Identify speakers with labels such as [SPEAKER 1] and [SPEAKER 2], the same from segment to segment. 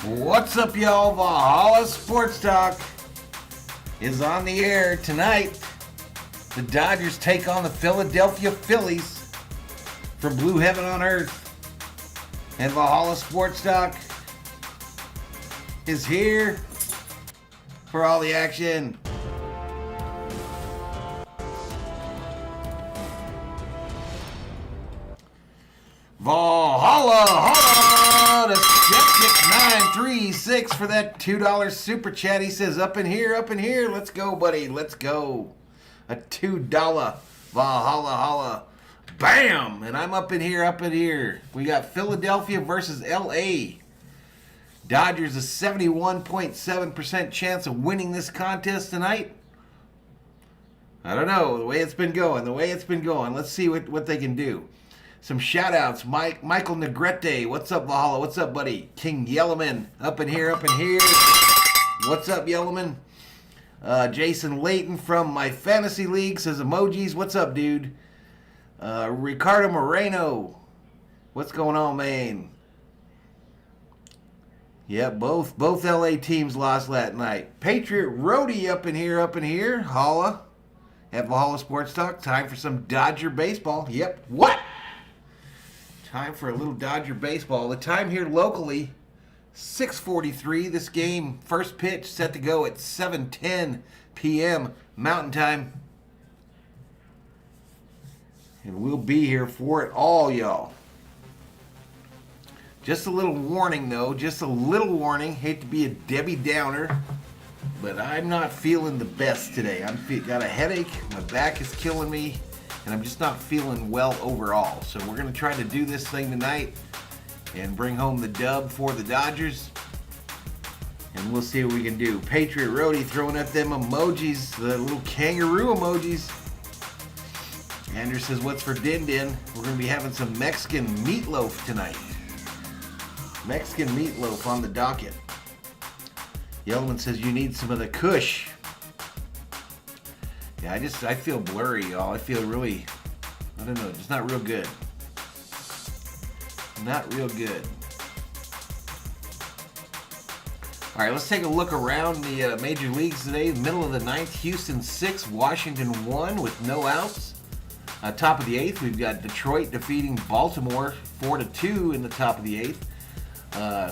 [SPEAKER 1] What's up, y'all? Valhalla Sports Talk is on the air tonight. The Dodgers take on the Philadelphia Phillies from Blue Heaven on Earth. And Valhalla Sports Talk is here for all the action. Valhalla, holla to Skeptic936 for that $2 super chat. He says, up in here. Let's go, buddy. Let's go. A $2 Valhalla, holla. Bam! And I'm up in here. We got Philadelphia versus LA. Dodgers a 71.7% chance of winning this contest tonight. I don't know, the way it's been going. Let's see what they can do. Some shout-outs. Michael Negrete. What's up, Valhalla? What's up, buddy? King Yellowman. Up in here. What's up, Yellowman? Jason Layton from my fantasy league says emojis. What's up, dude? Ricardo Moreno. What's going on, man? Yeah, both LA teams lost last night. Patriot Roadie up in here. Holla. At Valhalla Sports Talk. Time for some Dodger baseball. Yep. What? Time for a little Dodger baseball. The time here locally, 6:43. This game, first pitch, set to go at 7:10 p.m. Mountain Time. And we'll be here for it all, y'all. Just a little warning, though. Hate to be a Debbie Downer, but I'm not feeling the best today. Got a headache. My back is killing me. And I'm just not feeling well overall. So we're going to try to do this thing tonight and bring home the dub for the Dodgers. And we'll see what we can do. Patriot Roadie throwing up them emojis, the little kangaroo emojis. Andrew says, what's for Din Din? We're going to be having some Mexican meatloaf tonight. Mexican meatloaf on the docket. Yellowman says, you need some of the Kush. Yeah, I feel blurry, y'all. I feel really, I don't know, just not real good. Not real good. All right, let's take a look around the major leagues today. Middle of the ninth, Houston 6, Washington 1 with no outs. Top of the eighth, we've got Detroit defeating Baltimore 4-2 in the top of the eighth.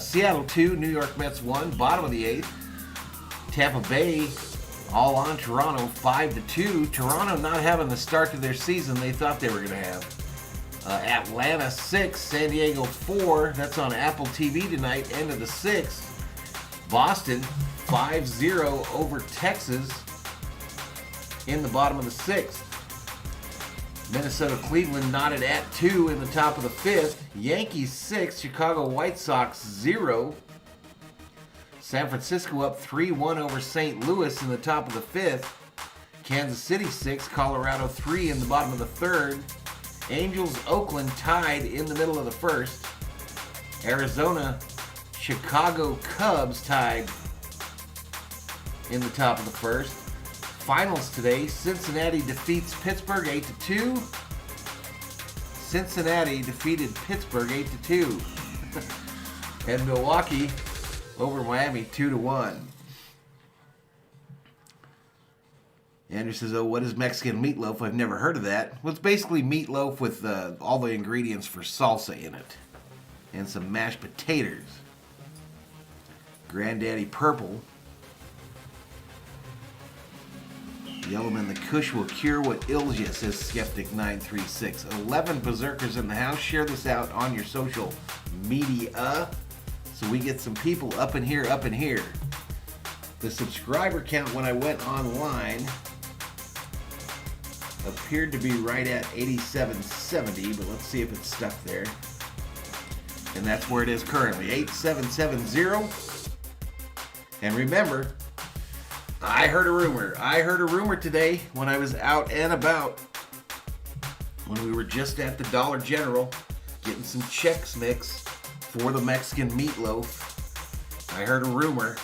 [SPEAKER 1] Seattle 2, New York Mets 1, bottom of the eighth. Tampa Bay all on Toronto 5-2. Toronto not having the start to their season they thought they were going to have. Atlanta 6, San Diego 4. That's on Apple TV tonight, end of the sixth. Boston 5-0 over Texas in the bottom of the sixth. Minnesota Cleveland knotted at 2 in the top of the fifth. Yankees 6, Chicago White Sox 0. San Francisco up 3-1 over St. Louis in the top of the fifth. Kansas City 6, Colorado 3 in the bottom of the third. Angels, Oakland tied in the middle of the first. Arizona, Chicago Cubs tied in the top of the first. Finals today, Cincinnati defeats Pittsburgh 8-2. Cincinnati defeated Pittsburgh 8-2. And Milwaukee over Miami 2-1. Andrew says, oh, what is Mexican meatloaf? I've never heard of that. Well, it's basically meatloaf with all the ingredients for salsa in it. And some mashed potatoes. Granddaddy Purple. Yellowman, the Kush will cure what ails you, says Skeptic936. 11 berserkers in the house. Share this out on your social media. So we get some people up in here. The subscriber count when I went online appeared to be right at 8770, but let's see if it's stuck there. And that's where it is currently, 8770. And remember, I heard a rumor today when I was out and about, when we were just at the Dollar General getting some Chex Mix for the Mexican meatloaf. I heard a rumor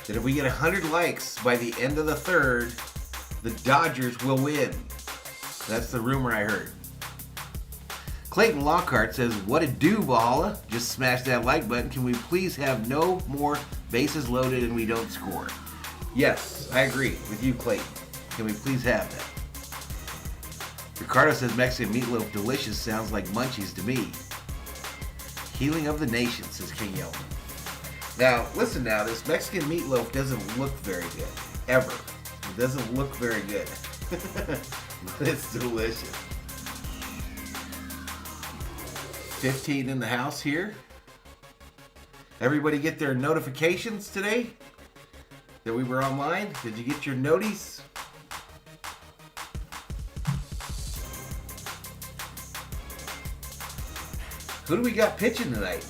[SPEAKER 1] that if we get 100 likes by the end of the third, the Dodgers will win. That's the rumor I heard. Clayton Lockhart says, what it do, Valhalla? Just smash that like button. Can we please have no more bases loaded and we don't score? Yes, I agree with you, Clayton. Can we please have that? Ricardo says, Mexican meatloaf delicious, sounds like munchies to me. Healing of the nation, says King Yeldon. Now, listen now, this Mexican meatloaf doesn't look very good, ever. It doesn't look very good, but it's delicious. 15 in the house here. Everybody get their notifications today that we were online? Did you get your noties? Who do we got pitching tonight?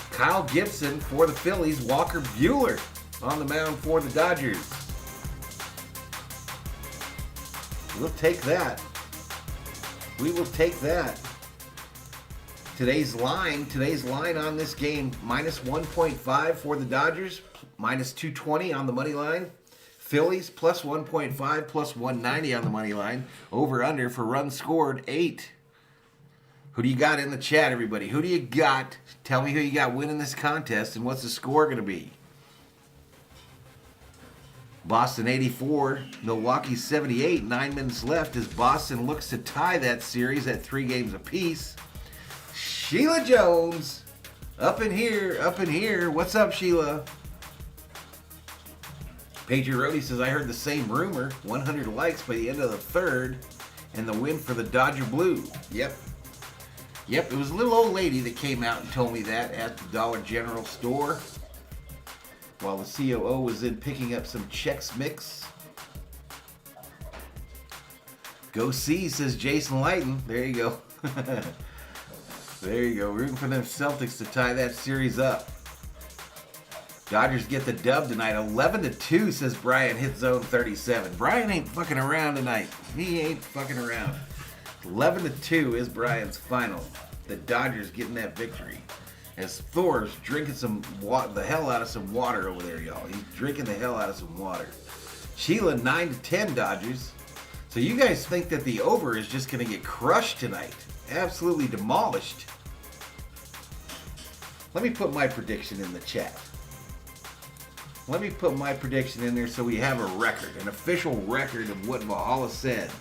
[SPEAKER 1] Kyle Gibson for the Phillies. Walker Buehler on the mound for the Dodgers. We'll take that. We will take that. Today's line on this game, minus 1.5 for the Dodgers, minus 220 on the money line. Phillies plus 1.5, plus 190 on the money line. Over under for runs scored, 8. Who do you got in the chat, everybody? Who do you got? Tell me who you got winning this contest and what's the score going to be. Boston 84, Milwaukee 78. 9 minutes left as Boston looks to tie that series at 3 games apiece. Sheila Jones, up in here. What's up, Sheila? Pager Rody says, I heard the same rumor. 100 likes by the end of the third, and the win for the Dodger Blue. Yep, it was a little old lady that came out and told me that at the Dollar General store while the COO was in picking up some Chex Mix. Go see, says Jason Lighton. There you go. There you go. Rooting for them Celtics to tie that series up. Dodgers get the dub tonight. 11-2, says Brian. Hit zone 37. Brian ain't fucking around tonight. He ain't fucking around. 11-2 is Brian's final. The Dodgers getting that victory. As Thor's drinking the hell out of some water over there, y'all. He's drinking the hell out of some water. Sheila, 9-10 Dodgers. So you guys think that the over is just going to get crushed tonight. Absolutely demolished. Let me put my prediction in the chat. Let me put my prediction in there so we have a record, an official record of what Valhalla said.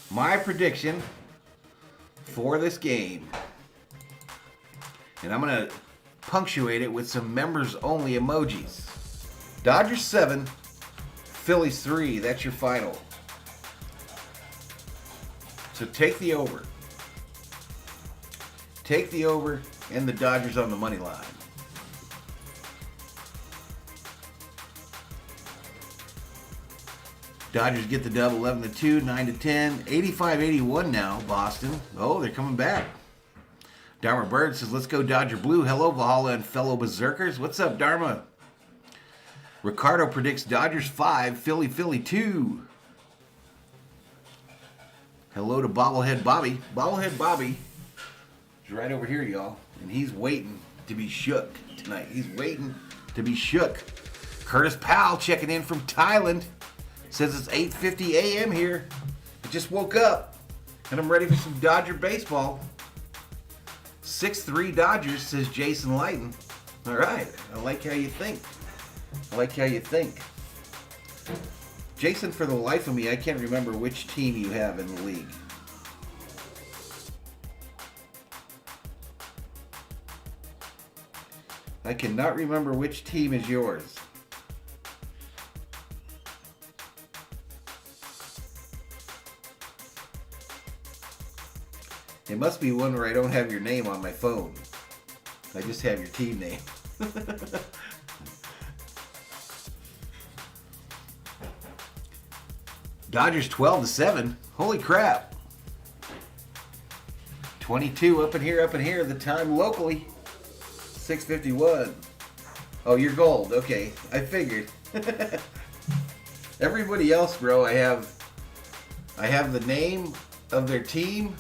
[SPEAKER 1] My prediction for this game, and I'm going to punctuate it with some members only emojis. Dodgers 7, Phillies 3. That's your final. So take the over. Take the over and the Dodgers on the money line. Dodgers get the dub 11-2, 9-10, 85-81 now, Boston. Oh, they're coming back. Dharma Bird says, let's go Dodger Blue. Hello, Valhalla and fellow Berserkers. What's up, Dharma? Ricardo predicts Dodgers 5, Philly 2. Hello to Bobblehead Bobby. Bobblehead Bobby is right over here, y'all. And he's waiting to be shook tonight. He's waiting to be shook. Curtis Powell checking in from Thailand. Says it's 8:50 a.m. here. I just woke up and I'm ready for some Dodger baseball. 6-3 Dodgers, says Jason Lighton. All right. I like how you think. Jason, for the life of me, I can't remember which team you have in the league. I cannot remember which team is yours. It must be one where I don't have your name on my phone. I just have your team name. Dodgers 12-7. Holy crap. 22 up in here. The time locally. 6:51. Oh, you're gold. Okay, I figured. Everybody else, bro, I have the name of their team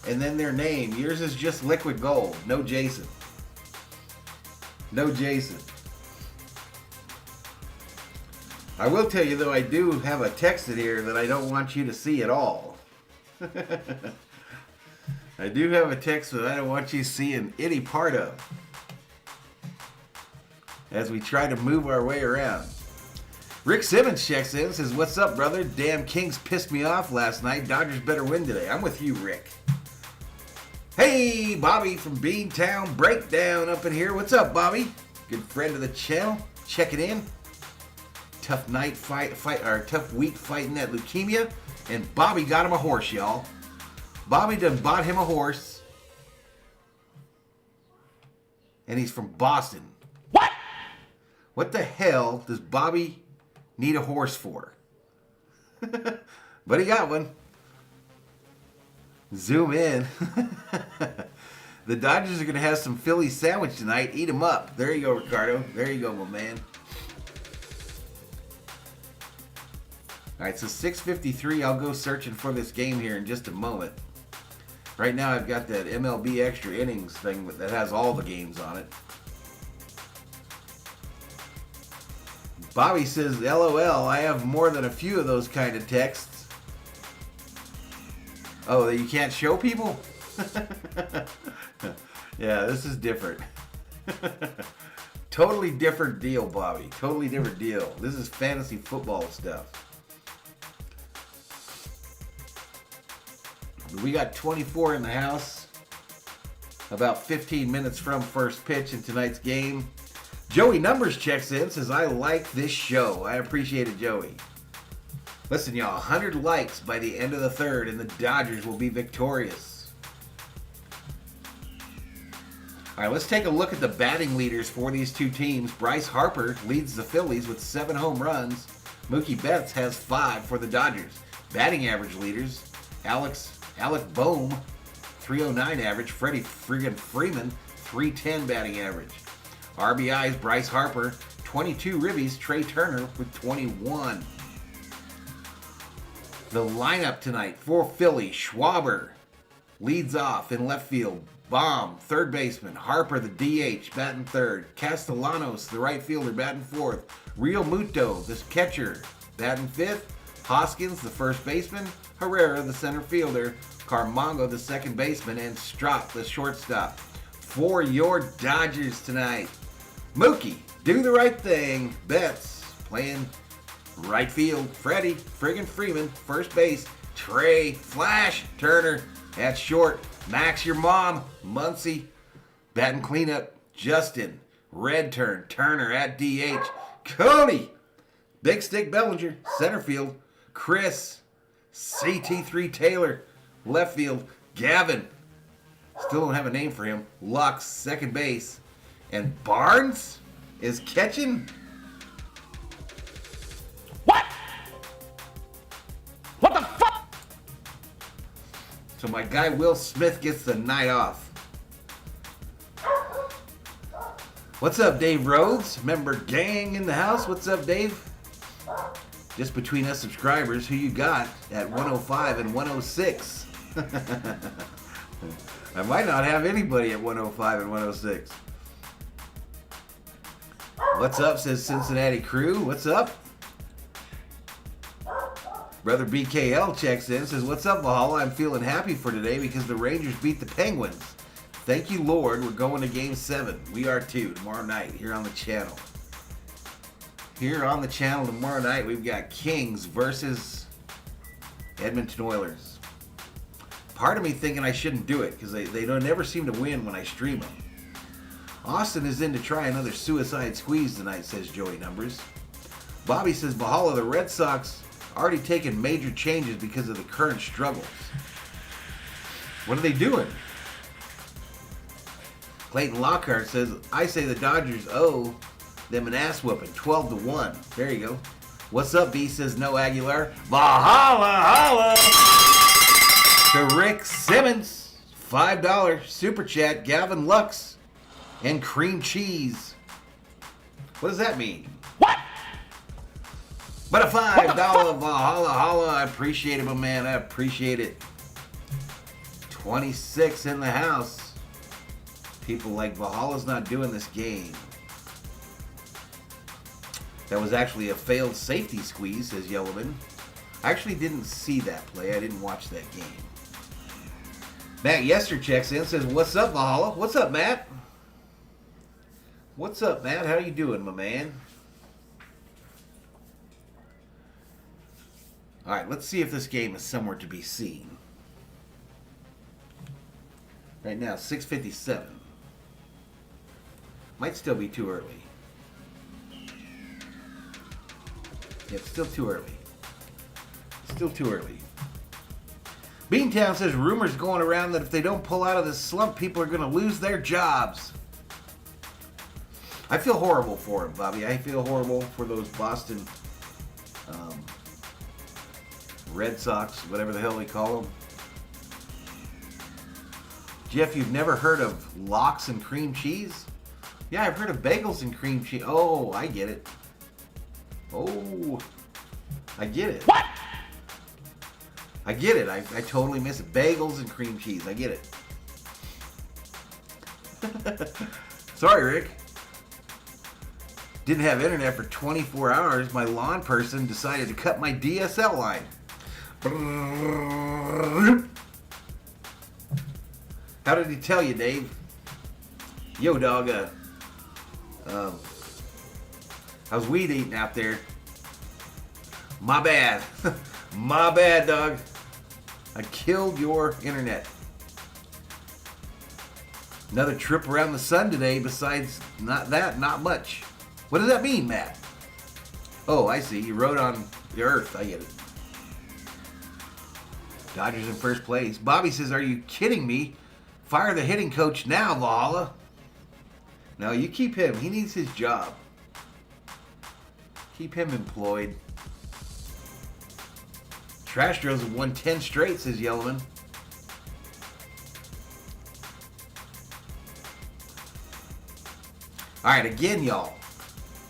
[SPEAKER 1] and then their name. Yours is just liquid gold. No Jason. I will tell you, though, I do have a text in here that I don't want you to see at all. I do have a text that I don't want you seeing any part of as we try to move our way around. Rick Simmons checks in, says, "What's up, brother? Damn Kings pissed me off last night. Dodgers better win today." I'm with you, Rick. Hey, Bobby from Beantown Breakdown up in here. What's up, Bobby? Good friend of the channel. Checking in. Tough night tough week fighting that leukemia. And Bobby got him a horse, y'all. Bobby done bought him a horse. And he's from Boston. What? What the hell does Bobby need a horse for? But he got one. Zoom in. The Dodgers are going to have some Phillies sandwich tonight. Eat them up. There you go, Ricardo. There you go, my man. All right, so 6:53. I'll go searching for this game here in just a moment. Right now, I've got that MLB extra innings thing that has all the games on it. Bobby says, "LOL, I have more than a few of those kind of texts." Oh, that you can't show people? Yeah, this is different. Totally different deal, Bobby. Totally different deal. This is fantasy football stuff. We got 24 in the house. About 15 minutes from first pitch in tonight's game. Joey Numbers checks in, says, "I like this show." I appreciate it, Joey. Listen, y'all, 100 likes by the end of the third, and the Dodgers will be victorious. All right, let's take a look at the batting leaders for these two teams. Bryce Harper leads the Phillies with 7 home runs. Mookie Betts has 5 for the Dodgers. Batting average leaders, Alec Boehm, 309 average. Freddie friggin' Freeman, 310 batting average. RBIs, Bryce Harper, 22 ribbies. Trey Turner with 21. The lineup tonight for Philly: Schwarber leads off in left field. Baum, third baseman. Harper, the DH, batting third. Castellanos, the right fielder, batting fourth. Real Muto, the catcher, batting fifth. Hoskins, the first baseman. Herrera, the center fielder. Carmongo, the second baseman. And Strop, the shortstop. For your Dodgers tonight: Mookie, do the right thing. Betts, playing right field. Freddie friggin' Freeman, first base. Trey Flash Turner at short. Max your mom, Muncy, batting cleanup. Justin Red Turner at DH. Cody Big Stick Bellinger, center field. Chris CT3 Taylor, left field. Gavin, still don't have a name for him. Lux, second base. And Barnes is catching. What? What the fuck? So my guy Will Smith gets the night off. What's up, Dave Rhodes? Member gang in the house. What's up, Dave? Just between us subscribers, who you got at 105 and 106? I might not have anybody at 105 and 106. What's up, says Cincinnati Crew. What's up? Brother BKL checks in, says, "What's up, Valhalla? I'm feeling happy for today because the Rangers beat the Penguins. Thank you, Lord. We're going to Game 7. We are too, tomorrow night here on the channel." Here on the channel tomorrow night, we've got Kings versus Edmonton Oilers. Part of me thinking I shouldn't do it because they don't never seem to win when I stream them. Austin is in to try another suicide squeeze tonight, says Joey Numbers. Bobby says, "Valhalla, the Red Sox already taken major changes because of the current struggles." What are they doing? Clayton Lockhart says, "I say the Dodgers owe them an ass whooping, 12-1. There you go. What's up, B, says No Aguilar. Valhalla holla! To Rick Simmons, $5 super chat. Gavin Lux and cream cheese. What does that mean? What? But a $5 Valhalla holla. I appreciate it, my man. I appreciate it. 26 in the house. People like Valhalla's not doing this game. That was actually a failed safety squeeze, says Yellowman. I actually didn't see that play. I didn't watch that game. Matt Yester checks in, says, what's up, Valhalla? What's up, Matt? What's up, Matt? How you doing, my man? All right, let's see if this game is somewhere to be seen. Right now, 6:57. Might still be too early. Yeah, it's still too early. Still too early. Beantown says, rumors going around that if they don't pull out of this slump, people are going to lose their jobs. I feel horrible for him, Bobby. I feel horrible for those Boston Red Sox, whatever the hell they call them. Jeff, you've never heard of lox and cream cheese? Yeah, I've heard of bagels and cream cheese. Oh, I get it. Oh, I get it.
[SPEAKER 2] What?
[SPEAKER 1] I get it. I totally miss it. Bagels and cream cheese. I get it. Sorry, Rick. Didn't have internet for 24 hours. My lawn person decided to cut my DSL line. How did he tell you, Dave? Yo, dog, I was weed eating out there. My bad. My bad, dog. I killed your internet. Another trip around the sun today. Besides not much. What does that mean, Matt? Oh, I see. You rode on the earth. I get it. Dodgers in first place. Bobby says, are you kidding me? Fire the hitting coach now, Valhalla. No, you keep him. He needs his job. Keep him employed. Trash Drills have won 10 straight, says Yellowman. All right, again, y'all.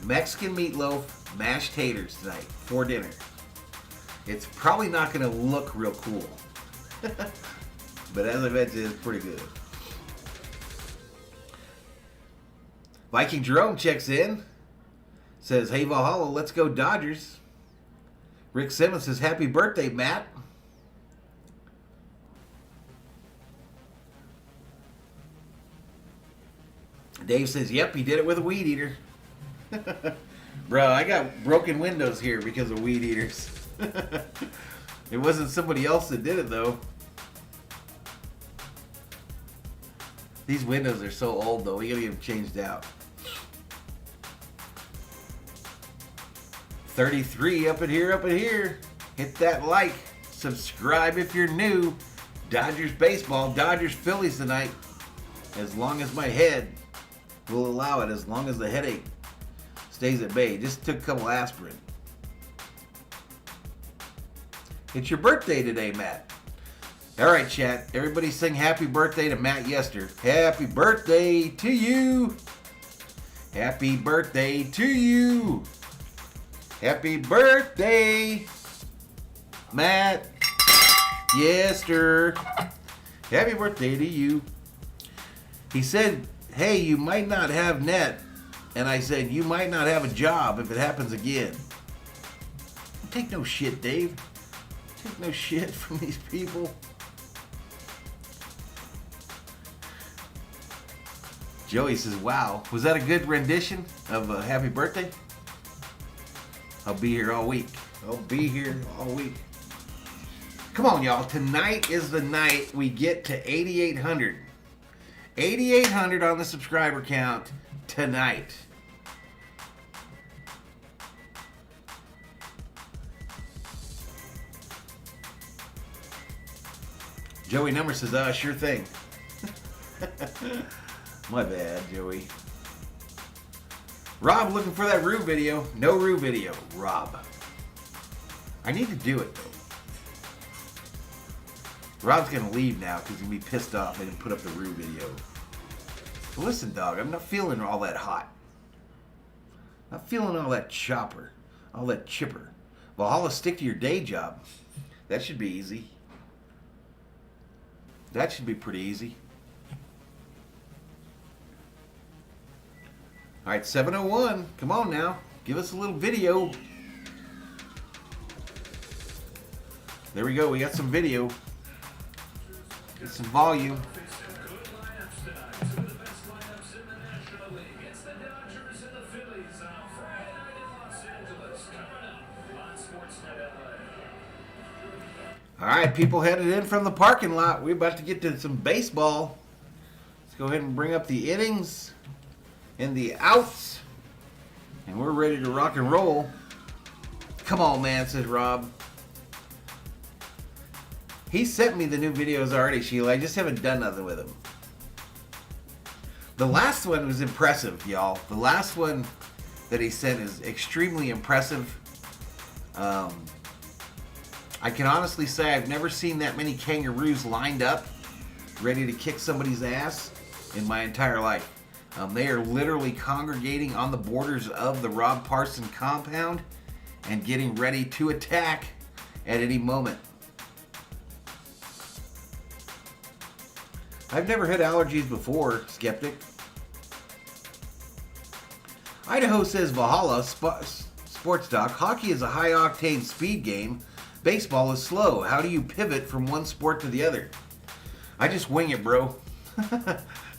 [SPEAKER 1] Mexican meatloaf, mashed taters tonight for dinner. It's probably not going to look real cool. But as I mentioned, it's pretty good. Viking Jerome checks in. Says, hey, Valhalla, let's go Dodgers. Rick Simmons says, happy birthday, Matt. Dave says, yep, he did it with a weed eater. Bro, I got broken windows here because of weed eaters. It wasn't somebody else that did it, though. These windows are so old, though. We gotta get them changed out. 33 up in here. Hit that like. Subscribe if you're new. Dodgers baseball. Dodgers Phillies tonight. As long as my head will allow it. As long as the headache stays at bay. Just took a couple aspirin. It's your birthday today, Matt. All right, chat. Everybody sing happy birthday to Matt Yester. Happy birthday to you. Happy birthday to you. Happy birthday, Matt Yester. Happy birthday to you. He said, hey, you might not have net. And I said, you might not have a job if it happens again. Take no shit, Dave. Take no shit from these people. Joey says, wow, was that a good rendition of Happy Birthday? I'll be here all week. I'll be here all week. Come on, y'all. Tonight is the night we get to 8,800. 8,800 on the subscriber count tonight. Joey Number says, sure thing. My bad, Joey. Rob looking for that Rue video. No Rue video, Rob. I need to do it, though. Rob's going to leave now because he's going to be pissed off I didn't put up the Rue video. But listen, dog, I'm not feeling all that hot. Not feeling all that chopper. All that chipper. Valhalla, stick to your day job. That should be easy. That should be pretty easy. All right, 7:01. Come on now. Give us a little video. There we go. We got some video. Get some volume. All right, people headed in from the parking lot. We're about to get to some baseball. Let's go ahead and bring up the innings and the outs. And we're ready to rock and roll. Come on, man, says Rob. He sent me the new videos already, Sheila. I just haven't done nothing with them. The last one was impressive, y'all. The last one that he sent is extremely impressive. I can honestly say I've never seen that many kangaroos lined up ready to kick somebody's ass in my entire life. They are literally congregating on the borders of the Rob Parson compound and getting ready to attack at any moment. I've never had allergies before, Skeptic. Idaho says Valhalla Sports Talk. Hockey is a high-octane speed game. Baseball is slow. How do you pivot from one sport to the other? I just wing it, bro.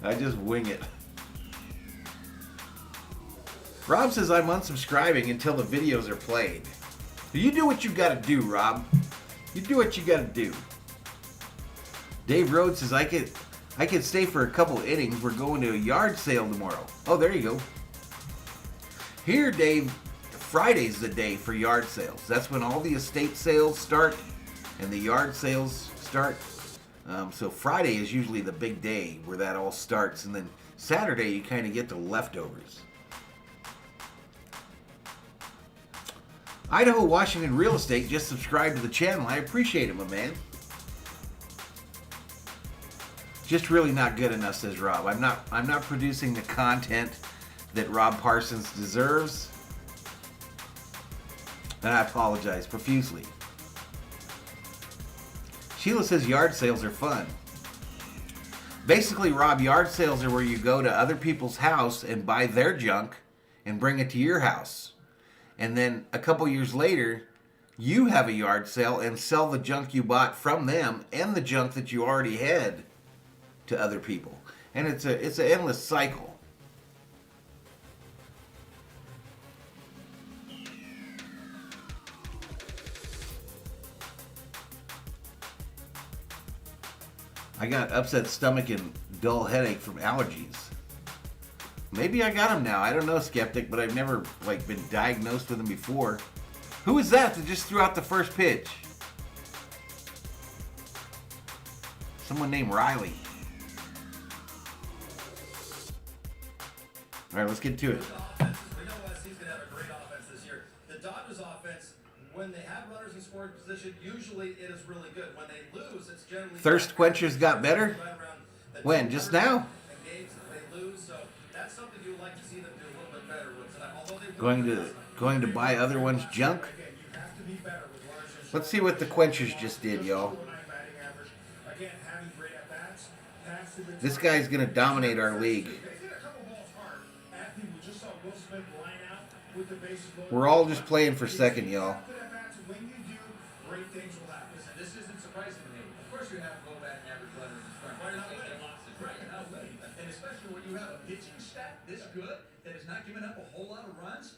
[SPEAKER 1] I just wing it. Rob says I'm unsubscribing until the videos are played. You do what you gotta do, Rob. You do what you gotta do. Dave Rhodes says I could stay for a couple innings. We're going to a yard sale tomorrow. Oh, there you go. Here, Dave, Friday's the day for yard sales. That's when all the estate sales start and the yard sales start. So Friday is usually the big day where that all starts. And then Saturday, you kind of get the leftovers. Idaho Washington Real Estate just subscribed to the channel. I appreciate it, my man. Just really not good enough, says Rob. I'm not producing the content that Rob Parsons deserves. And I apologize profusely. Sheila says yard sales are fun. Basically, Rob, yard sales are where you go to other people's house and buy their junk and bring it to your house. And then a couple years later, you have a yard sale and sell the junk you bought from them and the junk that you already had to other people. And it's an endless cycle. I got upset stomach and dull headache from allergies. Maybe I got them now. I don't know, Skeptic, but I've never been diagnosed with them before. Who is that just threw out the first pitch? Someone named Riley. All right, let's get to it.
[SPEAKER 2] We know he's going to have a great offense this year. The Dodgers offense, when they have runners in scoring position, usually it is really good. When they lose, it's generally...
[SPEAKER 1] Thirst quenchers got better? When? Just now?
[SPEAKER 2] They lose, so that's something you would like to see them do a little bit better with.
[SPEAKER 1] Going to buy other one's junk? Let's see what the quenchers just did, y'all. This guy's going to dominate our league. We're all just playing for second, y'all.
[SPEAKER 2] Great things will happen. This isn't surprising to me. Of course you have low batting average runners in front. And especially when you have a pitching staff this good that is not giving up a whole lot of runs,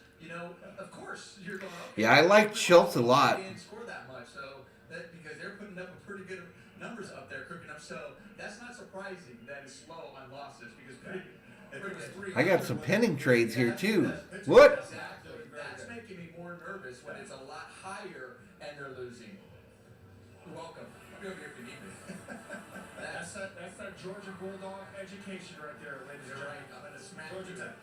[SPEAKER 2] of course you're going up.
[SPEAKER 1] Yeah, I like Schultz a lot.
[SPEAKER 2] Didn't score that much, because they're putting up a pretty good numbers up there, cooking up. So that's not surprising that it's slow on losses because
[SPEAKER 1] I got some pending trades here too. What?
[SPEAKER 2] Exactly. That's making me more nervous when it's a lot higher and they're losing. You're welcome. I'll be over here if you need me. That's that Georgia Bulldog education right there, ladies and gentlemen. I'm going to smack Georgia.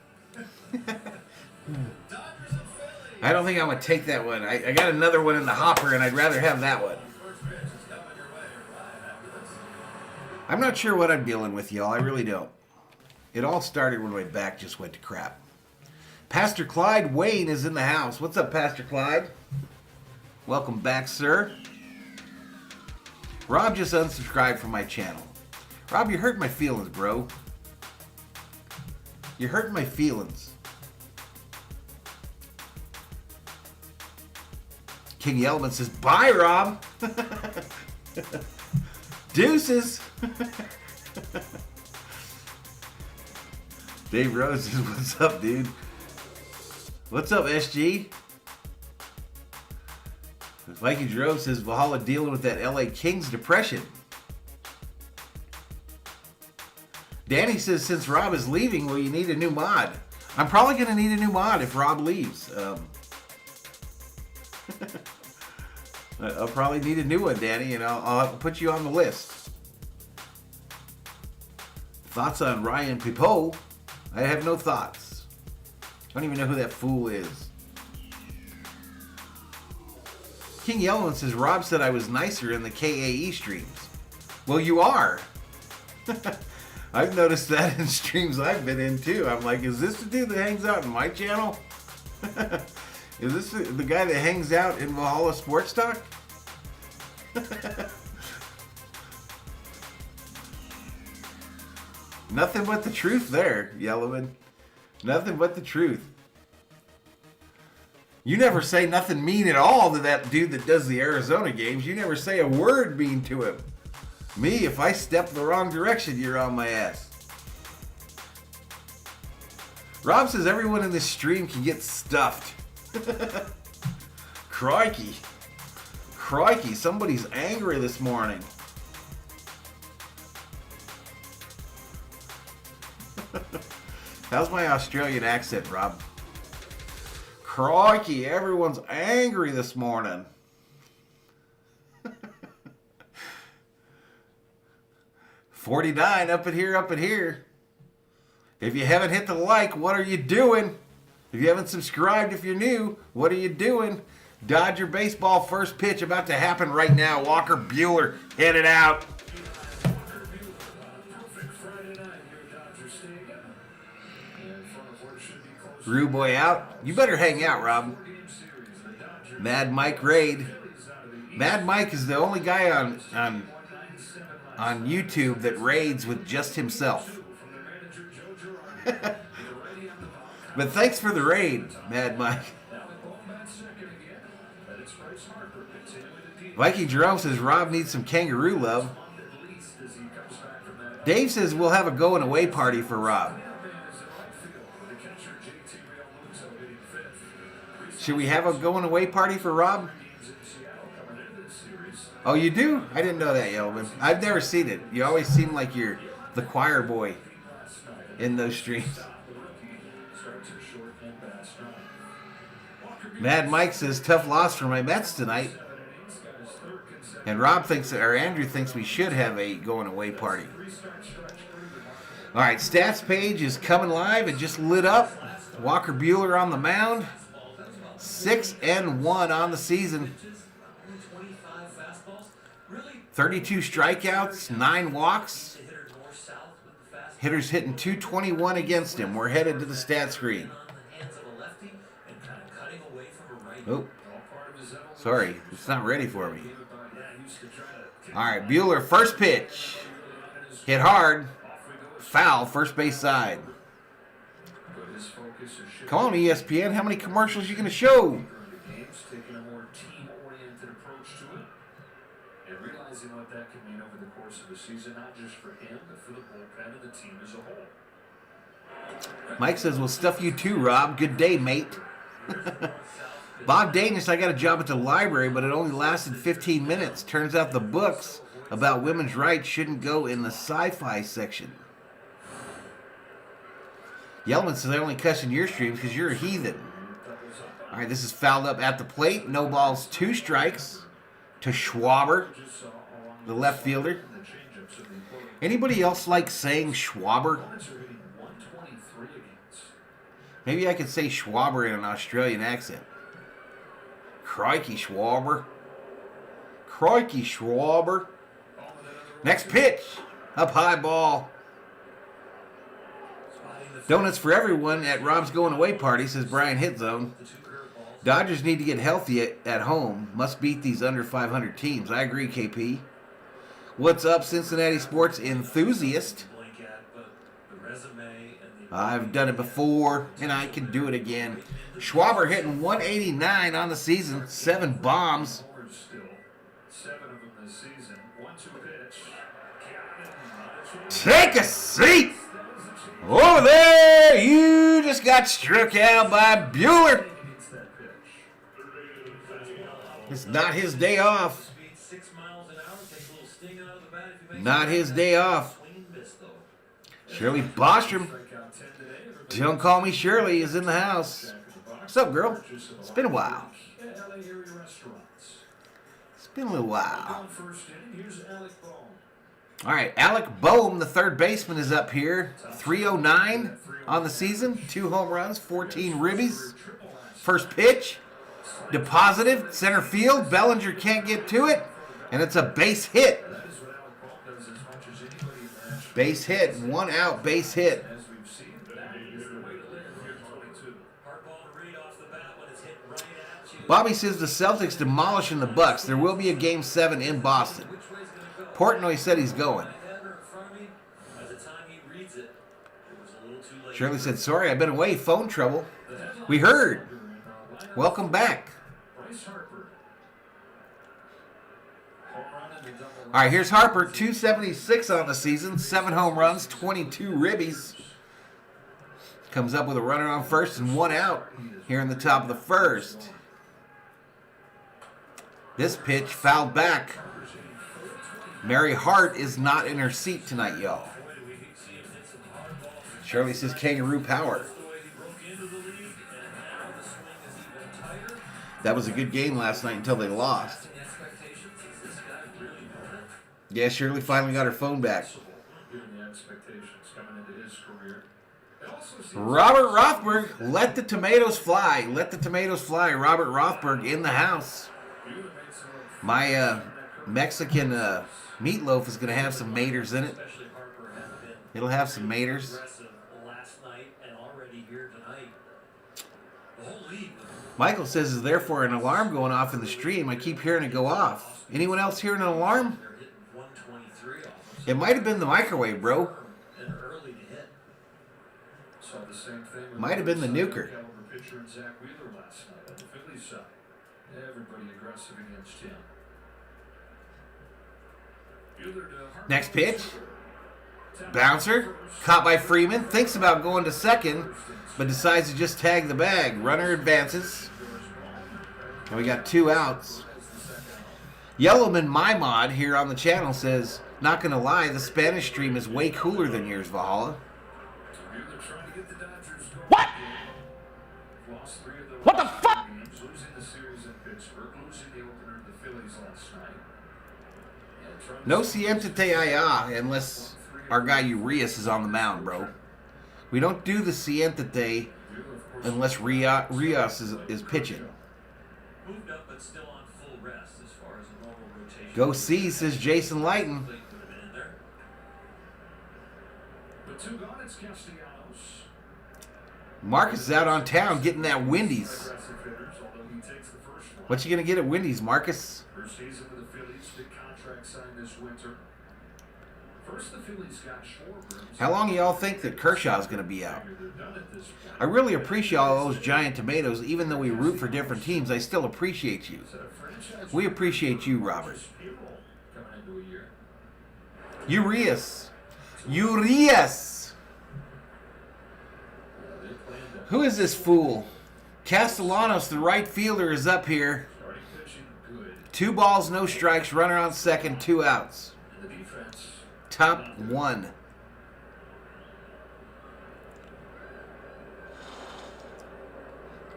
[SPEAKER 2] Dodgers and Phillies.
[SPEAKER 1] I don't think I'm going to take that one. I got another one in the hopper, and I'd rather have that one. I'm not sure what I'm dealing with, y'all. I really don't. It all started when my back just went to crap. Pastor Clyde Wayne is in the house. What's up, Pastor Clyde? Welcome back, sir. Rob just unsubscribed from my channel. Rob, you're hurting my feelings, bro. You're hurting my feelings. King Yellman says, bye, Rob. Deuces. Dave Rose says, what's up, dude? What's up, SG? Vikings Rose says, Valhalla dealing with that LA Kings depression. Danny says, since Rob is leaving, will you need a new mod? I'm probably going to need a new mod if Rob leaves. I'll probably need a new one, Danny, and I'll put you on the list. Thoughts on Ryan Pipo? I have no thoughts. I don't even know who that fool is. King Yellowman says, Rob said I was nicer in the KAE streams. Well, you are. I've noticed that in streams I've been in too. I'm like, is this the dude that hangs out in my channel? Is this the guy that hangs out in Valhalla Sports Talk? Nothing but the truth there, Yellowman. Nothing but the truth. You never say nothing mean at all to that dude that does the Arizona games. You never say a word mean to him. Me, if I step the wrong direction, you're on my ass. Rob says everyone in this stream can get stuffed. Crikey. Crikey, somebody's angry this morning. How's my Australian accent, Rob? Crikey, everyone's angry this morning. 49 up in here. If you haven't hit the like, what are you doing? If you haven't subscribed, if you're new, what are you doing? Dodger baseball first pitch about to happen right now. Walker Buehler headed out. Rue Boy out. You better hang out, Rob. Mad Mike raid. Mad Mike is the only guy on YouTube that raids with just himself. But thanks for the raid, Mad Mike. Viking Jerome says Rob needs some kangaroo love. Dave says we'll have a going away party for Rob. Should we have a going away party for Rob? Oh, you do? I didn't know that, Yellowman. I've never seen it. You always seem like you're the choir boy in those streams. Mad Mike says tough loss for my Mets tonight. And Rob thinks, or Andrew thinks we should have a going away party. All right, stats page is coming live. It just lit up. Walker Buehler on the mound. 6-1 on the season. 32 strikeouts, 9 walks. Hitters hitting .221 against him. We're headed to the stat screen. Oh, sorry, it's not ready for me. All right, Buehler, first pitch. Hit hard. Foul, first base side. Come on, ESPN, how many commercials are you going to show?
[SPEAKER 2] Taking a more team-oriented approach to it and realizing what that could mean over the course of the season, not just for him, but for the bullpen and the team as a whole.
[SPEAKER 1] Mike says, we'll stuff you too, Rob. Good day, mate. Bob Danish, I got a job at the library, but it only lasted 15 minutes. Turns out the books about women's rights shouldn't go in the sci-fi section. Yellman says, I only cuss in your streams because you're a heathen. All right, this is fouled up at the plate. No balls, 2 strikes to Schwaber, the left fielder. Anybody else like saying Schwaber? Maybe I could say Schwaber in an Australian accent. Crikey, Schwaber. Crikey, Schwaber. Next pitch. Up high ball. Donuts for everyone at Rob's going away party, says Brian Hitzone. Dodgers need to get healthy at home. Must beat these under 500 teams. I agree, KP. What's up, Cincinnati sports enthusiast? I've done it before, and I can do it again. Schwarber hitting 189 on the season, 7 bombs.
[SPEAKER 2] 7 of them this season. 1-2 pitch.
[SPEAKER 1] Take a seat! Over there, you just got struck out by Bueller. It's not his day off. Not his day off. Shirley Bostrom. Don't call me Shirley is in the house. What's up, girl? It's been a while. It's been a little while. All right, Alec Boehm, the third baseman, is up here. 309 on the season. 2 home runs, 14 ribbies. First pitch. Deposited. Center field. Bellinger can't get to it. And it's a base hit. Base hit. 1 out. Base hit. Bobby says the Celtics demolishing the Bucks. There will be a Game 7 in Boston. Portnoy said he's going. Shirley said, sorry, I've been away. Phone trouble. We heard. Welcome back. All right, here's Harper. 276 on the season. 7 home runs, 22 ribbies. Comes up with a runner on first and 1 out here in the top of the first. This pitch fouled back. Mary Hart is not in her seat tonight, y'all. Shirley says kangaroo power. That was a good game last night until they lost. Yeah, Shirley finally got her phone back. Robert Rothberg, let the tomatoes fly. Let the tomatoes fly. Robert Rothberg in the house. My Mexican meatloaf is going to have some maters in it. It'll have some maters. Michael says, is therefore an alarm going off in the stream. I keep hearing it go off. Anyone else hearing an alarm? It might have been the microwave, bro. Might have been the nuker. Next pitch. Bouncer. Caught by Freeman. Thinks about going to second, but decides to just tag the bag. Runner advances. And we got 2 outs. Yellowman My Mod here on the channel says, not going to lie, the Spanish stream is way cooler than yours, Valhalla. What? What the fuck? No siente allá unless our guy Urias is on the mound, bro. We don't do the siente unless Rios is pitching. Go see, says Jason Lighton. Marcus is out on town getting that Wendy's. What you gonna get at Wendy's, Marcus?
[SPEAKER 2] First season for the Phillies, big contract signed this winter. First, the Phillies got Schwarber.
[SPEAKER 1] How long do y'all think that Kershaw's gonna be out? I really appreciate all those giant tomatoes. Even though we root for different teams, I still appreciate you. We appreciate you, Robert. Urias. Who is this fool? Castellanos, the right fielder, is up here. 2 balls, no strikes, runner on second, 2 outs. Top 1.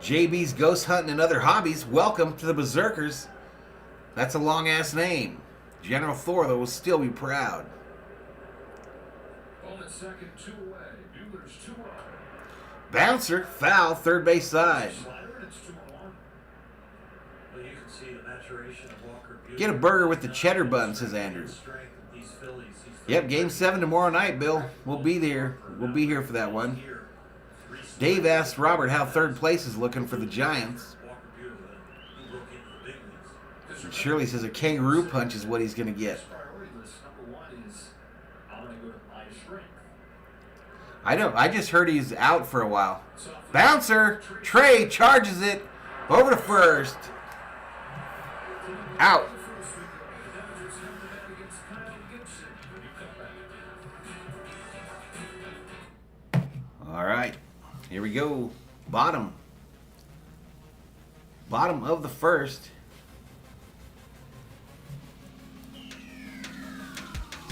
[SPEAKER 1] JB's Ghost Hunting and Other Hobbies. Welcome to the Berserkers. That's a long-ass name. General Thor, though, will still be proud.
[SPEAKER 2] Second, 2 away. Bueller's 2 away.
[SPEAKER 1] Bouncer, foul, third base side. Get a burger with the cheddar bun, says Andrew. Yep, Game 7 tomorrow night, Bill. We'll be there. We'll be here for that one. Dave asked Robert how third place is looking for the Giants. And Shirley says a kangaroo punch is what he's going to get. I just heard he's out for a while. Bouncer. Trey charges it over to first. Out. All right. Here we go. Bottom of the first.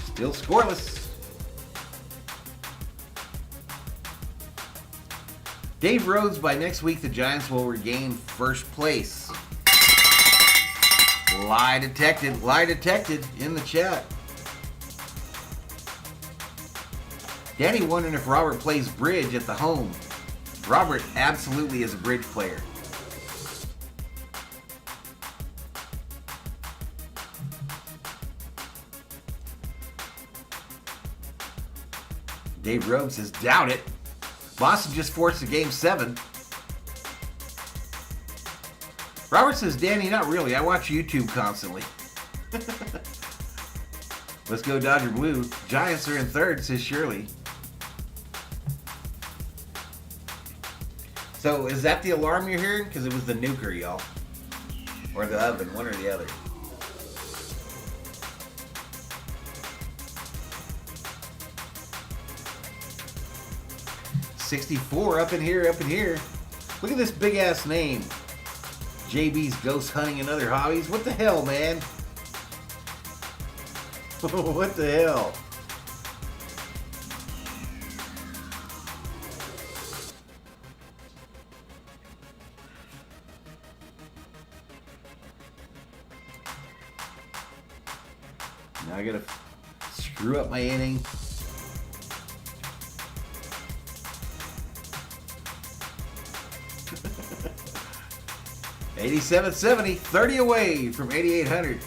[SPEAKER 1] Still scoreless. Dave Rhodes, by next week, the Giants will regain first place. Lie detected. Lie detected in the chat. Danny wondering if Robert plays bridge at the home. Robert absolutely is a bridge player. Dave Rhodes says, doubt it. Boston just forced a game 7. Robert says, Danny, not really. I watch YouTube constantly. Let's go Dodger Blue. Giants are in third, says Shirley. So is that the alarm you're hearing? Because it was the nuker, y'all. Or the oven, one or the other. $64 up in here, up in here. Look at this big ass name. JB's Ghost Hunting and Other Hobbies. What the hell, man? What the hell? Now I gotta screw up my inning. $87.70, 30 away from 8,800.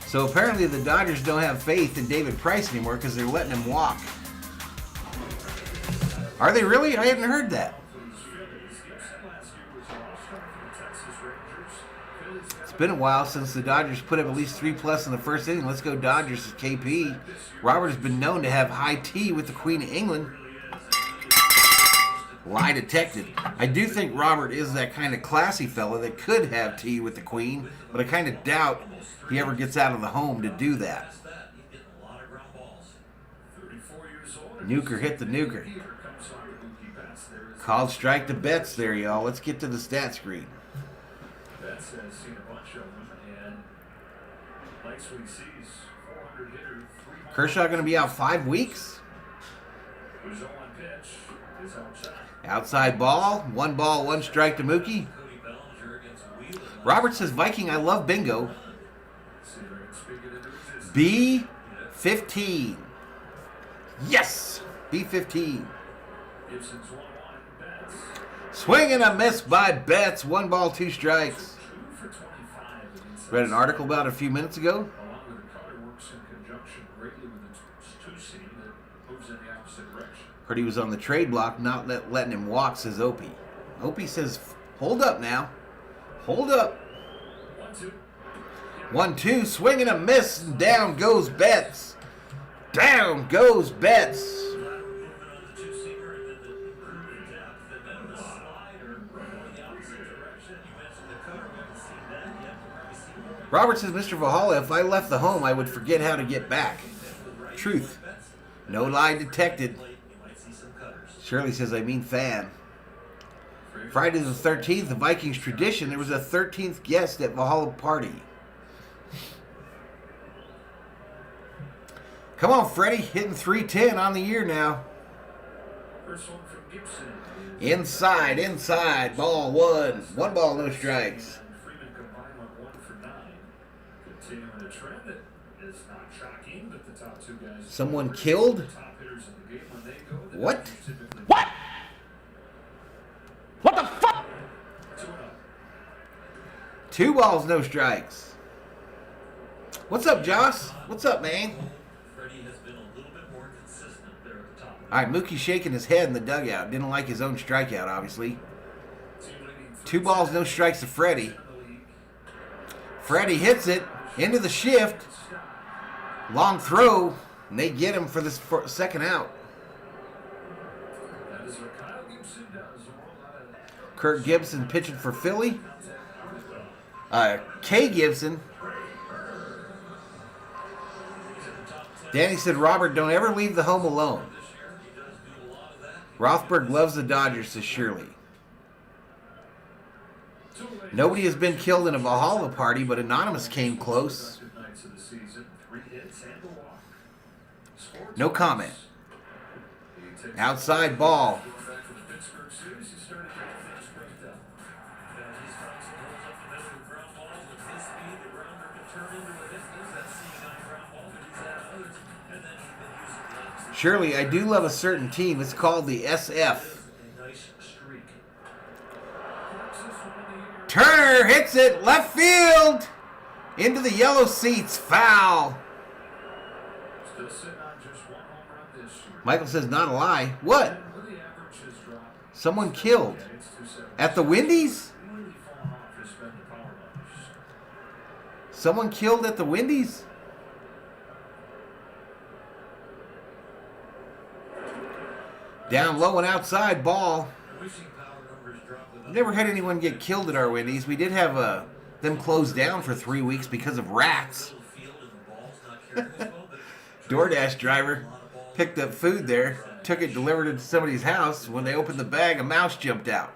[SPEAKER 1] So apparently the Dodgers don't have faith in David Price anymore because they're letting him walk. Are they really? I hadn't heard that. It's been a while since the Dodgers put up at least 3+ in the first inning. Let's go Dodgers, KP. Robert has been known to have high tea with the Queen of England. Lie detected. I do think Robert is that kind of classy fella that could have tea with the Queen, but I kind of doubt he ever gets out of the home to do that. Nuker hit the nuker. Called strike to Betts there, y'all. Let's get to the stat screen.
[SPEAKER 2] Betts has seen a bunch of them, and likes what he sees. 400 hitter,
[SPEAKER 1] Kershaw going to be out 5 weeks?
[SPEAKER 2] who's on pitch, is outside.
[SPEAKER 1] Outside ball, 1 strike to Mookie. Robert says, Viking, I love bingo. B15. Yes! B15. Swing and a miss by Betts. 1 ball, 2 strikes. Read an article about it a few minutes ago. Heard he was on the trade block, not letting him walk, says Opie. Opie says, hold up now. Hold up. 1-2, swing and a miss, and down goes Betts. Down goes Betts. Robert says, Mr. Valhalla, if I left the home, I would forget how to get back. Truth. No lie detected. Shirley says, I mean fan. Friday the 13th, the Vikings tradition, there was a 13th guest at Valhalla party. Come on, Freddie, hitting 310 on the year now. Inside, ball 1. 1 ball, no strikes. Someone killed? What? What? What the fuck? 2 balls, no strikes. What's up, Joss? What's up, man? All right, Mookie's shaking his head in the dugout. Didn't like his own strikeout, obviously. 2 balls, no strikes to Freddie. Freddie hits it into the shift. Long throw, and they get him for this second out.
[SPEAKER 2] That is what Kyle Gibson does.
[SPEAKER 1] Kirk Gibson pitching for Philly. Kay Gibson. Danny said, Robert, don't ever leave the home alone. Rothberg loves the Dodgers, says Shirley. Nobody has been killed in a Valhalla party, but Anonymous came close. No comment. Outside ball. Shirley, I do love a certain team. It's called the SF. Turner hits it left field into the yellow seats. Foul. Michael says, not a lie. What? Someone killed at the Wendy's? Someone killed at the Wendy's? Down low and outside ball. Never had anyone get killed at our Wendy's. We did have them closed down for 3 weeks because of rats. DoorDash driver picked up food there, took it, delivered it to somebody's house. When they opened the bag, a mouse jumped out.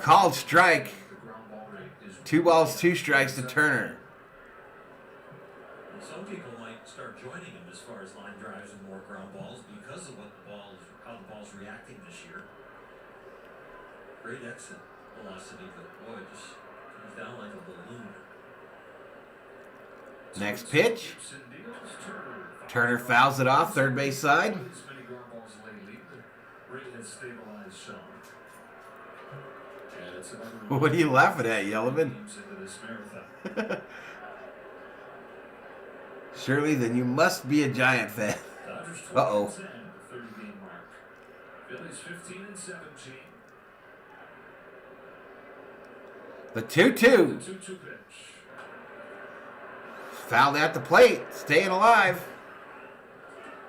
[SPEAKER 1] Called strike. 2 balls, 2 strikes to Turner.
[SPEAKER 3] Some people might start joining him as far as line drives and more ground balls because of how the ball's reacting this year. Great exit velocity, but boy, it just comes down like a balloon.
[SPEAKER 1] Next pitch. Turner fouls it off, third base side. What are you laughing at, Yellowman? Surely, then you must be a Giant fan. Uh-oh.
[SPEAKER 2] Phillies 15 and 17.
[SPEAKER 1] The 2-2. Fouled at the plate. Staying alive.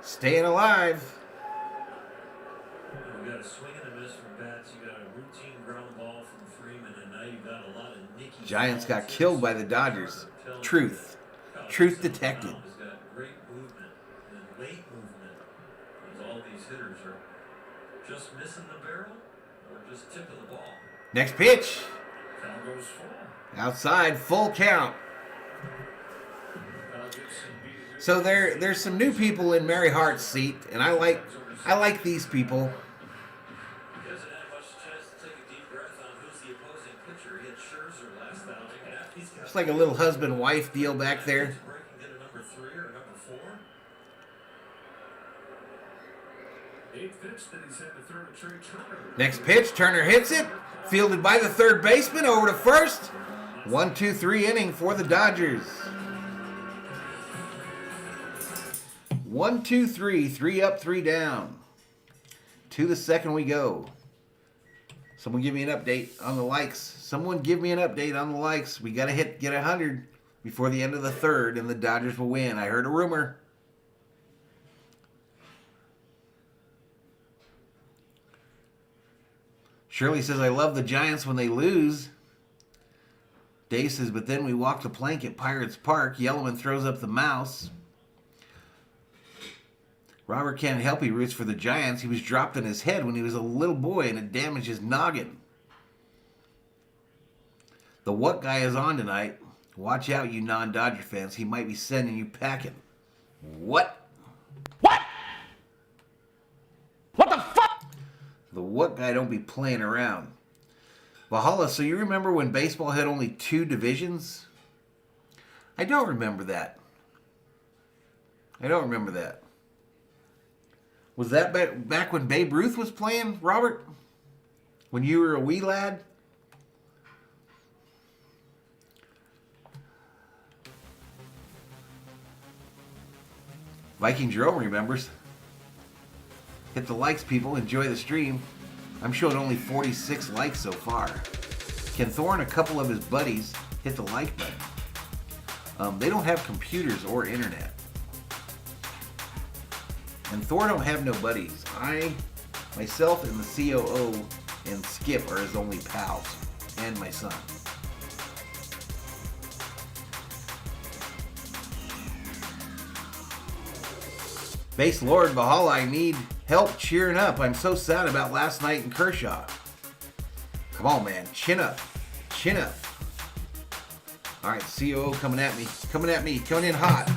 [SPEAKER 1] Staying alive.
[SPEAKER 3] You got a swing and a miss from bats. You got a routine ground ball from Freeman, and now you've got a lot of nicky.
[SPEAKER 1] Giants got killed by the Dodgers. Truth. Truth detected.
[SPEAKER 3] Has got great movement and late movement. As all these hitters are just missing the barrel or just tipping the ball.
[SPEAKER 1] Next pitch.
[SPEAKER 2] Count goes full.
[SPEAKER 1] Outside, full count. So there's some new people in Mary Hart's seat, and I like these people.
[SPEAKER 3] He hasn't had much chance to take a deep breath on who's the opposing pitcher. He had Scherzer last outing.
[SPEAKER 1] It's like a little husband-wife deal back there.
[SPEAKER 3] Get a number 3 or a number 4.
[SPEAKER 1] Next pitch, Turner hits it. Fielded by the third baseman, over to first. 1-2-3 inning for the Dodgers. 1-2-3, 3 up, 3 down. To the second we go. Someone give me an update on the likes. Someone give me an update on the likes. We gotta get 100 before the end of the third, and the Dodgers will win. I heard a rumor. Shirley says, I love the Giants when they lose. Dave says, but then we walk the plank at Pirates Park. Yellowman throws up the mouse. Robert can't help he roots for the Giants. He was dropped on his head when he was a little boy and it damaged his noggin. The what guy is on tonight. Watch out, you non-Dodger fans. He might be sending you packing. What?
[SPEAKER 4] What? What the fuck?
[SPEAKER 1] The what guy don't be playing around. Valhalla, so you remember when baseball had only 2 divisions? I don't remember that. Was that back when Babe Ruth was playing, Robert? When you were a wee lad? Viking Jerome remembers. Hit the likes, people. Enjoy the stream. I'm showing only 46 likes so far. Ken Thorne, a couple of his buddies, hit the like button. They don't have computers or internet. And Thor don't have no buddies. Myself, and the COO and Skip are his only pals. And my son. Base Lord Valhalla, I need help cheering up. I'm so sad about last night in Kershaw. Come on, man. Chin up. Chin up. All right, COO coming at me. Coming in hot.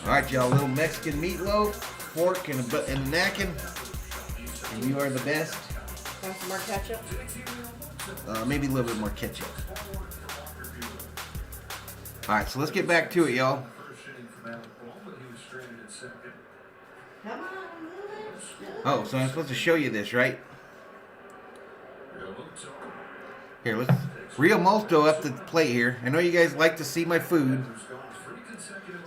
[SPEAKER 1] All right, y'all. Little Mexican meatloaf, fork, and a napkin. And you are the best.
[SPEAKER 4] Want some more ketchup?
[SPEAKER 1] Maybe a little bit more ketchup. All right, so let's get back to it, y'all.
[SPEAKER 4] Come on, move it.
[SPEAKER 1] Oh, so I'm supposed to show you this, right? Here, let's Rio Molto up the plate here. I know you guys like to see my food.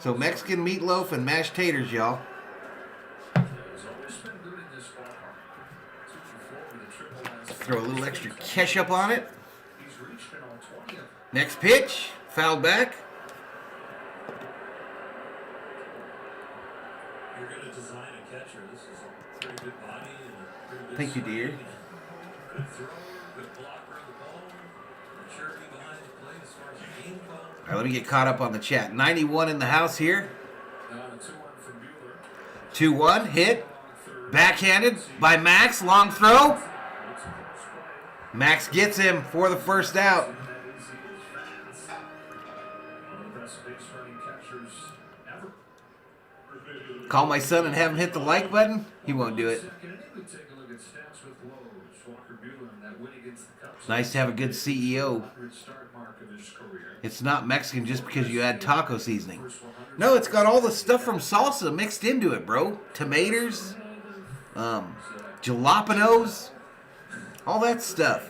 [SPEAKER 1] So Mexican meatloaf and mashed taters, y'all. Throw a little extra ketchup on it. Next pitch, fouled back.
[SPEAKER 3] You're going to design a catcher. This is a pretty good body and a pretty good
[SPEAKER 1] Thank you, dear.
[SPEAKER 3] Good thrower, good blocker of the ball, maturity behind the plate as far as the game call.
[SPEAKER 1] All right, let me get caught up on the chat. 91 in the house here. 2-1 hit. Backhanded by Max. Long throw. Max gets him for the first out. Call my son and have him hit the like button? He won't do it. Nice to have a good CEO. It's not Mexican just because you add taco seasoning. No, it's got all the stuff from salsa mixed into it, bro. Tomatoes, jalapenos, all that stuff.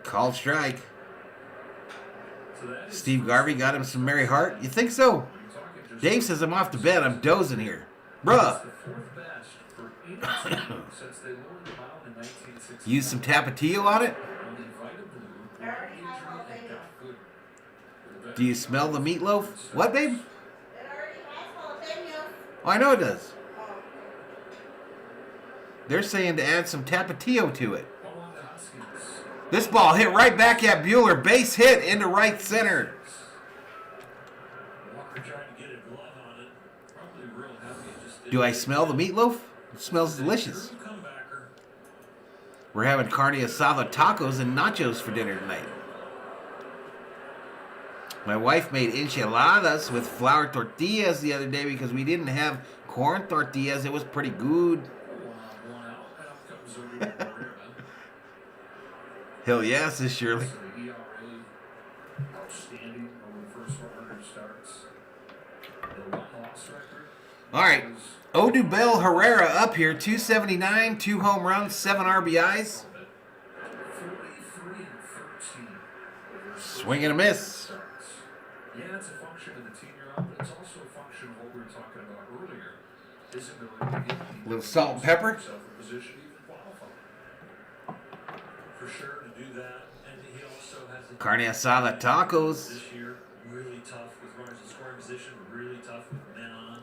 [SPEAKER 1] Called strike. Steve Garvey got him some Mary Hart. You think so? Dave says I'm off to bed. I'm dozing here. Bruh. Use some Tapatio on it? Do you smell the meatloaf? What, babe? Oh, I know it does. They're saying to add some Tapatio to it. This ball hit right back at Bueller. Base hit into right center. Do I smell the meatloaf? It smells delicious. We're having carne asada tacos and nachos for dinner tonight. My wife made enchiladas with flour tortillas the other day because we didn't have corn tortillas. It was pretty good. Hell yeah, says Shirley. All right. Odubel Herrera up here, 279, 2 home runs, 7 RBIs. Swing and a miss.
[SPEAKER 2] Yeah, it's a function of the team you're on, but it's also a function of what we were talking about earlier. His ability to get
[SPEAKER 1] A little salt and pepper.
[SPEAKER 2] position even qualify.
[SPEAKER 3] For sure to do that, and he also has a
[SPEAKER 1] Carne asada tacos.
[SPEAKER 3] this year really tough with runners in scoring position, really tough with men on.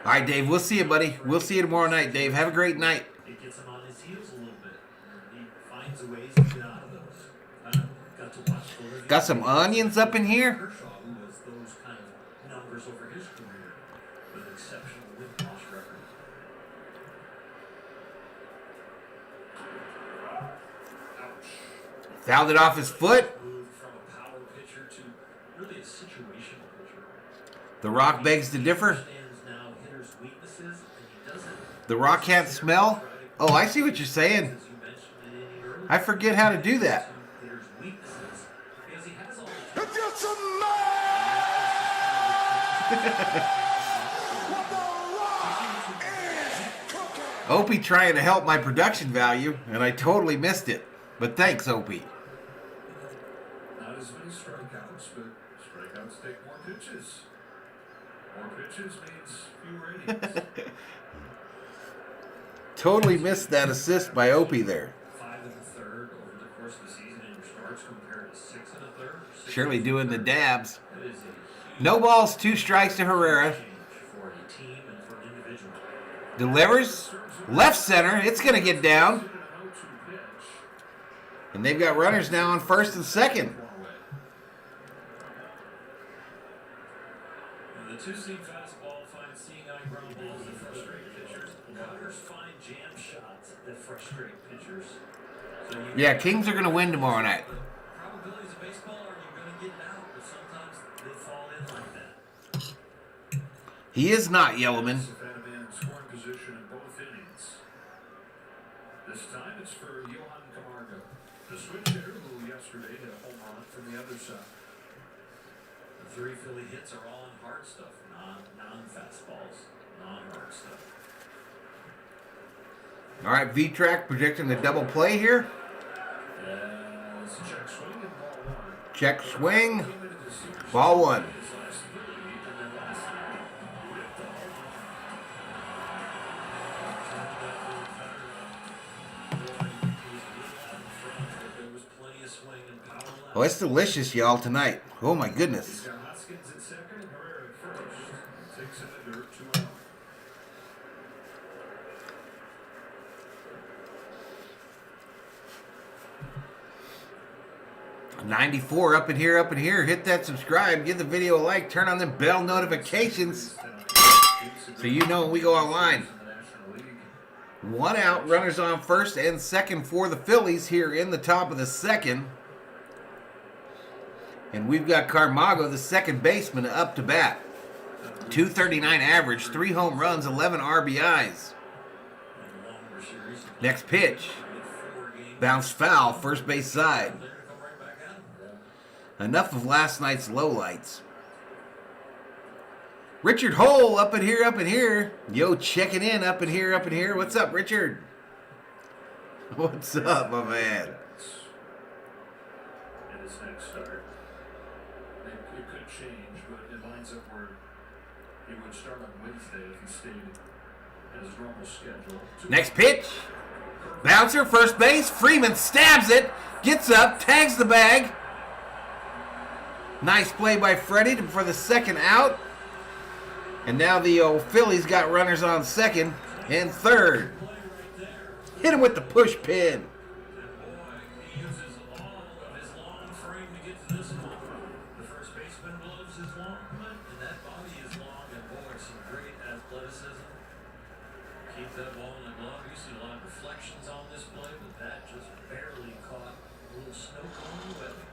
[SPEAKER 1] All right, Dave, we'll see you, buddy. We'll see you tomorrow night, Dave. Have a great night.
[SPEAKER 3] It gets him on his heels a little bit. He finds ways to get out of those. Got to watch Florida.
[SPEAKER 1] Got some onions up in here.
[SPEAKER 3] Kershaw, who has those kind of numbers over his career with an exceptional win-loss record.
[SPEAKER 1] Fouled it off his foot.
[SPEAKER 3] Moved from a power pitcher to really a situational pitcher.
[SPEAKER 1] The Rock begs to differ.
[SPEAKER 3] Understands now hitters' weaknesses, and he doesn't.
[SPEAKER 1] The Rock can't smell. Oh, I see what you're saying.
[SPEAKER 3] As you mentioned in the earlier,
[SPEAKER 1] I forget how to do that.
[SPEAKER 3] hitters' weaknesses because he has all the
[SPEAKER 5] If you're some
[SPEAKER 1] Opie trying to help my production value, and I totally missed it. But thanks, Opie.
[SPEAKER 2] Not as many strikeouts, but strikeouts take more pitches. More pitches means fewer innings.
[SPEAKER 1] Totally missed that assist by Opie there.
[SPEAKER 3] 5 and a third over the course of the season in your starts compared to 6 and a third.
[SPEAKER 1] Shirley doing the dabs.
[SPEAKER 3] That is a huge
[SPEAKER 1] No balls, 2 strikes to Herrera.
[SPEAKER 3] change for a team and for an individual.
[SPEAKER 1] Delivers. Left center. It's going to get down. And they've got runners now on first and second.
[SPEAKER 3] The two-seam fastball finds seeing-eye ground balls that frustrate pitchers. Cutters find jam shots that frustrate pitchers. So
[SPEAKER 1] Yeah, Kings are going to win tomorrow night.
[SPEAKER 3] the probabilities of baseball are you're going to get out, but sometimes they fall in like that.
[SPEAKER 1] He is not Yellowman.
[SPEAKER 2] Had a man in scoring position in both innings. This time it's for Johan Camargo. The switch hitter who yesterday hit a home run from the other side.
[SPEAKER 3] The 3 Philly hits are all on hard stuff, non-fastballs, non-hard stuff.
[SPEAKER 1] All right, V-Track predicting the double play here.
[SPEAKER 2] As check swing and ball one.
[SPEAKER 1] Check swing.
[SPEAKER 2] Came into the series
[SPEAKER 1] Ball 1.
[SPEAKER 2] his last 30 and then last night ripped the home
[SPEAKER 3] There was plenty of swing and power left.
[SPEAKER 1] Oh, it's delicious, y'all, tonight. Oh, my goodness.
[SPEAKER 2] He's got Hoskins at second and Herrera at first. Takes in the dirt 2 out.
[SPEAKER 1] 94 up in here, up in here. Hit that subscribe. Give the video a like. Turn on the bell notifications so you know when we go online. 1 out. Runners on first and second for the Phillies here in the top of the second. And we've got Camargo, the second baseman, up to bat. 239 average, 3 home runs, 11 RBIs. Next pitch. Bounce foul, first base side. Enough of last night's lowlights. Richard Hole up in here, up in here. Yo, checking in up in here, up in here. What's up, Richard? What's up, my man?
[SPEAKER 2] In his next start. It could change, but it lines up where he would start on Wednesday if he stayed at his normal schedule.
[SPEAKER 1] Next pitch. Bouncer, first base. Freeman stabs it. Gets up, tags the bag. Nice play by Freddie for the second out. And now the Phillies got runners on second and third. Hit him with the push pin.
[SPEAKER 3] He uses all of his long frame to get to this one. The first baseman loves his long, and that body is long, and boy, some great athleticism. Keep that ball in the glove. You see a lot of reflections on this play, but that just barely caught a little snow cone webbing.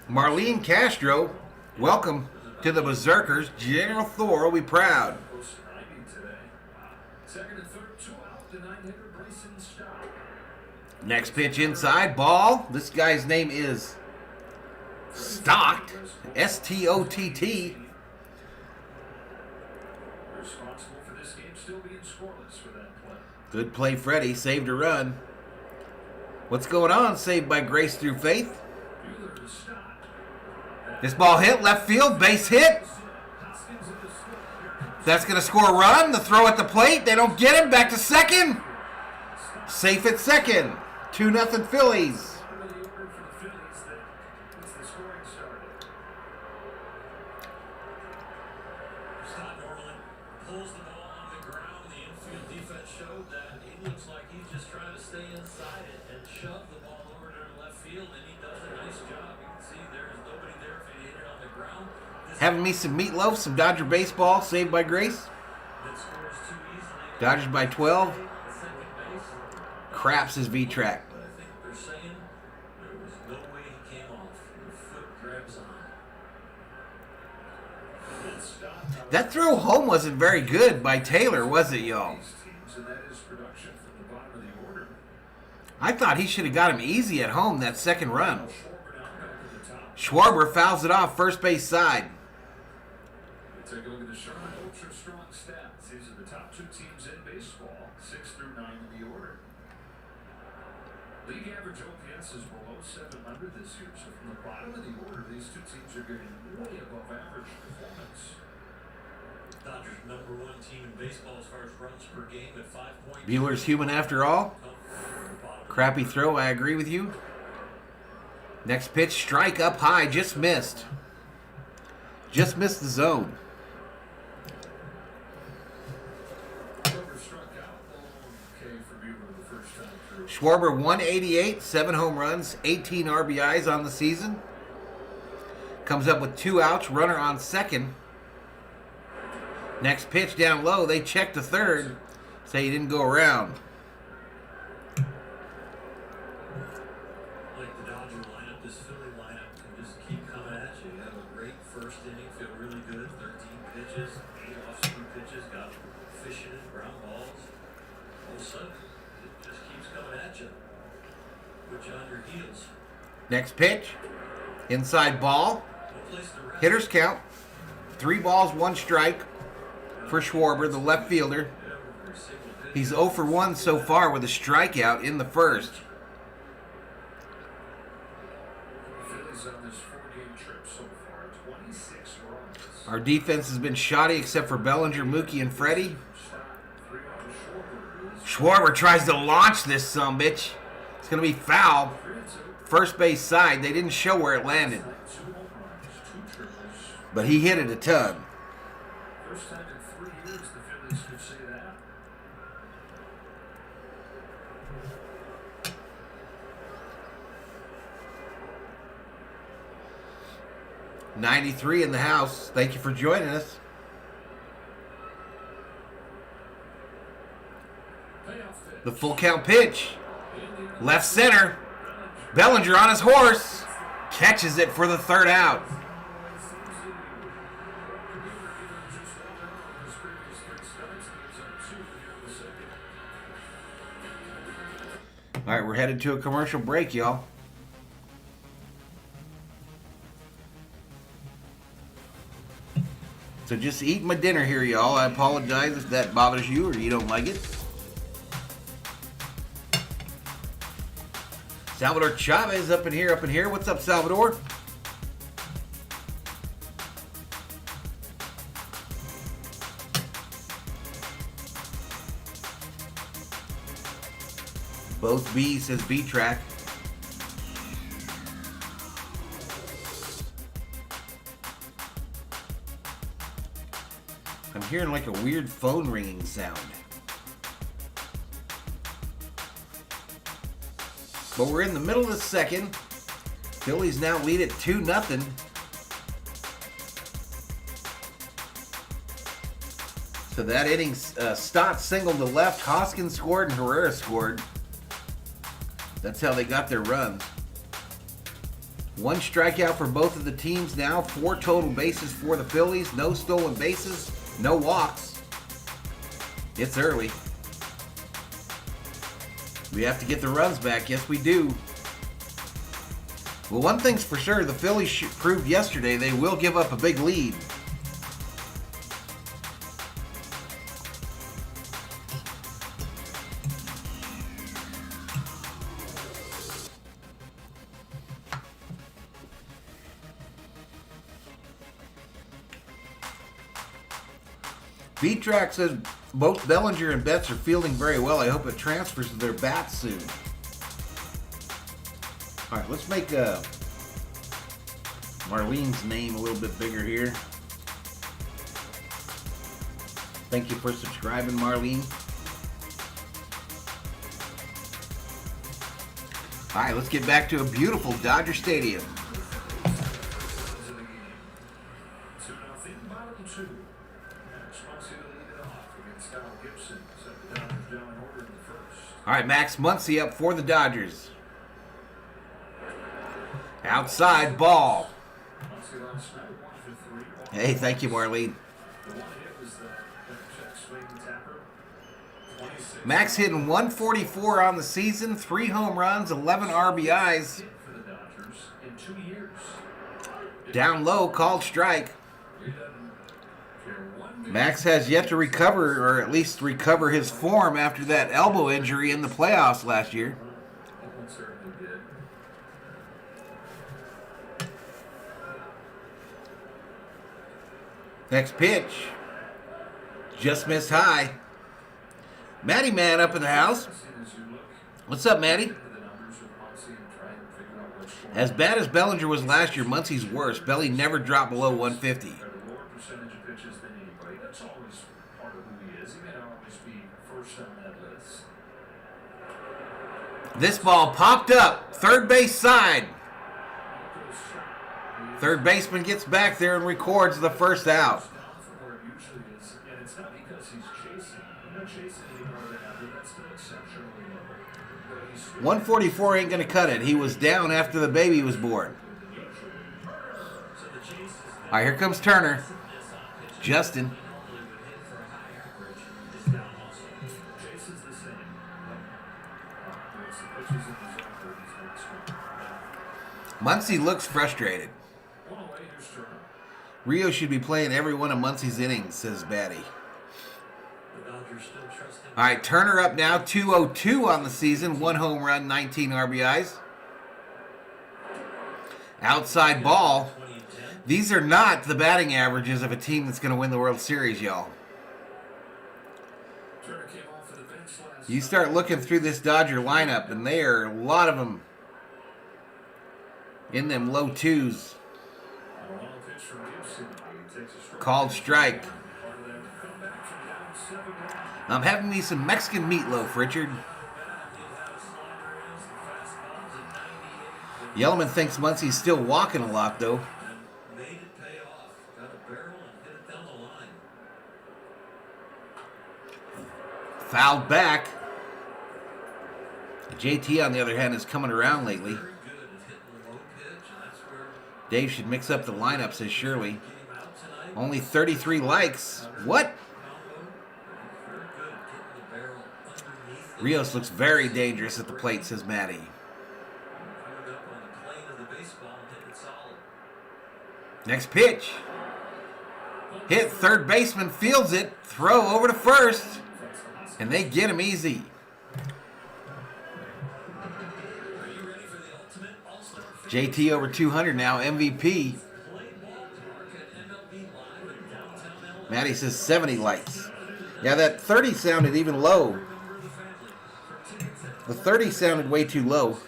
[SPEAKER 1] Marlene Castro, welcome to the Berserkers. General Thor will be proud.
[SPEAKER 2] Close to 90 today. Second and third, 2 out. The 9-hitter Bryson Stott.
[SPEAKER 1] Next pitch inside, ball. This guy's name is Stott, S-T-O-T-T.
[SPEAKER 2] Responsible for this game still being scoreless for that play.
[SPEAKER 1] Good play, Freddie. Saved a run. What's going on? Saved by grace through faith.
[SPEAKER 2] Buehler to Stott.
[SPEAKER 1] This ball hit, left field, base hit.
[SPEAKER 2] Hoskins in the slip. Here comes
[SPEAKER 1] That's going to score a run. The throw at the plate. They don't get him. Back to second. Safe at second. 2-0 Phillies.
[SPEAKER 2] bottom of the order for the Phillies that gets the scoring started.
[SPEAKER 3] Stott normally pulls the ball on the ground. The infield defense showed that he looks like he's just trying to stay inside it and shove the ball over to left field, and he does a nice job. You can see there's nobody there if he hit it on the ground.
[SPEAKER 1] Having me some meatloaf, some Dodger baseball, saved by grace.
[SPEAKER 3] That scores too easily.
[SPEAKER 1] Dodgers by 12.
[SPEAKER 3] At second base.
[SPEAKER 1] Craps his V-track.
[SPEAKER 3] But I think they're saying there was no way he came off. The foot grabs on.
[SPEAKER 2] And Stott
[SPEAKER 1] That throw home wasn't very good by Taylor, was it, y'all?
[SPEAKER 2] these teams, and that is production from the bottom of the order.
[SPEAKER 1] I thought he should have got him easy at home that second run.
[SPEAKER 2] Schwarber now back at the top.
[SPEAKER 1] Schwarber fouls it off first base side.
[SPEAKER 2] Take a look at the Sherman Ultra Strong stats. These are the top 2 teams in baseball, 6 through 9 in the order. League average OPS is below 700 this year, so from the bottom of the order, these 2 teams are getting way above average performance.
[SPEAKER 3] Dodgers #1 team in baseball as far as runs per game at 5.2.
[SPEAKER 1] Bueller's human after all. Crappy throw, I agree with you. Next pitch, strike up high, just missed. Just missed the zone. Schwarber 188, 7 home runs, 18 RBIs on the season. Comes up with 2 outs, runner on second. Next pitch down low, they check to third, say he didn't go around.
[SPEAKER 3] Like the Dodger lineup, this Philly lineup can just keep coming at you. You have a great first inning, feel really good, 13 pitches, 8 off-speed pitches, got fishing it, ground balls. All of a sudden, it just keeps coming at you. Put you on your heels.
[SPEAKER 1] Next pitch, inside ball.
[SPEAKER 3] No place to rest.
[SPEAKER 1] Hitters count. 3 balls, 1 strike for Schwarber, the left fielder. He's 0 for 1 so far with a strikeout in the first.
[SPEAKER 2] Phillies on this 4-game trip so far, 26 runs.
[SPEAKER 1] Our defense has been shoddy except for Bellinger, Mookie, and Freddie. Schwarber tries to launch this sumbitch. It's going to be foul. First base side. They didn't show where it landed. But he hit it a ton.
[SPEAKER 2] First time in 3 years the Phillies could say that.
[SPEAKER 1] '93 in the house. Thank you for joining us. The full count pitch. Left center. Bellinger on his horse. Catches it for the 3rd out. All right, we're headed to a commercial break, y'all. So just eat my dinner here, y'all. I apologize if that bothers you or you don't like it. Salvador Chavez up in here. What's up, Salvador? Both B says B-track. I'm hearing like a weird phone ringing sound. But we're in the middle of the second. Phillies now lead at 2-0. So that inning, Stott singled to left, Hoskins scored, and Herrera scored. That's how they got their runs. 1 strikeout for both of the teams now. 4 total bases for the Phillies. No stolen bases. No walks. It's early. We have to get the runs back. Yes, we do. Well, one thing's for sure. The Phillies proved yesterday they will give up a big lead. B-Track says both Bellinger and Betts are fielding very well. I hope it transfers to their bats soon. All right, let's make Marlene's name a little bit bigger here. Thank you for subscribing, Marlene. All right, let's get back to a beautiful Dodger Stadium.
[SPEAKER 2] 2-0, bottom 2.
[SPEAKER 1] All right, Max Muncy up for the Dodgers. Outside ball. Hey, thank you, Marlene. Max hitting 144 on the season, 3 home runs, 11 RBIs. Down low, called strike. Max has yet to recover, or at least recover his form after that elbow injury in the playoffs last year. Next pitch. Just missed high. Matty Man up in the house. What's up, Matty? As bad as Bellinger was last year, Muncie's worse. Belly never dropped below 150. This ball popped up. Third base side. Third baseman gets back there and records the first out. 144 ain't going to cut it. He was down after the baby was born. All right, here comes Turner. Justin. Muncie looks frustrated. Rio should be playing every one of Muncie's innings, says Batty. All right, Turner up now, 202 on the season, 1 home run, 19 RBIs. Outside ball. These are not the batting averages of a team that's going to win the World Series, y'all. You start looking through this Dodger lineup, and there are a lot of them in them low twos. Called strike. I'm having me some Mexican meatloaf, Richard. Yellowman thinks Muncie's still walking a lot, though. Fouled back. JT, on the other hand, is coming around lately. Dave should mix up the lineup, says Shirley. Only 33 likes. What? Rios looks very dangerous at the plate, says Matty. Next pitch. Hit, third baseman fields it. Throw over to first. And they get him easy. JT over 200 now, MVP. Matty says 70 likes. Yeah, that 30 sounded even low. The 30 sounded way too low.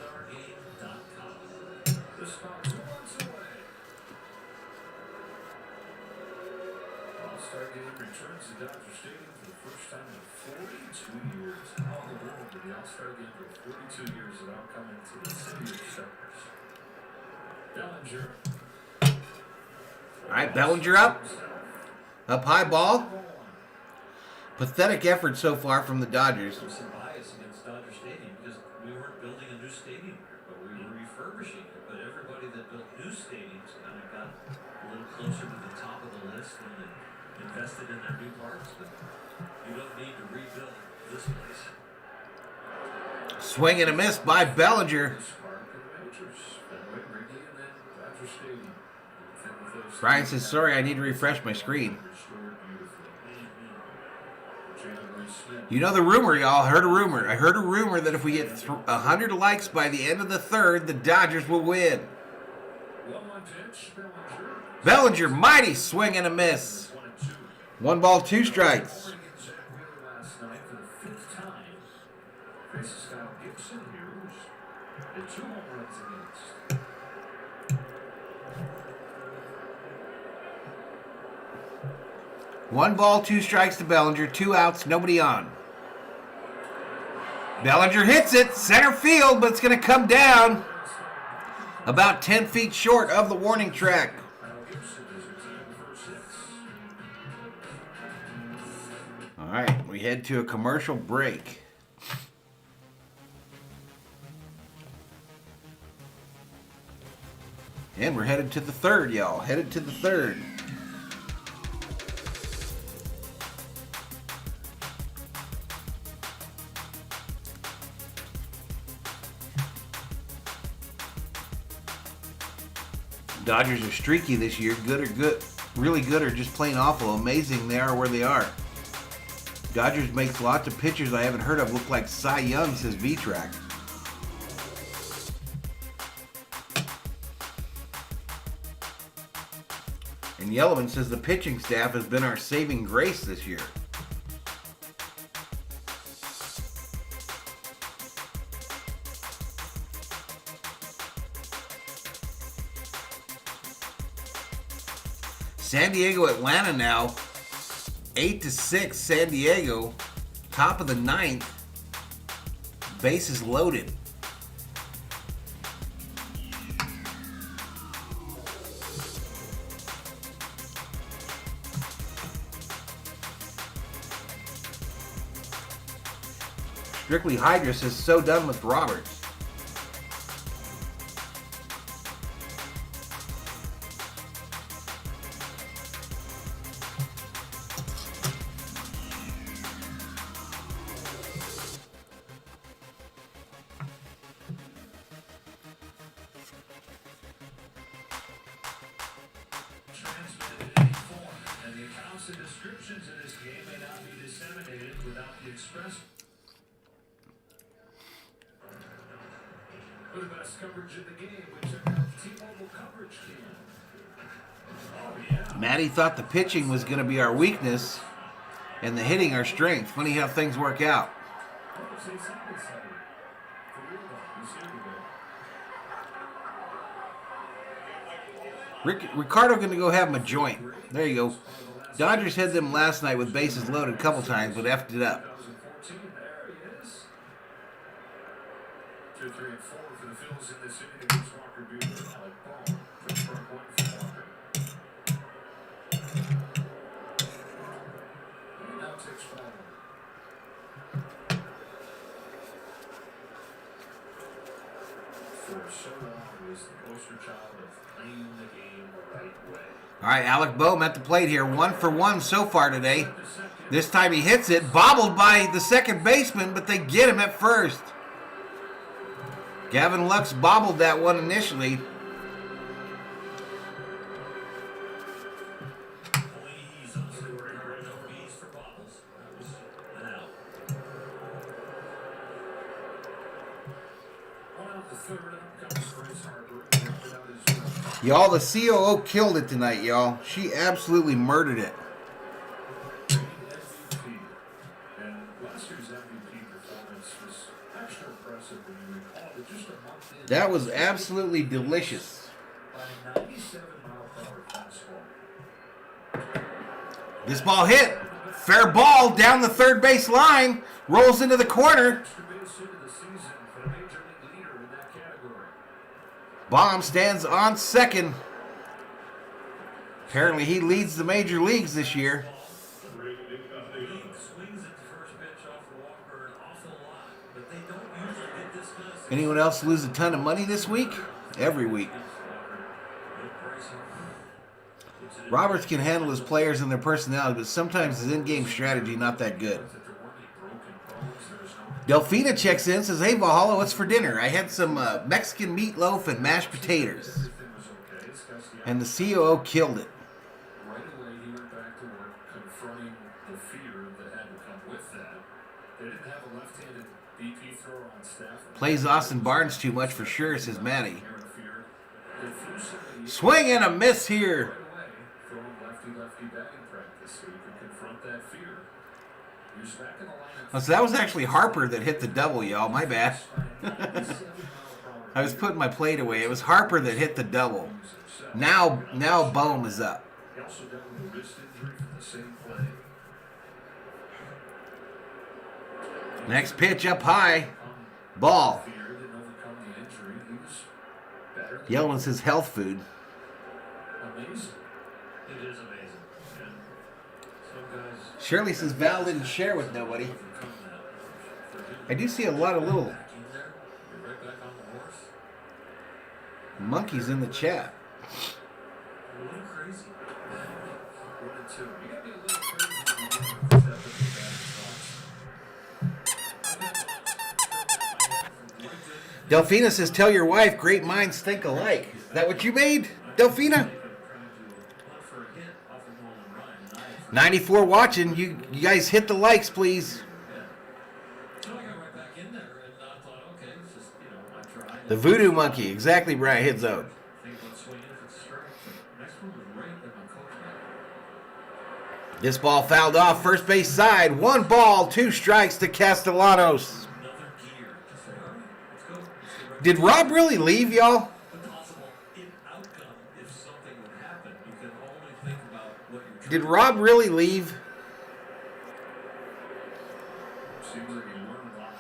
[SPEAKER 1] All right, Bellinger up. Up high ball. Pathetic effort so far from the Dodgers.
[SPEAKER 3] There's some bias against Dodger Stadium because we weren't building a new stadium here, but we were refurbishing it. But everybody that built new stadiums kind of got a little closer to the top of the list when they invested in their new parks. But you don't need to rebuild this place.
[SPEAKER 1] Swing and a miss by Bellinger. Brian says, sorry, I need to refresh my screen. You know the rumor, y'all. I heard a rumor. I heard a rumor that if we get 100 likes by the end of the third, the Dodgers will win. Bellinger, mighty swing and a miss. 1 ball, 2 strikes. One ball, 2 strikes to Bellinger, 2 outs, nobody on. Bellinger hits it, center field, but it's going to come down about 10 feet short of the warning track. All right, we head to a commercial break. And we're headed to the third, y'all. Headed to the third. Dodgers are streaky this year. Good or good, really good or just plain awful. Amazing they are where they are. Dodgers makes lots of pitchers I haven't heard of look like Cy Young, says V-Track. And Yellowman says the pitching staff has been our saving grace this year. San Diego, Atlanta now. 8-6, San Diego. Top of the 9th. Bases loaded. Strictly Hydrus is so done with Roberts.
[SPEAKER 2] Transmitted in any form, and the accounts and descriptions in this game may not be disseminated without the express. For the best coverage of the game, we check out T-Mobile Coverage Team. Oh, yeah.
[SPEAKER 1] Matty thought the pitching was going to be our weakness and the hitting our strength. Funny how things work out.
[SPEAKER 2] Oh, say something exciting. For real though, he's here today.
[SPEAKER 1] Ricardo going to go have him a joint. There you go. Dodgers had them last night with bases loaded a couple times, but effed it up.
[SPEAKER 2] 2014, there he is. 2, 3, and 4 for the Phillies in this inning against Walker Buehler. Alec Bohm for strike 1 for Walker. And now takes ball 1. For so long was the poster child of playing the game the right way.
[SPEAKER 1] All right, Alec Bohm at the plate here. 1 for 1 so far today. This time he hits it. Bobbled by the second baseman, but they get him at first. Gavin Lux bobbled that one initially.
[SPEAKER 3] Please, no B's for bobbles. That was an out.
[SPEAKER 2] One out the third, up comes Bryce Harper. Rounded out his
[SPEAKER 1] Y'all, the COO killed it tonight, y'all. She absolutely murdered it.
[SPEAKER 2] MVP. And last year's MVP performance was extra impressive when you recall it just a month in.
[SPEAKER 1] That was absolutely delicious.
[SPEAKER 2] By 97-mile-per-hour fastball.
[SPEAKER 1] This ball hit. Fair ball down the third base line. Rolls into the corner.
[SPEAKER 2] Extra base hit of the season for the major league leader in that category.
[SPEAKER 1] Baum stands on second. Apparently he leads the major leagues this year.
[SPEAKER 3] Swings at the first pitch off the Walker an awful lot, but they don't usually get this kind of
[SPEAKER 1] Anyone else lose a ton of money this week? Every week. Roberts can handle his players and their personality, but sometimes his in-game strategy not that good.
[SPEAKER 2] If there weren't any broken bones, there's no
[SPEAKER 1] Delfina checks in, says, "Hey Valhalla, what's for dinner? I had some Mexican meatloaf and mashed potatoes."
[SPEAKER 2] everything was okay. This guy's the
[SPEAKER 1] And the COO killed it.
[SPEAKER 2] right away he went back to work confronting the fear that had to come with that. They didn't have a left-handed BP thrower on staff.
[SPEAKER 1] Plays Austin Barnes too much for sure, says Matty.
[SPEAKER 2] Interfered. They flew somebody
[SPEAKER 1] Swing and a miss here.
[SPEAKER 2] right away, throwing lefty-lefty batting practice so you could confront that fear. He was back in the lineup.
[SPEAKER 1] Oh, so that was actually Harper that hit the double, y'all. My bad. I was putting my plate away. It was Harper that hit the double. Now Bohm is up.
[SPEAKER 2] He also dealt with a wrist injury from the same play.
[SPEAKER 1] Next pitch up high. Ball.
[SPEAKER 2] Fear didn't overcome the injury. He was better than
[SPEAKER 1] Yellman's his health food.
[SPEAKER 2] amazing.
[SPEAKER 3] It is amazing. And some guys
[SPEAKER 1] Shirley says Val didn't share with nobody.
[SPEAKER 3] overcome that. For him
[SPEAKER 1] I do see a lot of little
[SPEAKER 3] back in there, you're right back on the horse.
[SPEAKER 1] monkeys in the chat.
[SPEAKER 3] A little crazy.
[SPEAKER 2] 1 and 2. You gotta be a little crazy when you get the step into the batter's box.
[SPEAKER 1] Delfina says, "Tell your wife, great minds think alike." Is that what you made, Delfina?
[SPEAKER 3] Trying to hunt for a hit off of Nolan Ryan. Nice.
[SPEAKER 1] 94 watching. You guys hit the likes, please.
[SPEAKER 3] So I got right back in there and I thought, okay, it's just, I tried.
[SPEAKER 1] The voodoo monkey. Exactly right. Hit zone.
[SPEAKER 3] Think about swinging if it's straight. Next one was right at my coach now.
[SPEAKER 1] This ball fouled off first base side. 1 ball, 2 strikes to Castellanos.
[SPEAKER 3] Another gear. Just say, all right, let's go. Let's get right
[SPEAKER 1] Did Rob really leave, y'all?
[SPEAKER 3] The possible in outcome if something would happen, you can only think about
[SPEAKER 1] Did Rob really leave?
[SPEAKER 2] Seems like he learned a lot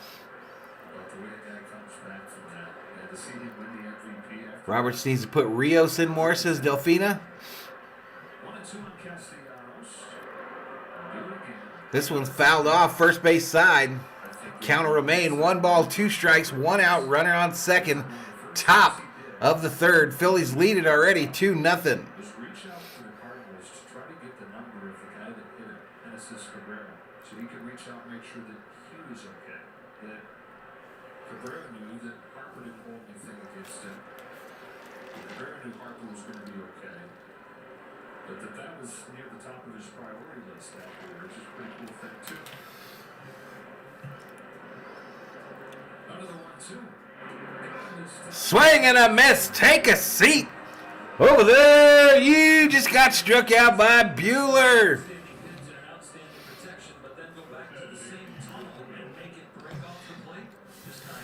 [SPEAKER 2] about the way a guy comes back from that. And to see him win the MVP after
[SPEAKER 1] Roberts needs to put Rios in more, says Delfina.
[SPEAKER 2] 1-2 on Castellanos. Do it again.
[SPEAKER 1] This one's fouled off, first base side. Counter remain, 1 ball, 2 strikes, 1 out, runner on second. Top of the third. Phillies lead it already, 2-0.
[SPEAKER 2] Just reach out to the Cardinals to try to get the number of the guy that hit it, Genesis Cabrera, so he could reach out and make sure that he was okay. That Cabrera knew that Harper didn't hold anything against him. Cabrera knew Harper was going to be okay. But that was near the top of his priority list afterwards, which is a pretty cool thing, too. Another 1-2.
[SPEAKER 1] Swing and a miss. Take a seat. Over there, you just got struck out by Bueller.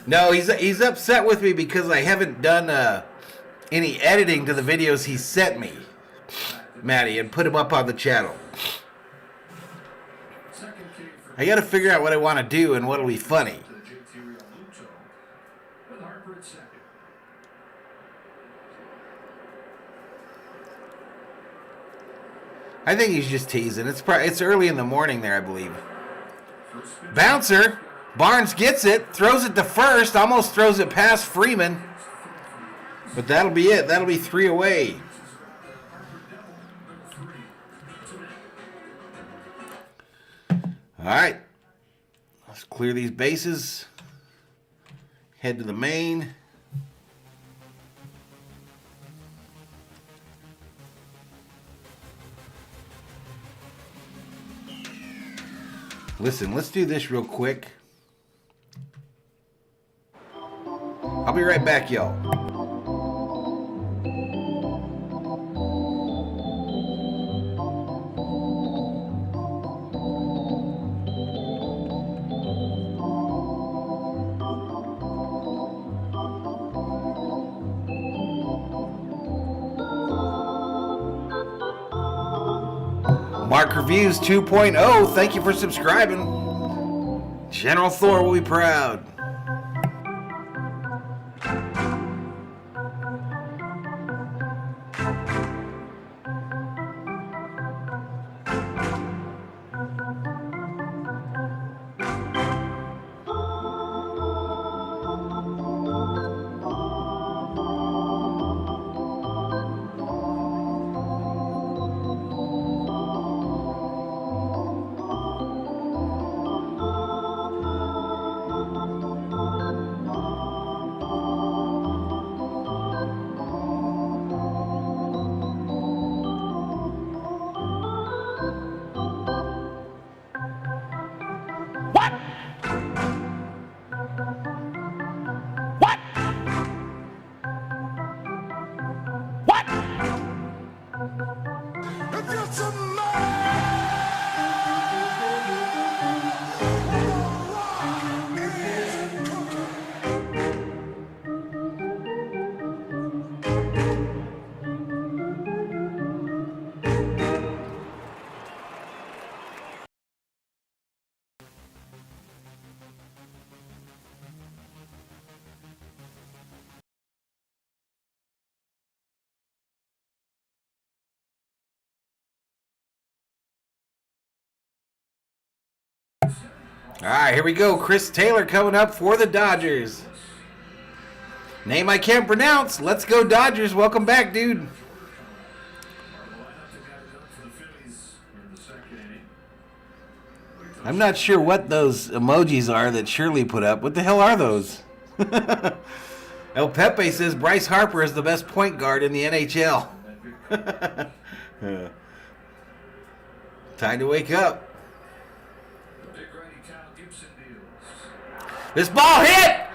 [SPEAKER 1] No, he's upset with me because I haven't done any editing to the videos he sent me, Maddie, and put them up on the channel. I got to figure out what I want to do and what'll be funny. I think he's just teasing. It's early in the morning there, I believe. Bouncer. Barnes gets it, throws it to first, almost throws it past Freeman. But that'll be it. That'll be 3 away. All right. Let's clear these bases. Head to the main. Listen, let's do this real quick. I'll be right back, y'all. Mark Reviews 2.0, thank you for subscribing. General Thor will be proud. All right, here we go. Chris Taylor coming up for the Dodgers. Name I can't pronounce. Let's go Dodgers. Welcome back, dude. I'm not sure what those emojis are that Shirley put up. What the hell are those? El Pepe says Bryce Harper is the best point guard in the NHL. Time to wake up. This ball hit!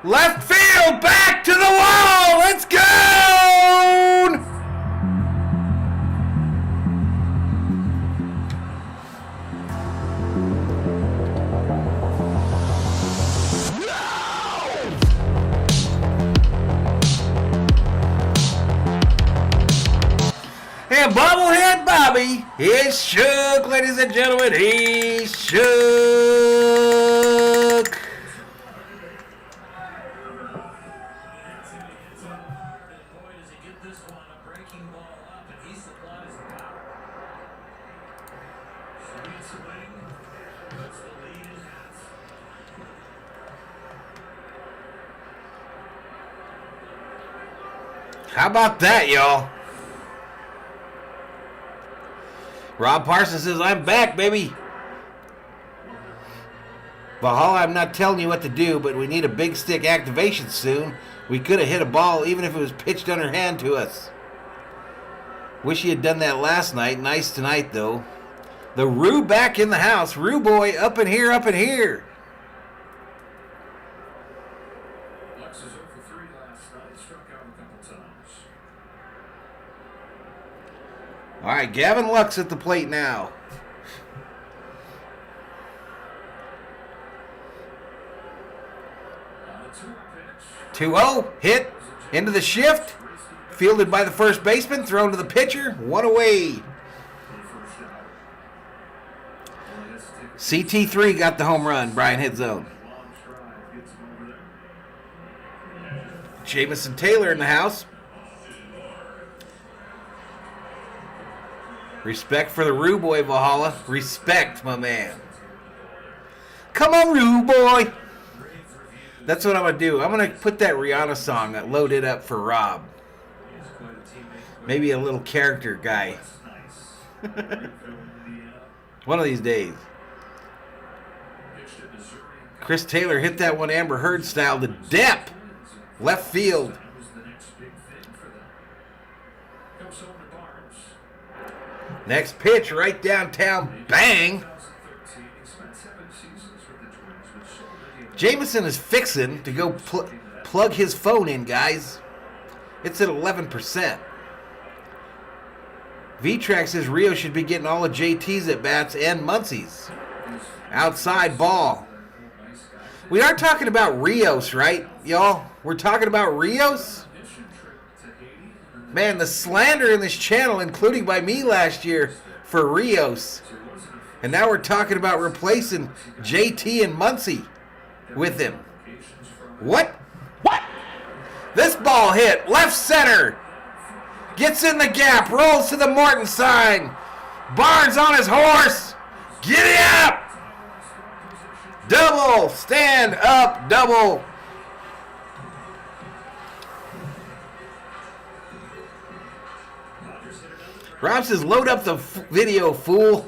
[SPEAKER 1] Left field, back to the wall! Let's go! And bobblehead Bobby is shook, ladies and gentlemen. He's shook.
[SPEAKER 3] Boy, does he get this one, a breaking ball up, and he supplies the power. Sweet swing, puts the lead in half.
[SPEAKER 1] How about that, y'all? Rob Parsons says, I'm back, baby. Valhalla, I'm not telling you what to do, but we need a big stick activation soon. We could have hit a ball even if it was pitched underhand to us. Wish you had done that last night. Nice tonight, though. The Roo back in the house. Roo boy up in here, up in here.
[SPEAKER 2] Lux is 0 for 3 last night. Struck out a couple times.
[SPEAKER 1] All right, Gavin Lux at the plate now.
[SPEAKER 2] On a 2-0 pitch.
[SPEAKER 1] 2-0, hit into the shift. Fielded by the first baseman, thrown to the pitcher, one away.
[SPEAKER 2] For the first out. Only has to take
[SPEAKER 1] CT3 got the home run, Brian Hitzone.
[SPEAKER 2] a long stride. Gets him over there.
[SPEAKER 1] Jamison Taylor in the house. Respect for the Roo boy, Valhalla. Respect, my man. Come on, Roo boy. That's what I'm going to do. I'm going to put that Rihanna song loaded up for Rob.
[SPEAKER 3] He's quite a teammate.
[SPEAKER 1] Maybe a little character guy.
[SPEAKER 3] That's nice.
[SPEAKER 1] One of these days.
[SPEAKER 2] Pitched to Missouri.
[SPEAKER 1] Chris Taylor hit that one Amber Heard style to depth. Left field.
[SPEAKER 2] That was the next big thing for them. Comes home to Barnes.
[SPEAKER 1] Next pitch right downtown. Bang.
[SPEAKER 2] 2013, he spent 7 seasons with the Twins, with so many of
[SPEAKER 1] Jameson is fixing to go plug his phone in, guys. It's at 11%. V-Track says Rio should be getting all of JT's at bats and Muncie's. Outside ball. We are talking about Rios, right, y'all? We're talking about Rios?
[SPEAKER 2] mission trip to Haiti, and
[SPEAKER 1] Man, the slander in this channel, including by me last year, for Rios. And now we're talking about replacing JT and Muncie with him. What? What? This ball hit left center. Gets in the gap, rolls to the Morton sign. Barnes on his horse. Giddy up. Double, stand up, double. Rob says, load up the video, fool.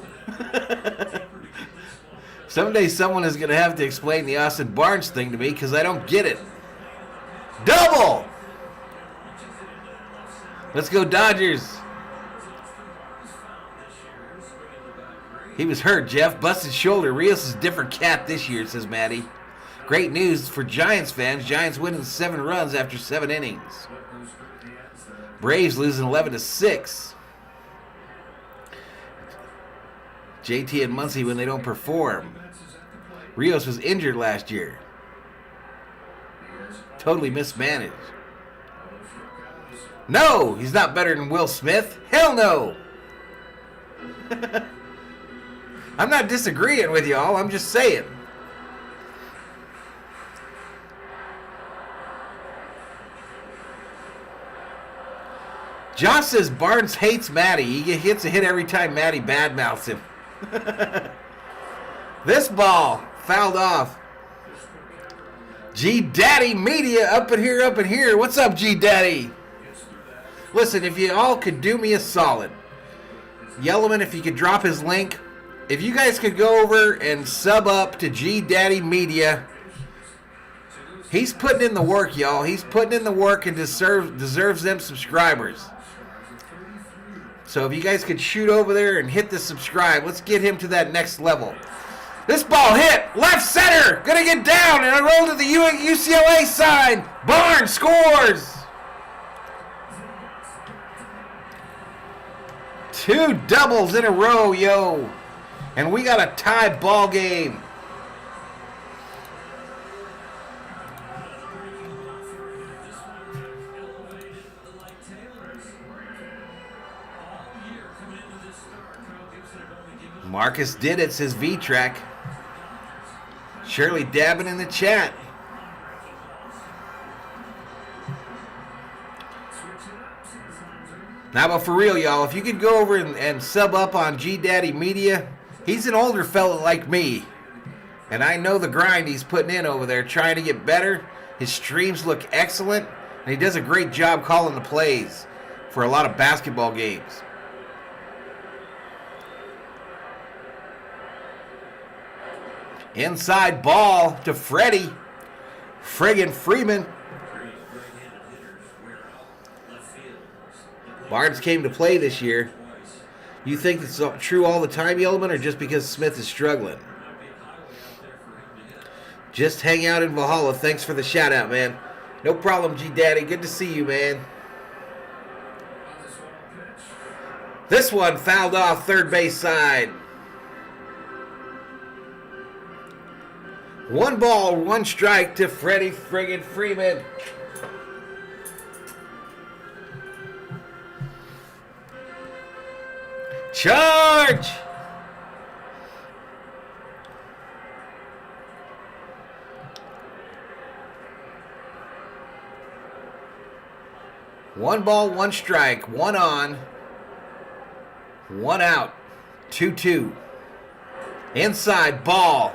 [SPEAKER 1] Someday someone is going to have to explain the Austin Barnes thing to me because I don't get it. Double! Let's go Dodgers. He was hurt, Jeff. Busted shoulder. Rios is a different cat this year, says Maddie. Great news for Giants fans. Giants winning 7 runs after 7 innings. Braves losing 11-6. JT and Muncie when they don't perform. Rios was injured last year. Totally mismanaged. No, he's not better than Will Smith. Hell no. I'm not disagreeing with y'all. I'm just saying. Josh says Barnes hates Matty. He gets a hit every time Matty badmouths him. This ball fouled off. G Daddy Media up in here, up in here. What's up, G Daddy? Listen, if you all could do me a solid, Yellowman, if you could drop his link, if you guys could go over and sub up to G Daddy Media, he's putting in the work, y'all. He's putting in the work and deserves them subscribers. So if you guys could shoot over there and hit the subscribe, let's get him to that next level. This ball hit left center, gonna get down and I roll to the UCLA sign. Barnes scores. 2 doubles in a row, yo. And we got a tie ball game. Marcus did it, says V-Track. Shirley dabbing in the chat. Now, but for real, y'all, if you could go over and sub up on G Daddy Media, he's an older fella like me. And I know the grind he's putting in over there, trying to get better. His streams look excellent, and he does a great job calling the plays for a lot of basketball games. Inside ball to Freddie. Friggin' Freeman. Barnes came to play this year. You think it's true all the time, Yellowman, or just because Smith is struggling? Just hang out in Valhalla. Thanks for the shout out, man. No problem, G Daddy. Good to see you, man. This one fouled off third base side. 1 ball, 1 strike to Freddie friggin' Freeman. Charge! One ball, 1 strike, 1 on, 1 out, 2-2. Inside ball.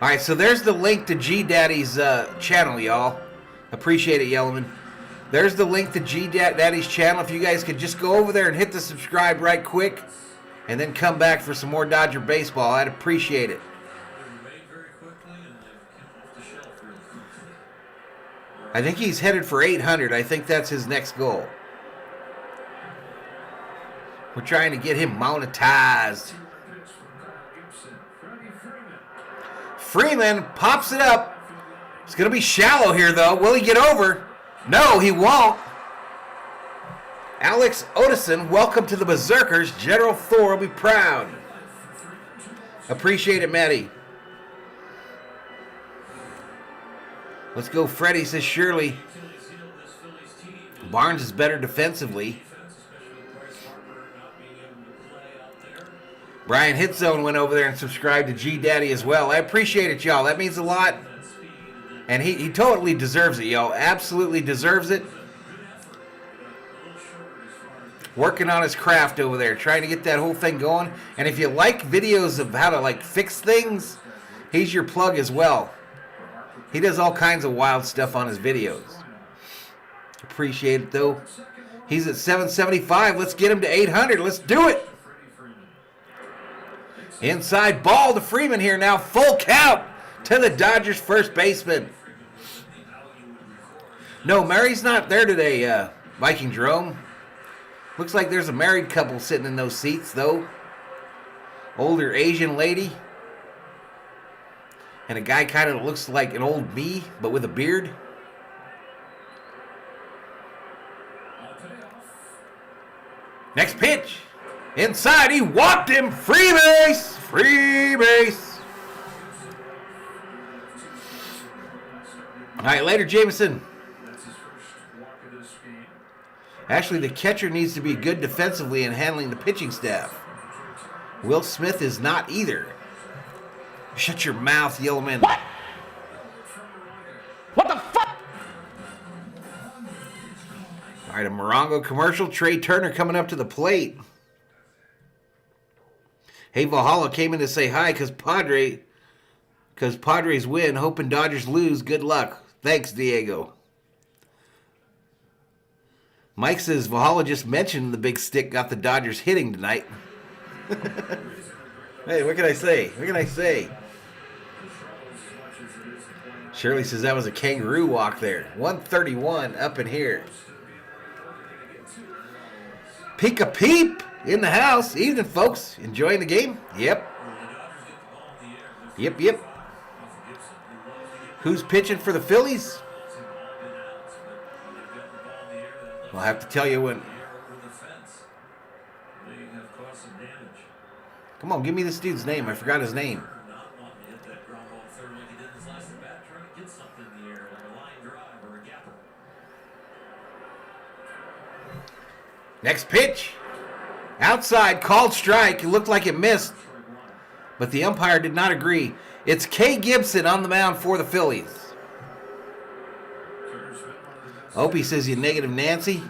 [SPEAKER 1] All right, so there's the link to G Daddy's channel, y'all. Appreciate it, Yellowman. There's the link to G Daddy's channel. If you guys could just go over there and hit the subscribe right quick and then come back for some more Dodger baseball, I'd appreciate it. I think he's headed for 800. I think that's his next goal. We're trying to get him monetized. Freeman pops it up. It's going to be shallow here, though. Will he get over? No, he won't. Alex Otteson, welcome to the Berserkers. General Thor will be proud. Appreciate it, Matty. Let's go, Freddie, says Shirley. Barnes is better defensively. Brian Hitzone went over there and subscribed to G Daddy as well. I appreciate it, y'all. That means a lot. And he totally deserves it, y'all. Absolutely deserves it. Working on his craft over there, trying to get that whole thing going. And if you like videos of how to fix things, he's your plug as well. He does all kinds of wild stuff on his videos. Appreciate it, though. He's at 775. Let's get him to 800. Let's do it. Inside ball to Freeman here now. Full count to the Dodgers first baseman. No, Mary's not there today, Viking Jerome. Looks like there's a married couple sitting in those seats, though. Older Asian lady. And a guy kind of looks like an old me, but with a beard. Next pitch. Inside, he walked him. Free base. Free base. All right, later, Jameson. Actually, the catcher needs to be good defensively in handling the pitching staff. Will Smith is not either. Shut your mouth, Yellowman.
[SPEAKER 5] What? What the fuck?
[SPEAKER 1] All right, a Morongo commercial. Trey Turner coming up to the plate. Hey, Valhalla came in to say hi because Padres win, hoping Dodgers lose. Good luck. Thanks, Diego. Mike says Valhalla just mentioned the big stick got the Dodgers hitting tonight. Hey, what can I say? What can I say? Shirley says that was a kangaroo walk there. 131 up in here. Peek a peep in the house. Evening, folks. Enjoying the game? Yep. Yep. Who's pitching for the Phillies? I'll have to tell you when. Come on, give me this dude's name. I forgot his name. Next pitch. Outside, called strike. It looked like it missed, but the umpire did not agree. It's Kay Gibson on the mound for the Phillies. Opie says, you negative Nancy.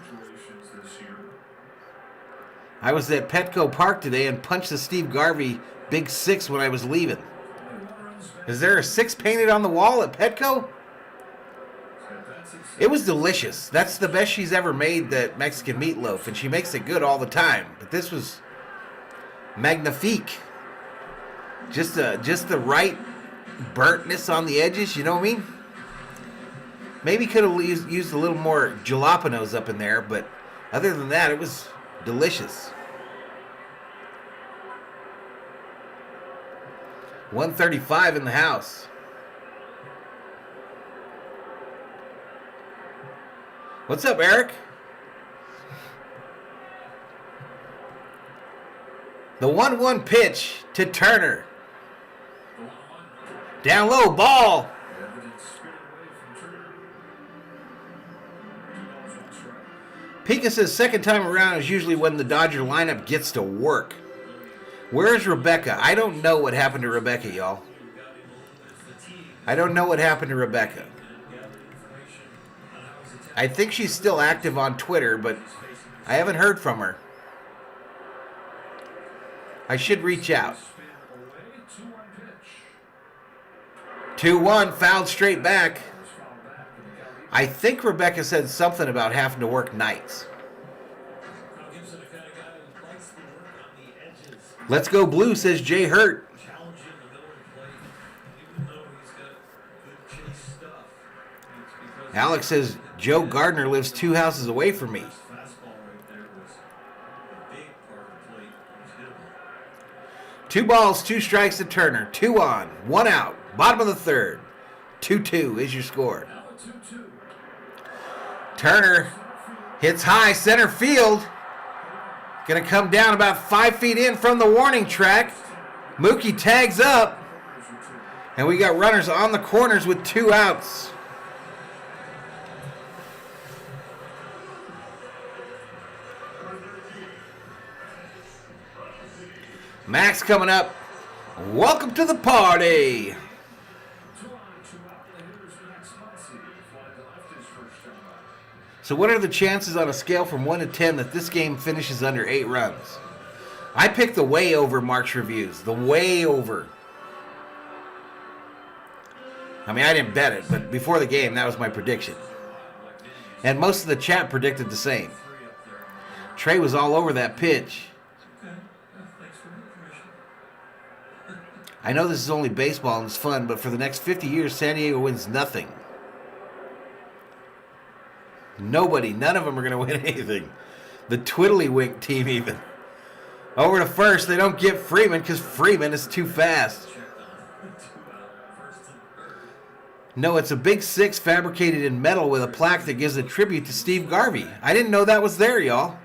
[SPEAKER 1] I was at Petco Park today and punched the Steve Garvey Big Six when I was leaving. Is there a 6 painted on the wall at Petco? It was delicious. That's the best she's ever made, that Mexican meatloaf, and she makes it good all the time. But this was magnifique. Just the right burntness on the edges, you know what I mean? Maybe could have used a little more jalapenos up in there, but other than that, it was delicious. 135 in the house. What's up, Eric? The 1-1 pitch to Turner. Down low, ball. Pika says second time around is usually when the Dodger lineup gets to work. Where's Rebecca? I don't know what happened to Rebecca, y'all. I don't know what happened to Rebecca. I think she's still active on Twitter, but I haven't heard from her. I should reach out. 2-1, fouled straight back. I think Rebecca said something about having to work nights. Let's go blue, says Jay Hurt. Alex says Joe Gardner lives 2 houses away from me. 2 balls, 2 strikes to Turner. 2 on, 1 out. Bottom of the third. 2-2 is your score. Turner hits high center field. Going to come down about 5 feet in from the warning track. Mookie tags up. And we got runners on the corners with 2 outs. Max coming up. Welcome to the party. So what are the chances on a scale from 1 to 10 that this game finishes under 8 runs? I picked the way over Mark's reviews. The way over. I mean, I didn't bet it, but before the game, that was my prediction. And most of the chat predicted the same. Trey was all over that pitch. I know this is only baseball and it's fun, but for the next 50 years, San Diego wins nothing. Nobody, none of them are going to win anything. The Twiddlywink team even. Over to first, they don't get Freeman because Freeman is too fast. No, it's a Big Six fabricated in metal with a plaque that gives a tribute to Steve Garvey. I didn't know that was there, y'all.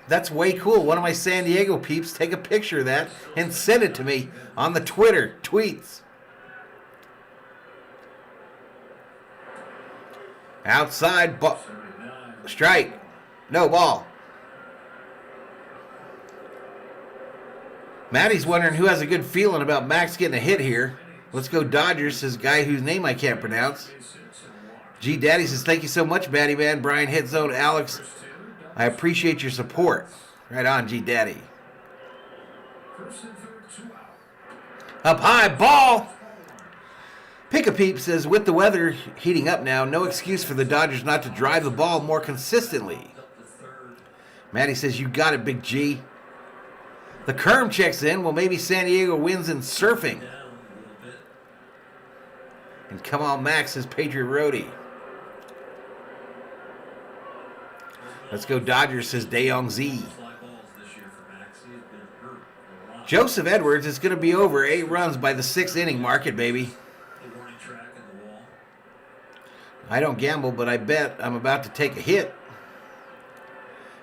[SPEAKER 1] That's way cool. One of my San Diego peeps take a picture of that and send it to me on the Twitter tweets. Outside, strike. No ball. Maddie's wondering who has a good feeling about Max getting a hit here. Let's go Dodgers, says guy whose name I can't pronounce. G Daddy says, thank you so much, Maddie Man. Brian Hit Zone, Alex. I appreciate your support. Right on, G Daddy. Up high, ball. Pick a Peep says, with the weather heating up now, no excuse for the Dodgers not to drive the ball more consistently. Maddie says, you got it, Big G. The Kerm checks in. Well, maybe San Diego wins in surfing. And come on, Max, says Patriot Roadie. Let's go Dodgers, says Dayong Z. Joseph Edwards is going to be over 8 runs by the 6th inning market, baby. I don't gamble, but I bet I'm about to take a hit.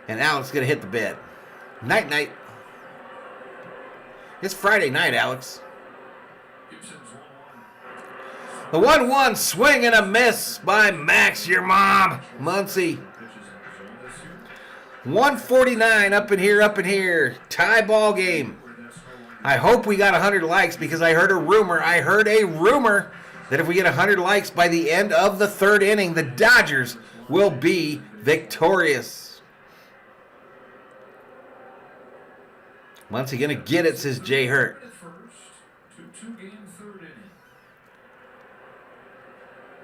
[SPEAKER 1] And Alex is going to hit the bed. Night, night. It's Friday night, Alex. The 1-1 swing and a miss by Max, your mom, Muncie. 149 up in here. Tie ball game. I hope we got 100 likes because I heard a rumor that if we get 100 likes by the end of the 3rd inning, the Dodgers will be victorious. Once he gonna get it, says Jay Hurt.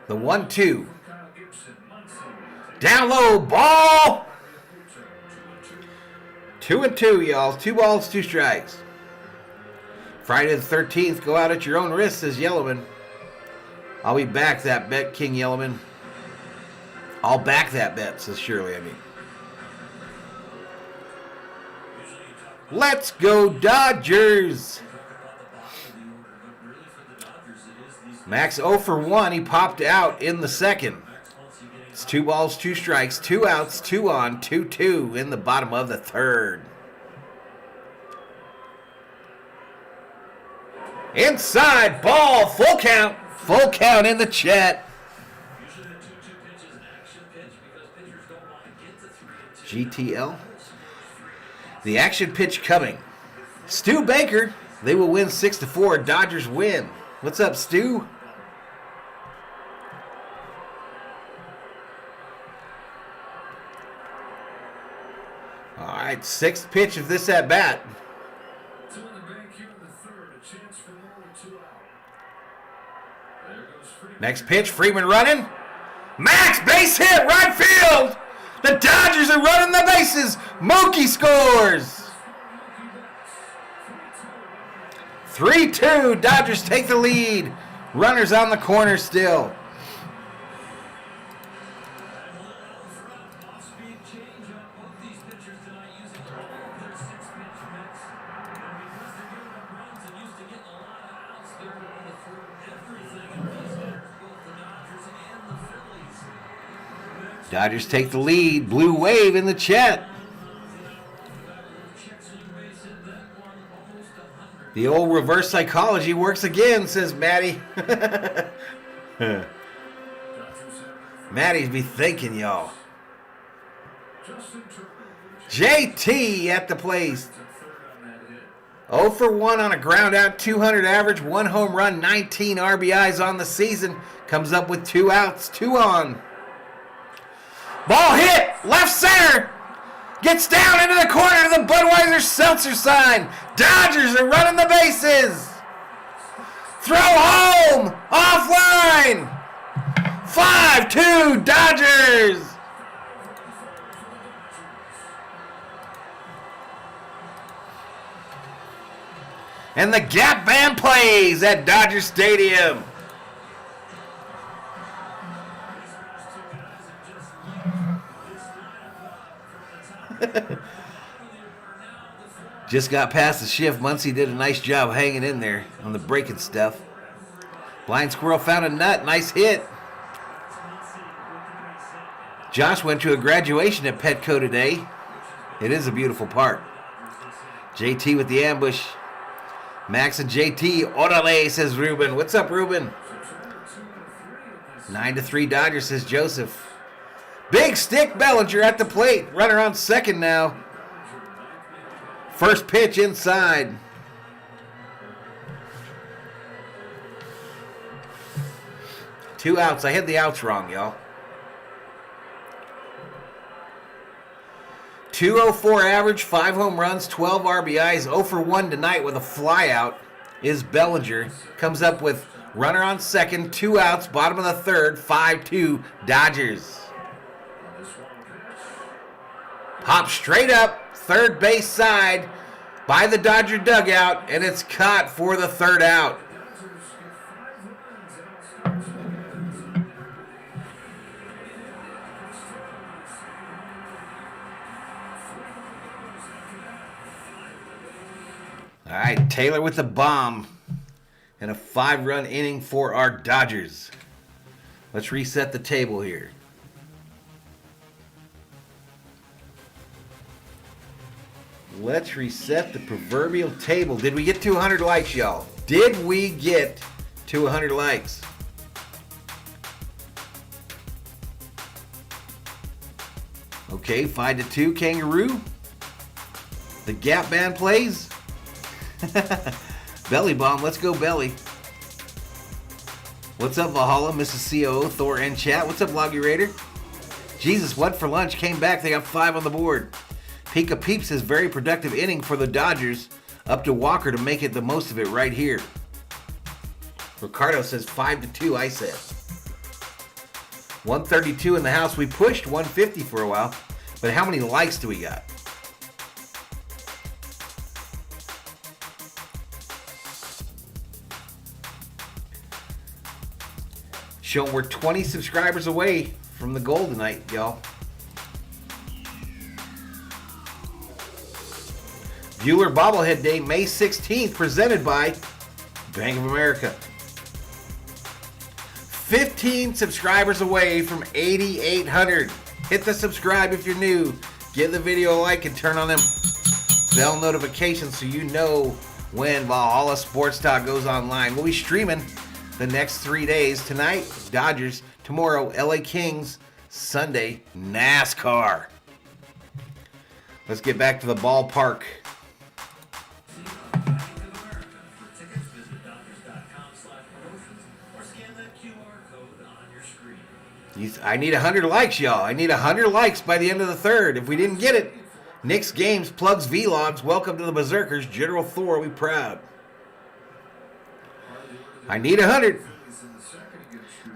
[SPEAKER 1] The 1-2. Down low, ball! 2-2, y'all. 2 balls, 2 strikes. Friday the 13th, go out at your own risk, says Yellowman. I'll be back that bet, King Yellowman. I'll back that bet, says Shirley, Let's go, Dodgers! Max 0 for 1. He popped out in the 2nd. It's 2 balls, 2 strikes, 2 outs, 2 on, 2-2 in the bottom of the 3rd. Inside, ball, full count. Full count in the chat. GTL. The action pitch coming. Stu Baker. They will win 6-4. Dodgers win. What's up, Stu? All right, 6th pitch of this at bat. Next pitch, Freeman running. Max, base hit, right field. The Dodgers are running the bases. Mookie scores. 3-2, Dodgers take the lead. Runners on the corner still. Dodgers take the lead. Blue wave in the chat. The old reverse psychology works again, says Maddie. Maddie's be thinking, y'all. JT at the place. 0 for 1 on a ground out, 200 average, 1 home run, 19 RBIs on the season. Comes up with 2 outs, 2 on. Ball hit, left center. Gets down into the corner to the Budweiser Seltzer sign. Dodgers are running the bases. Throw home, offline. 5-2, Dodgers. And the Gap Band plays at Dodger Stadium. Just got past the shift. Muncie did a nice job hanging in there on the breaking stuff. Blind Squirrel found a nut. Nice hit. Josh went to a graduation at Petco today. It is a beautiful park. JT with the ambush. Max and JT. Orale, says Ruben. What's up, Ruben? 9-3 Dodgers, says Joseph. Big stick Bellinger at the plate. Runner on second now. First pitch inside. Two outs. I had the outs wrong, y'all. 204 average, 5 home runs, 12 RBIs, 0 for 1 tonight with a flyout is Bellinger. Comes up with runner on second, 2 outs, bottom of the third, 5-2 Dodgers. Pop straight up, third base side by the Dodger dugout, and it's caught for the third out. All right, Taylor with the bomb and a 5-run inning for our Dodgers. Let's reset the table here. Let's reset the proverbial table. Did we get to 100 likes, y'all? Did we get to 100 likes? Okay, 5-2 Kangaroo. The Gap Band plays. Belly Bomb, let's go Belly. What's up, Valhalla, Mrs. COO, Thor, and chat. What's up, Loggy Raider? Jesus, what for lunch? Came back, they got 5 on the board. Pika Peeps says very productive inning for the Dodgers. Up to Walker to make it the most of it right here. Ricardo says 5-2, I said. 132 in the house. We pushed 150 for a while, but how many likes do we got? Showing we're 20 subscribers away from the goal tonight, y'all. Bueller Bobblehead Day, May 16th, presented by Bank of America. 15 subscribers away from 8,800. Hit the subscribe if you're new. Give the video a like and turn on them bell notifications so you know when Valhalla Sports Talk goes online. We'll be streaming the next 3 days. Tonight, Dodgers. Tomorrow, LA Kings. Sunday, NASCAR. Let's get back to the ballpark. I need 100 likes, y'all. I need 100 likes by the end of the third. If we didn't get it, Nick's Games, Plugs, Vlogs, welcome to the Berserkers. General Thor, we proud. I need 100.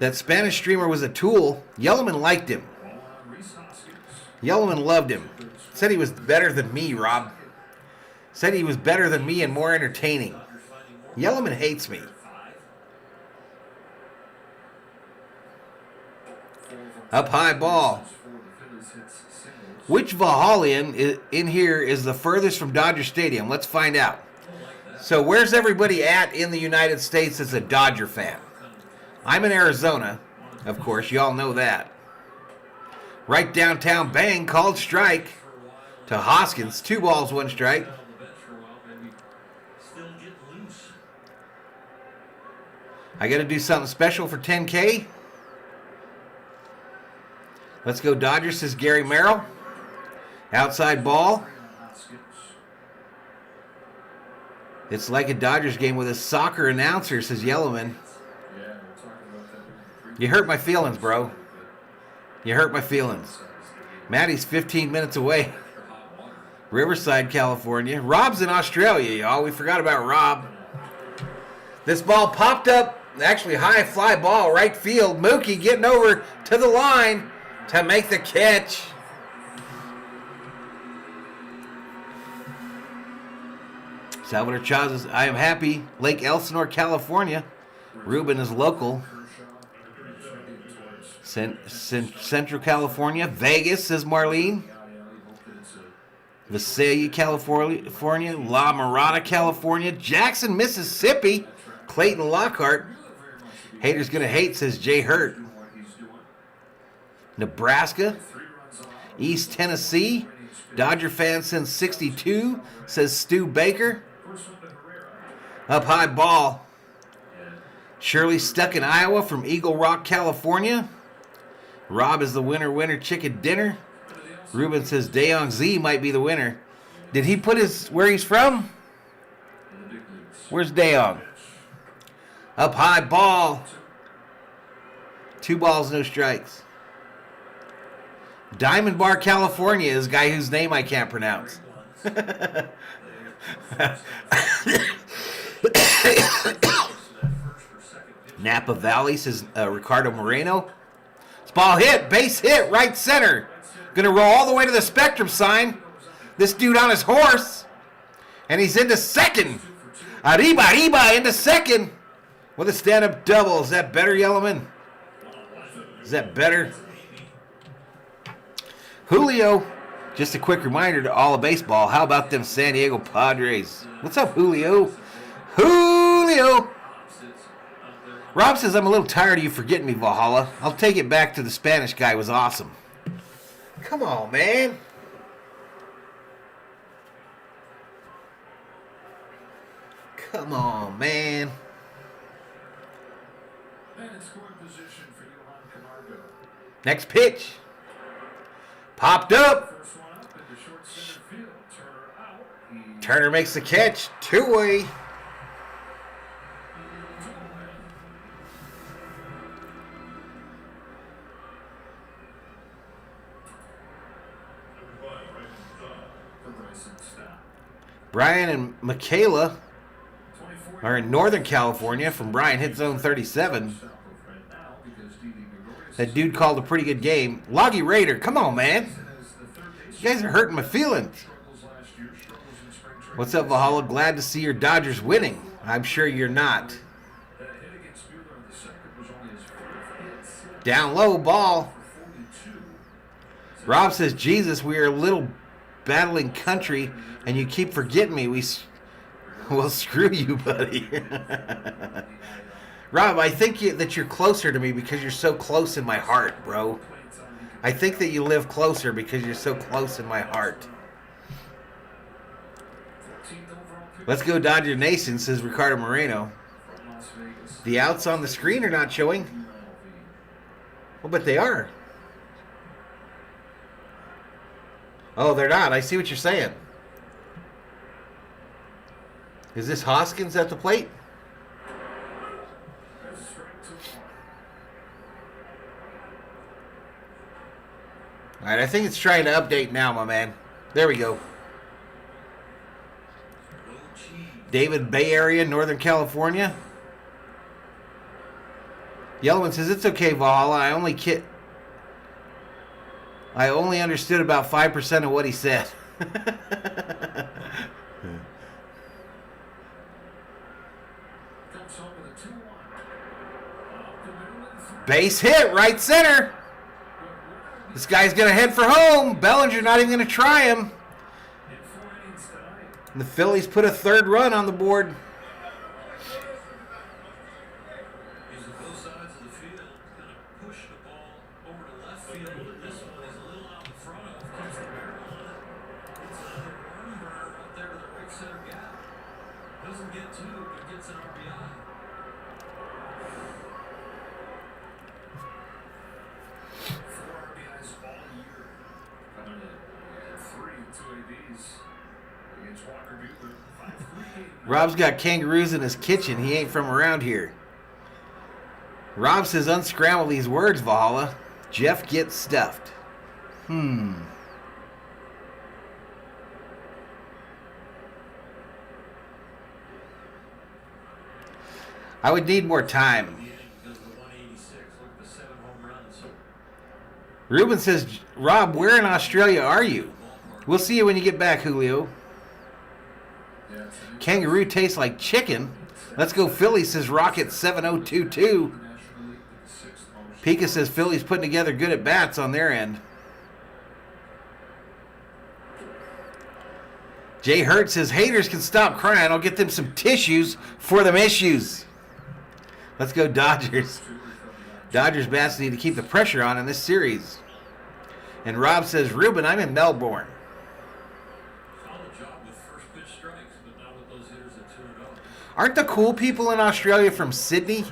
[SPEAKER 1] That Spanish streamer was a tool. Yellowman liked him. Yellowman loved him. Said he was better than me, Rob. Said he was better than me and more entertaining. Yellowman hates me. Up high ball. Which Valhallian in here is the furthest from Dodger Stadium? Let's find out. So where's everybody at in the United States that's a Dodger fan? I'm in Arizona, of course. Y'all know that. Right downtown, bang, called strike to Hoskins. 2 balls, 1 strike. I got to do something special for 10K. Let's go Dodgers, says Gary Merrill. Outside ball. It's like a Dodgers game with a soccer announcer, says Yellowman. You hurt my feelings, bro. You hurt my feelings. Maddie's 15 minutes away. Riverside, California. Rob's in Australia, y'all. We forgot about Rob. This ball popped up. Actually, high fly ball, right field. Mookie getting over to the line to make the catch. Salvador Chaz, I am happy. Lake Elsinore, California. Ruben is local. Central California. Vegas, says Marlene. Visalia, California. La Mirada, California. Jackson, Mississippi. Clayton Lockhart. Haters gonna hate, says Jay Hurt. Nebraska. East Tennessee. Dodger fan since 62, says Stu Baker. Up high ball. Shirley stuck in Iowa from Eagle Rock, California. Rob is the winner chicken dinner. Ruben says Dayon Z might be the winner. Did he put where he's from? Where's Dayon? Up high ball. 2 balls, no strikes. Diamond Bar, California is a guy whose name I can't pronounce. Napa Valley, says Ricardo Moreno. This ball hit, base hit, right center. Gonna roll all the way to the Spectrum sign. This dude on his horse. And he's into second. Arriba into second. With a stand-up double. Is that better, Yellowman? Is that better? Julio, just a quick reminder to all of baseball. How about them San Diego Padres? What's up, Julio? Julio! Rob says, I'm a little tired of you forgetting me, Valhalla. I'll take it back to the Spanish guy was awesome. Come on, man. Come on, man. Next pitch. Popped up.
[SPEAKER 2] First one up into short center field. Turner out.
[SPEAKER 1] Turner makes the catch. Two-way. Brian and Michaela are in Northern California. From Brian, hit zone 37. That dude called a pretty good game. Loggy Raider, come on, man. You guys are hurting my feelings. What's up, Valhalla? Glad to see your Dodgers winning. I'm sure you're not. Down low, ball. Rob says, Jesus, we are a little battling country, and you keep forgetting me. Well, screw you, buddy. Rob, I think that you're closer to me because you're so close in my heart, bro. I think that you live closer because you're so close in my heart. Let's go Dodger Nation, says Ricardo Moreno. The outs on the screen are not showing. Well, but they are. Oh, they're not. I see what you're saying. Is this Hoskins at the plate? All right, I think it's trying to update now, my man. There we go. David, Bay Area, Northern California. Yellowman says, it's okay, Valhalla. I only understood about 5% of what he said. Base hit, right center. This guy's going to head for home. Bellinger not even going to try him. And the Phillies put a third run on the board. Rob's got kangaroos in his kitchen. He ain't from around here. Rob says, unscramble these words, Valhalla. Jeff gets stuffed. I would need more time. Ruben says, Rob, where in Australia are you? We'll see you when you get back, Julio. Kangaroo tastes like chicken. Let's go Phillies, says Rocket 7022. Pika says Phillies putting together good at bats on their end. Jay Hurt says haters can stop crying. I'll get them some tissues for them issues. Let's go Dodgers. Dodgers bats need to keep the pressure on in this series. And Rob says, Ruben, I'm in Melbourne. Aren't the cool people in Australia from Sydney?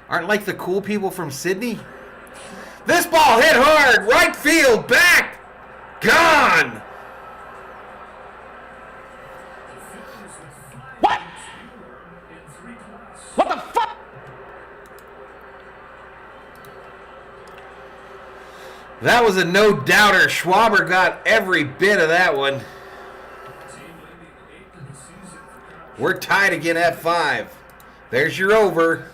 [SPEAKER 1] Aren't like the cool people from Sydney? This ball hit hard. Right field. Back. Gone. What? What the fuck? That was a no-doubter. Schwaber got every bit of that one. We're tied again at 5. There's your over.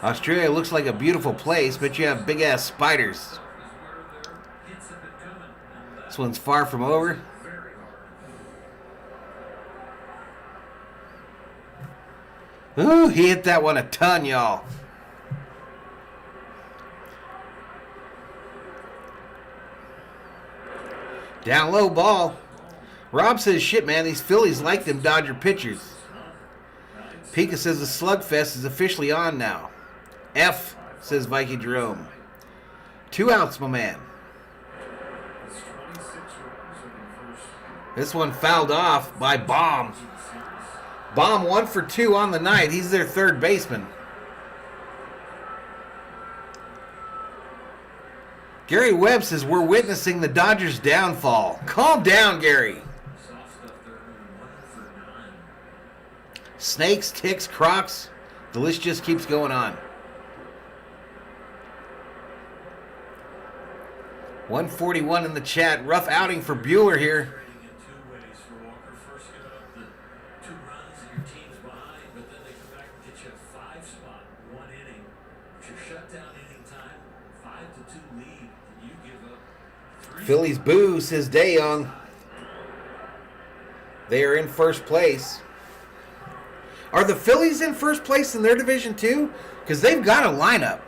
[SPEAKER 1] Australia looks like a beautiful place, but you have big-ass spiders. This one's far from over. Ooh, he hit that one a ton, y'all. Down low ball. Rob says, shit, man, these Phillies like them Dodger pitchers. Pika says the slugfest is officially on now. F, says Viking Jerome. 2 outs, my man. This one fouled off by Baum. Baum 1 for 2 on the night. He's their third baseman. Gary Webb says we're witnessing the Dodgers' downfall. Calm down, Gary. Snakes, ticks, crocs. The list just keeps going on. 141 in the chat. Rough outing for Bueller here. Phillies boo, says DeYoung. They are in first place. Are the Phillies in first place in their division too? Because they've got a lineup.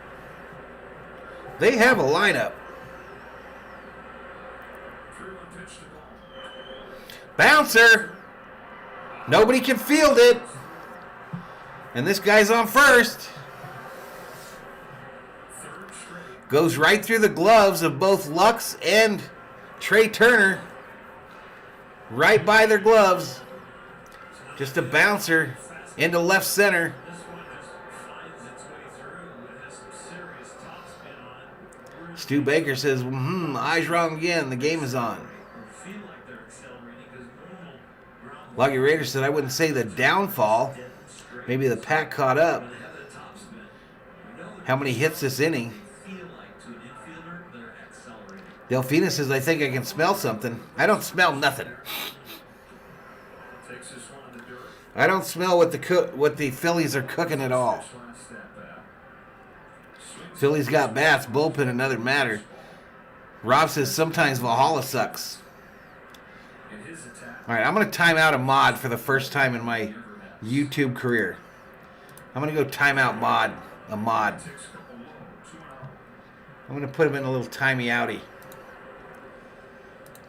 [SPEAKER 1] They have a lineup. Bouncer. Nobody can field it. And this guy's on first. Goes right through the gloves of both Lux and Trey Turner. Right by their gloves. Just a bouncer into left center. Stu Baker says, eyes wrong again. The game is on. Loggy Raider said, I wouldn't say the downfall. Maybe the pack caught up. How many hits this inning? Delphina says, I think I can smell something. I don't smell nothing. I don't smell what the Phillies are cooking at all. Phillies got bats, bullpen another matter. Rob says sometimes Valhalla sucks. All right, I'm going to time out a mod for the first time in my YouTube career. I'm going to go time out a mod. I'm going to put him in a little timey outy.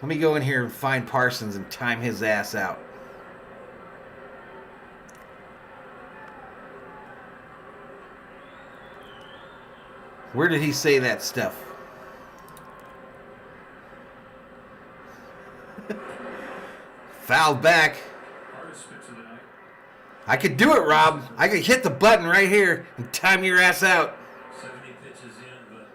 [SPEAKER 1] Let me go in here and find Parsons and time his ass out. Where did he say that stuff? Fouled back. I could do it, Rob. I could hit the button right here and time your ass out.
[SPEAKER 3] 70 pitches in, but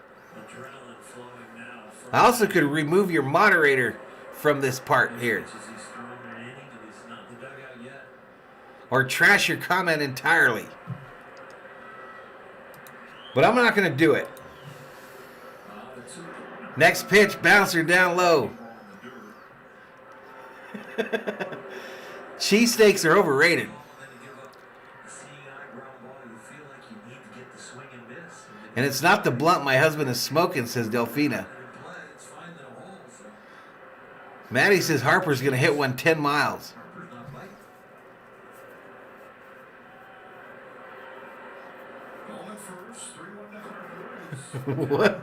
[SPEAKER 3] adrenaline flowing now.
[SPEAKER 1] I also could remove your moderator from this part here. Or trash your comment entirely. But I'm not going to do it. Next pitch, bouncer down low. Cheesesteaks are overrated. And it's not the blunt my husband is smoking, says Delphina. Maddie says Harper's going to hit one 10 miles. What?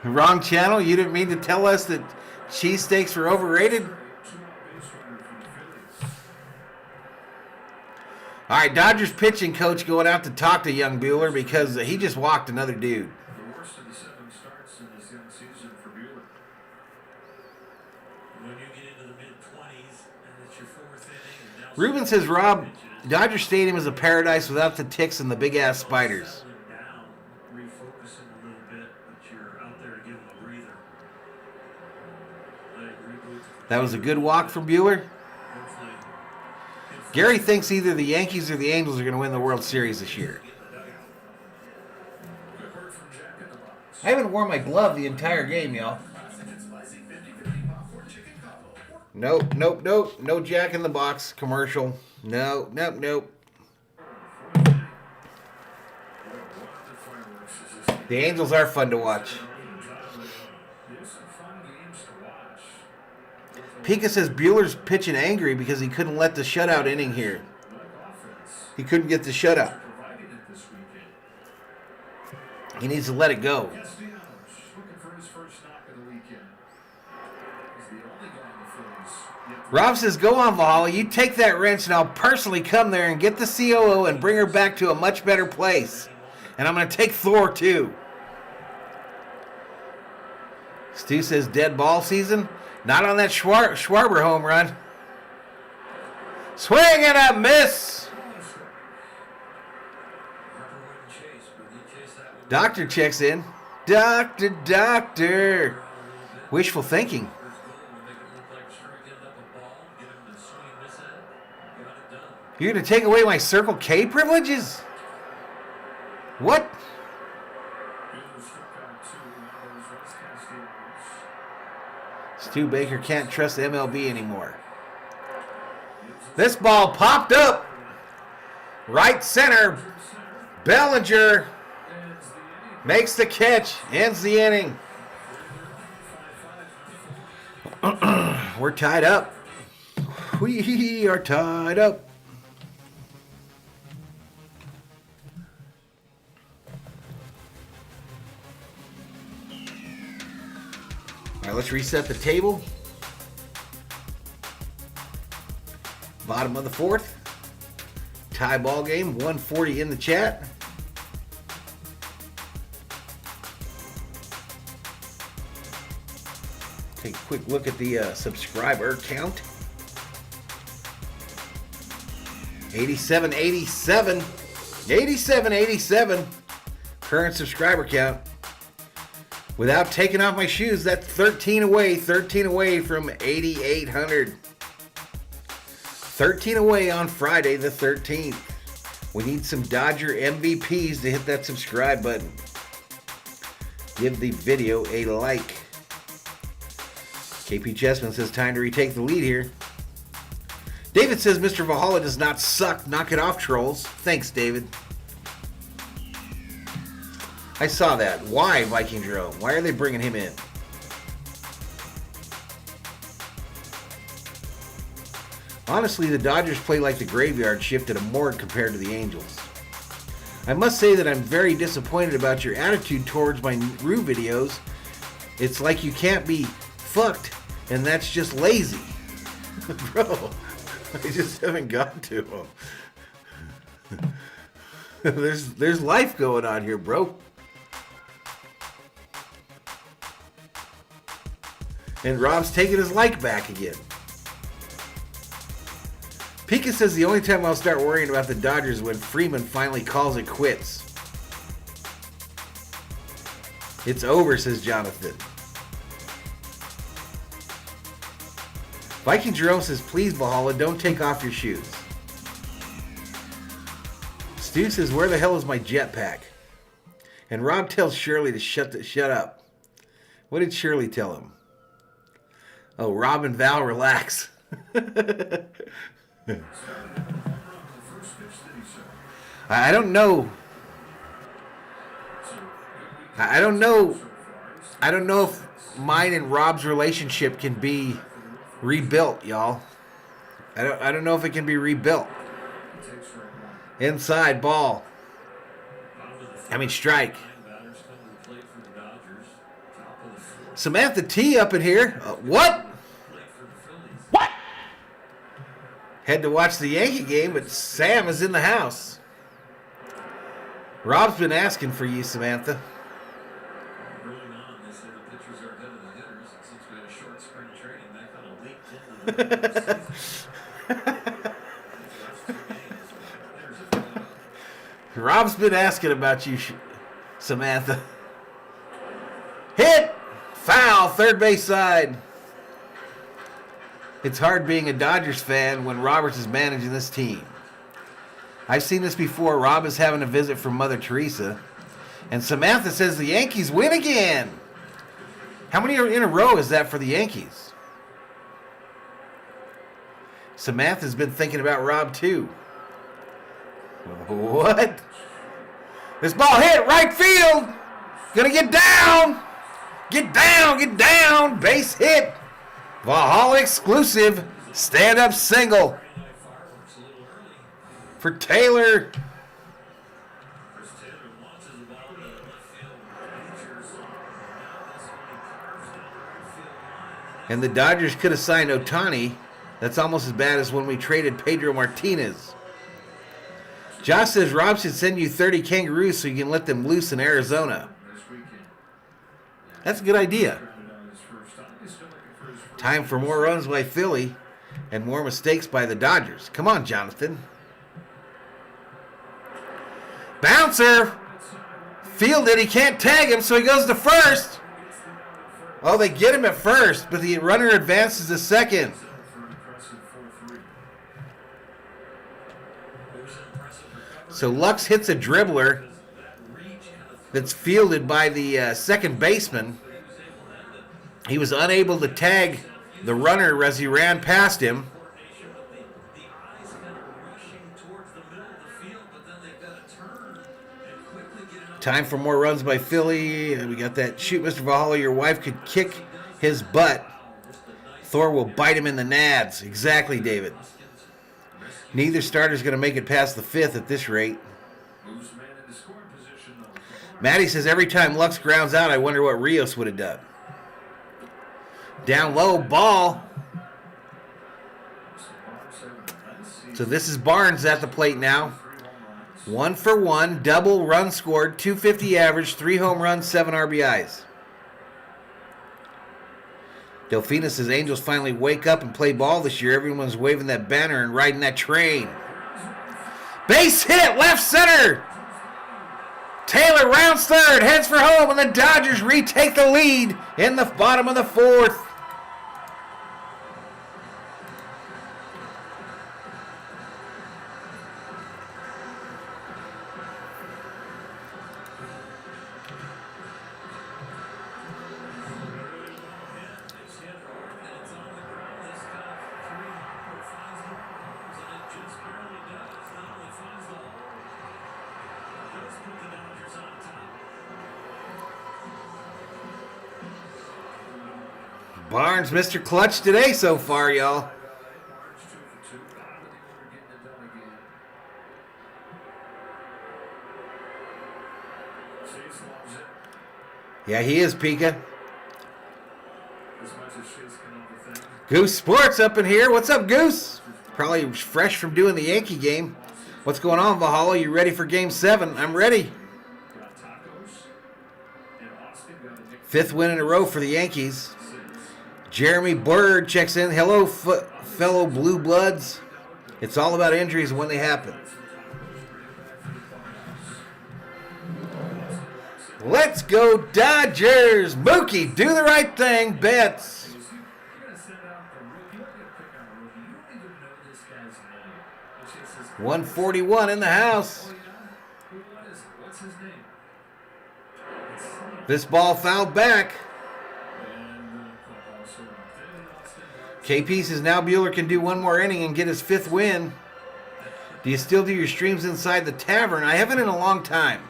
[SPEAKER 1] Wrong channel? You didn't mean to tell us that cheesesteaks were overrated? All right, Dodgers pitching coach going out to talk to young Bueller because he just walked another dude.
[SPEAKER 2] The worst of the 7 starts in this young season for Bueller.
[SPEAKER 3] When you get into the mid-20s and it's your 4th inning.
[SPEAKER 1] Ruben says, Rob, Dodger Stadium is a paradise without the ticks and the big-ass spiders.
[SPEAKER 3] Down, refocusing a little bit, but you're out there to give them a breather.
[SPEAKER 1] That was a good walk from Bueller. Gary thinks either the Yankees or the Angels are going to win the World Series this year. I haven't worn my glove the entire game, y'all. Nope. No Jack in the Box commercial. Nope. The Angels are fun to watch. Pika says Bueller's pitching angry because he couldn't let the shutout inning here. He couldn't get the shutout. He needs to let it go. Rob says, go on, Valhalla. You take that wrench and I'll personally come there and get the COO and bring her back to a much better place. And I'm going to take Thor, too. Stu says, dead ball season? Not on that Schwarber home run. Swing and a miss. Doctor checks in. Doctor. Wishful thinking. You're going to take away my Circle K privileges? What? Stu Baker can't trust MLB anymore. This ball popped up. Right center. Bellinger makes the catch. Ends the inning. We're tied up. We are tied up. All right, let's reset the table. Bottom of the fourth. Tie ball game. 140 in the chat. Take a quick look at the subscriber count. 87. Current subscriber count. Without taking off my shoes, that's 13 away from 8,800. 13 away on Friday the 13th. We need some Dodger MVPs to hit that subscribe button. Give the video a like. KP Chessman says time to retake the lead here. David says Mr. Valhalla does not suck. Knock it off, trolls. Thanks, David. I saw that. Why, Viking Jerome? Why are they bringing him in? Honestly, the Dodgers play like the graveyard shift at a morgue compared to the Angels. I must say that I'm very disappointed about your attitude towards my Rue videos. It's like you can't be fucked, and that's just lazy. Bro, I just haven't gotten to them. There's life going on here, bro. And Rob's taking his like back again. Pika says the only time I'll start worrying about the Dodgers is when Freeman finally calls it quits. It's over, says Jonathan. Viking Jerome says, please, Valhalla, don't take off your shoes. Stu says, where the hell is my jetpack? And Rob tells Shirley to shut up. What did Shirley tell him? Oh, Rob and Val, relax. I don't know. I don't know if mine and Rob's relationship can be rebuilt, y'all. I don't know if it can be rebuilt. Inside ball. Strike. Samantha T up in here. What? What? Had to watch the Yankee game, but Sam is in the house. Rob's been asking for you, Samantha. Rob's been asking about you, Samantha. Hit! Foul, third base side. It's hard being a Dodgers fan when Roberts is managing this team. I've seen this before. Rob is having a visit from Mother Teresa. And Samantha says the Yankees win again. How many in a row is that for the Yankees? Samantha's been thinking about Rob too. What? This ball hit right field. Gonna get down. Get down, get down. Base hit. Valhalla exclusive. Stand-up single for Taylor. And the Dodgers could have signed Ohtani. That's almost as bad as when we traded Pedro Martinez. Josh says Rob should send you 30 kangaroos so you can let them loose in Arizona. That's a good idea. Time for more runs by Philly. and more mistakes by the Dodgers. Come on, Jonathan. Bouncer. Fielded. He can't tag him, so he goes to first. Oh, they get him at first, but the runner advances to second. So Lux hits a dribbler that's fielded by the second baseman. He was unable to tag the runner as he ran past him. Time for more runs by Philly. We got that shoot, Mr. Valhalla. Your wife could kick his butt. Thor will bite him in the nads. Exactly, David. Neither starter's going to make it past the fifth at this rate. Maddie says every time Lux grounds out, I wonder what Rios would have done. Down low, ball. So this is Barnes at the plate now. 1 for 1, double, run scored, 250 average, 3 home runs, 7 RBIs. Delfina says Angels finally wake up and play ball this year. Everyone's waving that banner and riding that train. Base hit, left center. Taylor rounds third, heads for home, and the Dodgers retake the lead in the bottom of the fourth. Barnes, Mr. Clutch today so far, y'all. Yeah, he is, Pika. Goose Sports up in here. What's up, Goose? Probably fresh from doing the Yankee game. What's going on, Valhalla? You ready for Game 7? I'm ready. 5th win in a row for the Yankees. Jeremy Bird checks in. Hello, fellow Blue Bloods. It's all about injuries when they happen. Let's go Dodgers. Mookie, do the right thing. Betts. 141 in the house. This ball fouled back. KP says now Bueller can do one more inning and get his 5th win. Do you still do your streams inside the tavern? I haven't in a long time.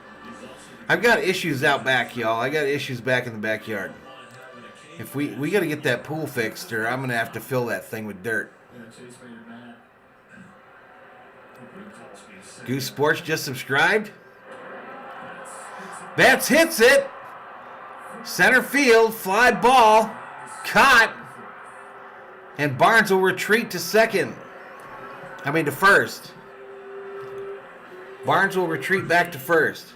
[SPEAKER 1] I've got issues out back, y'all. I got issues back in the backyard. If we got to get that pool fixed, or I'm going to have to fill that thing with dirt. Goose Sports just subscribed. Betts hits it. Center field, fly ball, caught. And Barnes will retreat to first. Barnes will retreat back to first.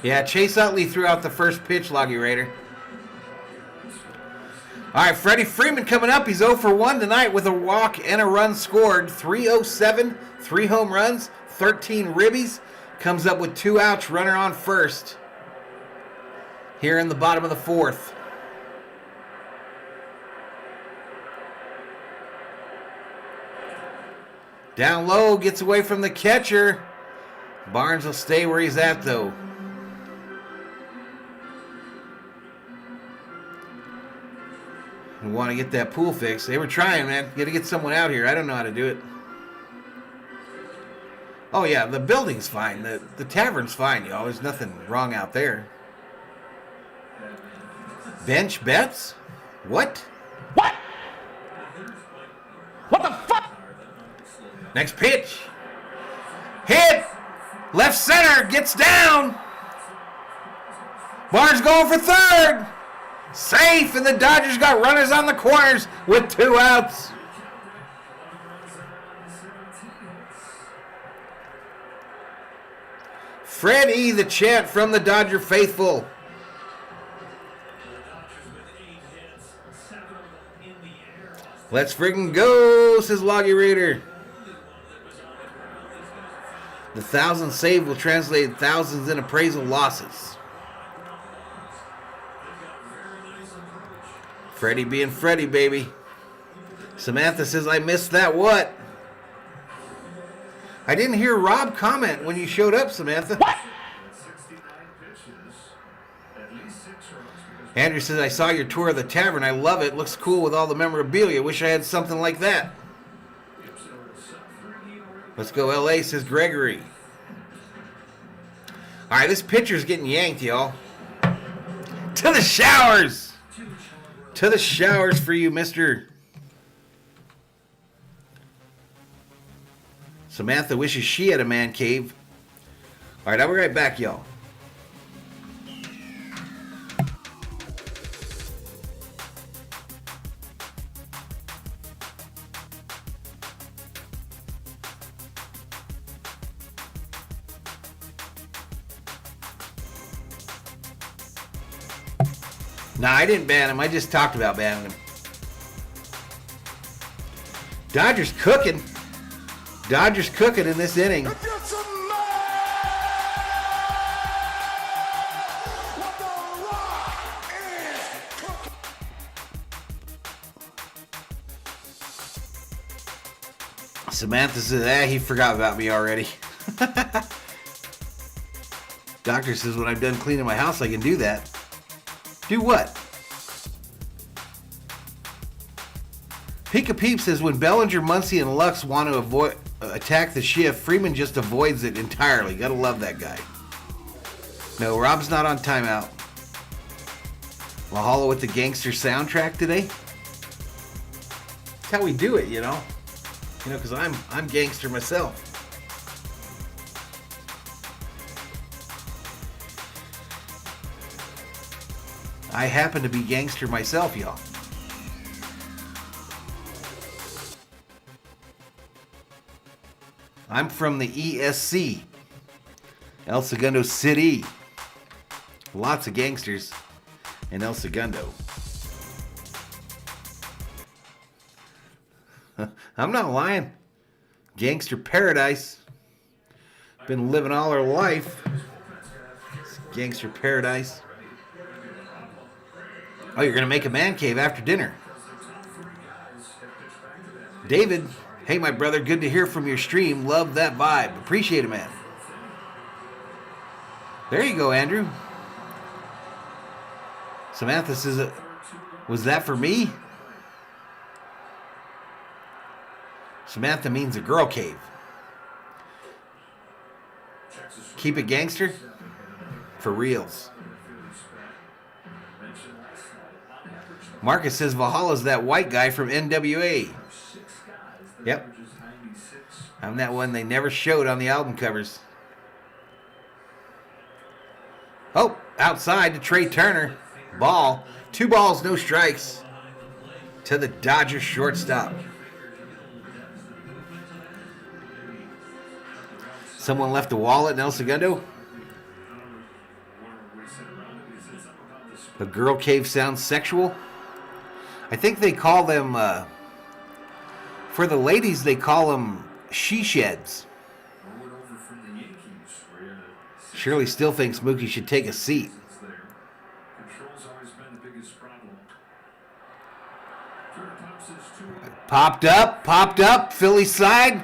[SPEAKER 1] Yeah, Chase Utley threw out the first pitch, Loggy Raider. All right, Freddie Freeman coming up. He's 0 for 1 tonight with a walk and a run scored. 307, 3 home runs, 13 ribbies. Comes up with 2 outs, runner on first. Here in the bottom of the 4th. Down low, gets away from the catcher. Barnes will stay where he's at, though. We want to get that pool fixed. They were trying, man. Got to get someone out here. I don't know how to do it. Oh, yeah, the building's fine. The tavern's fine, y'all. There's nothing wrong out there. Bench Betts? What? What? What the fuck? Next pitch. Hit. Left center. Gets down. Barnes going for third. Safe. And the Dodgers got runners on the corners with 2 outs. Freddie, the chant from the Dodger faithful. Let's friggin' go, says Loggy Raider. The 1,000 saved will translate thousands in appraisal losses. Freddie being Freddie, baby. Samantha says, I missed that what? I didn't hear Rob comment when you showed up, Samantha. What? Andrew says, I saw your tour of the tavern. I love it. Looks cool with all the memorabilia. Wish I had something like that. Let's go LA, says Gregory. All right, this pitcher's getting yanked, y'all. To the showers. To the showers for you, mister. Samantha wishes she had a man cave. All right, I'll be right back, y'all. Nah, I didn't ban him. I just talked about banning him. Dodgers cooking. Dodgers cooking in this inning. Samantha says, he forgot about me already. Doctor says, when I'm done cleaning my house, I can do that. Do what? Pika Peep says, when Bellinger, Muncy, and Lux want to attack the shift, Freeman just avoids it entirely. Gotta love that guy. No, Rob's not on timeout. Valhalla with the gangster soundtrack today. That's how we do it, you know. You know, because I'm gangster myself. I happen to be gangster myself, y'all. I'm from the ESC, El Segundo City. Lots of gangsters in El Segundo. I'm not lying. Gangster paradise. Been living all our life. It's gangster paradise. Oh, you're going to make a man cave after dinner. David, hey, my brother, good to hear from your stream. Love that vibe. Appreciate it, man. There you go, Andrew. Samantha says, was that for me? Samantha means a girl cave. Keep it gangster? For reals. Marcus says Valhalla's that white guy from NWA. Yep. I'm that one they never showed on the album covers. Oh, outside to Trey Turner. Ball. 2 balls, no strikes. To the Dodgers shortstop. Someone left a wallet in El Segundo. The girl cave sounds sexual. I think they call them, for the ladies, they call them she-sheds. Shirley still thinks Mookie should take a seat. Popped up, Phillies side.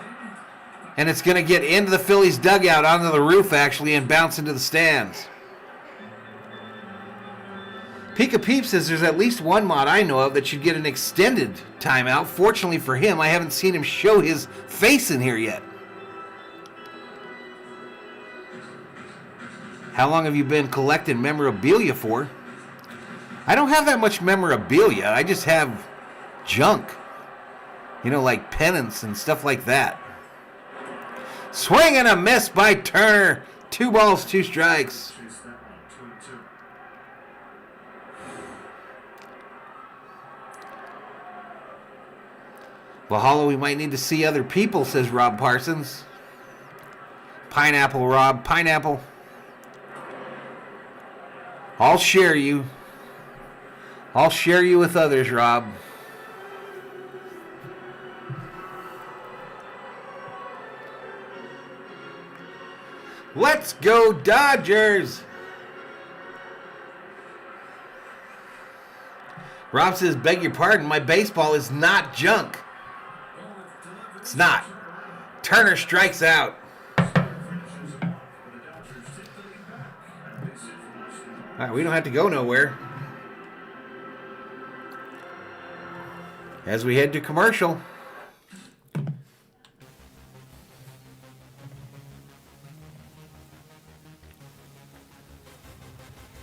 [SPEAKER 1] And it's going to get into the Phillies dugout, onto the roof, actually, and bounce into the stands. Pika Peep says there's at least one mod I know of that should get an extended timeout. Fortunately for him, I haven't seen him show his face in here yet. How long have you been collecting memorabilia for? I don't have that much memorabilia. I just have junk. You know, like pennants and stuff like that. Swing and a miss by Turner. 2 balls, 2 strikes. Valhalla, we might need to see other people, says Rob Parsons. Pineapple, Rob. Pineapple. I'll share you. I'll share you with others, Rob. Let's go Dodgers! Rob says, beg your pardon, my baseball is not junk. It's not. Turner strikes out. All right, we don't have to go nowhere. As we head to commercial.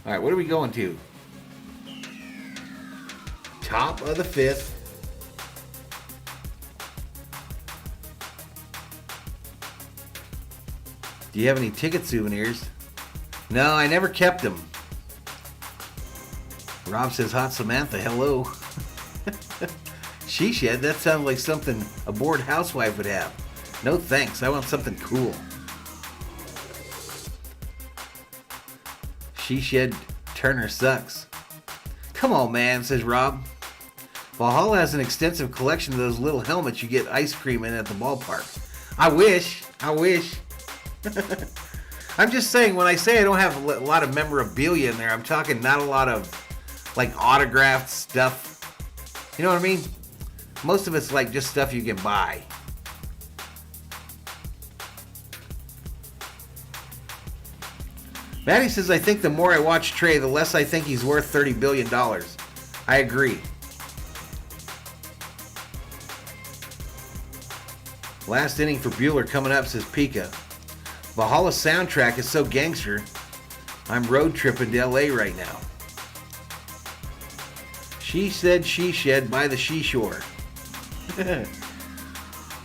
[SPEAKER 1] All right, what are we going to? Top of the fifth. Do you have any ticket souvenirs? No, I never kept them. Rob says, hot Samantha, hello. She shed, that sounds like something a bored housewife would have. No thanks, I want something cool. She shed, Turner sucks. Come on, man, says Rob. Valhalla has an extensive collection of those little helmets you get ice cream in at the ballpark. I wish. I'm just saying, when I say I don't have a lot of memorabilia in there, I'm talking not a lot of, like, autographed stuff. You know what I mean? Most of it's, like, just stuff you can buy. Maddie says, I think the more I watch Trey, the less I think he's worth $30 billion. I agree. Last inning for Bueller coming up, says Pika. Valhalla soundtrack is so gangster, I'm road tripping to LA right now. She said she shed by the seashore.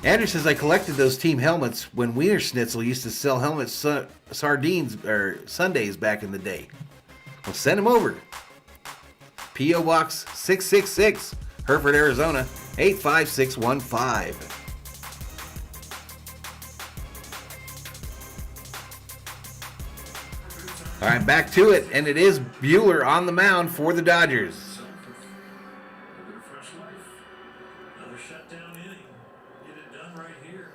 [SPEAKER 1] Andrew says, I collected those team helmets when Wiener Schnitzel used to sell helmets, sardines, or Sundays back in the day. Well, send them over. P.O. Box 666, Hereford, Arizona, 85615. All right, back to it, and it is Bueller on the mound for the Dodgers.
[SPEAKER 3] Another shutdown inning. Get it done right here.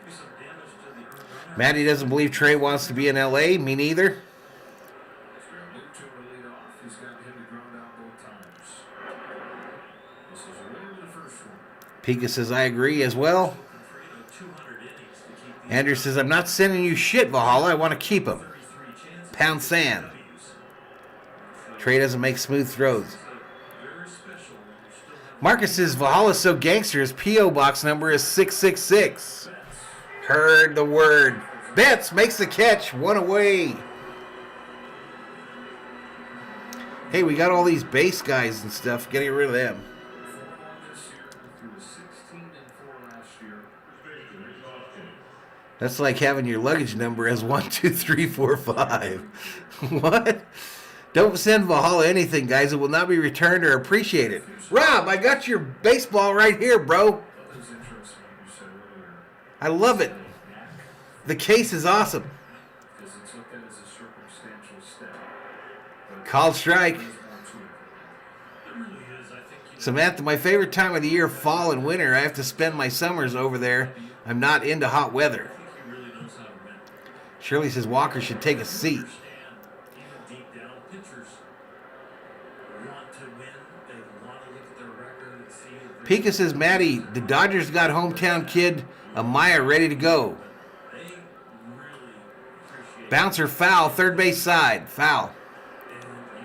[SPEAKER 3] Maybe some damage to the earned run.
[SPEAKER 1] Matty doesn't believe Trey wants to be in L.A. Me neither. Pika says, I agree as well. Andrew says, I'm not sending you shit, Valhalla. I want to keep him. Pound sand. Trey doesn't make smooth throws. Marcus says, Valhalla's so gangster, his P.O. box number is 666. Heard the word. Betts makes the catch. One away. Hey, we got all these base guys and stuff. Getting rid of them. That's like having your luggage number as 1, 2, 3, 4, 5. What? Don't send Valhalla anything, guys. It will not be returned or appreciated. Rob, I got your baseball right here, bro. I love it. The case is awesome. Called strike. Samantha, my favorite time of the year, fall and winter. I have to spend my summers over there. I'm not into hot weather. Shirley says Walker should take a seat. Pika says, Maddie, the Dodgers got hometown kid Amaya ready to go. Bouncer foul, third base side. Foul.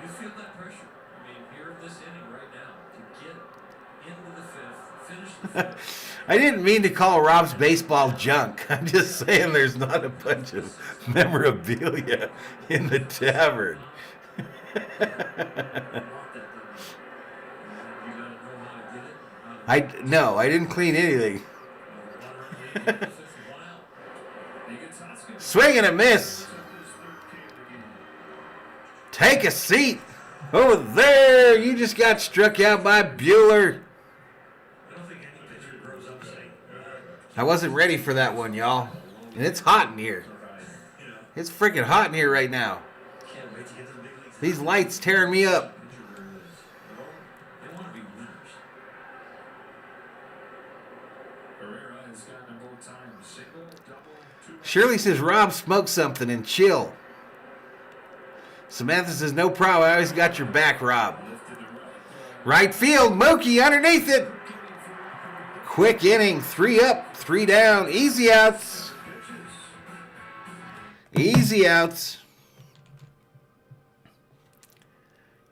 [SPEAKER 3] You feel that pressure. I mean, here in this inning right now to get into the fifth, finish the fifth.
[SPEAKER 1] I didn't mean to call Rob's baseball junk. I'm just saying there's not a bunch of memorabilia in the tavern. I didn't clean anything. Swing and a miss. Take a seat. Over there, you just got struck out by Bueller. I wasn't ready for that one, y'all. And it's hot in here. It's freaking hot in here right now. These lights tearing me up. Shirley says, Rob, smoke something and chill. Samantha says, no problem. I always got your back, Rob. Right field, Mookie underneath it. Quick inning, 3 up, 3 down. Easy outs. Easy outs.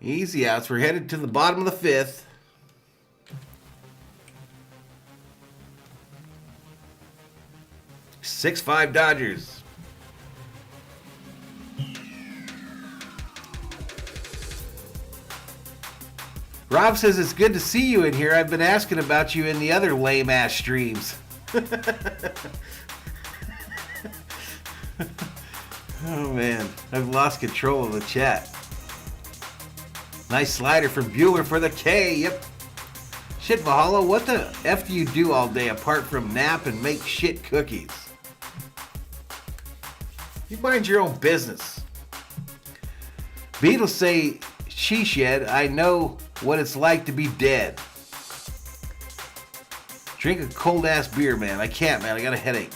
[SPEAKER 1] Easy outs. We're headed to the bottom of the 5th. Six-5 Dodgers. Rob says it's good to see you in here. I've been asking about you in the other lame-ass streams. Oh, man. I've lost control of the chat. Nice slider from Bueller for the K. Yep. Shit, Valhalla, what the F do you do all day apart from nap and make shit cookies? You mind your own business. Beatles say, she shed, I know what it's like to be dead. Drink a cold-ass beer, man. I can't, man. I got a headache.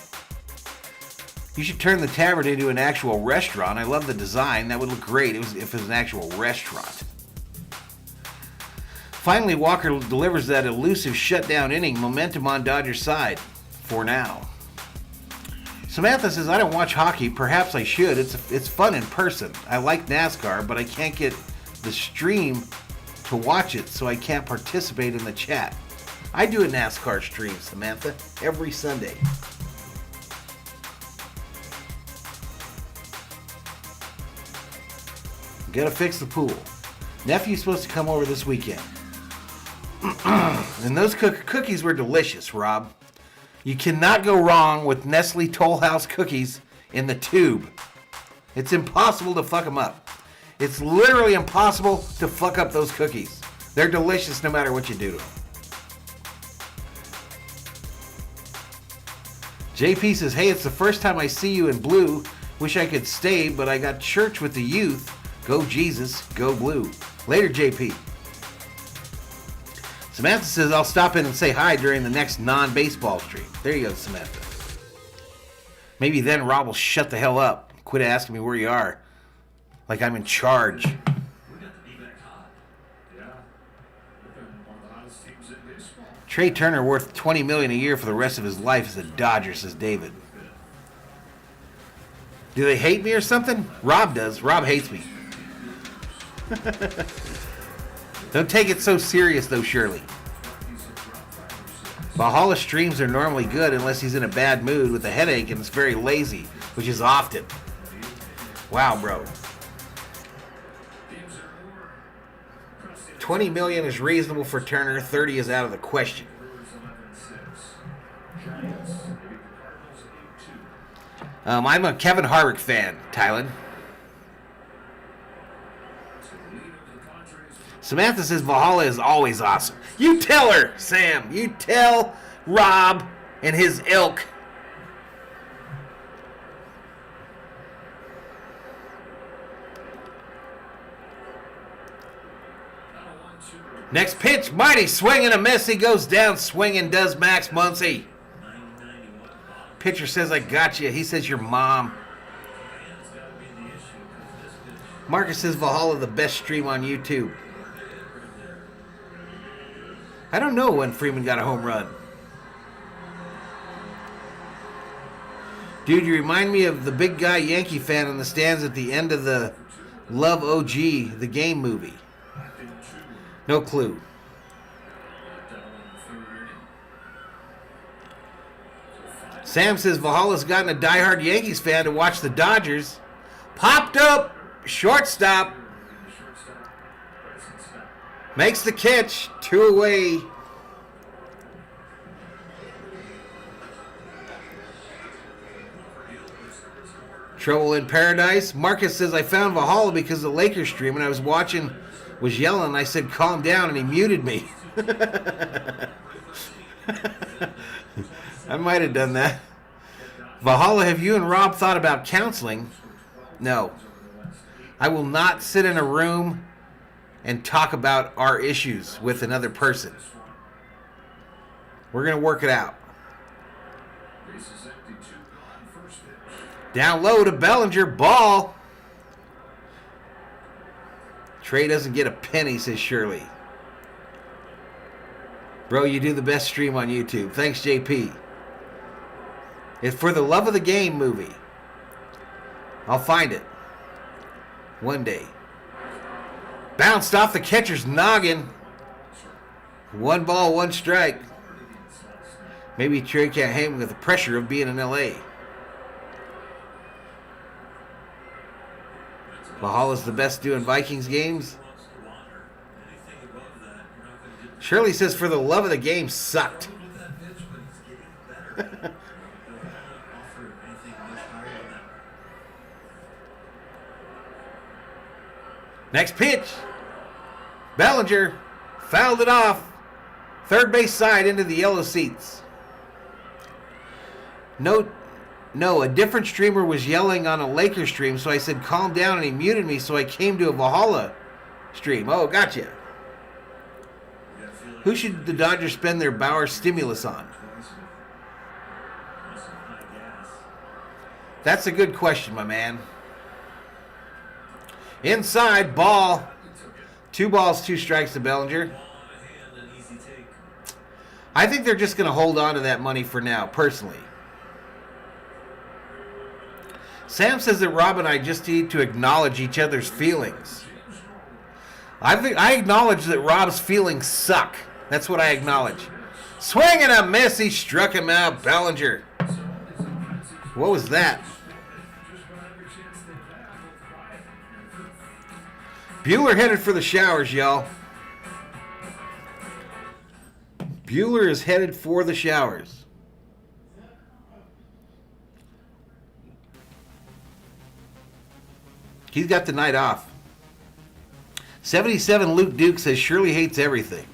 [SPEAKER 1] You should turn the tavern into an actual restaurant. I love the design. That would look great if it was an actual restaurant. Finally, Walker delivers that elusive shutdown inning. Momentum on Dodgers' side. For now. Samantha says, I don't watch hockey. Perhaps I should. It's fun in person. I like NASCAR, but I can't get the stream to watch it, so I can't participate in the chat. I do a NASCAR stream, Samantha, every Sunday. Gotta fix the pool. Nephew's supposed to come over this weekend. And those cookies were delicious, Rob. You cannot go wrong with Nestle Toll House cookies in the tube. It's impossible to fuck them up. It's literally impossible to fuck up those cookies. They're delicious no matter what you do to them. JP says, hey, it's the first time I see you in blue. Wish I could stay, but I got church with the youth. Go Jesus, go blue. Later, JP. Samantha says, I'll stop in and say hi during the next non-baseball stream. There you go, Samantha. Maybe then Rob will shut the hell up. Quit asking me where you are. Like I'm in charge. Trey Turner worth $20 million a year for the rest of his life as a Dodger, says David. Do they hate me or something? Rob does. Rob hates me. Don't take it so serious, though, Shirley. Valhalla streams are normally good unless he's in a bad mood with a headache and is very lazy, which is often. Wow, bro. $20 million is reasonable for Turner. 30 is out of the question. I'm a Kevin Harvick fan, Tylen. Samantha says Valhalla is always awesome. You tell her, Sam. You tell Rob and his ilk. Next pitch, mighty swing and a miss. He goes down swinging, does Max Muncy. Pitcher says, I got you. He says, your mom. Marcus says Valhalla the best stream on YouTube. I don't know when Freeman got a home run. Dude, you remind me of the big guy Yankee fan in the stands at the end of the Love OG, the game movie. No clue. Sam says Valhalla's gotten a diehard Yankees fan to watch the Dodgers. Popped up, shortstop. Makes the catch, 2 away. Trouble in Paradise. Marcus says, I found Valhalla because the Lakers stream and I was watching, was yelling, and I said, calm down, and he muted me. I might have done that. Valhalla, have you and Rob thought about counseling? No. I will not sit in a room and talk about our issues with another person. We're going to work it out.
[SPEAKER 2] Bases empty, 2 gone, first pitch.
[SPEAKER 1] Down low to Bellinger. Ball. Trey doesn't get a penny, says Shirley. Bro, you do the best stream on YouTube. Thanks, JP. It's For the Love of the Game movie. I'll find it. One day. Bounced off the catcher's noggin. 1 ball, 1 strike. Maybe Trey can't hang with the pressure of being in LA. Valhalla's the best doing Vikings games. Shirley says For the Love of the Game sucked. Next pitch. Bellinger fouled it off. Third base side into the yellow seats. No, a different streamer was yelling on a Lakers stream, so I said calm down, and he muted me, so I came to a Valhalla stream. Oh, gotcha. Who should the Dodgers spend their Bauer stimulus on? That's a good question, my man. Inside, ball. 2 balls, 2 strikes to Bellinger. I think they're just going to hold on to that money for now, personally. Sam says that Rob and I just need to acknowledge each other's feelings. I acknowledge that Rob's feelings suck. That's what I acknowledge. Swing and a miss. He struck him out. Bellinger. What was that? Bueller headed for the showers, y'all. Bueller is headed for the showers. He's got the night off. 77 Luke Duke says Shirley hates everything.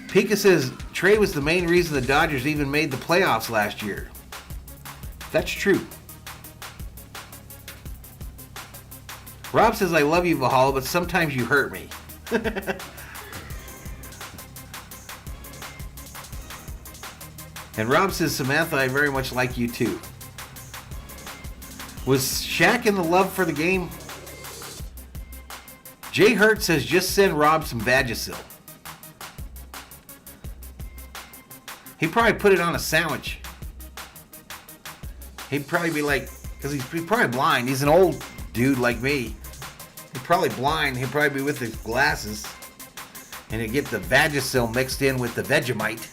[SPEAKER 1] Pika says Trey was the main reason the Dodgers even made the playoffs last year. That's true. Rob says, I love you, Valhalla, but sometimes you hurt me. And Rob says, Samantha, I very much like you too. Was Shaq in the love for the game? Jay Hurt says, just send Rob some Vagisil. He'd probably put it on a sandwich. He'd probably be like, because he's probably blind. He's an old dude like me. He's probably blind. He'd probably be with his glasses. And he'd get the Vagisil mixed in with the Vegemite.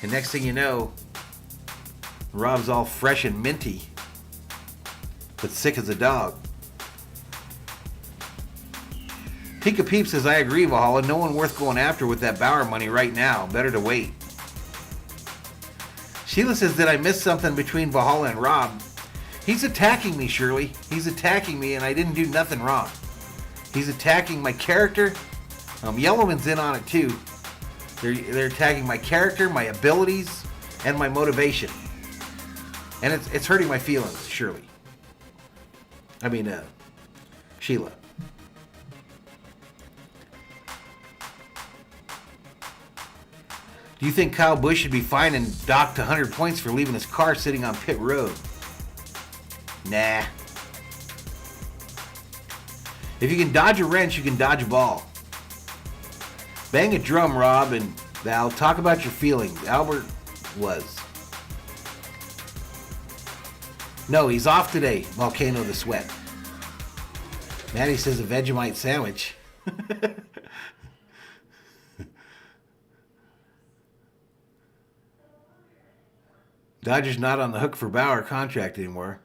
[SPEAKER 1] And next thing you know, Rob's all fresh and minty, but sick as a dog. Pika Peep says, I agree, Valhalla. No one worth going after with that Bauer money right now. Better to wait. Sheila says, did I miss something between Valhalla and Rob? He's attacking me, Shirley. He's attacking me, and I didn't do nothing wrong. He's attacking my character. Yellowman's in on it, too. They're attacking my character, my abilities, and my motivation. And it's hurting my feelings, Shirley. Sheila. Do you think Kyle Busch should be fined and docked 100 points for leaving his car sitting on pit road? Nah. If you can dodge a wrench, you can dodge a ball. Bang a drum, Rob and Val. Talk about your feelings. Albert was. No, he's off today. Volcano the Sweat. Maddie says a Vegemite sandwich. Dodgers not on the hook for Bauer contract anymore.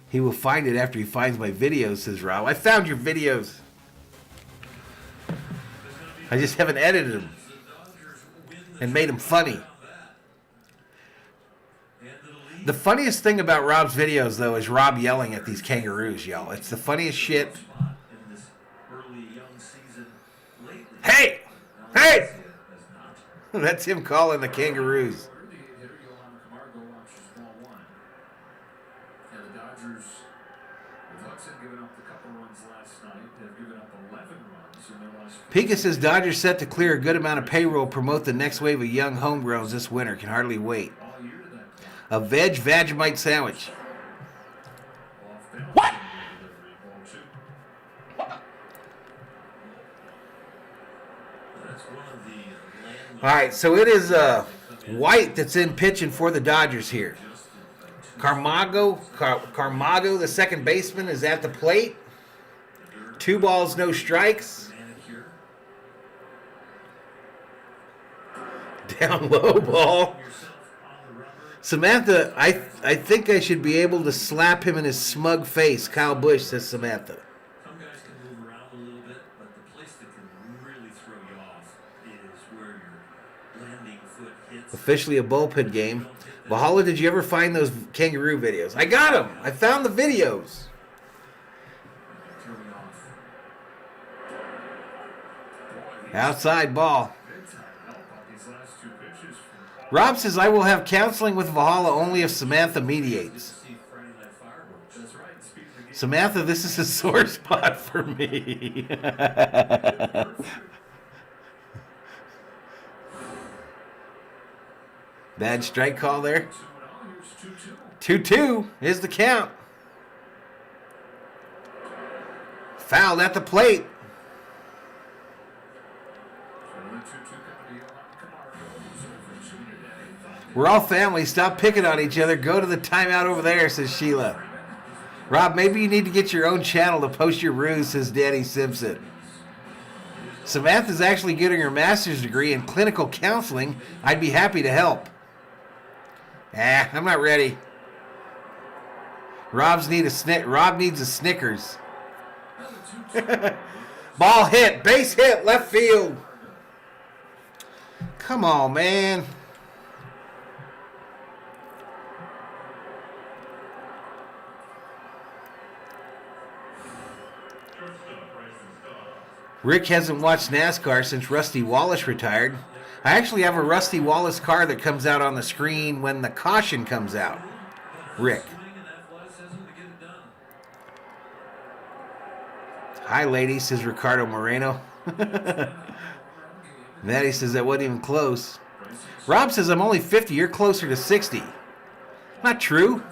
[SPEAKER 1] He will find it after he finds my videos, says Rob. I found your videos. I just haven't edited them and made them funny. The funniest thing about Rob's videos, though, is Rob yelling at these kangaroos, y'all. It's the funniest shit. Hey! Hey! That's him calling the kangaroos. Pika says Dodgers set to clear a good amount of payroll, promote the next wave of young homegrowns this winter. Can hardly wait. A Vegemite sandwich.
[SPEAKER 2] What?
[SPEAKER 1] All right, so it is White that's in pitching for the Dodgers here. Camargo, the second baseman, is at the plate. 2 balls, no strikes. Down low ball. Samantha, I think I should be able to slap him in his smug face. Kyle Busch, says Samantha.
[SPEAKER 3] Some guys can move around a little bit, but the place that can really throw you off is where your landing foot hits.
[SPEAKER 1] Officially a bullpen game. Valhalla, did you ever find those kangaroo videos? I got them. I found the videos. Outside ball. Rob says, I will have counseling with Valhalla only if Samantha mediates. Samantha, this is a sore spot for me. Bad strike call there. 2-2 is the count. Fouled at the plate. We're all family. Stop picking on each other. Go to the timeout over there, says Sheila. Rob, maybe you need to get your own channel to post your ruse, says Danny Simpson. Samantha's actually getting her master's degree in clinical counseling. I'd be happy to help. I'm not ready. Rob needs a Snickers. Ball hit. Base hit. Left field. Come on, man. Rick hasn't watched NASCAR since Rusty Wallace retired. I actually have a Rusty Wallace car that comes out on the screen when the caution comes out. Rick. Hi, lady, says Ricardo Moreno. Maddie says that wasn't even close. Rob says I'm only 50. You're closer to 60. Not true.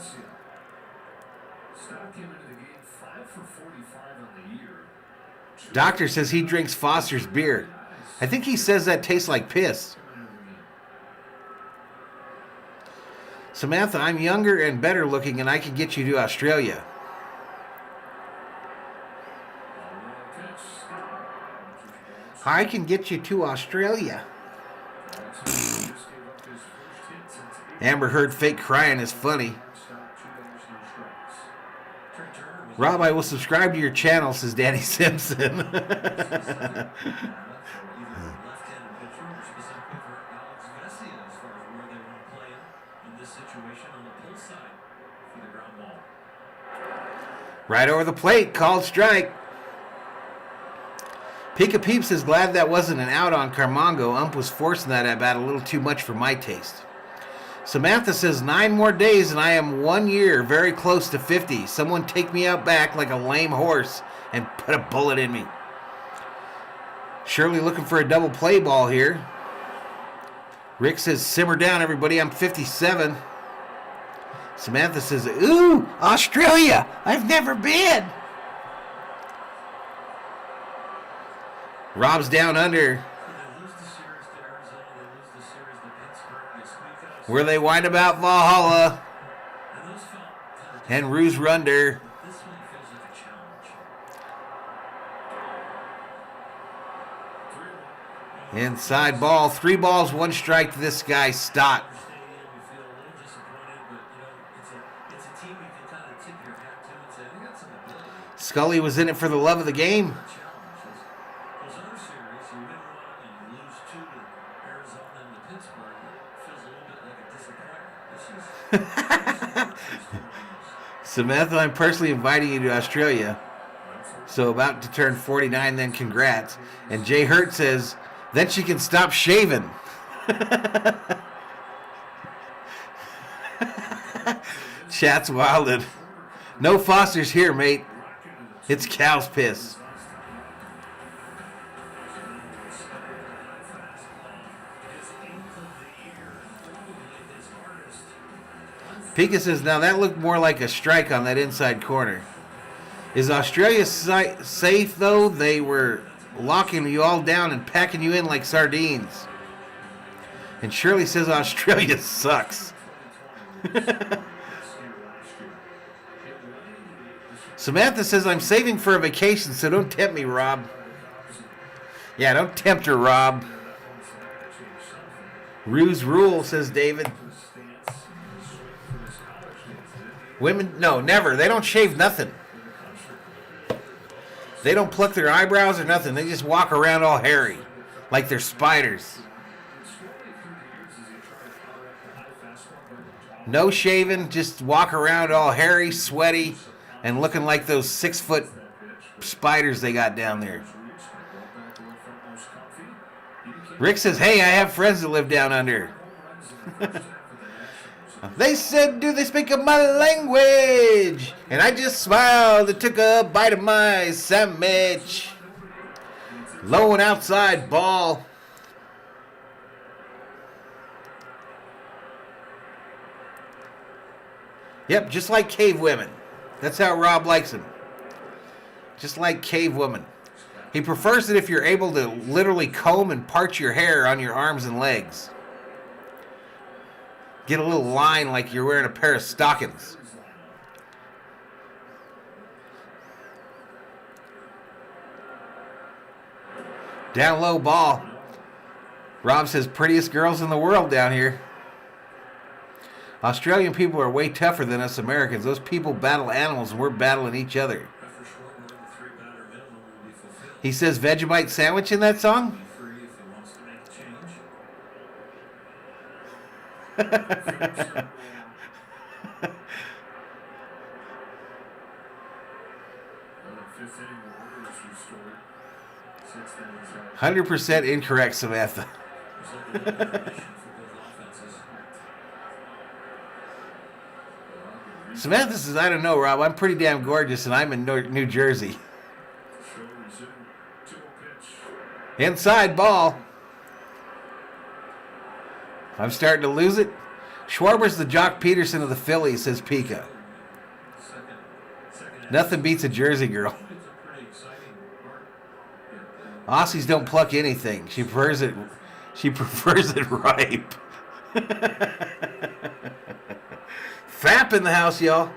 [SPEAKER 1] Doctor says he drinks Foster's beer. I think he says that tastes like piss. Samantha, I'm younger and better looking and I can get you to Australia. I can get you to Australia. Amber Heard fake crying is funny. Rob, I will subscribe to your channel, says Danny Simpson. Right over the plate, called strike. Pika Peeps is glad that wasn't an out on Carmongo. Ump was forcing that at bat a little too much for my taste. Samantha says 9 more days and I am 1 year, very close to 50. Someone take me out back like a lame horse and put a bullet in me. Shirley looking for a double play ball here. Rick says, simmer down, everybody. I'm 57. Samantha says, ooh, Australia. I've never been. Rob's down under. Where they whine about Valhalla. And Ruse Runder. Inside ball. 3 balls, 1 strike to this guy, Stott. Scully was in it for the love of the game. Samantha, I'm personally inviting you to Australia. So about to turn 49, then congrats. And Jay Hurt says, then she can stop shaving. Chat's wilded. No Fosters here, mate. It's cow's piss. Pika says, now that looked more like a strike on that inside corner. Is Australia safe, though? They were locking you all down and packing you in like sardines. And Shirley says Australia sucks. Samantha says, I'm saving for a vacation, so don't tempt me, Rob. Yeah, don't tempt her, Rob. Ruse rule, says David. Women, no, never. They don't shave nothing. They don't pluck their eyebrows or nothing. They just walk around all hairy, like they're spiders. No shaving, just walk around all hairy, sweaty, and looking like those 6-foot spiders they got down there. Rick says, hey, I have friends that live down under. They said, do they speak of my language? And I just smiled and took a bite of my sandwich. Low and outside ball. Yep, just like cave women. That's how Rob likes them. Just like cave women. He prefers it if you're able to literally comb and part your hair on your arms and legs. Get a little line like you're wearing a pair of stockings. Down low ball. Rob says, prettiest girls in the world down here. Australian people are way tougher than us Americans. Those people battle animals and we're battling each other. He says Vegemite sandwich in that song? "100% incorrect, Samantha." Samantha says, I don't know, Rob. I'm pretty damn gorgeous, and I'm in New Jersey. Inside ball. I'm starting to lose it. Schwarber's the Jock Peterson of the Phillies, says Pika. Nothing beats a Jersey girl. Aussies don't pluck anything. She prefers it. She prefers it ripe. Fap in the house, y'all.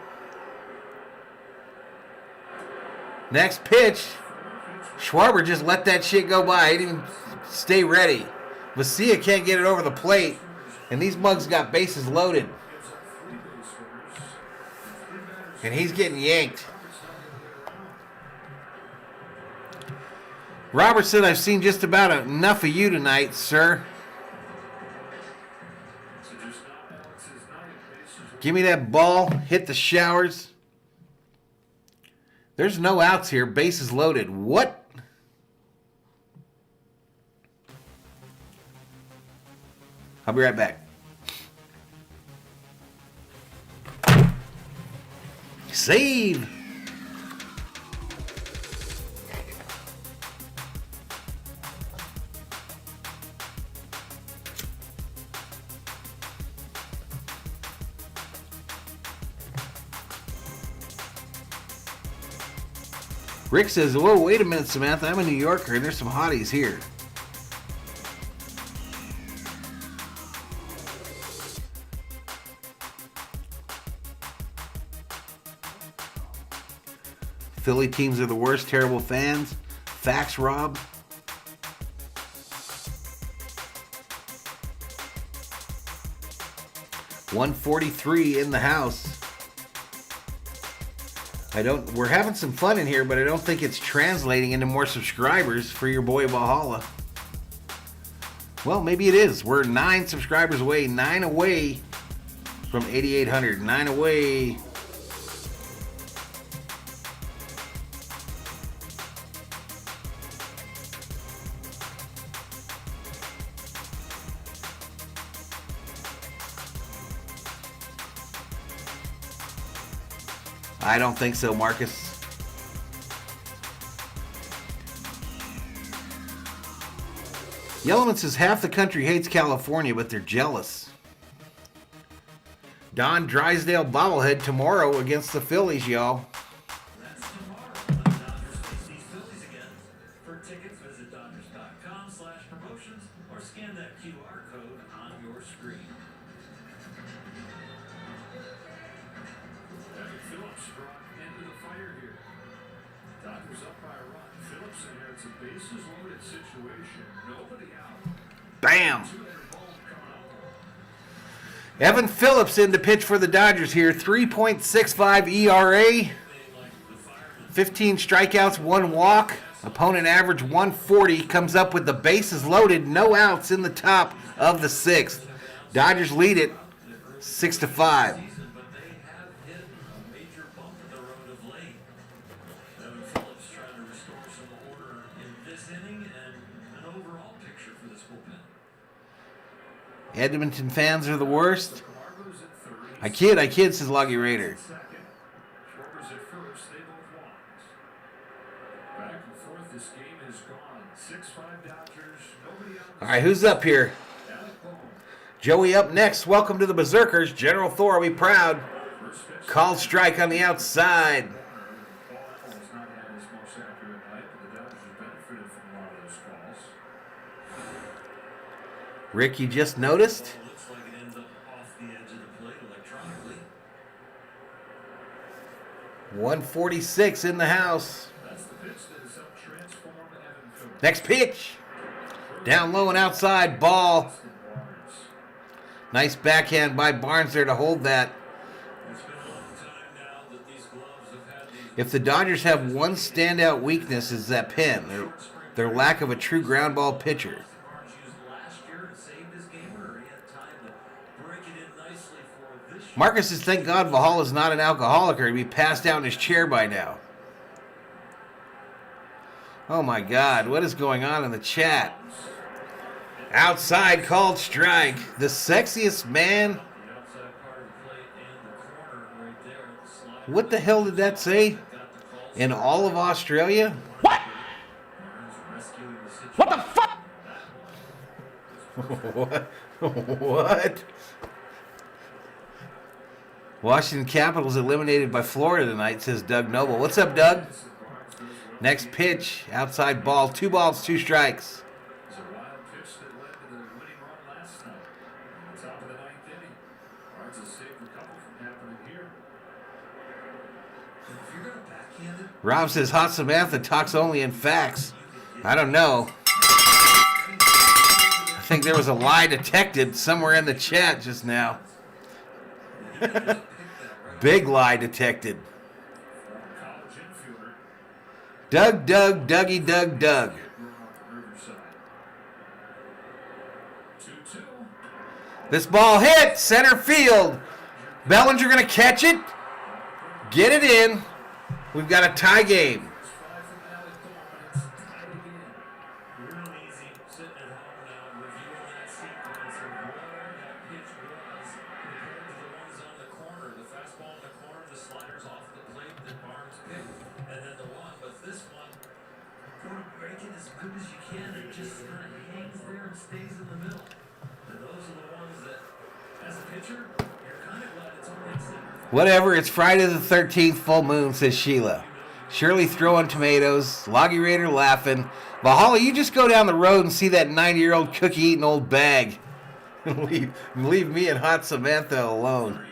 [SPEAKER 1] Next pitch. Schwarber just let that shit go by. He didn't even stay ready. Macia can't get it over the plate. And these mugs got bases loaded. And he's getting yanked. Robert said, I've seen just about enough of you tonight, sir. Give me that ball. Hit the showers. There's no outs here. Bases loaded. What? I'll be right back. Save. Rick says, whoa, wait a minute, Samantha. I'm a New Yorker and there's some hotties here. Philly teams are the worst, terrible fans. Facts, Rob. $143 in the house. We're having some fun in here, but I don't think it's translating into more subscribers for your boy Valhalla. Well, maybe it is. We're 9 subscribers away, 9 away from 8,800, 9 away. I don't think so, Marcus. Yellowman says half the country hates California, but they're jealous. Don Drysdale bobblehead tomorrow against the Phillies, y'all.
[SPEAKER 3] That's tomorrow when the Dodgers face these Phillies again. For tickets, visit Dodgers.com/promotions or scan that QR code on your screen.
[SPEAKER 2] Evan Phillips brought into the fire here. Dodgers up by a run. Phillips inherits a bases loaded situation. Nobody out.
[SPEAKER 1] Bam!
[SPEAKER 2] Two-hitter ball coming up.
[SPEAKER 1] Evan Phillips in to pitch for the Dodgers here. 3.65 ERA. 15 strikeouts, 1 walk. Opponent average 140. Comes up with the bases loaded. No outs in the top of the 6th. Dodgers lead it 6-5.
[SPEAKER 3] But they have hit a major bump in the road of late. Evan Phillips trying to restore some order in this inning and an overall picture for this bullpen.
[SPEAKER 1] Edmonton fans are the worst.
[SPEAKER 2] Camargo's at third.
[SPEAKER 1] I kid, says Loggy Raider.
[SPEAKER 2] Second. Schwarber's at first. They both walked. Back and forth. This game is gone. 6-5 Dodgers. Nobody out.
[SPEAKER 1] All right, who's up here?
[SPEAKER 2] Alec Bohm.
[SPEAKER 1] Joey up next. Welcome to the Berserkers. General Thor will be proud.
[SPEAKER 2] First pitch.
[SPEAKER 1] Called strike on the outside.
[SPEAKER 2] Paul Apple has not had his most accurate night, but the Dodgers have benefited from a lot of those calls.
[SPEAKER 1] Rick, you just noticed?
[SPEAKER 3] Well, it looks like it ends up off the edge of the plate electronically.
[SPEAKER 1] 146 in the house.
[SPEAKER 2] That's the pitch that has helped transform Evan Phillips.
[SPEAKER 1] Next pitch. Down low and outside. Ball.
[SPEAKER 2] Austin Barnes.
[SPEAKER 1] Nice backhand by Barnes there to hold that.
[SPEAKER 3] It's been a long time now that these gloves have had these.
[SPEAKER 1] If the Dodgers have one standout weakness, is that pen. Their lack of a true ground ball pitcher.
[SPEAKER 3] Barnes used last year to save this game, or he had time to break it in nicely for this year.
[SPEAKER 1] Marcus says, thank God Valhalla is not an alcoholic or he'd be passed out in his chair by now. Oh my God, what is going on in the chat? Outside called strike. The sexiest man.
[SPEAKER 3] The outside part of the plate and the corner right there. The slider
[SPEAKER 1] What the hell did that say?
[SPEAKER 3] got the call.
[SPEAKER 1] In all of Australia?
[SPEAKER 3] Barnes rescuing the situation.
[SPEAKER 1] What the fuck? What? Washington Capitals eliminated by Florida tonight, says Doug Noble. What's up, Doug? Next pitch, outside ball, 2 balls, 2 strikes.
[SPEAKER 2] It was a wild pitch that led to the winning run last night. On the top of the 9th inning. Barnes has saved a couple from happening here.
[SPEAKER 3] If you're going to backhand it,
[SPEAKER 1] Rob says Hot Samantha talks only in facts. I don't know. I think there was a lie detected somewhere in the chat just now. Big lie detected.
[SPEAKER 2] College infielder.
[SPEAKER 1] Doug, Dougie, Doug.
[SPEAKER 2] Growing up at Riverside. 2-2.
[SPEAKER 1] This ball hit center field. Bellinger gonna catch it. Get it in. We've got a tie game.
[SPEAKER 2] It's 5 from Alec Bohm, and it's tied again.
[SPEAKER 3] real easy, sitting at home now, reviewing that sequence of where that pitch was compared to the ones on the corner. The fastball in the corner, the sliders off the plate that Barnes picked, and then the one. But this one, go to break it as good as you can. It just kind of hangs there and stays in the middle. And those are the ones that, as a pitcher, you're kind of glad it's only at center.
[SPEAKER 1] Whatever, it's Friday the 13th, full moon, says Sheila. Shirley throwing tomatoes, Loggy Raider laughing. Valhalla, you just go down the road and see that 90-year-old cookie-eating old bag. leave me and Hot Samantha alone.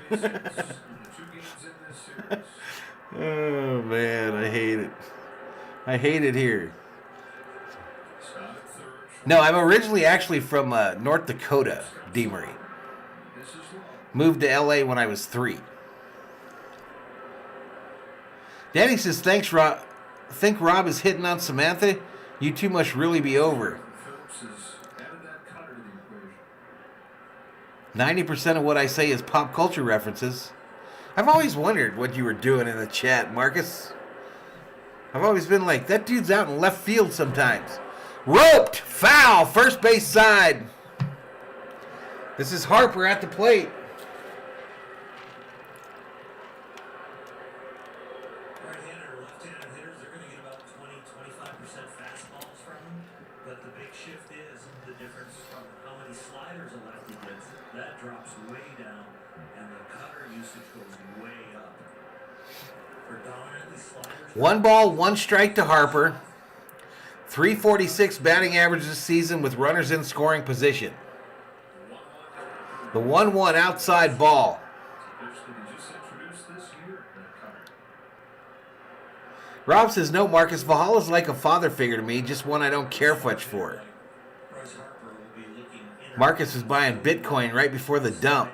[SPEAKER 2] 3 extra bases in the 2 games in this series.
[SPEAKER 1] Oh, man, I hate it. I hate it here.
[SPEAKER 2] Scott at third.
[SPEAKER 1] No, I'm originally actually from North Dakota, Deamery.
[SPEAKER 2] This is low.
[SPEAKER 1] Moved to L.A. when I was 3. Danny says, thanks, Rob. Think Rob is hitting on Samantha? You two must really be over.
[SPEAKER 2] Phillips has added that cutter to the equation.
[SPEAKER 1] 90% of what I say is pop culture references. I've always wondered what you were doing in the chat, Marcus. I've always been like, that dude's out in left field sometimes. Roped! Foul! First base side. This is Harper at the plate.
[SPEAKER 3] Right-handed or left-handed hitters, they're going to get about 20-25% fastballs from him. But the big shift is the difference from how many sliders a lefty gets. That drop drops way down, and the cutter usage goes way up. Predominantly sliders.
[SPEAKER 1] 1 ball, 1 strike to Harper. 346 batting average this season with runners in scoring position. The 1-1 outside ball. Rob says, no, Marcus, Valhalla's like a father figure to me, just one I don't care much for. Marcus was buying Bitcoin right before the dump.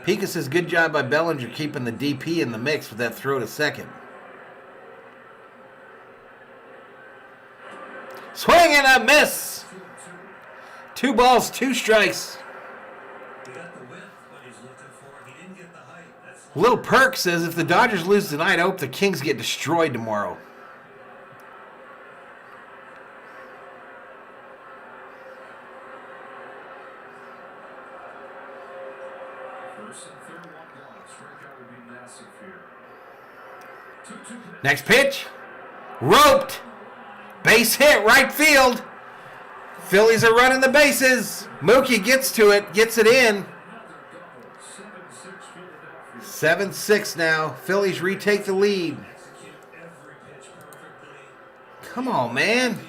[SPEAKER 1] Pika says, good job by Bellinger keeping the DP in the mix with that throw to second. Swing and a miss! 2 balls, 2 strikes. Lil Perk says, if the Dodgers lose tonight, I hope the Kings get destroyed tomorrow. Next pitch. Roped. Base hit, right field. Phillies are running the bases. Mookie gets to it, gets it in. 7-6 now. Phillies retake the lead. Come on, man.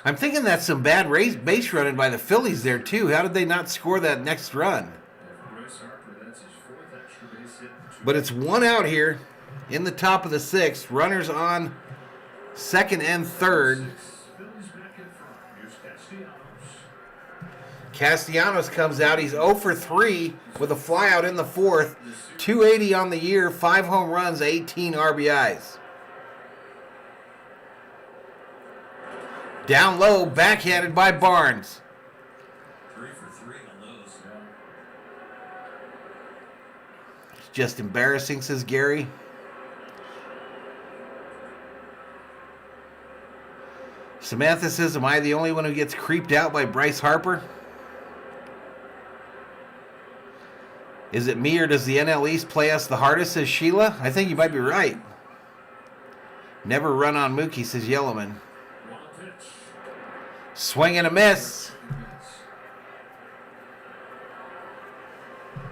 [SPEAKER 1] I'm thinking that's some bad base running by the Phillies there, too. How did they not score that next run? But it's 1 out here in the top of the 6th. Runners on 2nd and 3rd. Castellanos comes out. He's 0 for 3 with a flyout in the 4th. 280 on the year, 5 home runs, 18 RBIs. Down low, backhanded by Barnes.
[SPEAKER 3] 3 for 3 on those.
[SPEAKER 1] It's just embarrassing, says Gary. Samantha says, am I the only one who gets creeped out by Bryce Harper? Is it me or does the NL East play us the hardest, says Sheila? I think you might be right. Never run on Mookie, says Yellowman. Swing and a miss.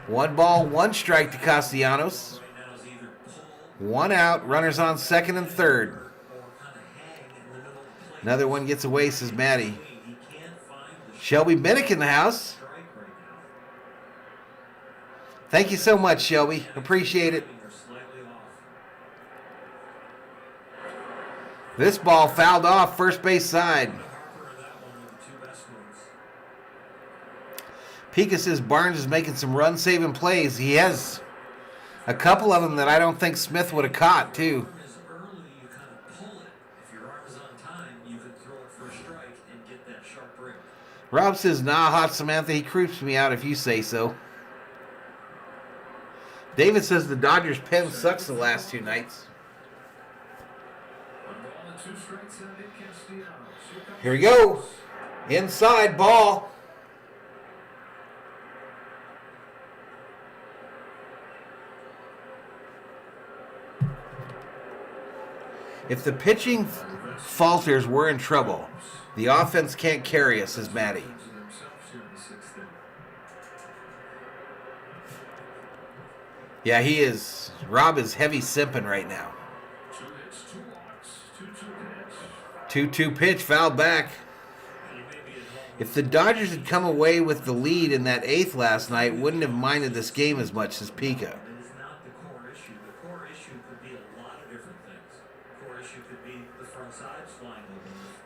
[SPEAKER 1] 1 ball, 1 strike to Castellanos. 1 out, runners on 2nd and 3rd. Another one gets away, says Maddie. Shelby Minnick in the house. Thank you so much, Shelby. Appreciate it. This ball fouled off first base side. Pika says Barnes is making some run-saving plays. He has a couple of them that I don't think Smith would have caught, too. Rob says, nah, Hot Samantha, he creeps me out if you say so. David says the Dodgers' pen sucks the last 2 nights. Here we go. Inside ball. If the pitching falters, we're in trouble. The offense can't carry us, says Maddie. Yeah, he is. Rob is heavy simping right now. 2-2 pitch, fouled back. If the Dodgers had come away with the lead in that 8th last night, wouldn't have minded this game as much as Pika.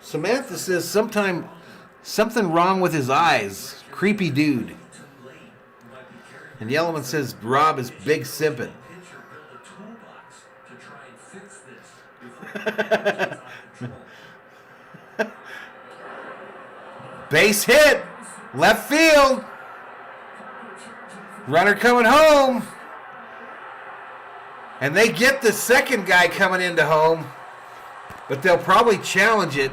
[SPEAKER 1] Samantha says something wrong with his eyes. Creepy dude. And Yellowman says Rob is big simping. Base hit. Left field. Runner coming home. And they get the second guy coming into home. But they'll probably challenge it.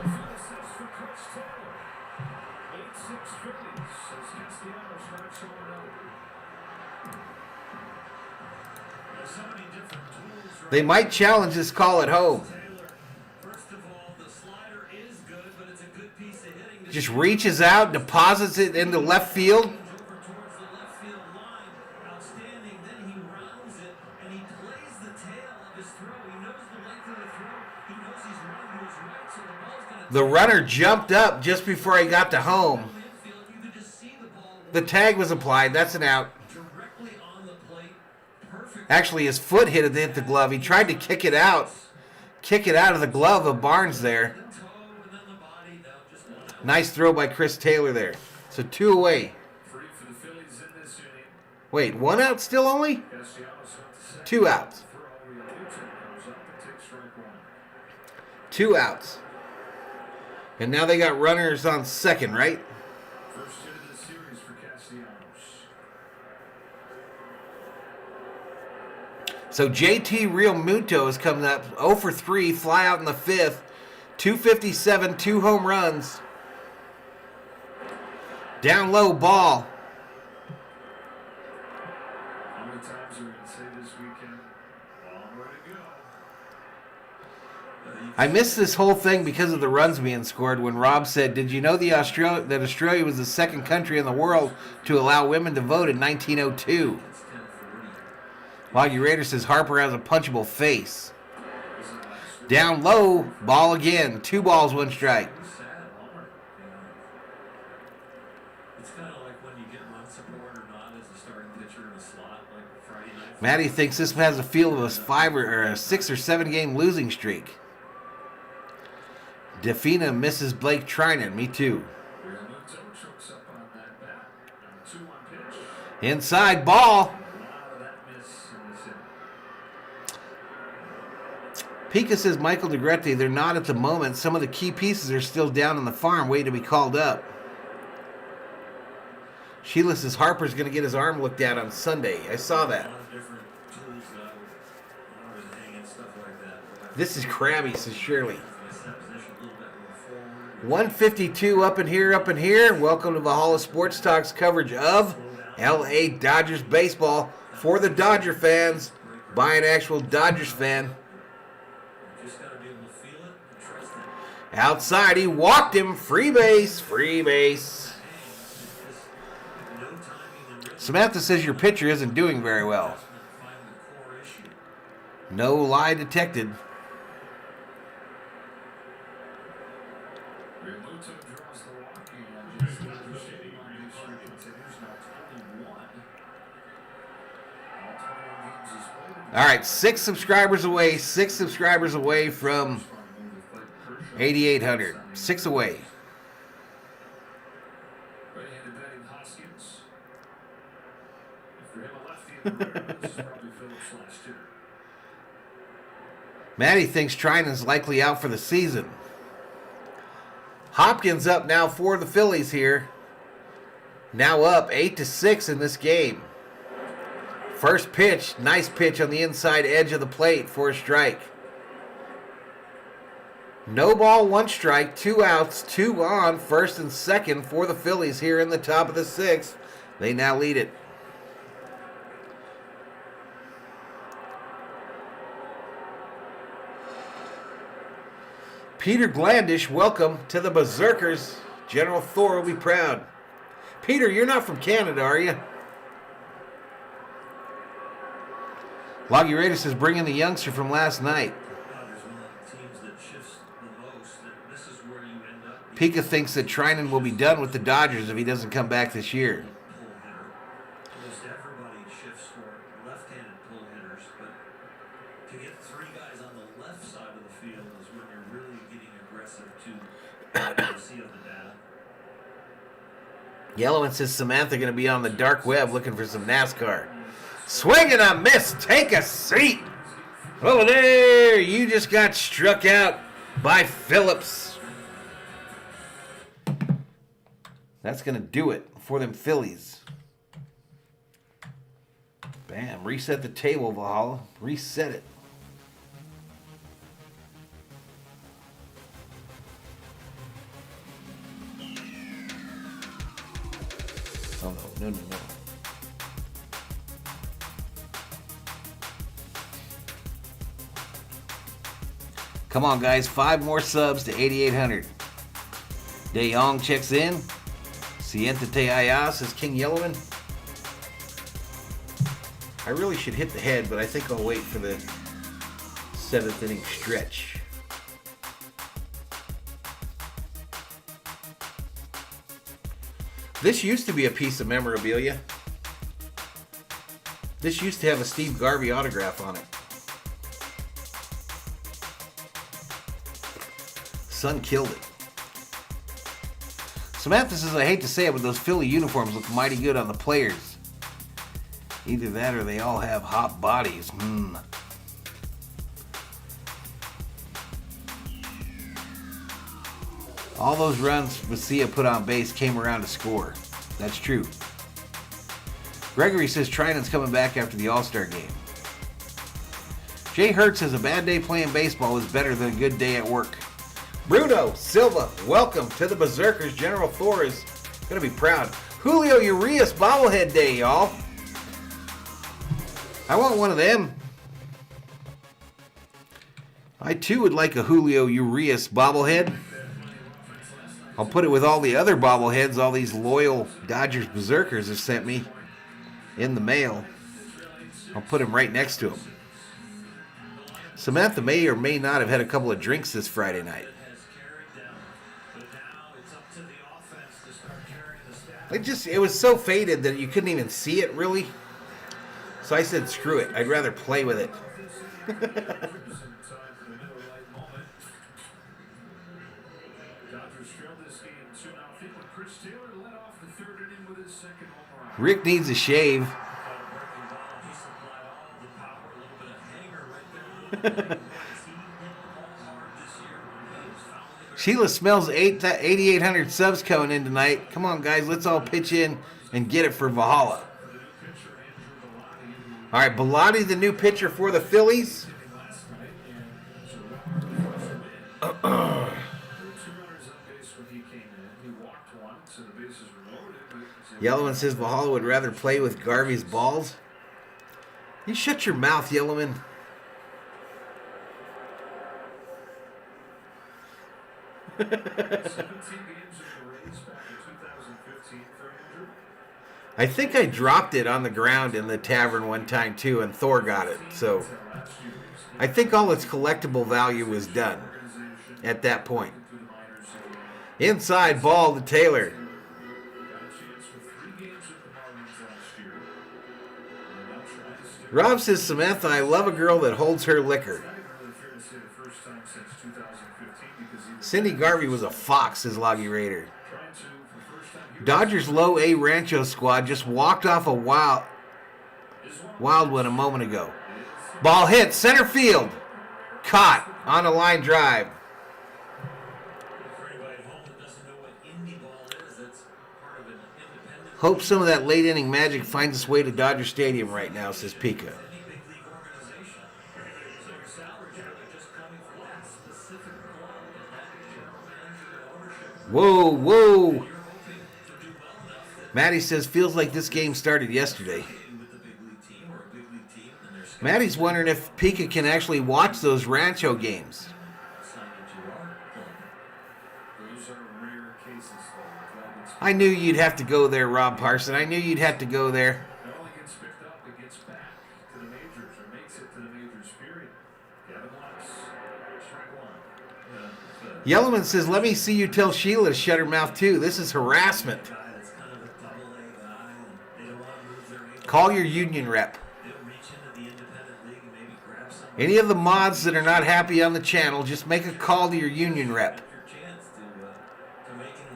[SPEAKER 1] They might challenge this call at home. Just reaches out, deposits it into left field. The runner jumped up just before he got to home. The tag was applied. That's an out. Actually, his foot hit the glove. He tried to kick it out of the glove of Barnes there. Nice throw by Chris Taylor there. So 2 away. Wait, 1 out still only? 2 outs. 2 outs. And now they got runners on second, right?
[SPEAKER 2] First hit of the series for Castellanos.
[SPEAKER 1] So JT Real Muto is coming up 0 for 3, fly out in the 5th. 257, 2 home runs. Down low ball.
[SPEAKER 2] How many times are we going to say this weekend? Long way to go.
[SPEAKER 1] I missed this whole thing because of the runs being scored when Rob said, did you know that Australia was the second country in the world to allow women to vote in 1902? Loggy Raider says Harper has a punchable face. Down low, ball again. 2 balls, 1 strike. Matty thinks this has a feel of a 5 or a 6 or 7 game losing streak. Defina misses Blake Trinan. Me too. Inside ball. Pika says Michael DeGrette, they're not at the moment. Some of the key pieces are still down on the farm waiting to be called up. Sheila says Harper's going to get his arm looked at on Sunday. I saw that. This is crabby, says Shirley. 152 up in here. Welcome to Valhalla Sports Talk's coverage of L.A. Dodgers baseball for the Dodger fans by an actual Dodgers fan. Outside, he walked him. Free base. Samantha says your pitcher isn't doing very well. No lie detected. All right, 6 subscribers away. 6 subscribers away from 8,800. 6 away.
[SPEAKER 2] Right-handed batting Hoskins. For him, a lefty, this is probably Phillips last year.
[SPEAKER 1] Matty thinks Trinan's likely out for the season. Hopkins up now for the Phillies here. Now up 8-6 in this game. First pitch, nice pitch on the inside edge of the plate for a strike. No ball, 1 strike, 2 outs, 2 on, first and second for the Phillies here in the top of the 6th. They now lead it. Peter Glandish, welcome to the Berserkers. General Thor will be proud. Peter, you're not from Canada, are you? Loggy Raider says bring in the youngster from last night. Pika thinks that Trinan will be done with the Dodgers if he doesn't come back this year.
[SPEAKER 3] Almost everybody shifts for left-handed pull hitters, but to get 3 guys on the left side of the field is when you're really getting aggressive to see on the data.
[SPEAKER 1] Yellowman says Samantha going to be on the dark web looking for some NASCAR. Swing and a miss. Take a seat. Over there. You just got struck out by Phillips. That's going to do it for them Phillies. Bam. Reset the table, Valhalla. Reset it. Oh, no. Come on, guys. 5 more subs to 8,800. De Jong checks in. Siéntate allá, says King Yellowman. I really should hit the head, but I think I'll wait for the 7th inning stretch. This used to be a piece of memorabilia. This used to have a Steve Garvey autograph on it. Sun killed it. Samantha says, I hate to say it, but those Philly uniforms look mighty good on the players. Either that or they all have hot bodies. All those runs Vesia put on base came around to score. That's true. Gregory says Trinan's coming back after the All-Star game. Jay Hurt says a bad day playing baseball is better than a good day at work. Bruno Silva, welcome to the Berserkers. General Thor is going to be proud. Julio Urias bobblehead day, y'all. I want one of them. I too would like a Julio Urias bobblehead. I'll put it with all the other bobbleheads all these loyal Dodgers Berserkers have sent me in the mail. I'll put him right next to him. Samantha may or may not have had a couple of drinks this Friday night. It was so faded that you couldn't even see it, really. So I said, screw it. I'd rather play with it. Rick needs a shave. Sheila smells 8,800 subs coming in tonight. Come on, guys. Let's all pitch in and get it for Valhalla. All right, Bellotti, the new pitcher for the Phillies. Yellowman says Valhalla would rather play with Garvey's balls. You shut your mouth, Yellowman. I think I dropped it on the ground in the tavern one time too, and Thor got it. So I think all its collectible value was done at that point. Inside ball to Taylor. Rob says, Samantha, I love a girl that holds her liquor. Cindy Garvey was a fox, says Loggy Raider. Dodgers low A Rancho squad just walked off a wild one a moment ago. Ball hit center field. Caught on a line drive. Hope some of that late inning magic finds its way to Dodger Stadium right now, says Pika. Whoa. Maddie says, feels like this game started yesterday. Maddie's wondering if Pika can actually watch those Rancho games. I knew you'd have to go there, Rob Parson. I knew you'd have to go there. Yellowman says, let me see you tell Sheila to shut her mouth too. This is harassment. Call your union rep. Any of the mods that are not happy on the channel, just make a call to your union rep.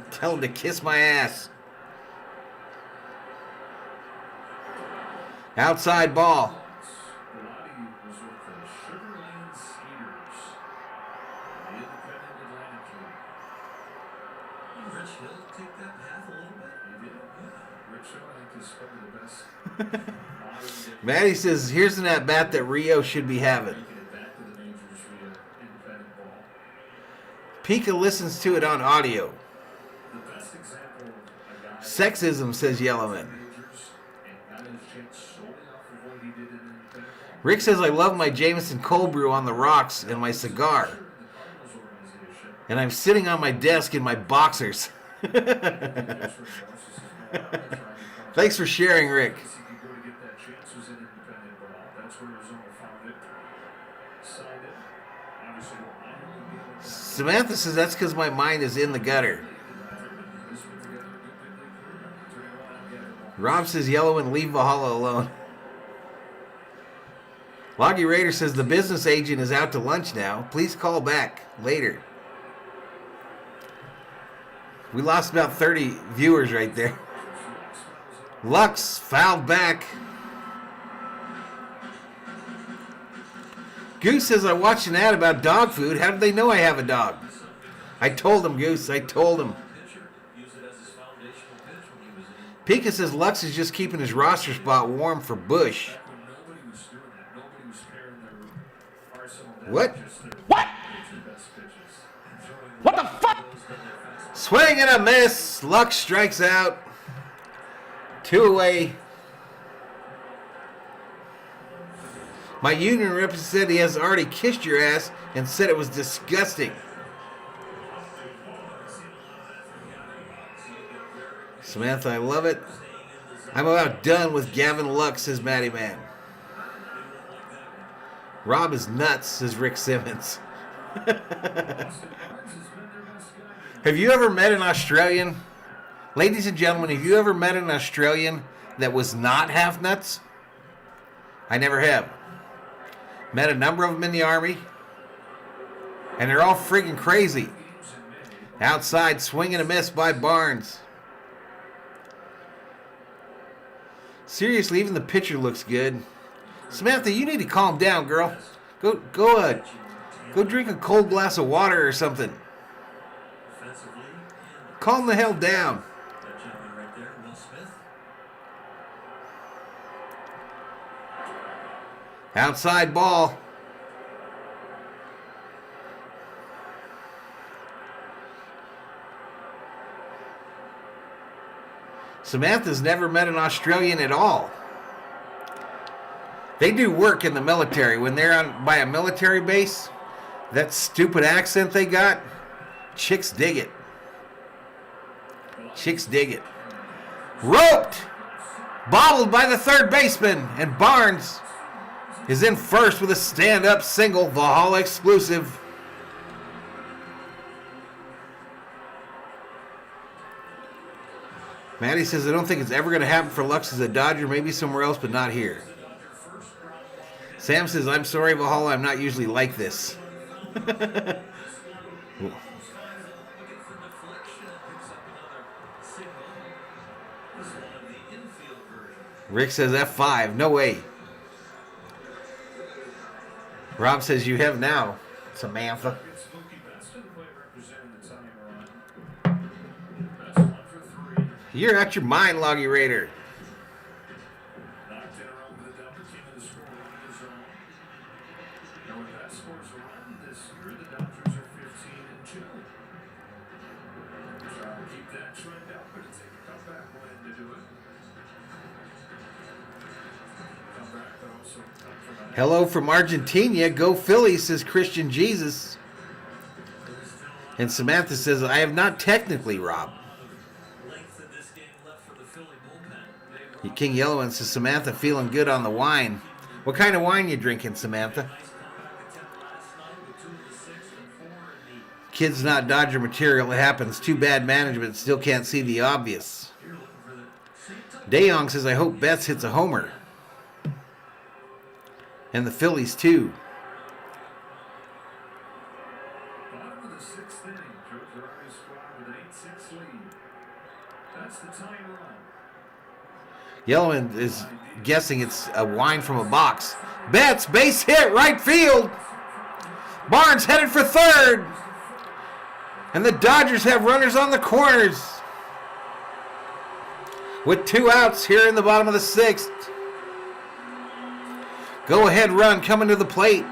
[SPEAKER 1] Tell him to kiss my ass. Outside ball. Maddie says, here's an at-bat that Rio should be having. Pika listens to it on audio. Sexism, says Yellowman. Rick says, I love my Jameson cold brew on the rocks and my cigar. And I'm sitting on my desk in my boxers. Thanks for sharing, Rick. Samantha says, that's because my mind is in the gutter. Rob says, Yellow and leave Valhalla alone. Loggy Raider says, the business agent is out to lunch now. Please call back later. We lost about 30 viewers right there. Lux fouled back. Goose says, I watched an ad about dog food. How did they know I have a dog? I told them, Goose. I told them. Pika says, Lux is just keeping his roster spot warm for Bush. What?
[SPEAKER 5] What? What the fuck?
[SPEAKER 1] Swing and a miss. Lux strikes out. 2 away. My union rep said he has already kissed your ass and said it was disgusting. Samantha, I love it. I'm about done with Gavin Lux, says Matty Man. Rob is nuts, says Rick Simmons. Have you ever met an Australian? Ladies and gentlemen, have you ever met an Australian that was not half nuts? I never have. Met a number of them in the Army. And they're all freaking crazy. Outside, swing and a miss by Barnes. Seriously, even the pitcher looks good. Samantha, you need to calm down, girl. Go drink a cold glass of water or something. Calm the hell down. Outside ball. Samantha's never met an Australian at all. They do work in the military. When they're on by a military base, that stupid accent they got, chicks dig it. Chicks dig it. Roped! Bobbled by the third baseman, and Barnes is in first with a stand-up single, Valhalla exclusive. Maddie says, I don't think it's ever going to happen for Lux as a Dodger, maybe somewhere else, but not here. Sam says, I'm sorry, Valhalla, I'm not usually like this. Rick says, F5, no way. Rob says, you have now, Samantha. You're out your mind, Loggy Raider. Hello from Argentina. Go Phillies, says Christian Jesus. And Samantha says, I have not technically, Rob. King Yellowman says, Samantha feeling good on the wine. What kind of wine you drinking, Samantha? Kid's not Dodger material. It happens. Too bad management still can't see the obvious. DeYoung says, I hope Betts hits a homer. And the Phillies, too.
[SPEAKER 2] Bottom of the sixth inning, Joe Girardi's squad with an 8-6 lead. That's the tying run.
[SPEAKER 1] Yellowman is guessing it's a wine from a box. Betts, base hit, right field. Barnes headed for third. And the Dodgers have runners on the corners. With 2 outs here in the bottom of the 6th. Go-ahead run coming to the plate.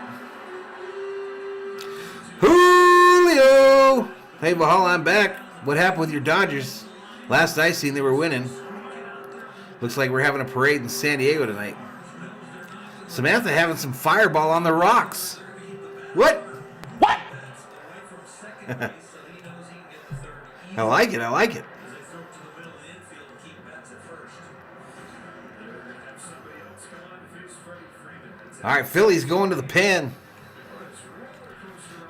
[SPEAKER 1] Julio. Hey, Valhalla, I'm back. What happened with your Dodgers? Last I seen, they were winning. Looks like we're having a parade in San Diego tonight. Samantha having some fireball on the rocks. What?
[SPEAKER 5] What?
[SPEAKER 1] I like it. I like it. All right, Phillies going to the pen.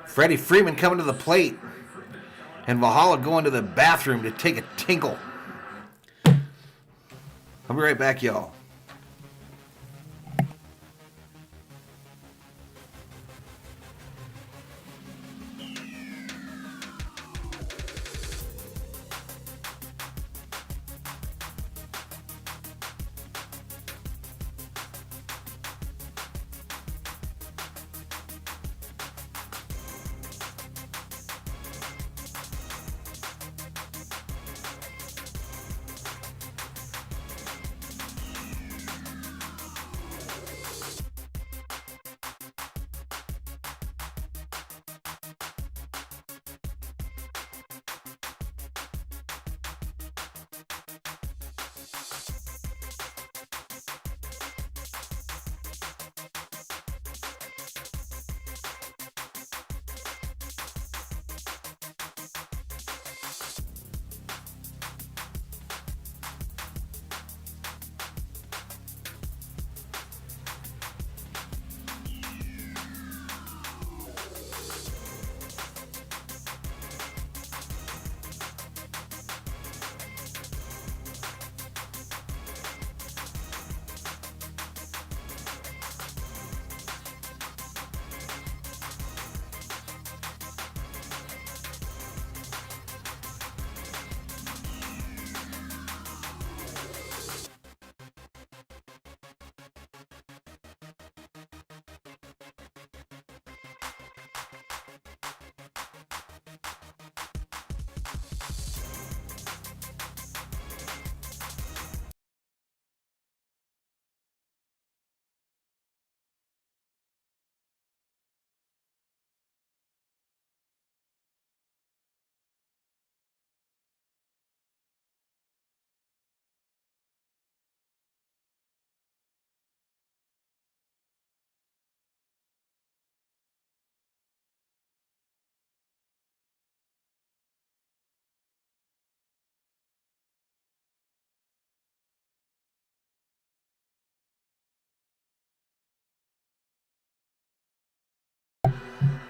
[SPEAKER 1] Freddie Freeman coming to the plate. And Valhalla going to the bathroom to take a tinkle. I'll be right back, y'all.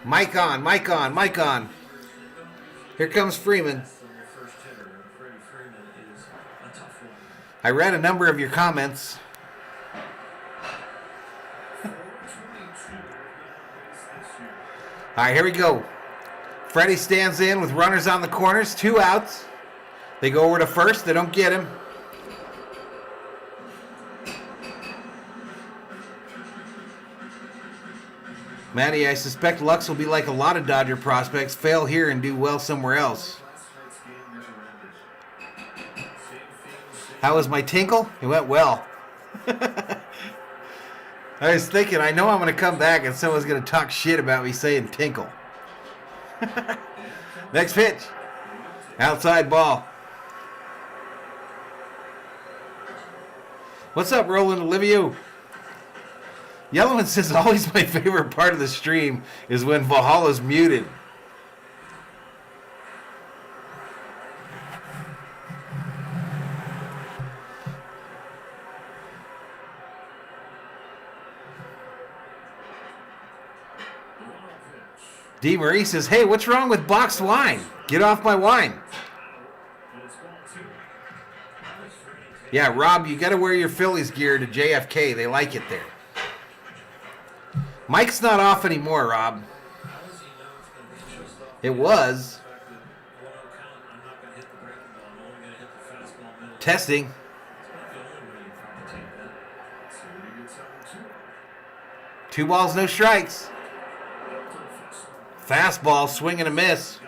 [SPEAKER 1] Mic on, mic on, mic on. Here comes Freeman. I read a number of your comments. All right, here we go. Freddie stands in with runners on the corners, 2 outs. They go over to first. They don't get him. Matty, I suspect Lux will be like a lot of Dodger prospects, fail here and do well somewhere else. How was my tinkle? It went well. I was thinking, I know I'm going to come back and someone's going to talk shit about me saying tinkle. Next pitch. Outside ball. What's up, Roland Olivio? Yellowman says always my favorite part of the stream is when Valhalla's muted. D. Marie says, hey, what's wrong with boxed wine? Get off my wine. Yeah, Rob, you got to wear your Phillies gear to JFK. They like it there. Mike's not off anymore, Rob. It was. Testing. Two balls, no strikes. Fastball, swing and a miss.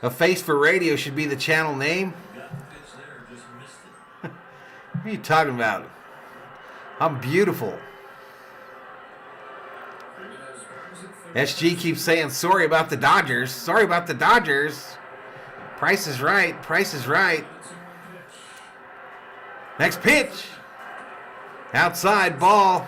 [SPEAKER 1] A face for radio should be the channel name. What are you talking about? I'm beautiful. SG keeps saying sorry about the Dodgers. Sorry about the Dodgers. Price is right. Price is right. Next pitch. Outside ball.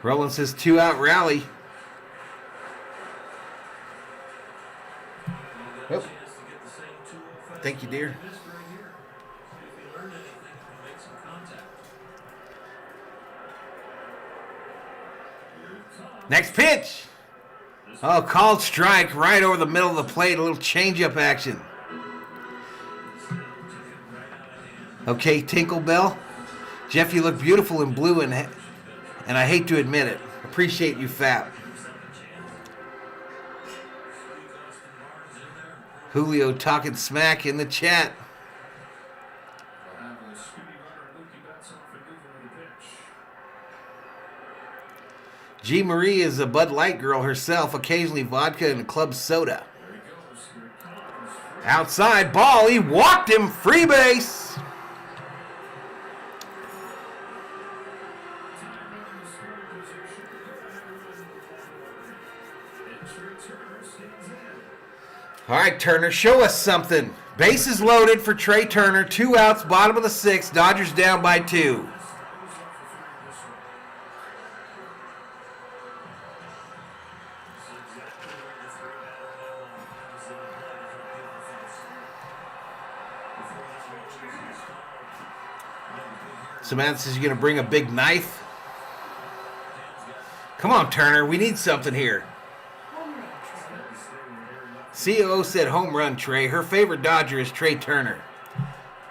[SPEAKER 1] Rollins his 2-out rally. Oh. Thank you, dear. Next pitch. Oh, called strike right over the middle of the plate. A little changeup action. Okay, Tinklebell. Jeff, you look beautiful in blue, and I hate to admit it. Appreciate you, Fat. Julio talking smack in the chat. G. Marie is a Bud Light girl herself, occasionally vodka and club soda. Outside ball, he walked him, free base. All right, Turner, show us something. Bases loaded for Trey Turner, 2 outs, bottom of the 6th, Dodgers down by 2. Samantha says, you're going to bring a big knife? Come on, Turner. We need something here. COO said home run, Trey. Her favorite Dodger is Trey Turner,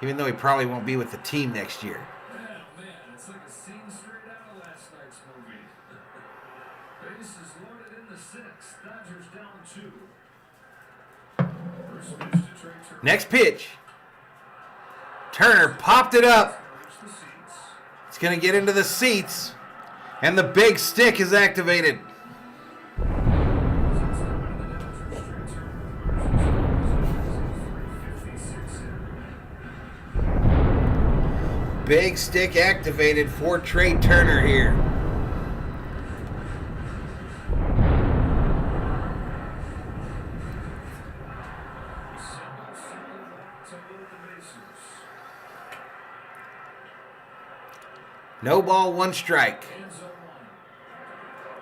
[SPEAKER 1] even though he probably won't be with the team next year.
[SPEAKER 2] Man, it's like a scene straight out of last night's movie. Bases loaded in the 6th. Dodgers down 2. First pitch to Trey Turner.
[SPEAKER 1] Next pitch. Turner popped it up. It's going to get into the seats, and the big stick is activated. Big stick activated for Trey Turner here. No ball, 1 strike.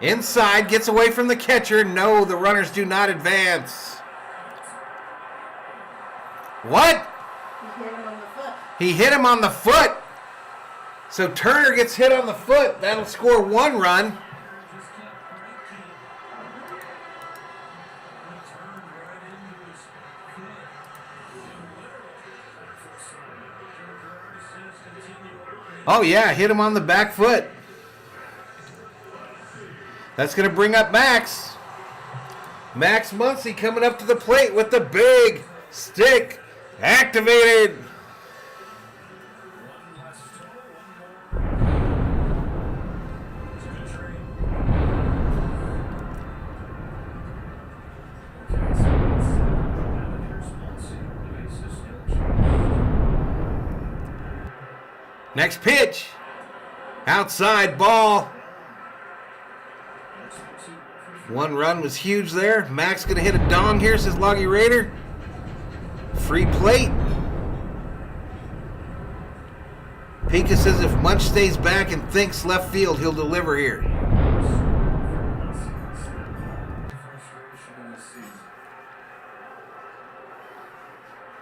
[SPEAKER 1] Inside, gets away from the catcher. No, the runners do not advance. What?
[SPEAKER 4] He hit him on the foot.
[SPEAKER 1] He hit him on the foot. So Turner gets hit on the foot. That'll score 1 run. Oh, yeah, hit him on the back foot. That's going to bring up Max. Max Muncy coming up to the plate with the big stick activated. Next pitch. Outside ball. 1 run was huge there. Max going to hit a dong here, says Loggy Raider. Free plate. Pika says if Munch stays back and thinks left field, he'll deliver here.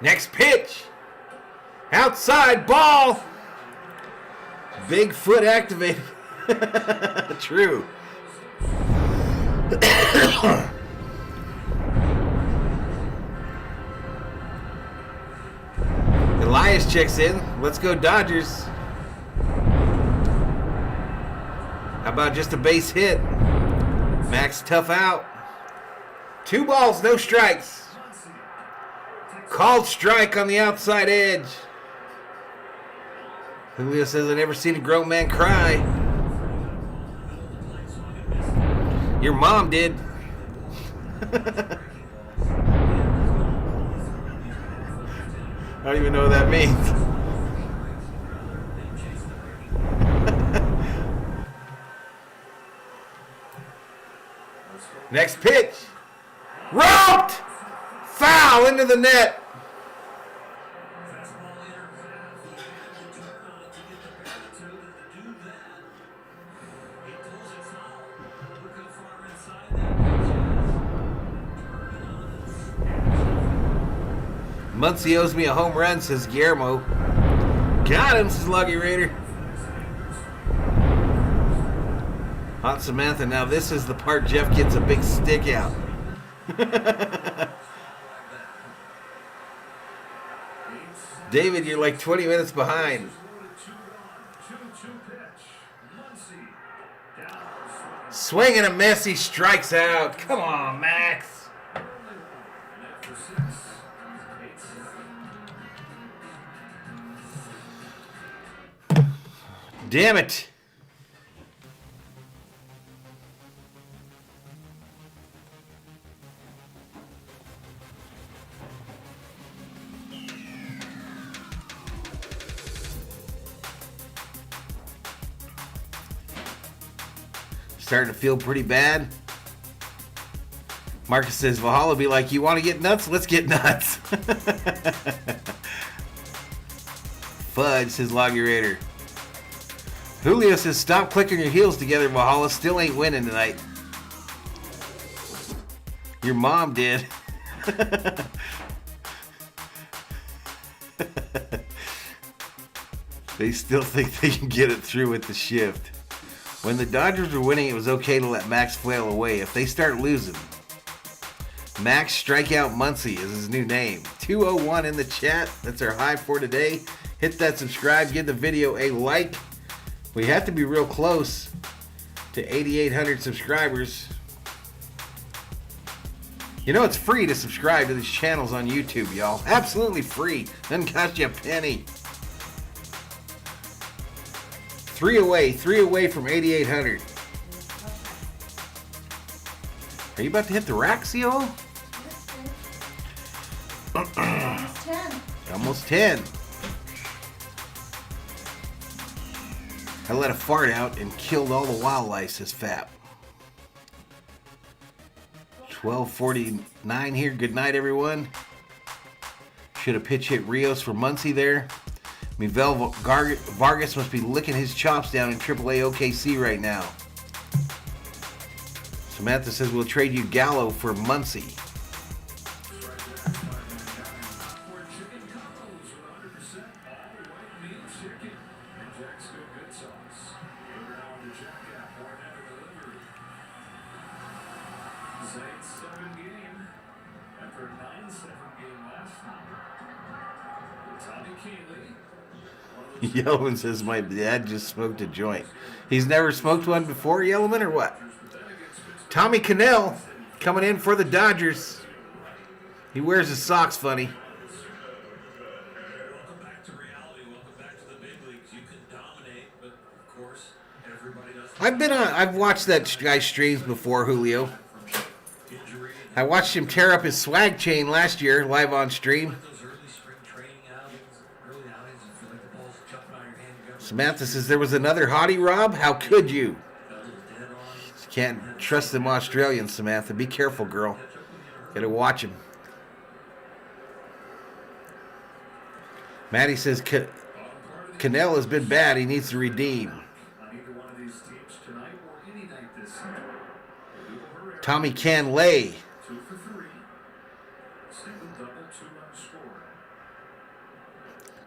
[SPEAKER 1] Next pitch. Outside ball. Big foot activated. True. Elias checks in. Let's go Dodgers. How about just a base hit? Max tough out. 2 balls, no strikes. Called strike on the outside edge. Julio says, I've never seen a grown man cry. Your mom did. I don't even know what that means. Next pitch. Roped! Foul into the net. Muncie owes me a home run, says Guillermo. Got him, says Lucky Raider. Hot Samantha, now this is the part Jeff gets a big stick out. David, you're like 20 minutes behind. Swing and a miss, he strikes out. Come on, Max. Damn it. Starting to feel pretty bad. Marcus says, Valhalla be like, you want to get nuts? Let's get nuts. Fudge, says Loggy Raider. Julio says, stop clicking your heels together, Valhalla. Still ain't winning tonight. Your mom did. They still think they can get it through with the shift. When the Dodgers were winning, it was okay to let Max flail away. If they start losing, Max Strikeout Muncie is his new name. 201 in the chat. That's our high for today. Hit that subscribe. Give the video a like. We have to be real close to 8,800 subscribers. You know it's free to subscribe to these channels on YouTube, y'all. Absolutely free. Doesn't cost you a penny. Three away from 8,800. Are you about to hit the racks, y'all?
[SPEAKER 4] Almost 10.
[SPEAKER 1] Almost 10. I let a fart out and killed all the wildlife, says Fap. 12:49 here. Good night, everyone. Should have pitch hit Rios for Muncie there. Mivel Vargas must be licking his chops down in AAA OKC right now. Samantha says we'll trade you Gallo for Muncie. Yellowman says my dad just smoked a joint. He's never smoked one before, Yellowman, or what? Tommy Cannell coming in for the Dodgers. He wears his socks funny.
[SPEAKER 3] Welcome back to reality. Welcome back to the big leagues. You can dominate, but of course, everybody doesn't.
[SPEAKER 1] I've watched that guy's streams before, Julio. I watched him tear up his swag chain last year live on stream. Samantha says there was another hottie, Rob. How could you? You can't trust them Australians, Samantha. Be careful, girl. Gotta watch him. Maddie says Cannell has been bad. He needs to redeem. Tommy Canlay.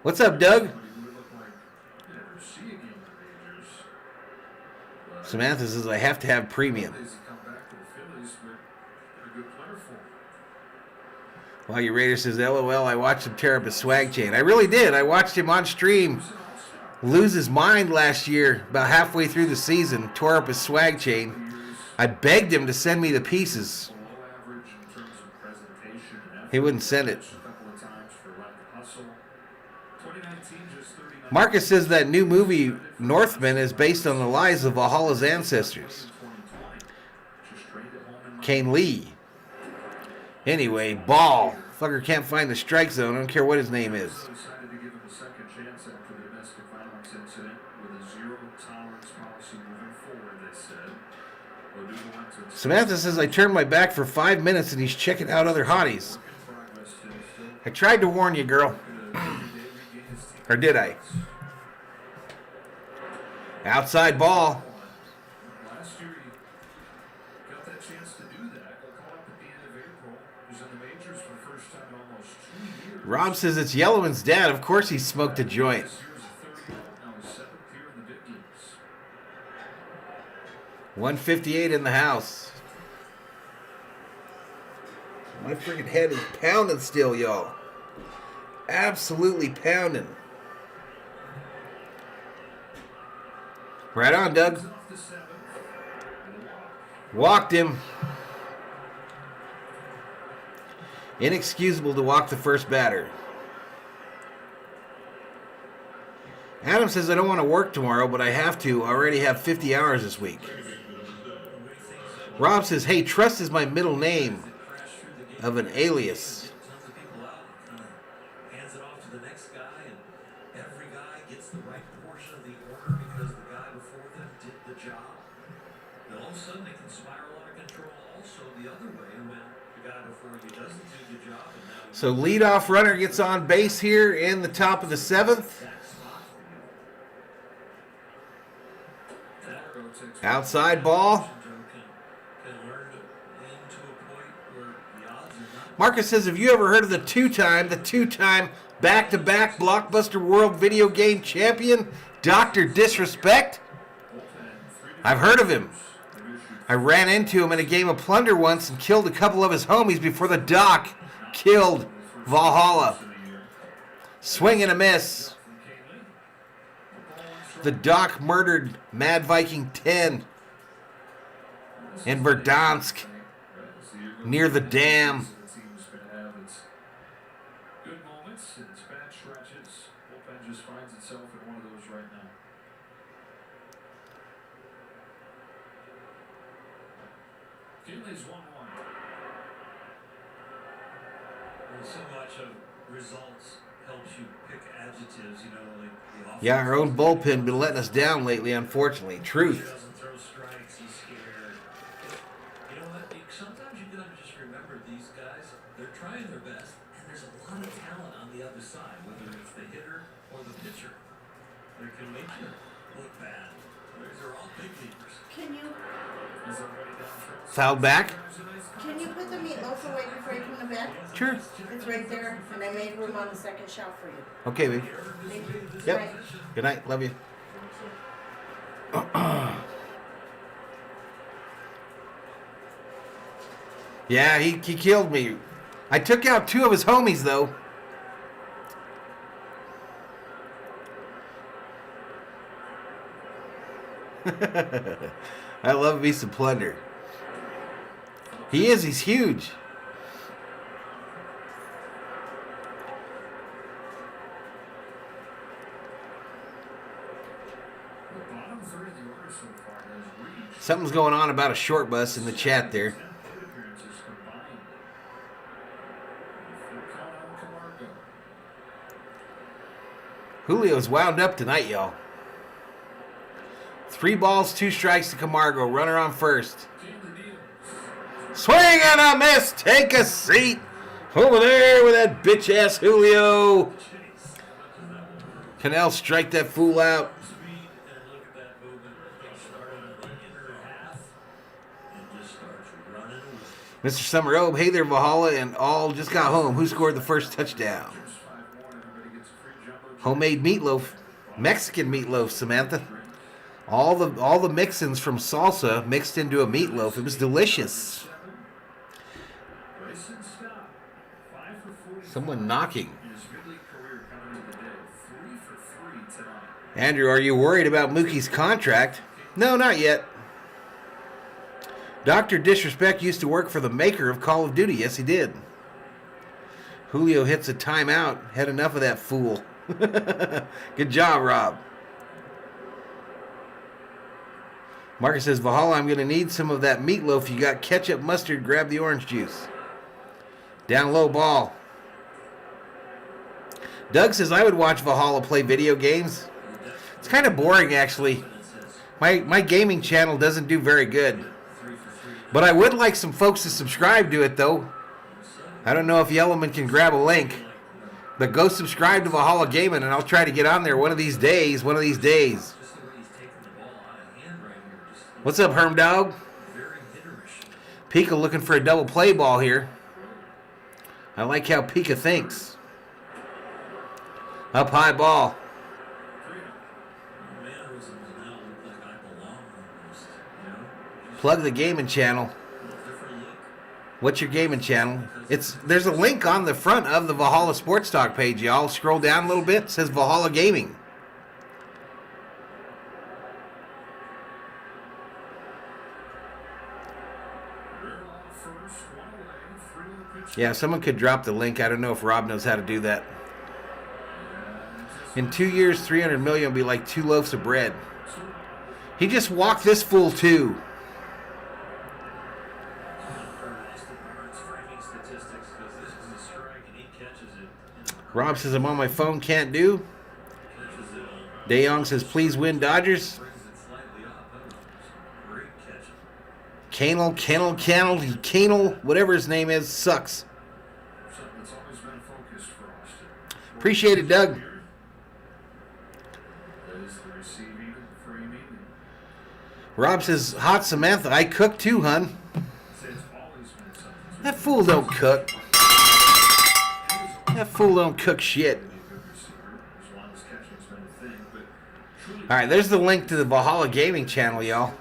[SPEAKER 1] What's up, Doug? Samantha says I have to have premium. While your Raider says, LOL, I watched him tear up his swag chain. I really did. I watched him on stream lose his mind last year, about halfway through the season, tore up his swag chain. I begged him to send me the pieces. He wouldn't send it. Marcus says that new movie, Northman, is based on the lives of Valhalla's ancestors. Kane Lee. Anyway, ball. Fucker can't find the strike zone. I don't care what his name is.
[SPEAKER 2] Decided to give him a second chance after the domestic violence incident with a zero tolerance policy moving forward, they said.
[SPEAKER 1] Samantha says, I turned my back for 5 minutes and he's checking out other hotties. I tried to warn you, girl. Or did I? Outside ball.
[SPEAKER 2] Last year he got that chance to do that. Got caught up at the end of April. He was in the majors for the first time in almost 2 years.
[SPEAKER 1] Rob says it's Yellowman's dad. Of course he smoked a joint.
[SPEAKER 2] This year's a 30 now his 7th year in the big leagues.
[SPEAKER 1] 158 in the house. My freaking head is pounding still, y'all. Absolutely pounding. Right on, Doug. Walked him. Inexcusable to walk the first batter. Adam says, I don't want to work tomorrow, but I have to. I already have 50 hours this week. Rob says, hey, Trust is my middle name of an alias.
[SPEAKER 3] Hands it off to the next guy, and every guy gets the right portion of the order because the guy before them did the job. Then all of a sudden they can spiral out of control also the other way when the guy before you doesn't do the job. And now
[SPEAKER 1] So leadoff runner gets on base here in the top of the 7th. Outside ball. Marcus says, have you ever heard of the two-time back-to-back Blockbuster World Video Game Champion, Dr. Disrespect? I've heard of him. I ran into him in a game of Plunder once and killed a couple of his homies before the Doc killed Valhalla. Swing and a miss. The Doc murdered Mad Viking 10 in Verdansk near the dam.
[SPEAKER 2] Good moments and it's bad stretches. Bullpen just finds itself in one of those right now. Kinley's 1-1.
[SPEAKER 3] Well, so much of results helps you pick adjectives, you know, like the offense.
[SPEAKER 1] Yeah, our own bullpen been letting us down lately, unfortunately.
[SPEAKER 3] He
[SPEAKER 1] Truth.
[SPEAKER 3] doesn't throw strikes, he's scared. You know what? Sometimes you gotta just remember these guys, they're trying their best, and there's a lot of talent on the other side, whether it's the hitter or the pitcher. They can make you look bad. These are all big leaguers.
[SPEAKER 4] Can you
[SPEAKER 1] Fouled back.
[SPEAKER 4] put the meatloaf away before you come to bed?
[SPEAKER 1] Sure.
[SPEAKER 4] It's right there, and I made room on the second shelf for you.
[SPEAKER 1] Okay, baby.
[SPEAKER 4] Thank you.
[SPEAKER 1] Yep.
[SPEAKER 4] Right.
[SPEAKER 1] Good night. Love you. Yeah, he killed me. I took out 2 of his homies, though. I love me some Plunder. He's huge.
[SPEAKER 2] The bottom third of the order so far has reached
[SPEAKER 1] Something's going on about a short bus in the chat there.
[SPEAKER 2] 10 plate appearances combined. Full count on Camargo.
[SPEAKER 1] Julio's wound up tonight, y'all. 3 balls, 2 strikes to Camargo. Runner on first. Swing and a miss. Take a seat over there with that bitch-ass Julio. Cannell strike that fool out.
[SPEAKER 3] Speed and look at that movement. They started in the inner half and just starts running away.
[SPEAKER 1] Mr. Summer Obe, hey there, Valhalla, and all just got home. Who scored the first touchdown?
[SPEAKER 2] 5-1, everybody gets a free jumbo.
[SPEAKER 1] Homemade meatloaf. Mexican meatloaf, Samantha. All the mix-ins from salsa mixed into a meatloaf. It was delicious.
[SPEAKER 2] Bryson Stott, 5 for 40
[SPEAKER 1] Someone knocking.
[SPEAKER 2] in his big league career coming into the day. 3 for 3 tonight.
[SPEAKER 1] Andrew, are you worried about Mookie's contract? No, not yet. Dr. Disrespect used to work for the maker of Call of Duty. Yes, he did. Julio hits a timeout. Had enough of that fool. Good job, Rob. Marcus says, Valhalla, I'm going to need some of that meatloaf. You got ketchup, mustard, grab the orange juice. Down low ball. Doug says, I would watch Valhalla play video games. It's kind of boring, actually. My gaming channel doesn't do very good. But I would like some folks to subscribe to it, though. I don't know if Yellowman can grab a link. But go subscribe to Valhalla Gaming, and I'll try to get on there one of these days. What's up, Herm Dog? Pika looking for a double play ball here. I like how Pika thinks. Up high ball. Plug the gaming channel. What's your gaming channel? There's a link on the front of the Valhalla Sports Talk page, y'all. Scroll down a little bit. It says Valhalla Gaming. Yeah, someone could drop the link. I don't know if Rob knows how to do that. In 2 years, 300 million will be like 2 loaves of bread. He just walked this fool too. Rob says, I'm on my phone, can't do. DeYoung says, please win Dodgers. Canel, whatever his name is, sucks. Appreciate it, Doug. Rob says, hot Samantha, I cook too, hun. That fool don't cook. That fool don't cook shit. Alright, there's the link to the Valhalla Gaming channel, y'all.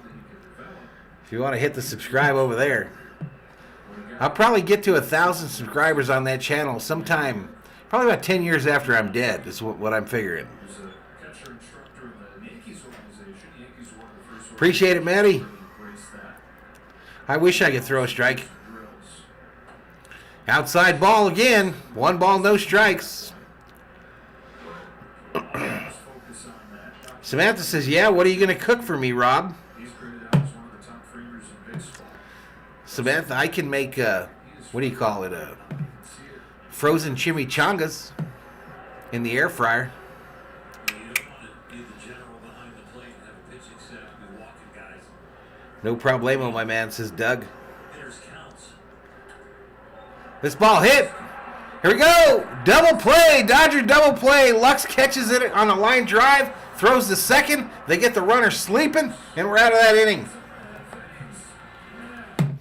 [SPEAKER 1] If you want to hit the subscribe over there. I'll probably get to 1,000 subscribers on that channel sometime, probably about 10 years after I'm dead, is what I'm figuring. Appreciate it, Maddie. I wish I could throw a strike. Outside ball again. 1 ball, no strikes. Samantha says, yeah, what are you going to cook for me, Rob? Samantha, I can make, what do you call it, frozen chimichangas in the air fryer. No problemo, my man, says Doug. This ball hit. Here we go. Double play. Dodger double play. Lux catches it on a line drive. Throws the second. They get the runner sleeping. And we're out of that inning.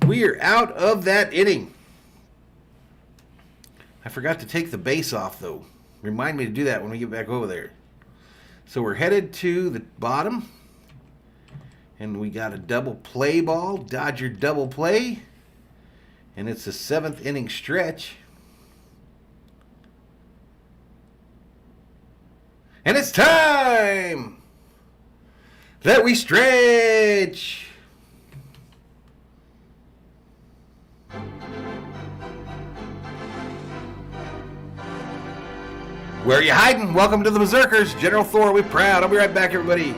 [SPEAKER 1] We are out of that inning. I forgot to take the base off, though. Remind me to do that when we get back over there. So we're headed to the bottom. And we got a double play ball. Dodger double play. And it's the 7th inning stretch. And it's time that we stretch. Where are you hiding? Welcome to the Berserkers. General Thor, we're proud. I'll be right back, everybody.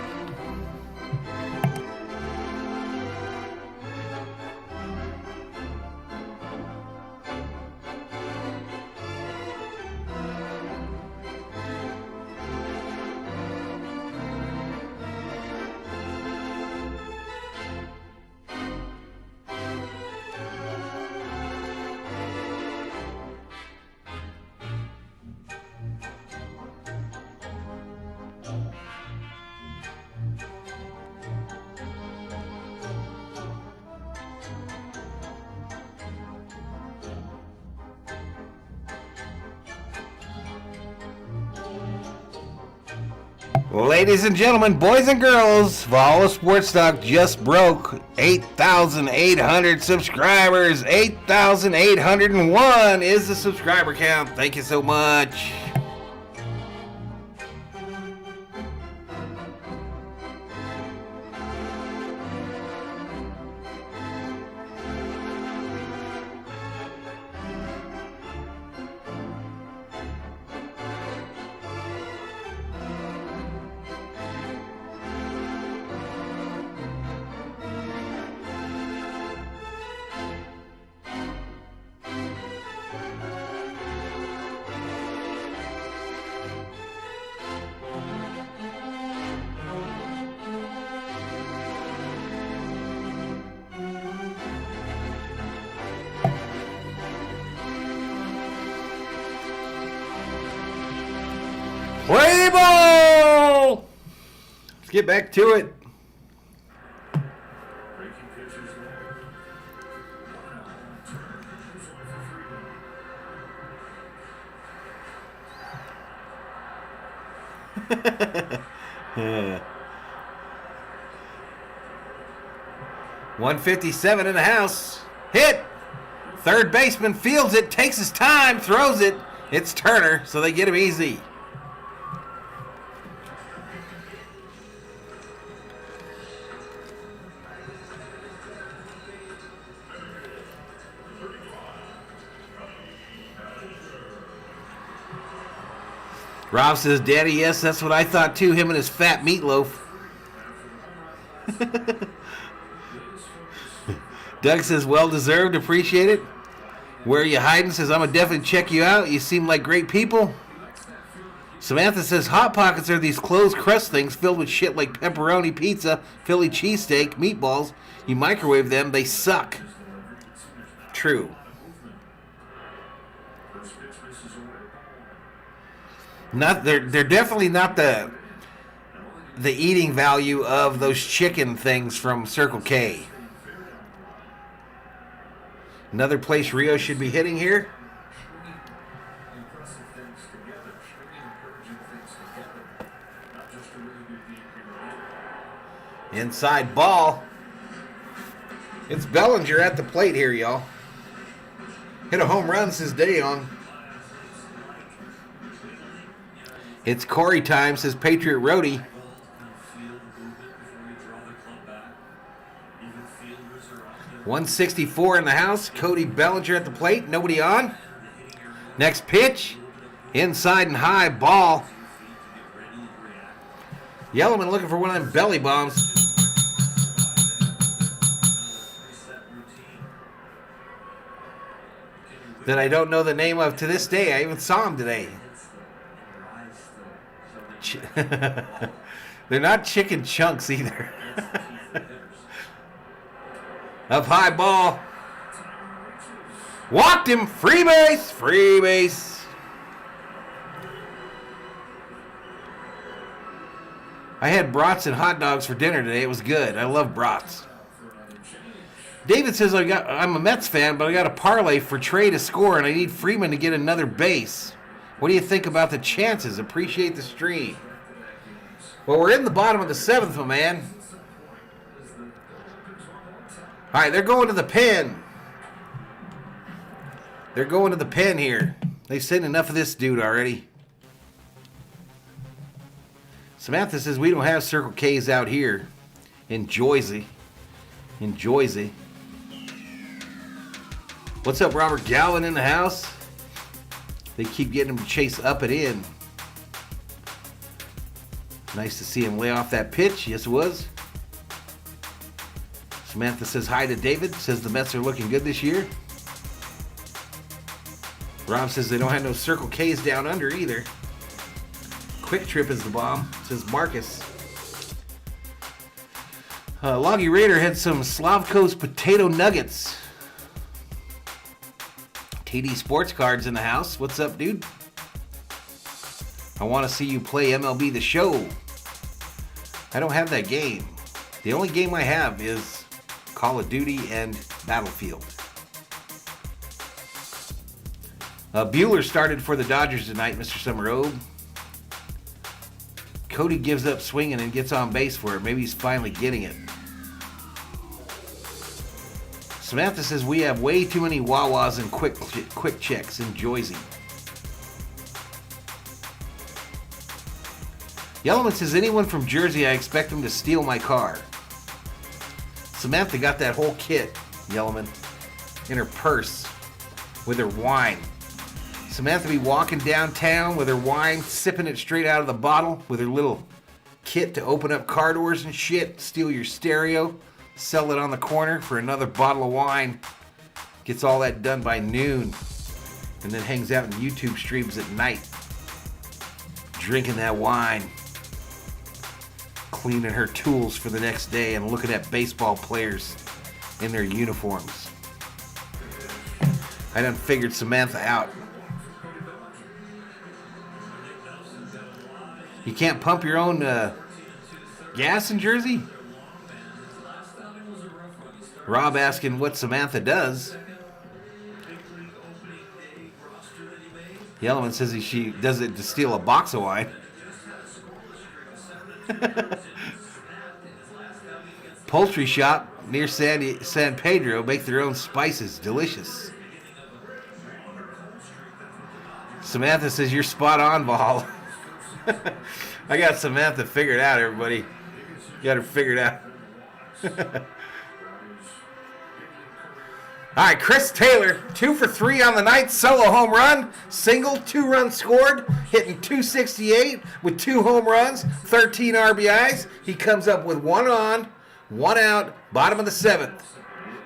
[SPEAKER 1] Ladies and gentlemen, boys and girls, Valhalla Sports Talk just broke 8,800 subscribers. 8,801 is the subscriber count. Thank you so much. play ball! Let's get back to it.
[SPEAKER 2] Breaking pitches there.
[SPEAKER 1] Yeah. 157 in the house. Hit. Third baseman fields it, takes his time, throws it. It's Turner, so they get him easy. Rob says, Daddy, yes, that's what I thought too, him and his fat meatloaf. Doug says, well deserved, appreciate it. Where are you hiding? Says, I'm going to definitely check you out. You seem like great people. Samantha says, Hot Pockets are these closed crust things filled with shit like pepperoni pizza, Philly cheesesteak, meatballs. You microwave them, they suck. True. They're definitely not the eating value of those chicken things from Circle K. Another place Rio should be hitting here.
[SPEAKER 2] Impressive things together, encouraging things together. Not just a really good game.
[SPEAKER 1] Inside ball. It's Bellinger at the plate here, y'all. Hit a home run since day on. It's Corey time, says Patriot Roadie. 164 in the house. Cody Bellinger at the plate. Nobody on. Next pitch. Inside and high ball. Yellowman looking for one of them belly bombs. That I don't know the name of to this day. I even saw him today. They're not chicken chunks either. Up high ball. Walked him. Free base. Free base. I had brats and hot dogs for dinner today. It was good. I love brats. David says, I'm a Mets fan, but I got a parlay for Trey to score, and I need Freeman to get another base. What do you think about the chances? Appreciate the stream. Well, we're in the bottom of the seventh, my man. All right, they're going to the pen. They're going to the pen here. They've seen enough of this dude already. Samantha says we don't have Circle K's out here in Jersey. In Jersey. What's up, Robert Galvin in the house? They keep getting him to chase up and in. Nice to see him lay off that pitch. Yes, it was. Samantha says hi to David. Says the Mets are looking good this year. Rob says they don't have no Circle K's down under either. Quick Trip is the bomb, says Marcus. Loggy Raider had some Slavko's potato nuggets. TD Sports Cards in the house. What's up, dude? I want to see you play MLB The Show. I don't have that game. The only game I have is Call of Duty and Battlefield. Bueller started for the Dodgers tonight, Mr. Summerobe. Cody gives up swinging and gets on base for it. Maybe he's finally getting it. Samantha says we have way too many Wawas and quick checks in Jersey. Yellowman says anyone from Jersey, I expect them to steal my car. Samantha got that whole kit, Yellowman, in her purse with her wine. Samantha be walking downtown with her wine, sipping it straight out of the bottle with her little kit to open up car doors and shit, steal your stereo, sell it on the corner for another bottle of wine. Gets all that done by noon and then hangs out in YouTube streams at night, drinking that wine, cleaning her tools for the next day and looking at baseball players in their uniforms. I done figured Samantha out. You can't pump your own gas in Jersey? Rob asking what Samantha does. Yellowman says she does it to steal a box of wine. Poultry shop near San Pedro make their own spices. Delicious. Samantha says you're spot on, Valhalla. I got Samantha figured out, everybody. Got her figured out. All right, Chris Taylor, 2 for 3 on the night, solo home run, single, 2 runs scored, hitting .268 with 2 home runs, 13 RBIs. He comes up with 1 on, 1 out, bottom of the 7th.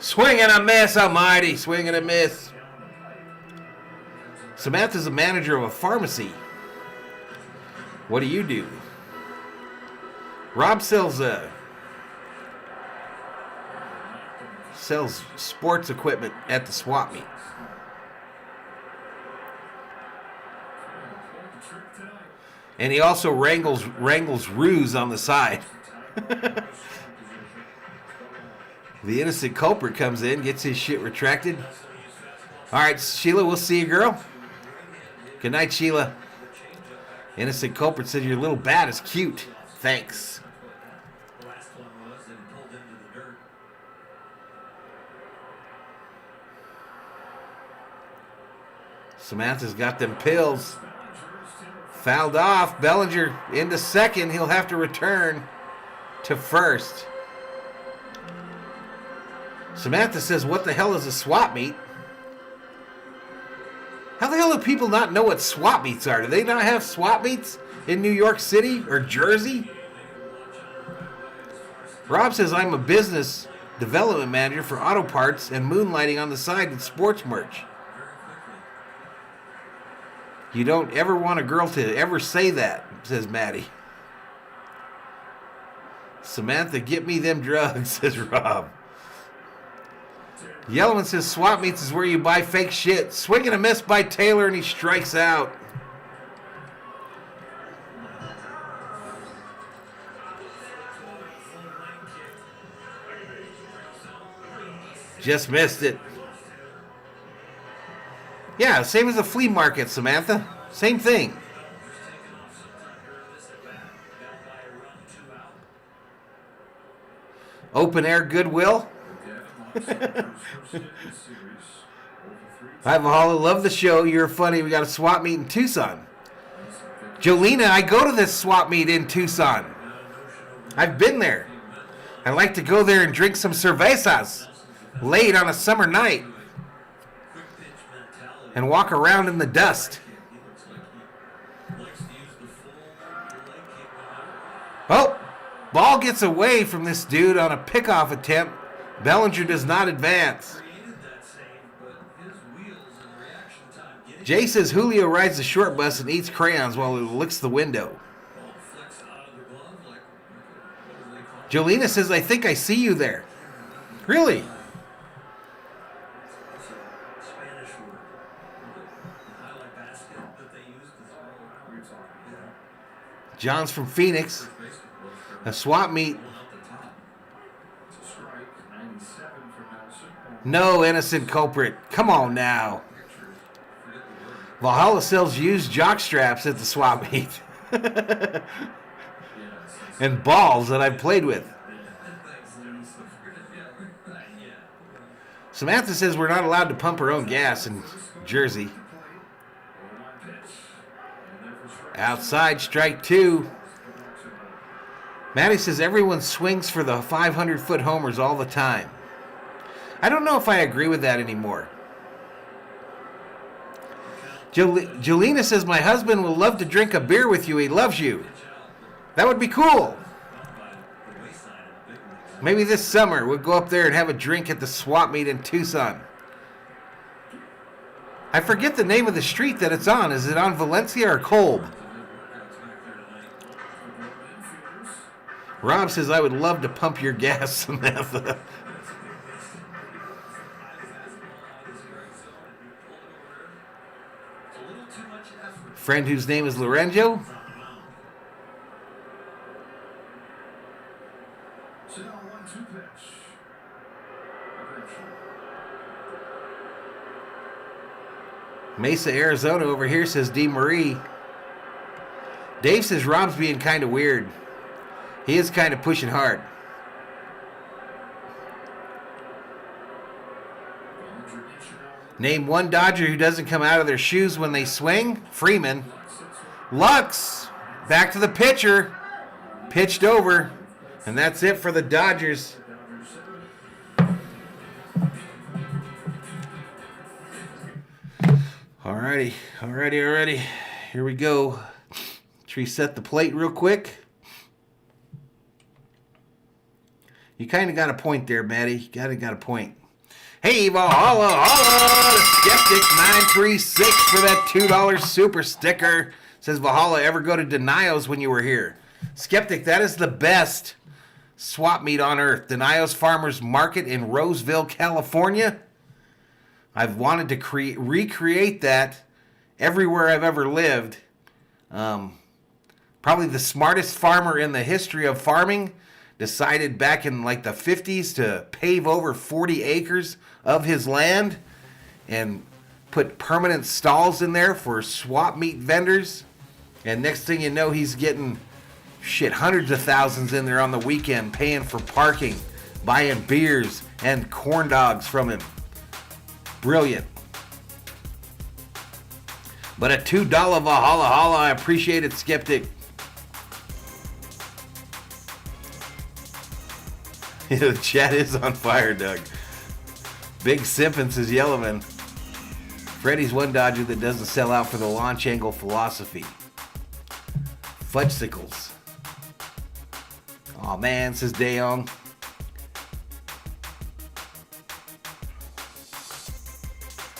[SPEAKER 1] Swing and a miss, almighty, swing and a miss. Samantha's a manager of a pharmacy. What do? Rob sells sports equipment at the swap meet. And he also wrangles ruse on the side. The innocent culprit comes in, gets his shit retracted. All right, Sheila, we'll see you, girl. Good night, Sheila. Innocent culprit said your little bat is cute. Thanks. Samantha's got them pills. Fouled off. Bellinger into second. He'll have to return to first. Samantha says, what the hell is a swap meet? How the hell do people not know what swap meets are? Do they not have swap meets in New York City or Jersey? Rob says, I'm a business development manager for auto parts and moonlighting on the side with sports merch. You don't ever want a girl to ever say that, says Maddie. Samantha, get me them drugs, says Rob. Yellowman says swap meets is where you buy fake shit. Swing and a miss by Taylor, and he strikes out. Just missed it. Yeah, same as a flea market, Samantha. Same thing. Open air Goodwill. Hi, Valhalla. Love the show. You're funny. We got a swap meet in Tucson. Jolena, I go to this swap meet in Tucson. I've been there. I like to go there and drink some cervezas late on a summer night and walk around in the dust. Oh, ball gets away from this dude on a pickoff attempt. Bellinger does not advance. Jay says Julio rides the short bus and eats crayons while he licks the window. Jolena says, I think I see you there. Really? John's from Phoenix. A swap meet. No innocent culprit. Come on now. Valhalla sells used jock straps at the swap meet. And balls that I've played with. Samantha says we're not allowed to pump our own gas in Jersey. Outside, strike 2. Maddie says everyone swings for the 500-foot homers all the time. I don't know if I agree with that anymore. Jolena says, my husband will love to drink a beer with you. He loves you. That would be cool. Maybe this summer we'll go up there and have a drink at the swap meet in Tucson. I forget the name of the street that it's on. Is it on Valencia or Kolb? Rob says, I would love to pump your gas, Samantha. Friend whose name is Lorenzo. Mesa, Arizona over here, says D. Marie. Dave says Rob's being kind of weird. He is kind of pushing hard. Name one Dodger who doesn't come out of their shoes when they swing. Freeman. Lux. Back to the pitcher. Pitched over. And that's it for the Dodgers. Alrighty. Here we go. Let's reset the plate real quick. You kind of got a point there, Maddie. You kind of got a point. Hey, Valhalla, Skeptic 936 for that $2 super sticker. Says Valhalla, ever go to Denios when you were here? Skeptic, that is the best swap meet on earth. Denios Farmers Market in Roseville, California. I've wanted to recreate that everywhere I've ever lived. Probably the smartest farmer in the history of farming decided back in like the 50s to pave over 40 acres of his land and put permanent stalls in there for swap meet vendors. And next thing you know, he's getting hundreds of thousands in there on the weekend, paying for parking, buying beers and corn dogs from him. Brilliant. But a $2 Valhalla, I appreciate it, Skeptic. The chat is on fire, Doug. Big Simpson says Yellowman. Freddie's one Dodger that doesn't sell out for the launch angle philosophy. Fudgesicles. Aw man, says Dayon.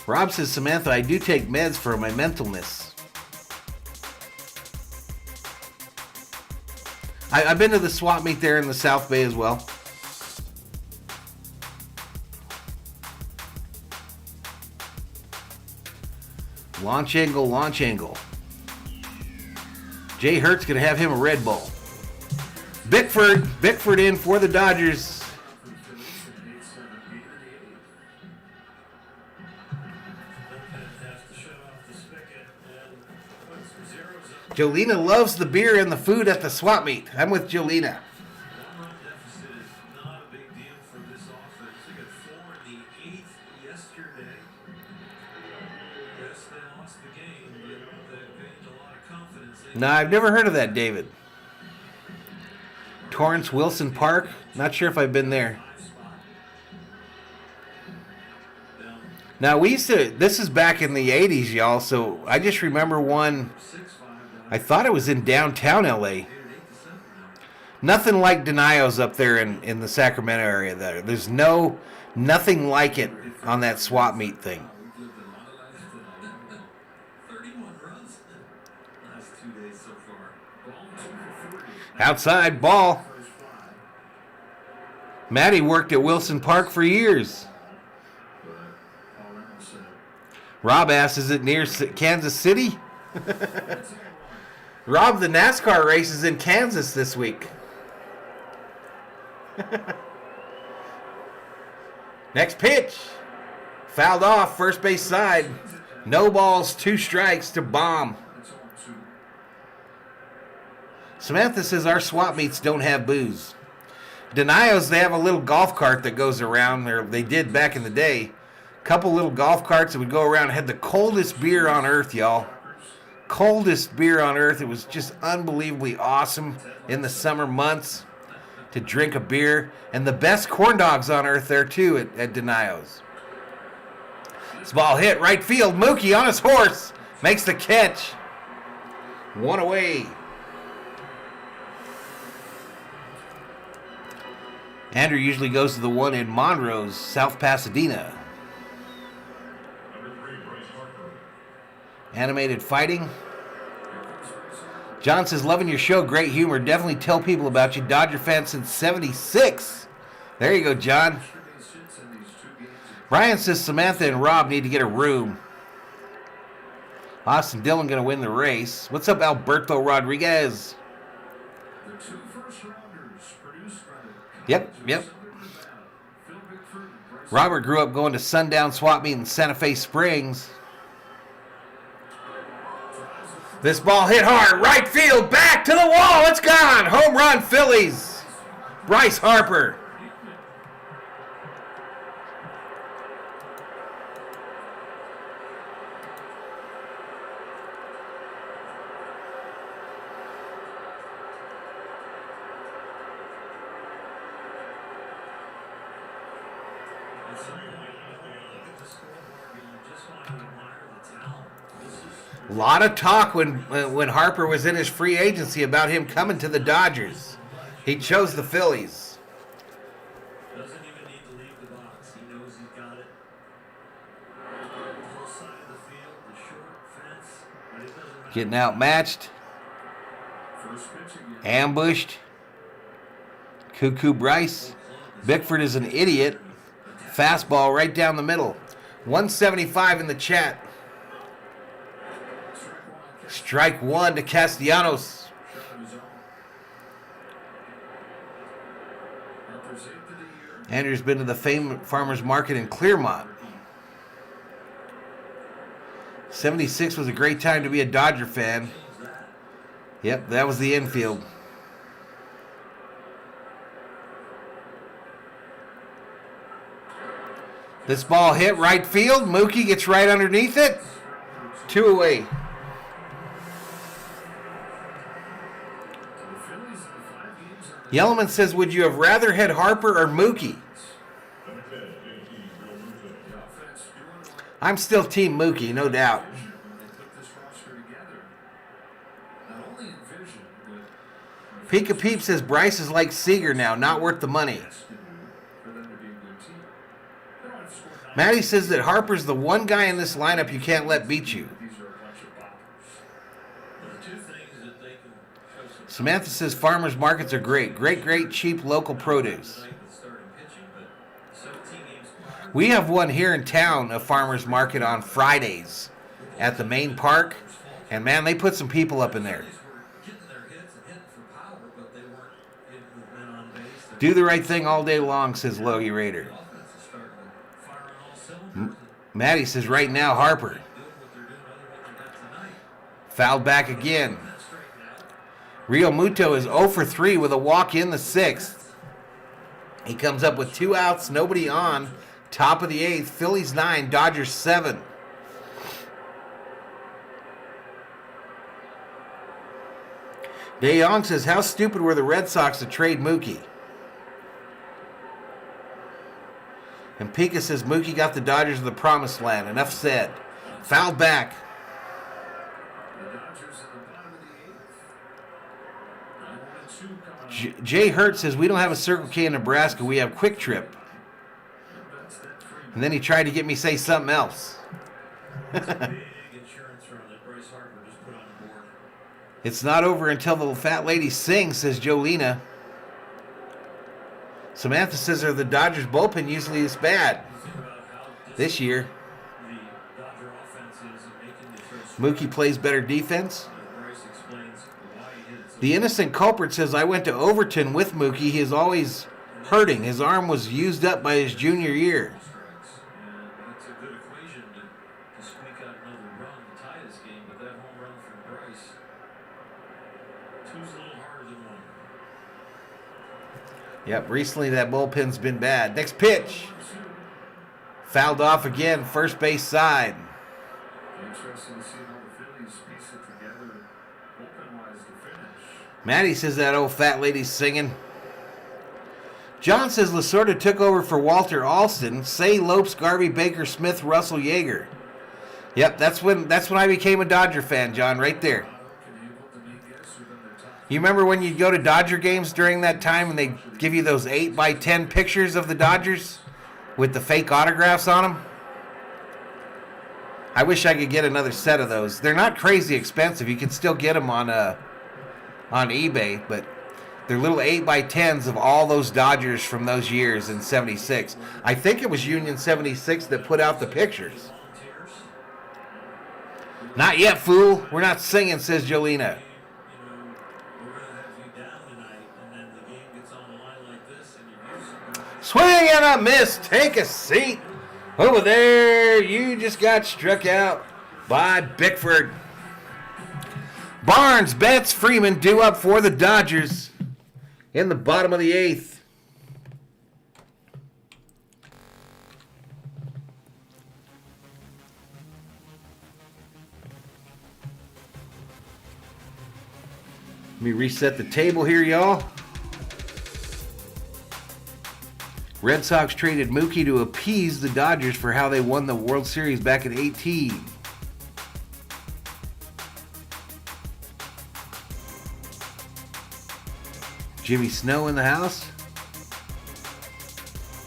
[SPEAKER 1] Rob says, Samantha, I do take meds for my mentalness. I've been to the swap meet there in the South Bay as well. Launch angle. Jay Hurt's going to have him a Red Bull. Bickford in for the Dodgers. Jolena loves the beer and the food at the swap meet. I'm with Jolena. No, I've never heard of that, David. Torrance Wilson Park. Not sure if I've been there. Now, this is back in the 80s, y'all, so I just remember one, I thought it was in downtown LA. Nothing like Denios up there in the Sacramento area there. There's nothing like it on that swap meet thing. Outside ball. Matty worked at Wilson Park for years. Rob asks, is it near Kansas City? Rob, the NASCAR race is in Kansas this week. Next pitch. Fouled off, first base side. No balls, 2 strikes to Bomb. Samantha says our swap meets don't have booze. Denios, they have a little golf cart that goes around there. They did back in the day. Couple little golf carts that would go around. Had the coldest beer on earth, y'all. Coldest beer on earth. It was just unbelievably awesome in the summer months to drink a beer. And the best corn dogs on earth there, too, at Denios. This ball hit right field. Mookie on his horse makes the catch. 1 away. Andrew usually goes to the one in Monrose, South Pasadena. Animated fighting. John says, loving your show, great humor. Definitely tell people about you. Dodger fan since 76. There you go, John. Brian says Samantha and Rob need to get a room. Austin Dillon going to win the race. What's up, Alberto Rodriguez? Yep. Robert grew up going to Sundown Swap Meet in Santa Fe Springs. This ball hit hard. Right field. Back to the wall. It's gone. Home run, Phillies. Bryce Harper. A lot of talk when Harper was in his free agency about him coming to the Dodgers. He chose the Phillies.
[SPEAKER 3] Doesn't even need to leave the box. He knows he's got it. The whole side of the field, the short fence, but it doesn't matter.
[SPEAKER 1] Getting outmatched. Ambushed. Cuckoo Bryce. Bickford is an idiot. Fastball right down the middle. 175 in the chat. Strike one to Castellanos. Andrew's been to the famed farmers market in Clearmont. 76 was a great time to be a Dodger fan. Yep, that was the infield. This ball hit right field. Mookie gets right underneath it. 2 away. Yellowman says, would you have rather had Harper or Mookie? I'm still Team Mookie, no doubt. Pika Peep says Bryce is like Seager now, not worth the money. Matty says that Harper's the one guy in this lineup you can't let beat you. Samantha says farmers markets are great. Great, cheap local produce. We have one here in town, a farmers market on Fridays at the main park. And man, they put some people up in there. Do the right thing all day long, says Logie Raider. Maddie says right now Harper. Fouled back again. Rio Muto is 0 for 3 with a walk in the 6th. He comes up with 2 outs, nobody on. Top of the 8th, Phillies 9, Dodgers 7. DeYoung says, how stupid were the Red Sox to trade Mookie? And Pika says, Mookie got the Dodgers to the promised land. Enough said. Fouled back. Jay Hurt says, we don't have a Circle K in Nebraska. We have Quick Trip. And then he tried to get me to say something else. It's not over until the fat lady sings, says Jolena. Samantha says, are the Dodgers bullpen usually this bad? This year. Mookie plays better defense. The innocent culprit says, I went to Overton with Mookie. He is always hurting. His arm was used up by his junior year. Yep, recently that bullpen's been bad. Next pitch. Fouled off again, first base side. Interesting to see how the Phillies piece it together bullpen-wise to finish. Maddie says that old fat lady's singing. John says Lasorda took over for Walter Alston. Say Lopes, Garvey, Baker, Smith, Russell, Yeager. Yep, that's when I became a Dodger fan, John, right there. You remember when you'd go to Dodger games during that time and they give you those 8x10 pictures of the Dodgers with the fake autographs on them? I wish I could get another set of those. They're not crazy expensive. You can still get them on eBay, but they're little 8x10s of all those Dodgers from those years in 76. I think it was Union 76 that put out the pictures. Not yet, fool. We're not singing, says Jolena. Swing and a miss. Take a seat. Over there, you just got struck out by Bickford. Barnes, Betts, Freeman due up for the Dodgers in the bottom of the 8th. Let me reset the table here, y'all. Red Sox traded Mookie to appease the Dodgers for how they won the World Series back in 18. Jimmy Snow in the house.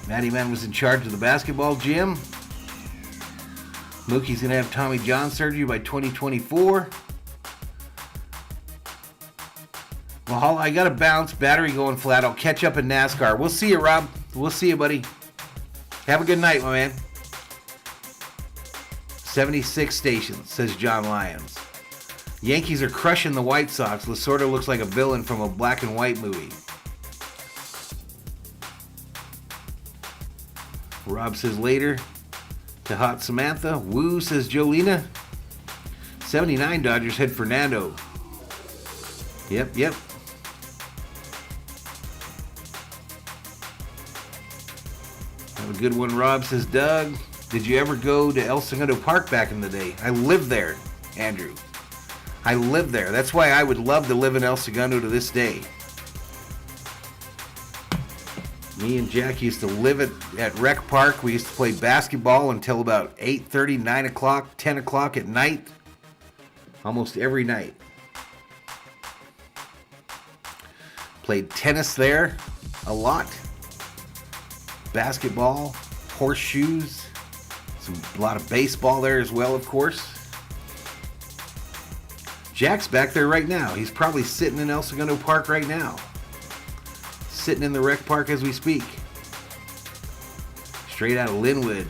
[SPEAKER 1] Matty Man was in charge of the basketball gym. Mookie's going to have Tommy John surgery by 2024. Valhalla, I got to bounce. Battery going flat. I'll catch up in NASCAR. We'll see you, Rob. We'll see you, buddy. Have a good night, my man. 76 stations, says John Lyons. Yankees are crushing the White Sox. Lasorda looks like a villain from a black and white movie. Rob says later. To Hot Samantha. Woo, says Jolena. 79 Dodgers head Fernando. Yep. Have a good one, Rob, says Doug. Did you ever go to El Segundo Park back in the day? I lived there, Andrew. I lived there. That's why I would love to live in El Segundo to this day. Me and Jack used to live at Rec Park. We used to play basketball until about 8:30, 9 o'clock, 10 o'clock at night. Almost every night. Played tennis there a lot. Basketball, horseshoes, a lot of baseball there as well, of course. Jack's back there right now. He's probably sitting in El Segundo Park right now. Sitting in the rec park as we speak. Straight out of Linwood.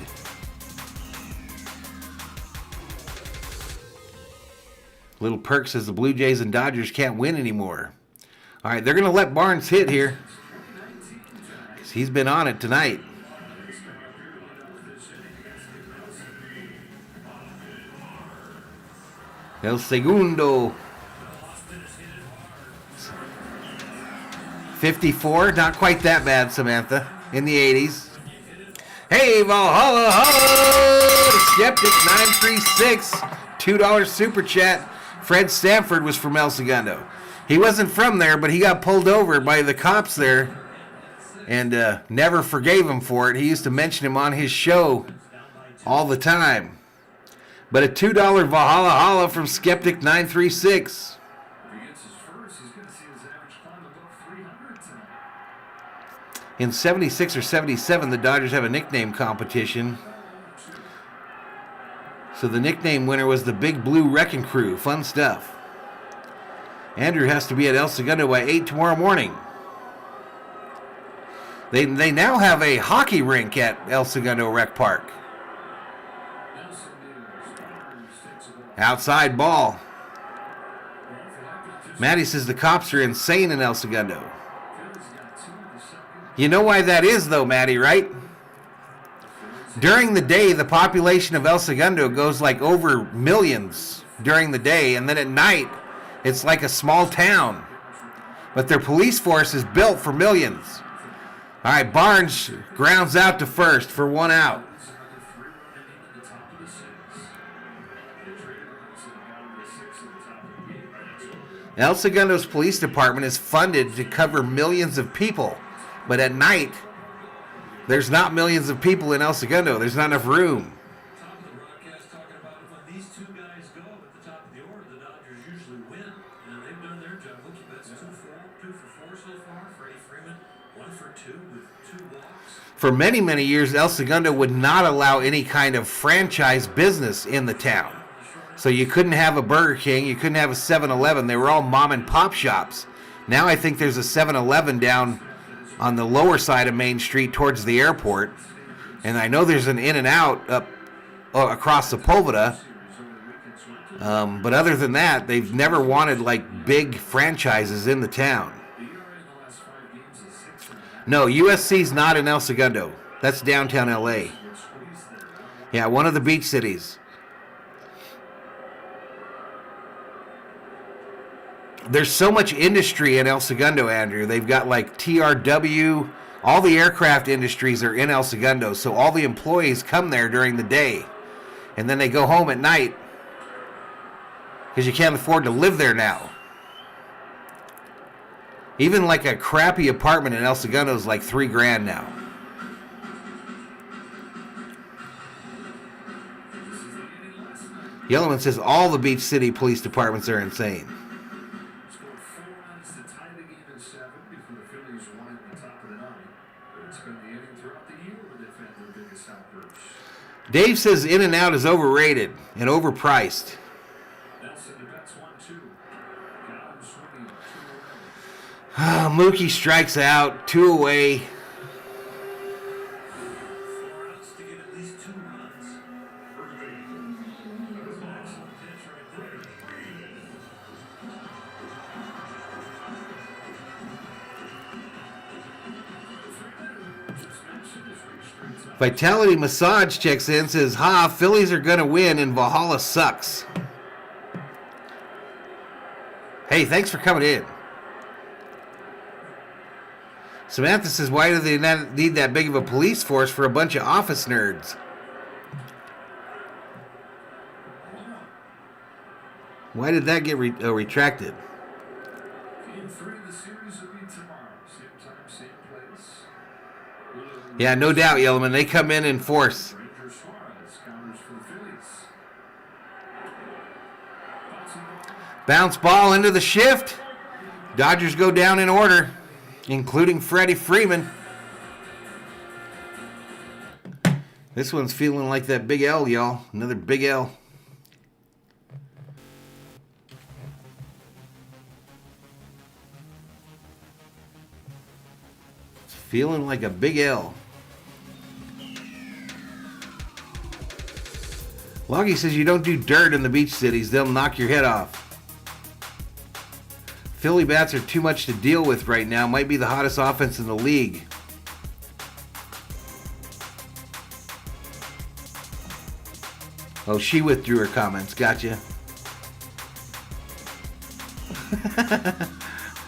[SPEAKER 1] Little Perk says the Blue Jays and Dodgers can't win anymore. All right, they're going to let Barnes hit here. Because he's been on it tonight. El Segundo. 54, not quite that bad, Samantha, in the 80s. Hey, Valhalla, Skeptic 936, $2 super chat. Fred Stanford was from El Segundo. He wasn't from there, but he got pulled over by the cops there and never forgave him for it. He used to mention him on his show all the time. But a $2 Valhalla from Skeptic 936. In 76 or 77, the Dodgers have a nickname competition. So the nickname winner was the Big Blue Wrecking Crew. Fun stuff. Andrew has to be at El Segundo by 8 tomorrow morning. They now have a hockey rink at El Segundo Rec Park. Outside ball. Maddie says the cops are insane in El Segundo. You know why that is, though, Maddie, right? During the day, the population of El Segundo goes like over millions during the day, and then at night, it's like a small town. But their police force is built for millions. All right, Barnes grounds out to first for 1 out. El Segundo's police department is funded to cover millions of people. But at night, there's not millions of people in El Segundo. There's not enough room.
[SPEAKER 3] Top of the broadcast talking about when these two guys go at the top of the order, the Dodgers usually win. And they've done their job. Look, that's 2 for 4 so far. Freddie Freeman, 1 for 2 with 2 walks.
[SPEAKER 1] For many, many years, El Segundo would not allow any kind of franchise business in the town. So you couldn't have a Burger King, you couldn't have a 7-Eleven. They were all mom and pop shops. Now I think there's a 7-Eleven down on the lower side of Main Street towards the airport. And I know there's an In-N-Out up across Sepulveda. But other than that, they've never wanted like big franchises in the town. No, USC's not in El Segundo. That's downtown LA. Yeah, one of the beach cities. there's so much industry in El Segundo, Andrew. They've got like TRW, all the aircraft industries are in El Segundo, so all the employees come there during the day, and then they go home at night because you can't afford to live there now. Even like a crappy apartment in El Segundo is like $3,000 now. Yellowman says all the Beach City police departments are insane.
[SPEAKER 2] Scored 4 runs to tie the game at 7 before the Phillies won at the top of the 9th. It's been the inning throughout the year where they've had their biggest outbursts.
[SPEAKER 1] Dave says In-N-Out is overrated and overpriced.
[SPEAKER 2] Nelson, the Mets 1-2. Gallagher swinging 2 away.
[SPEAKER 1] Mookie strikes out, 2 away.
[SPEAKER 3] 4 outs to get at least 2 runs. Excellent pitch right there.
[SPEAKER 1] Vitality Massage checks in, says, Phillies are going to win and Valhalla sucks. Hey, thanks for coming in. Samantha says, why do they not need that big of a police force for a bunch of office nerds? Why did that get retracted?
[SPEAKER 2] Game 3 of the series will be tomorrow. Same time, same place.
[SPEAKER 1] Yeah, no doubt, Yellowman. They come in force.
[SPEAKER 2] Ranger Suarez counters for the Phillies.
[SPEAKER 1] Bounce ball into the shift. Dodgers go down in order, including Freddie Freeman. This one's feeling like that big L, y'all. Another big L. It's feeling like a big L. Loggy says you don't do dirt in the beach cities. They'll knock your head off. Philly bats are too much to deal with right now. Might be the hottest offense in the league. Oh, she withdrew her comments. Gotcha.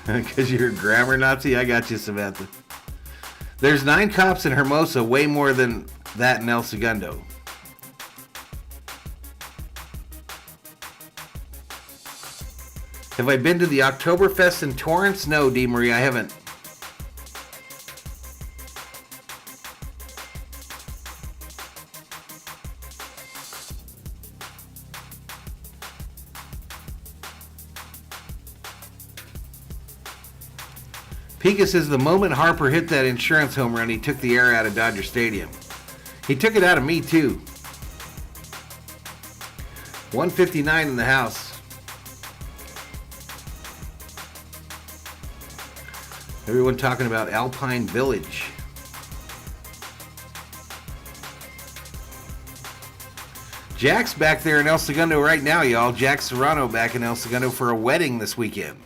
[SPEAKER 1] Because you're a grammar Nazi? I got you, Samantha. There's 9 cops in Hermosa, way more than that in El Segundo. Have I been to the Oktoberfest in Torrance? No, D. Marie, I haven't. Pika says the moment Harper hit that insurance home run, he took the air out of Dodger Stadium. He took it out of me, too. 159 in the house. Everyone talking about Alpine Village. Jack's back there in El Segundo right now, y'all. Jack Serrano back in El Segundo for a wedding this weekend.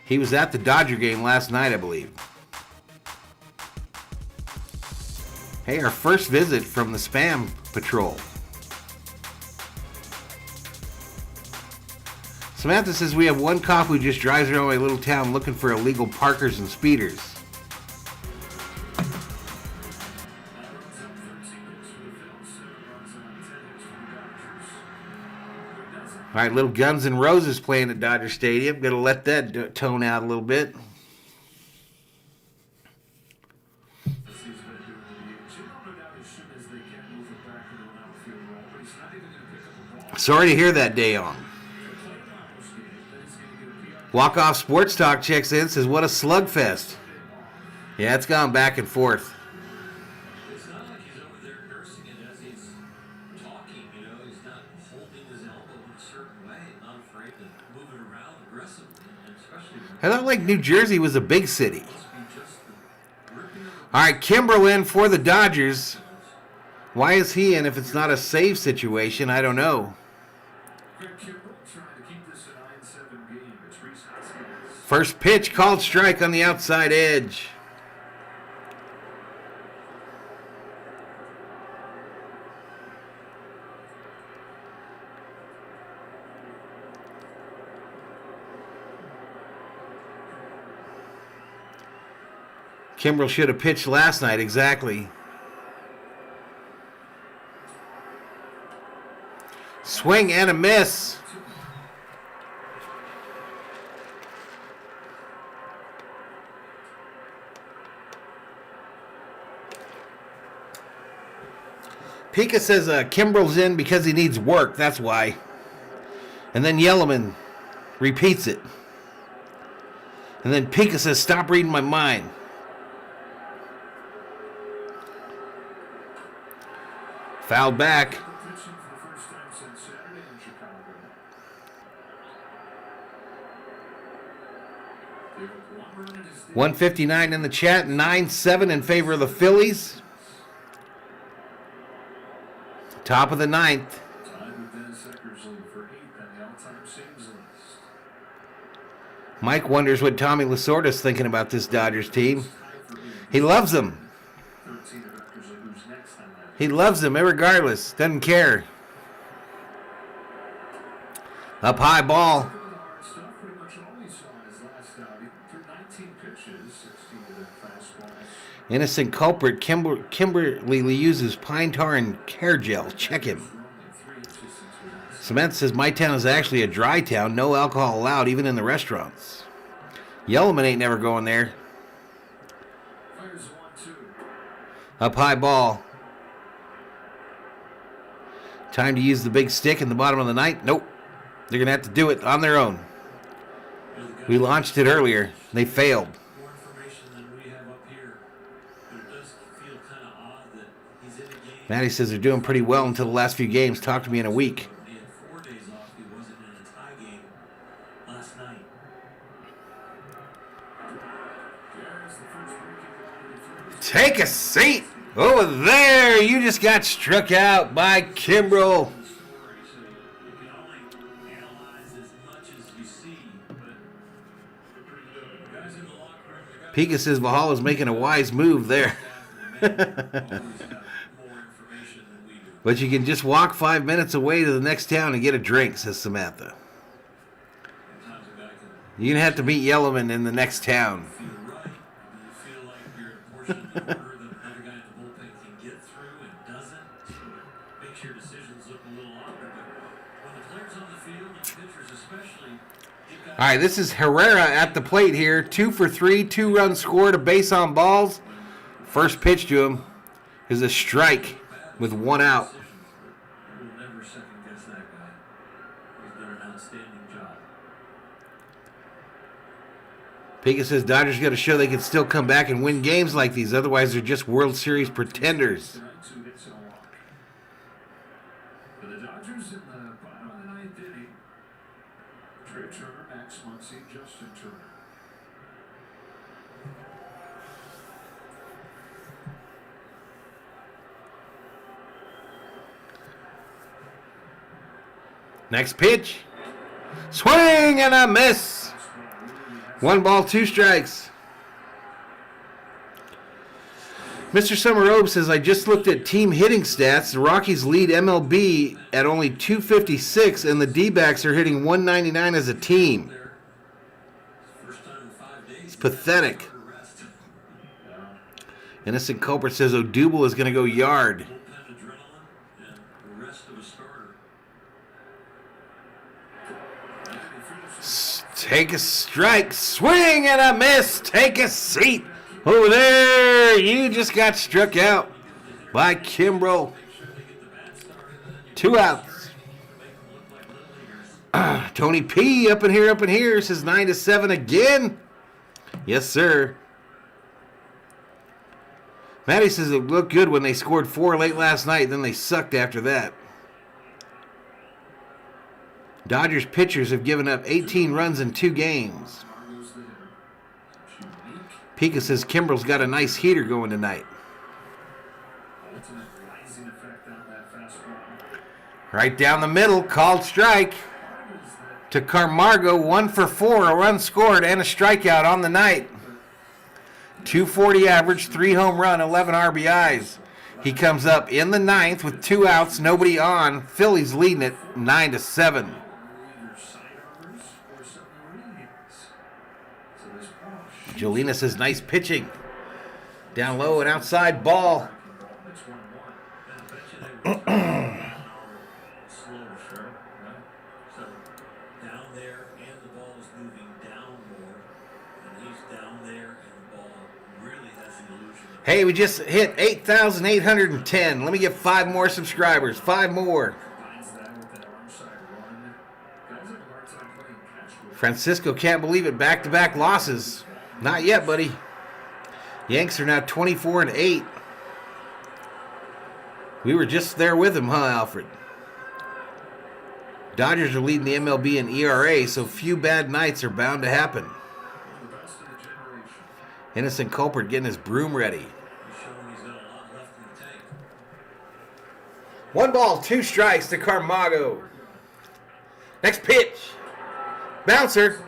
[SPEAKER 1] He was at the Dodger game last night, I believe. Hey, our first visit from the Spam Patrol. Samantha says we have one cop who just drives around my little town looking for illegal parkers and speeders. All right, little Guns N' Roses playing at Dodger Stadium. Gonna let that tone out a little bit. Sorry to hear that, Dayon. Walk-Off Sports Talk checks in, says, what a slugfest. Yeah, it's gone back and forth.
[SPEAKER 3] It's not like he's over there nursing it as he's talking, you know. He's not holding his elbow in a certain way, not afraid to move it around aggressively, and especially...
[SPEAKER 1] I thought like New Jersey was a big city. All right, Kimberlin for the Dodgers. Why is he in if it's not a save situation? I don't know. First pitch, called strike on the outside edge. Kimbrel should have pitched last night, exactly. Swing and a miss. Pika says Kimbrel's in because he needs work. That's why. And then Yellowman repeats it. And then Pika says, stop reading my mind. Fouled back. 159 in the chat, 9-7 in favor of the Phillies. Top of the ninth. Mike wonders what Tommy Lasorda's thinking about this Dodgers team. He loves them. He loves them irregardless. Doesn't care. Up high ball. Innocent culprit. Kimberly uses pine tar and hair gel. Check him. Samantha says my town is actually a dry town. No alcohol allowed, even in the restaurants. Yellowman ain't never going there. Up high ball. Time to use the big stick in the bottom of the ninth. Nope. They're going to have to do it on their own. We launched it earlier. They failed. Maddie says they're doing pretty well until the last few games. Talk to me in a week. Take a seat over there. You just got struck out by Kimbrel. Pika says Valhalla's making a wise move there. But you can just walk 5 minutes away to the next town and get a drink, says Samantha. You're going to have to meet Yellowman in the next town. All right, this is Herrera at the plate here. 2 for 3, 2 runs scored, a base on balls. First pitch to him is a strike with 1 out. Pika says Dodgers got to show they can still come back and win games like these. Otherwise, they're just World Series pretenders.
[SPEAKER 2] For the Dodgers in the bottom of the ninth inning, Trey Turner, Max Muncy, Justin Turner.
[SPEAKER 1] Next pitch. Swing and a miss. 1 ball, 2 strikes. Mr. Summerobe says, I just looked at team hitting stats. The Rockies lead MLB at only 256, and the D-backs are hitting 199 as a team. It's pathetic. Innocent culprit says Odubel is going to go yard. Take a strike, swing and a miss. Take a seat over there. You just got struck out by Kimbrel. 2 outs. Tony P up in here says 9-7 again. Yes, sir. Maddie says it looked good when they scored 4 late last night. Then they sucked after that. Dodgers pitchers have given up 18 runs in 2 games. Pika says Kimbrel's got a nice heater going tonight. Right down the middle, called strike to Camargo. 1 for 4, a run scored and a strikeout on the night. 240 average, 3 home run, 11 RBIs. He comes up in the 9th with 2 outs, nobody on. Phillies leading it 9-7. Jolena says nice pitching. Down low and outside ball.
[SPEAKER 3] It's 1-1. And I bet you they were slower, sure. Right? So down there, and the ball is moving down more, and he's down there, and the ball really has the illusion of.
[SPEAKER 1] Hey, we just hit 8,810. Let me get 5 more subscribers. 5 more.
[SPEAKER 2] Combines that with that arm side run. Guys have a hard time playing catch with.
[SPEAKER 1] Francisco can't believe it. Back-to-back losses. Not yet, buddy. Yanks are now 24-8. We were just there with him, huh, Alfred? Dodgers are leading the MLB in ERA, so few bad nights are bound to happen.
[SPEAKER 2] The best of the generation.
[SPEAKER 1] Innocent culprit getting his broom ready.
[SPEAKER 3] He's showing he's got a lot left in the tank.
[SPEAKER 1] 1 ball, 2 strikes to Camargo. Next pitch. Bouncer.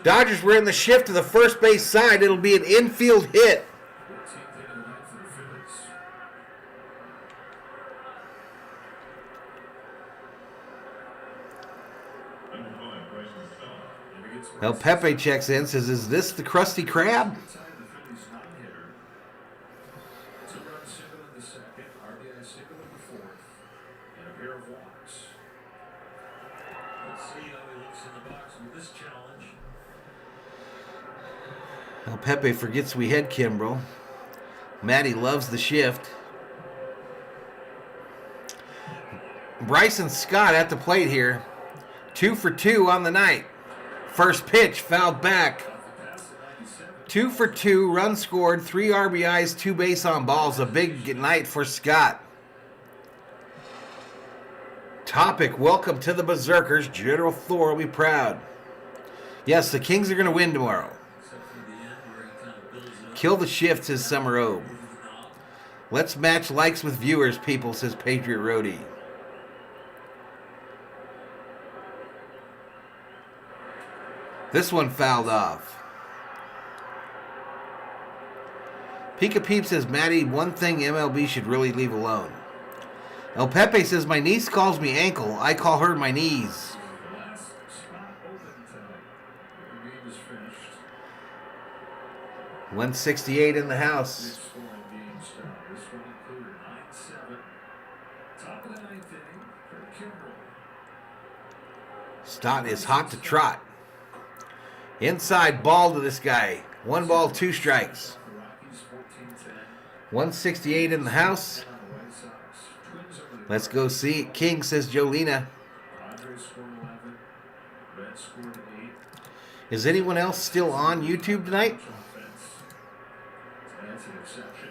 [SPEAKER 1] Dodgers were in the shift to the first base side. It'll be an infield hit.
[SPEAKER 2] 14th hit of the night for the Phillies.
[SPEAKER 1] El Pepe checks in, says, is this the Krusty Krab?
[SPEAKER 2] Inside the Phillies non-hitter. 2-run single in the second, RBI single in the fourth, and a pair of walks.
[SPEAKER 3] Let's see how he looks in the box with this challenge.
[SPEAKER 1] El Pepe forgets we had Kimbrel. Matty loves the shift. Bryson Scott at the plate here. 2 for 2 on the night. First pitch fouled back. 2 for 2, run scored, 3 RBIs, 2 base on balls. A big night for Scott. Topic, welcome to the Berserkers. General Thor will be proud. Yes, the Kings are going to win tomorrow.
[SPEAKER 3] Except for the end where he kind of builds it up.
[SPEAKER 1] Kill the shift, says Summer Obe. Let's match likes with viewers, people, says Patriot Roadie. This one fouled off. Pika Peep says, Matty, one thing MLB should really leave alone. El Pepe says, my niece calls me ankle. I call her my knees.
[SPEAKER 2] The last spot open tonight. The game is finished.
[SPEAKER 1] 168 in the
[SPEAKER 2] Big
[SPEAKER 1] house.
[SPEAKER 2] scoring game start. This one included 9-7. Top of the ninth inning for Kimbrel.
[SPEAKER 1] Stott is hot to trot. Inside ball to this guy. 1 ball, 2 strikes.
[SPEAKER 2] The Rockies 14-10.
[SPEAKER 1] 168 in the house.
[SPEAKER 2] On the White Sox. Twins over the
[SPEAKER 1] Let's go see it. King, says Jolina.
[SPEAKER 2] Padres scored 11. Reds scored 8.
[SPEAKER 1] Is anyone else still on YouTube tonight?
[SPEAKER 2] Offense. That's an exception.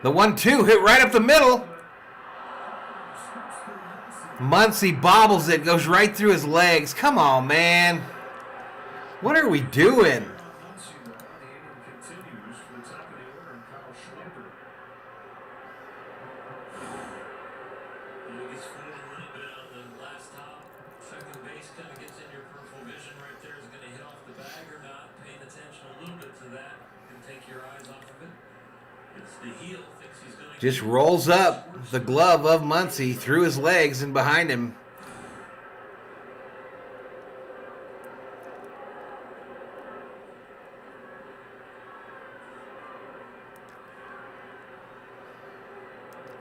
[SPEAKER 2] The 1-2.
[SPEAKER 1] The 1-2 hit right up the middle. Muncy bobbles it, goes right through his legs. Come on, man. What are we doing?
[SPEAKER 2] Muncy, though, the inning continues for the top of the order, and Kyle Schwarber.
[SPEAKER 3] He gets footed a little bit on the last hop. Second base kind of gets in your peripheral vision right there. Is going to hit off the bag or not? Paying attention a little bit to that and take your eyes off of it. It's the heel. Thinks he's going to
[SPEAKER 1] Just rolls up the glove of Muncy through his legs and behind him.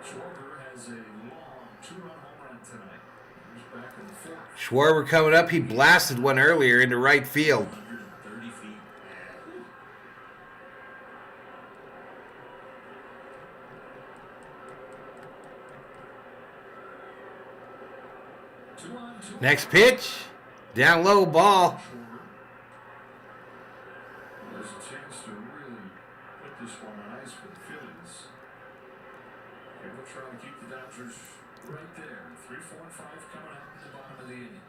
[SPEAKER 2] Schwarber has a long 2-run home run tonight. He's back in the fourth.
[SPEAKER 1] Schwarber coming up. He blasted one earlier into right field.
[SPEAKER 3] 130 feet.
[SPEAKER 2] Two on, two
[SPEAKER 1] Next pitch. Down low ball.
[SPEAKER 2] Schwarber. There's a chance to really put this one on ice for the Phillies. And we'll try to keep the Dodgers right there. 3, 4, and 5 coming up in the bottom of the inning.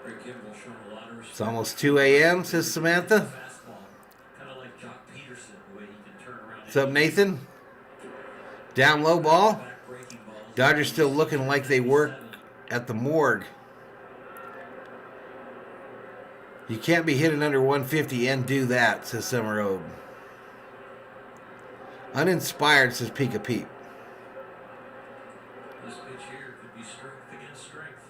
[SPEAKER 3] Rick Kimbrel showing a lot of respect.
[SPEAKER 1] It's almost 2 a.m., says Samantha.
[SPEAKER 3] Fastball, kind of like Jock Peterson, the way he can turn around.
[SPEAKER 1] What's up, Nathan? Down low ball.
[SPEAKER 3] Back-breaking balls.
[SPEAKER 1] Dodgers still looking like they work at the morgue. You can't be hitting under 150 and do that, says Summer Obe. Uninspired, says Pika Peep.
[SPEAKER 3] This pitch here could be strength against strength.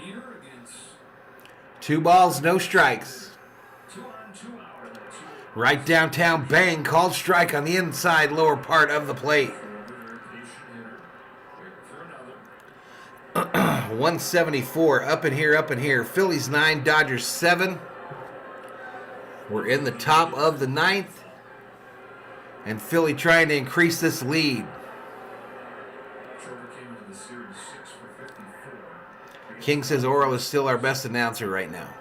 [SPEAKER 2] Heater against
[SPEAKER 1] 2 balls, no strikes.
[SPEAKER 2] 2 on 2 out.
[SPEAKER 1] Right downtown, bang, called strike on the inside lower part of the plate.
[SPEAKER 2] Over there, patient hitter. Waiting for another.
[SPEAKER 1] 174, up in here. Phillies 9, Dodgers 7. We're in the top of the 9th. And Philly trying to increase this lead.
[SPEAKER 2] Trevor came into the series 6 for 54.
[SPEAKER 1] King says Oral is still our best announcer right now.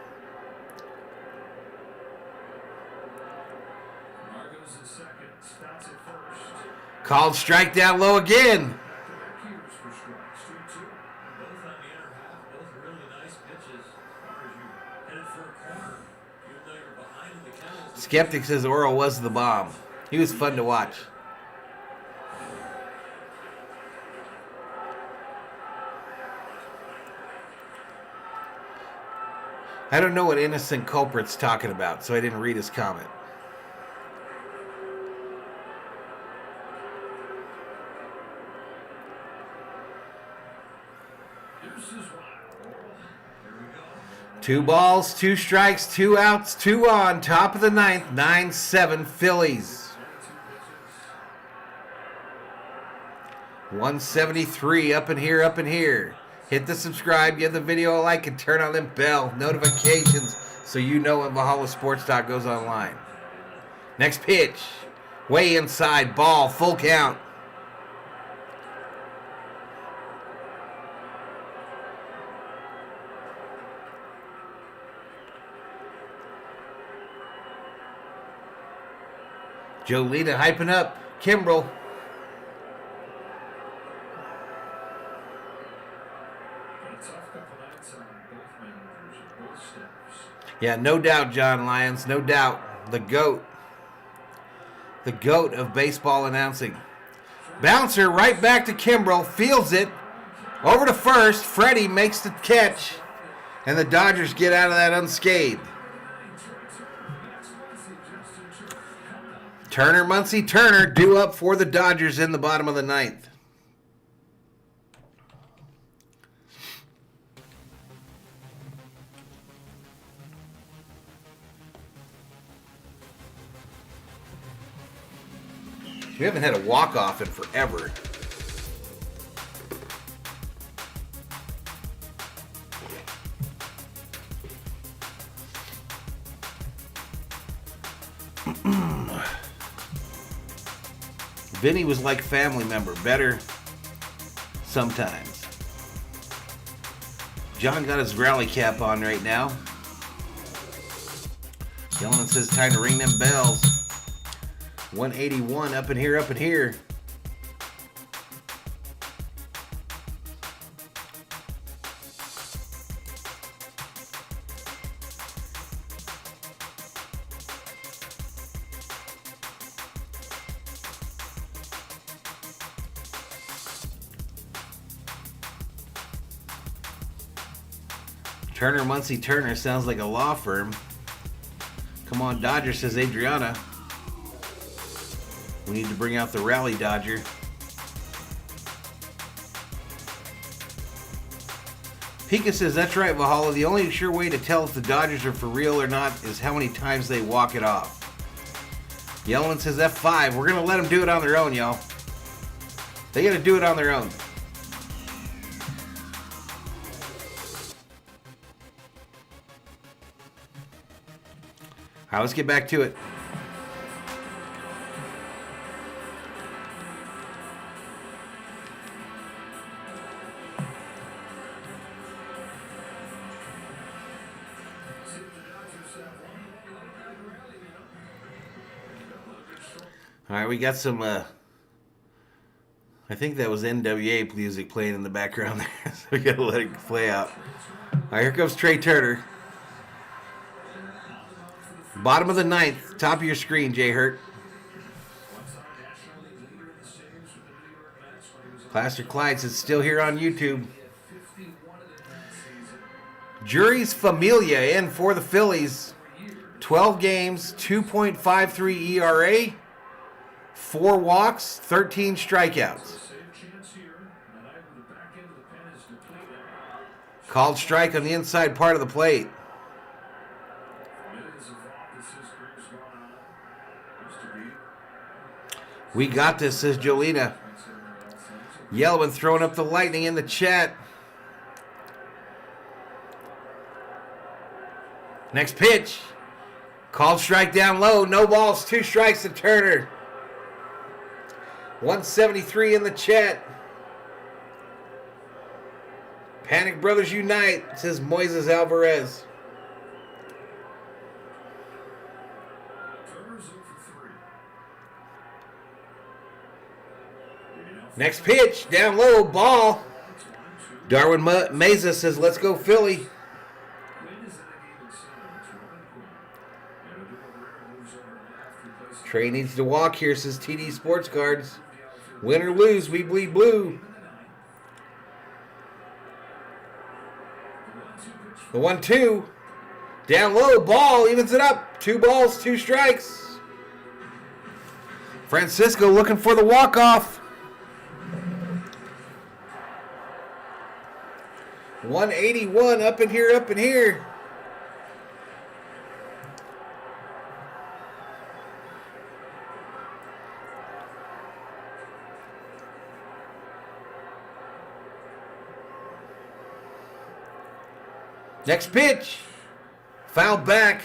[SPEAKER 2] Margo's at second. Stotts at first.
[SPEAKER 1] Called strike down low again.
[SPEAKER 2] Back-to-back Peters for strikes. 3-2.
[SPEAKER 3] Both on the inner half, both really nice pitches. As you headed for a corner, even though you're behind in the kennels.
[SPEAKER 1] Skeptic says Oral was the bomb. He was fun to watch. I don't know what innocent culprit's talking about, so I didn't read his comment.
[SPEAKER 2] Deuce is wild.
[SPEAKER 3] Here we go.
[SPEAKER 1] 2 balls, 2 strikes, 2 outs, 2 on. Top of the 9th, 9-7 Phillies. 173, up in here. Hit the subscribe, give the video a like, and turn on them bell notifications so you know when Valhalla Sports Talk goes online. Next pitch, way inside, ball, full count. Jolita hyping up Kimbrel.
[SPEAKER 2] A tough couple nights on both managers and both staffs.
[SPEAKER 1] Yeah, no doubt, John Lyons, no doubt. The GOAT. The GOAT of baseball announcing. Bouncer right back to Kimbrel, fields it. Over to first, Freddie makes the catch. And the Dodgers get out of that unscathed. Turner, Muncy, Turner due up for the Dodgers in the bottom of the 9th. We haven't had a walk-off in forever. Vinny was like family member, better sometimes. John got his growly cap on right now. Yellen says time to ring them bells. 181, up in here. Turner, Muncy, Turner sounds like a law firm. Come on, Dodger, says Adriana. We need to bring out the rally Dodger. Pika says, that's right, Valhalla. The only sure way to tell if the Dodgers are for real or not is how many times they walk it off. Yellen says F5. We're going to let them do it on their own, y'all. They got to do it on their own. All right, let's get back to it. All right, we got some, I think that was NWA music playing in the background there, so we got to let it play out. All right, here comes Trey Turner. Bottom of the 9th, top of your screen, Jay Hurt. Plaster Clyde says still here on YouTube. Jury's Familia in for the Phillies. 12 games, 2.53 ERA, 4 walks, 13 strikeouts. Called strike on the inside part of the plate. We got this, says Jolena. Yellowman throwing up the lightning in the chat. Next pitch. Called strike down low. No balls. 2 strikes to Turner. 173 in the chat. Panic Brothers Unite, says Moises Alvarez. Next pitch, down low, ball. Darwin Meza says, let's go Philly. Trey needs to walk here, says TD Sports Cards. Win or lose, we bleed blue. The 1-2. Down low, ball, evens it up. 2 balls, 2 strikes. Francisco looking for the walk-off. 181, up in here, up in here. Next pitch. Foul back.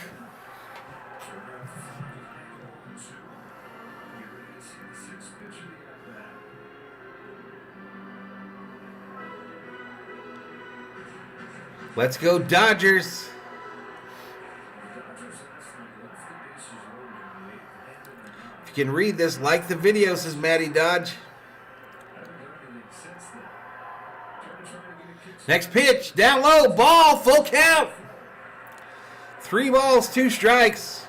[SPEAKER 1] Let's go Dodgers. If you can read this, like the video, says Matty Dodge. Next pitch, down low, ball, full count. 3 balls, 2 strikes.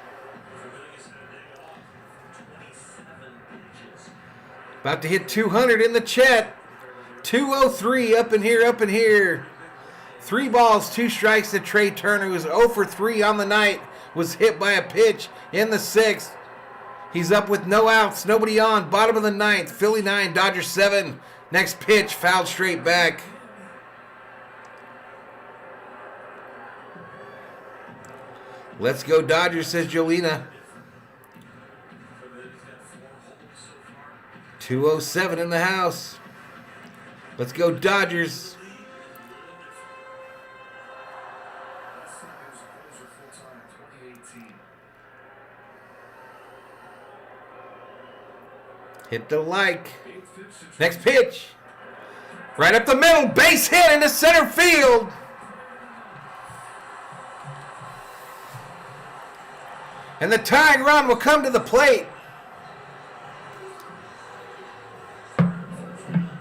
[SPEAKER 1] About to hit 200 in the chat. 203, up in here, up in here. 3 balls, 2 strikes to Trey Turner, who was 0 for 3 on the night, was hit by a pitch in the 6th. He's up with no outs, nobody on, bottom of the 9th, Philly 9, Dodgers 7. Next pitch, fouled straight back. Let's go Dodgers, says Jolena. 207 in the house. Let's go Dodgers. Hit the like. Next pitch. Right up the middle. Base hit into center field. And the tying run will come to the plate.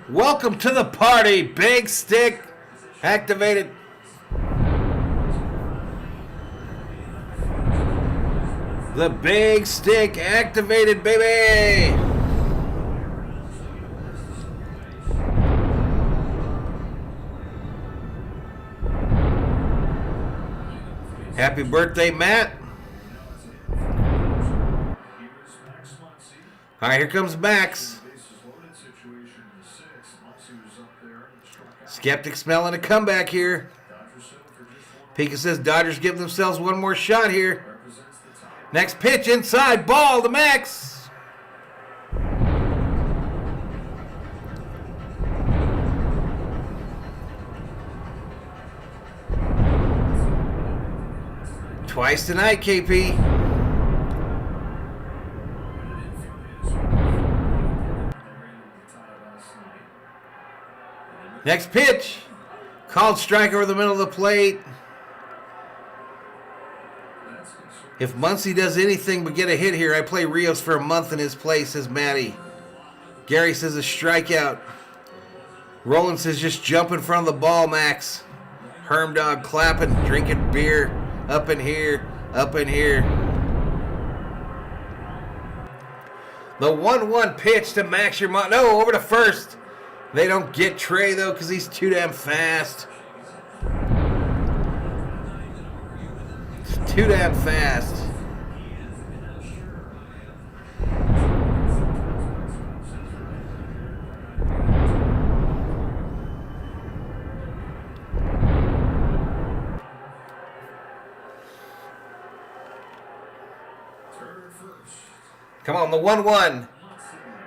[SPEAKER 1] Welcome to the party. Big stick activated. The big stick activated, baby. Happy birthday, Matt. All right, here comes Max. Skeptic smelling a comeback here. Pika says Dodgers give themselves one more shot here. Next pitch inside, ball to Max. Twice tonight, KP. Next pitch. Called strike over the middle of the plate. If Muncy does anything but get a hit here, I play Rios for a month in his place, says Matty. Gary says a strikeout. Roland says just jump in front of the ball, Max. Hermdog clapping, drinking beer. Up in here, up in here. The 1-1 pitch to Max Sherman. No, over to first. They don't get Trey, though, because he's too damn fast. It's too damn fast. Come on, the 1-1.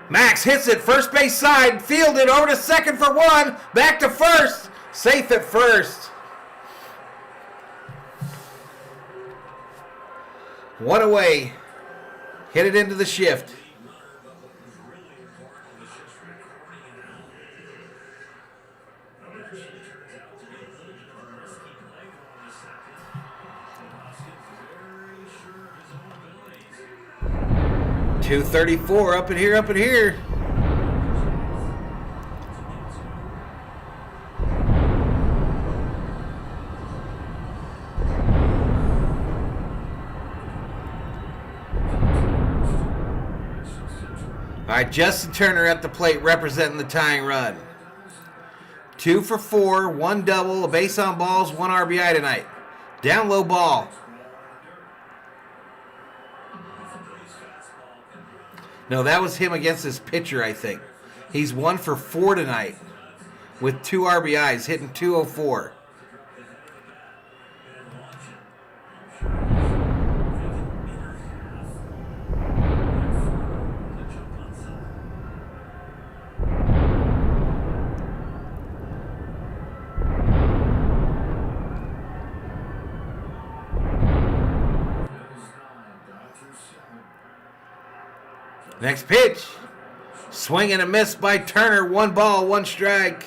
[SPEAKER 1] Max hits it, first base side, fielded over to second for one, back to first, safe at first. One away, hit it into the shift. .234 up in here, up in here. All right, Justin Turner at the plate representing the tying run. 2 for 4, 1 double, a base on balls, 1 RBI tonight. Down low ball. No, that was him against his pitcher, I think. He's 1 for 4 tonight with 2 RBIs, hitting .204. Next pitch. Swing and a miss by Turner. 1 ball, 1 strike.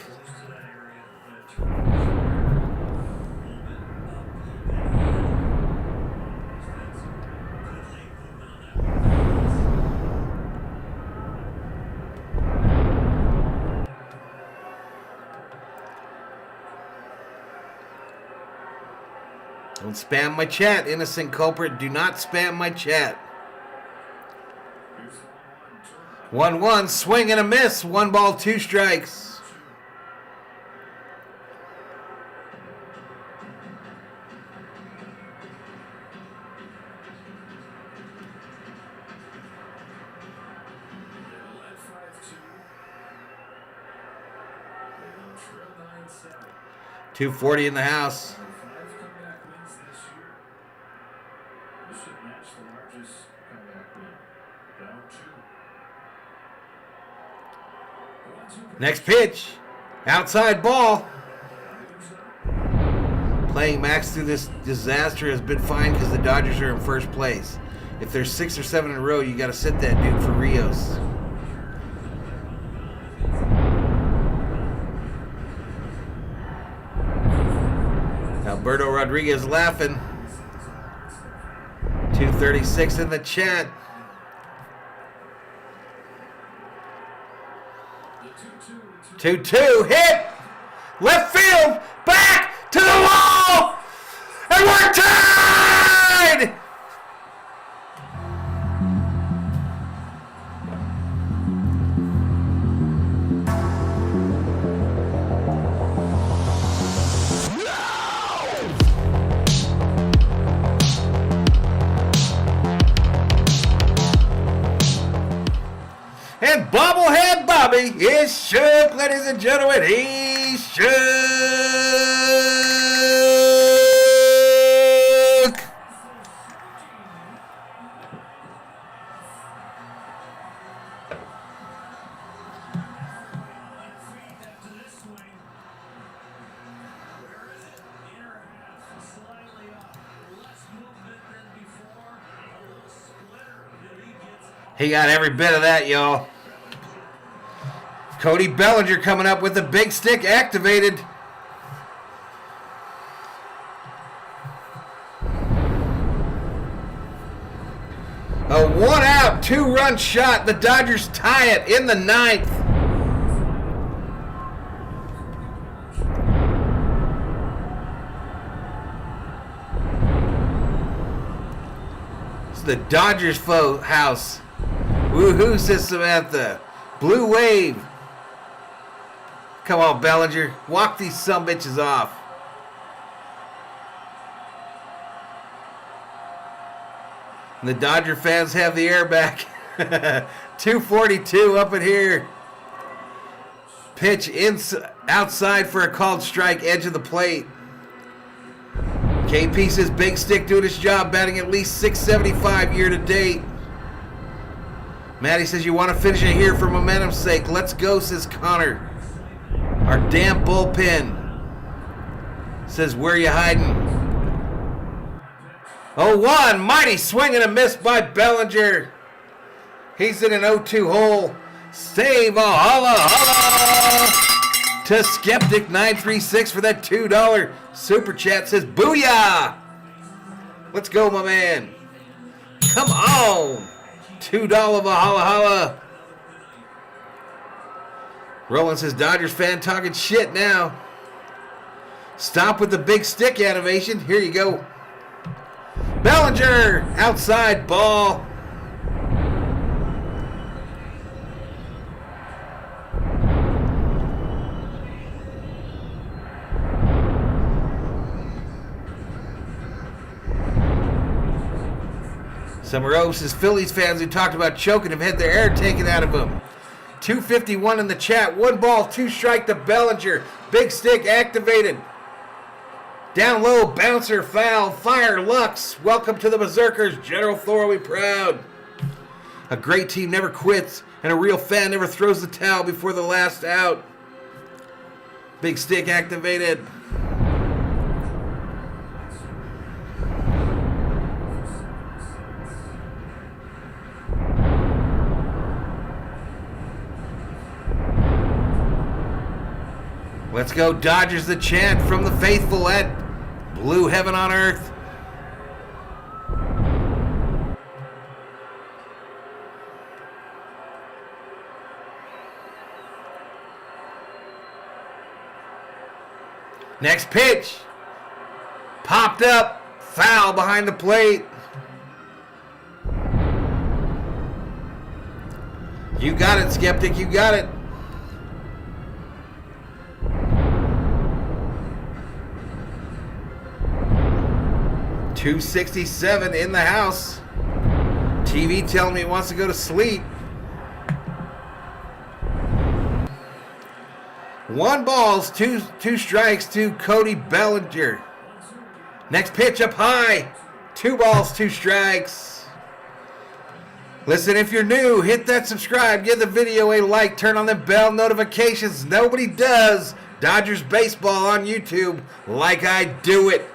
[SPEAKER 1] Don't spam my chat, innocent culprit. Do not spam my chat. 1-1, swing and a miss. 1 ball, 2 strikes. .240 in the house. Next pitch, outside ball. Playing Max through this disaster has been fine because the Dodgers are in first place. If there's 6 or 7 in a row, you got to sit that dude for Rios. Alberto Rodriguez laughing. 236 in the chat. 2-2 hit, left field, back to the wall, and we're tied! And bobblehead Bobby is shook, ladies and gentlemen. He's shook. He got every bit of that, y'all. Cody Bellinger coming up with the big stick activated. A 1-out, 2-run shot. The Dodgers tie it in the 9th. It's the Dodgers house. Woohoo, says Samantha. Blue wave. Come on, Bellinger. Walk these sumbitches off. And the Dodger fans have the air back. 242 up in here. Pitch outside for a called strike, edge of the plate. KP says big stick doing his job, batting at least .675 year to date. Maddie says you want to finish it here for momentum's sake. Let's go, says Connor. Our damn bullpen. Says, where you hiding? 0-1. Mighty swing and a miss by Bellinger. He's in an 0-2 hole. Save Valhalla to Skeptic 936 for that $2 super chat. Says, booyah. Let's go, my man. Come on. $2 Valhalla. Roland says, Dodgers fan talking shit now. Stop with the big stick animation. Here you go. Bellinger, outside ball. Summer O says Phillies fans who talked about choking have had their air taken out of them. 251 in the chat. 1 ball, 2 strike to Bellinger. Big stick activated. Down low, bouncer, foul, fire, Lux. Welcome to the Berserkers. General Thor will be proud. A great team never quits, and a real fan never throws the towel before the last out. Big stick activated. Let's go, Dodgers, the chant from the faithful at Blue Heaven on Earth. Next pitch. Popped up. Foul behind the plate. You got it, Skeptic. You got it. .267 in the house. TV telling me he wants to go to sleep. 1 ball, two strikes to Cody Bellinger. Next pitch up high. 2 balls, 2 strikes. Listen, if you're new, hit that subscribe, give the video a like, turn on the bell notifications. Nobody does Dodgers baseball on YouTube like I do it.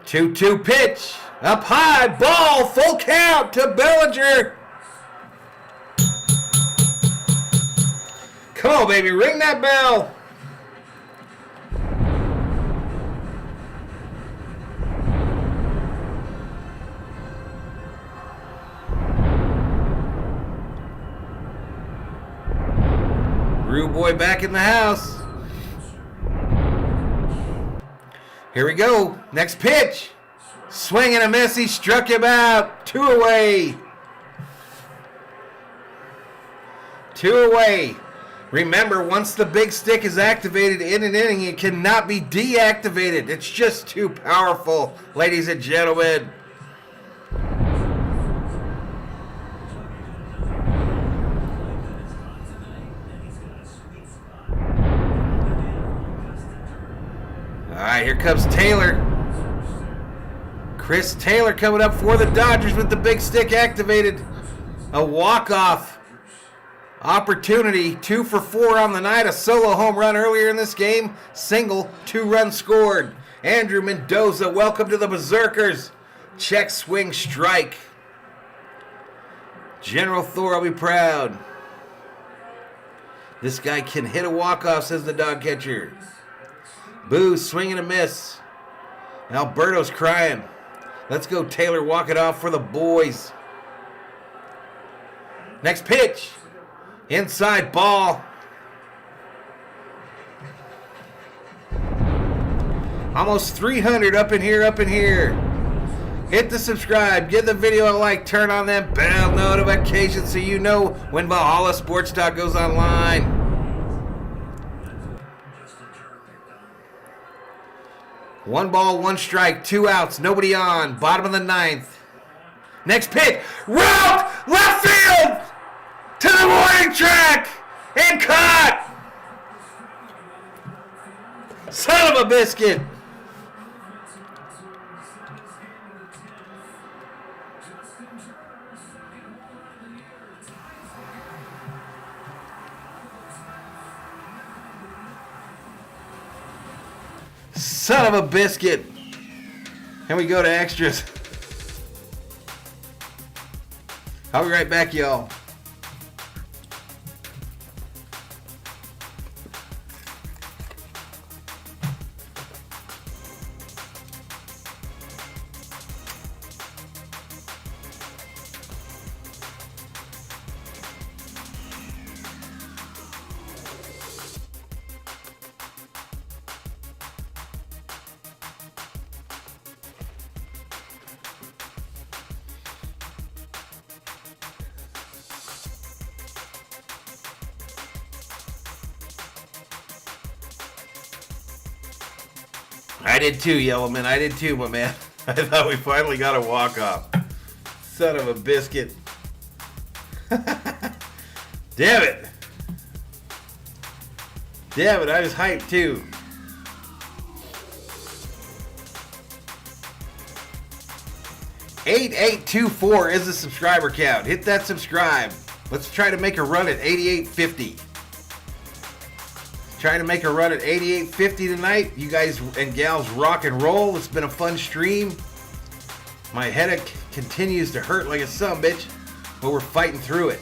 [SPEAKER 1] Two pitch, up high, ball, full count to Bellinger. Come on, baby, ring that bell. Rude boy back in the house. Here we go. Next pitch. Swing and a miss. He struck him out. 2 away. 2 away. Remember, once the big stick is activated in an inning, it cannot be deactivated. It's just too powerful, ladies and gentlemen. All right, here comes Taylor. Chris Taylor coming up for the Dodgers with the big stick activated. A walk-off opportunity. 2 for 4 on the night. A solo home run earlier in this game. Single, 2 runs scored. Andrew Mendoza, welcome to the Berserkers. Check, swing, strike. General Thor, I'll be proud. This guy can hit a walk-off, says the dog catcher. Boo, swing and a miss. Alberto's crying. Let's go, Taylor. Walk it off for the boys. Next pitch. Inside ball. Almost 300 up in here, up in here. Hit the subscribe. Give the video a like. Turn on that bell notification so you know when Valhalla Sports Talk goes online. One ball, 1 strike, 2 outs, nobody on. Bottom of the 9th. Next pitch, route, left field, to the warning track and caught. Son of a biscuit. Son of a biscuit. And we go to extras. I'll be right back, y'all. I did too, Yellowman. I did too, my man. I thought we finally got a walk-off. Son of a biscuit. Damn it. Damn it, I was hyped too. $8824 is the subscriber count. Hit that subscribe. Let's try to make a run at 8850. Trying to make a run at 8850 tonight. You guys and gals rock and roll. It's been a fun stream. My headache continues to hurt like a sumbitch, but we're fighting through it.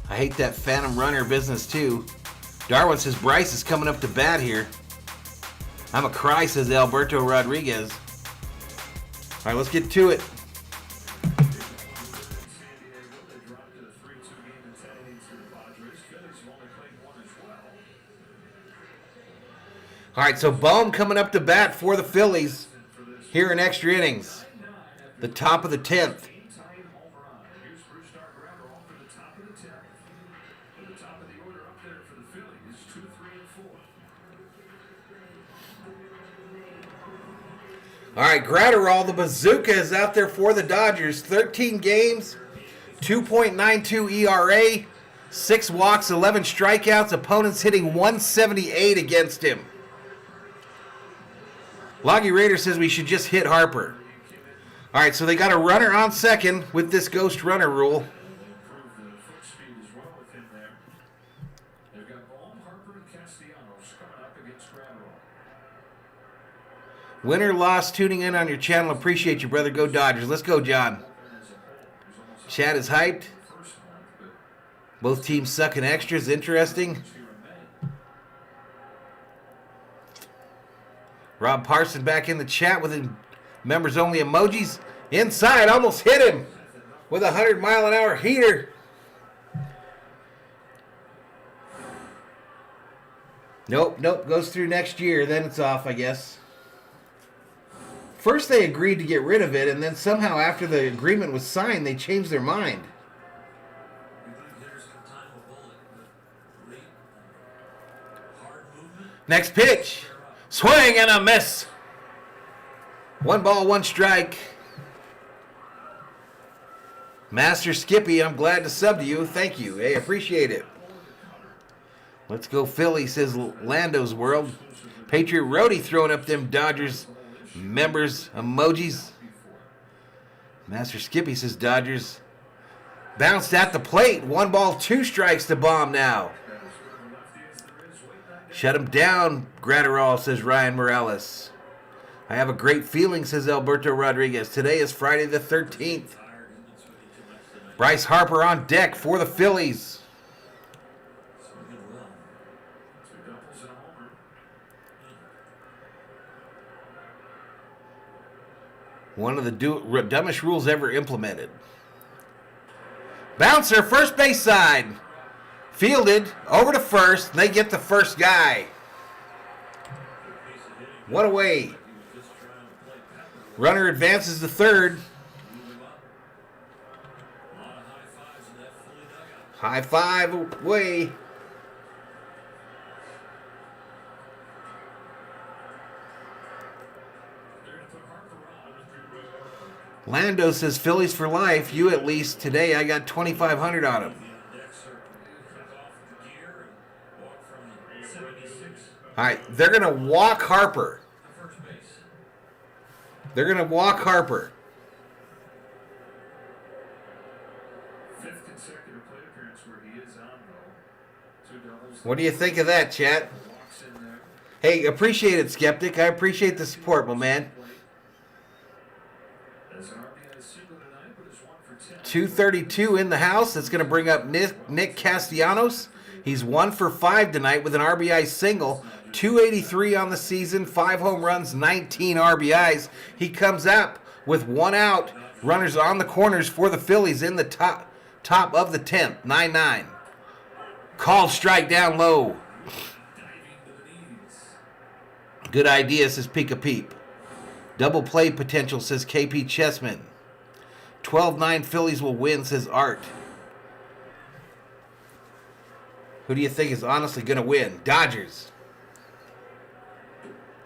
[SPEAKER 1] I hate that phantom runner business too. Darwin says Bryce is coming up to bat here. I'm a cry, says Alberto Rodriguez. All right, let's get to it. All right, so Bohm coming up to bat for the Phillies here in extra innings. The top of the 10th. All right, Gratterall, the bazooka, is out there for the Dodgers. 13 games, 2.92 ERA, 6 walks, 11 strikeouts. Opponents hitting 178 against him. Loggy Raider says we should just hit Harper. All right, so they got a runner on second with this ghost runner rule. Winner, loss, tuning in on your channel. Appreciate you, brother. Go Dodgers. Let's go, John. Chad is hyped. Both teams sucking extras. Interesting. Rob Parson back in the chat with his members-only emojis. Inside, almost hit him with a 100-mile-an-hour heater. Nope, goes through next year. Then it's off, I guess. First they agreed to get rid of it, and then somehow after the agreement was signed, they changed their mind. Next pitch. Swing and a miss. 1 ball, 1 strike. Master Skippy, I'm glad to sub to you. Thank you. Hey, appreciate it. Let's go Philly, says Lando's World. Patriot Roadie throwing up them Dodgers members emojis. Master Skippy says Dodgers bounced at the plate. 1 ball, 2 strikes to Bomb now. Shut him down, Gratterall, says Ryan Morales. I have a great feeling, says Alberto Rodriguez. Today is Friday the 13th. Bryce Harper on deck for the Phillies. One of the dumbest rules ever implemented. Bouncer, first base side. Fielded, over to first. They get the first guy. One away. Runner advances to third. High five away. Lando says Phillies for life. You at least today. I got 2,500 on him. All right, they're gonna walk Harper. They're gonna walk Harper.
[SPEAKER 2] Fifth consecutive plate appearance where he is on, though. 2 doubles.
[SPEAKER 1] What do you think of that, chat?
[SPEAKER 2] Walks in there.
[SPEAKER 1] Hey, appreciate it, Skeptic. I appreciate the support, my man.
[SPEAKER 2] As an RBI single tonight, but it's 1 for 10.
[SPEAKER 1] 232 in the house. That's going to bring up Nick Castellanos. He's 1 for 5 tonight with an RBI single. 283 on the season, 5 home runs, 19 RBIs. He comes up with 1 out. Runners on the corners for the Phillies in the top of the 10th, 9-9. Called strike down low. Good idea, says Pika Peep. Double play potential, says KP Chessman. 12-9 Phillies will win, says Art. Who do you think is honestly going to win? Dodgers.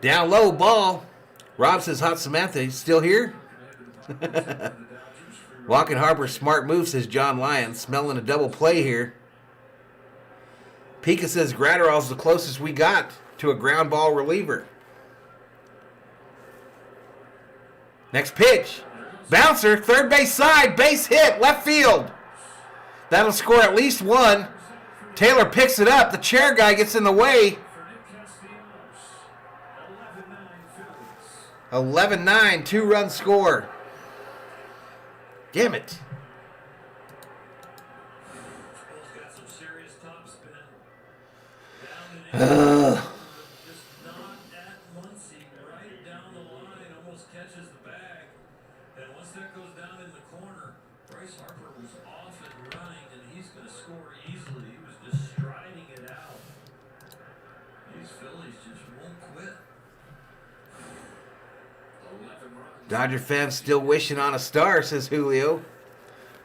[SPEAKER 1] Down low, ball. Rob says Hot Samantha, still here? Walking Harper, smart move, says John Lyon. Smelling a double play here. Pika says Gratterall's the closest we got to a ground ball reliever. Next pitch. Bouncer, third base side, base hit, left field. That'll score at least 1. Taylor picks it up. The chair guy gets in the way. 11-9, 2-run score. Damn it. Dodger fans still wishing on a star, says Julio.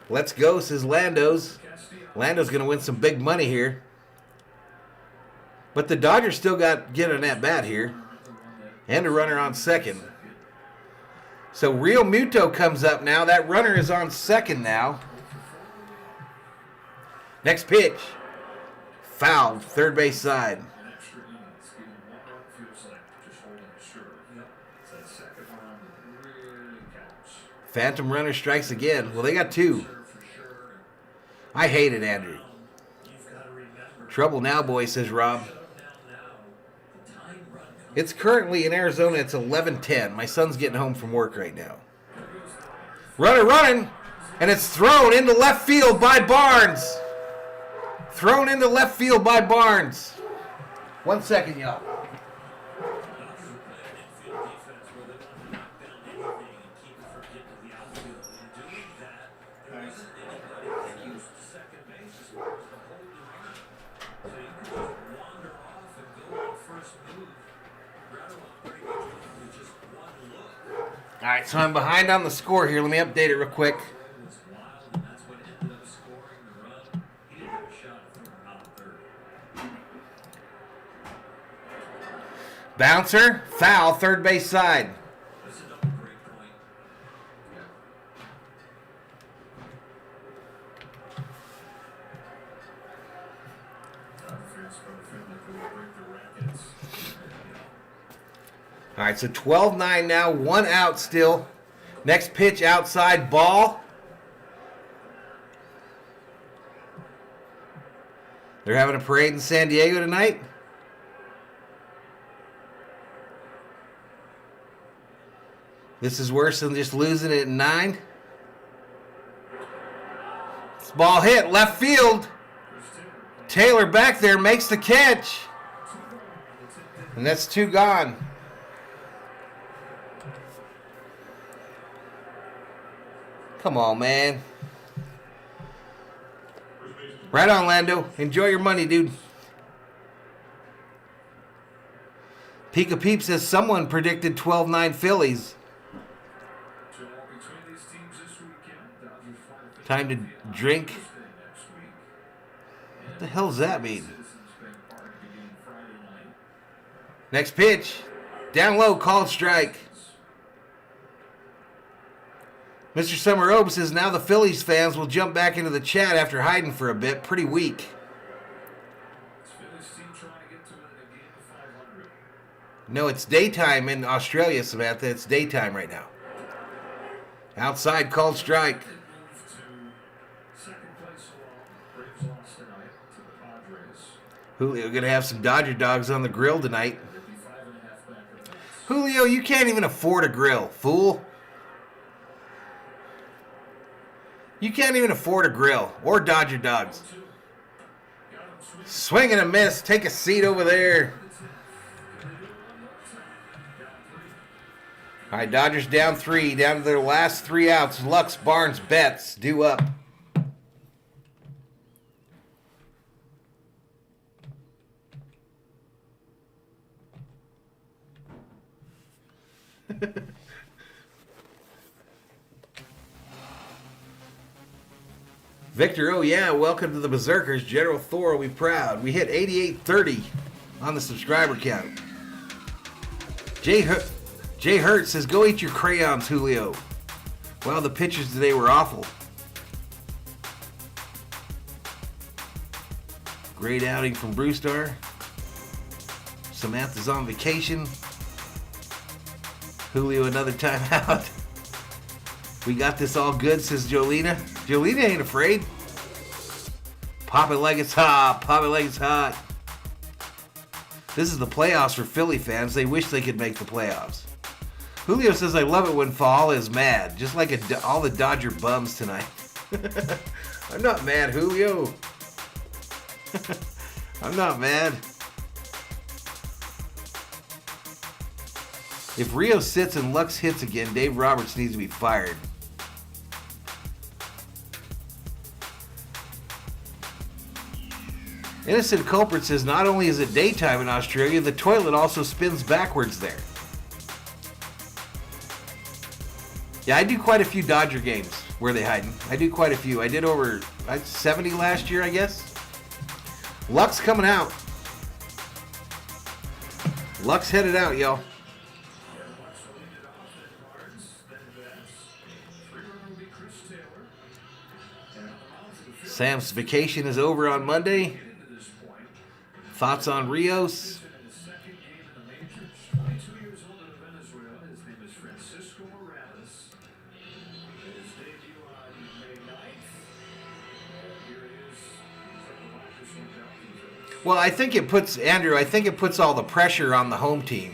[SPEAKER 1] Let's go, says Lando's. Lando's going to win some big money here. But the Dodgers still got get an at-bat here. And a runner on second. So Real Muto comes up now. That runner is on second now. Next pitch. Foul, third base side. Phantom runner strikes again. Well, they got 2. I hate it, Andrew. Trouble now, boy, says Rob. It's currently in Arizona. It's 11:10. My son's getting home from work right now. Runner running, and it's thrown into left field by Barnes. Thrown into left field by Barnes. 1 second, y'all. All right, so I'm behind on the score here. Let me update it real quick. Bouncer, foul, third base side. All right, so 12-9 now, 1 out still. Next pitch outside, ball. They're having a parade in San Diego tonight. This is worse than just losing it at 9. This ball hit left field. Taylor back there makes the catch. And that's 2 gone. Come on, man. Right on, Lando. Enjoy your money, dude. Pika Peep says someone predicted 12-9 Phillies. Time to drink. What the hell does that mean? Next pitch. Down low, called strike. Mr. Summer Obe says now the Phillies fans will jump back into the chat after hiding for a bit. Pretty weak. No, it's daytime in Australia, Samantha. It's daytime right now. Outside called strike. Julio going to have some Dodger dogs on the grill tonight. Julio, you can't even afford a grill, fool. You can't even afford a grill or Dodger dogs. Swing and a miss. Take a seat over there. All right, Dodgers down 3, down to their last 3 outs. Lux, Barnes, Betts due up. Victor, oh yeah, welcome to the Berserkers. General Thor will be proud. We hit 8830 on the subscriber count. Jay Hurt says, go eat your crayons, Julio. Well, the pitchers today were awful. Great outing from Brewstar. Samantha's on vacation. Julio another time out. We got this all good, says Jolena. Jolena ain't afraid. Pop it like it's hot. Pop it like it's hot. This is the playoffs for Philly fans. They wish they could make the playoffs. Julio says, I love it when fall is mad. Just like all the Dodger bums tonight. I'm not mad, Julio. I'm not mad. If Rio sits and Lux hits again, Dave Roberts needs to be fired. Innocent Culprit says not only is it daytime in Australia, the toilet also spins backwards there. Yeah, I do quite a few Dodger games where they hiding. I do quite a few. I did over 70 last year, I guess. Lux coming out. Lux headed out, y'all. Sam's vacation is over on Monday. Thoughts on Rios? Well, I think it puts, Andrew, I think it puts all the pressure on the home team.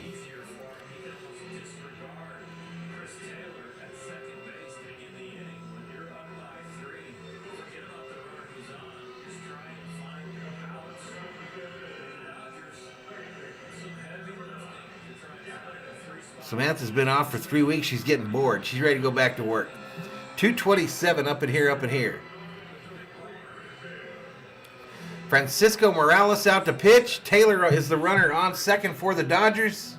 [SPEAKER 1] Samantha's been off for 3 weeks. She's getting bored. She's ready to go back to work. 227 up in here, up in here. Francisco Morales out to pitch. Taylor is the runner on second for the Dodgers.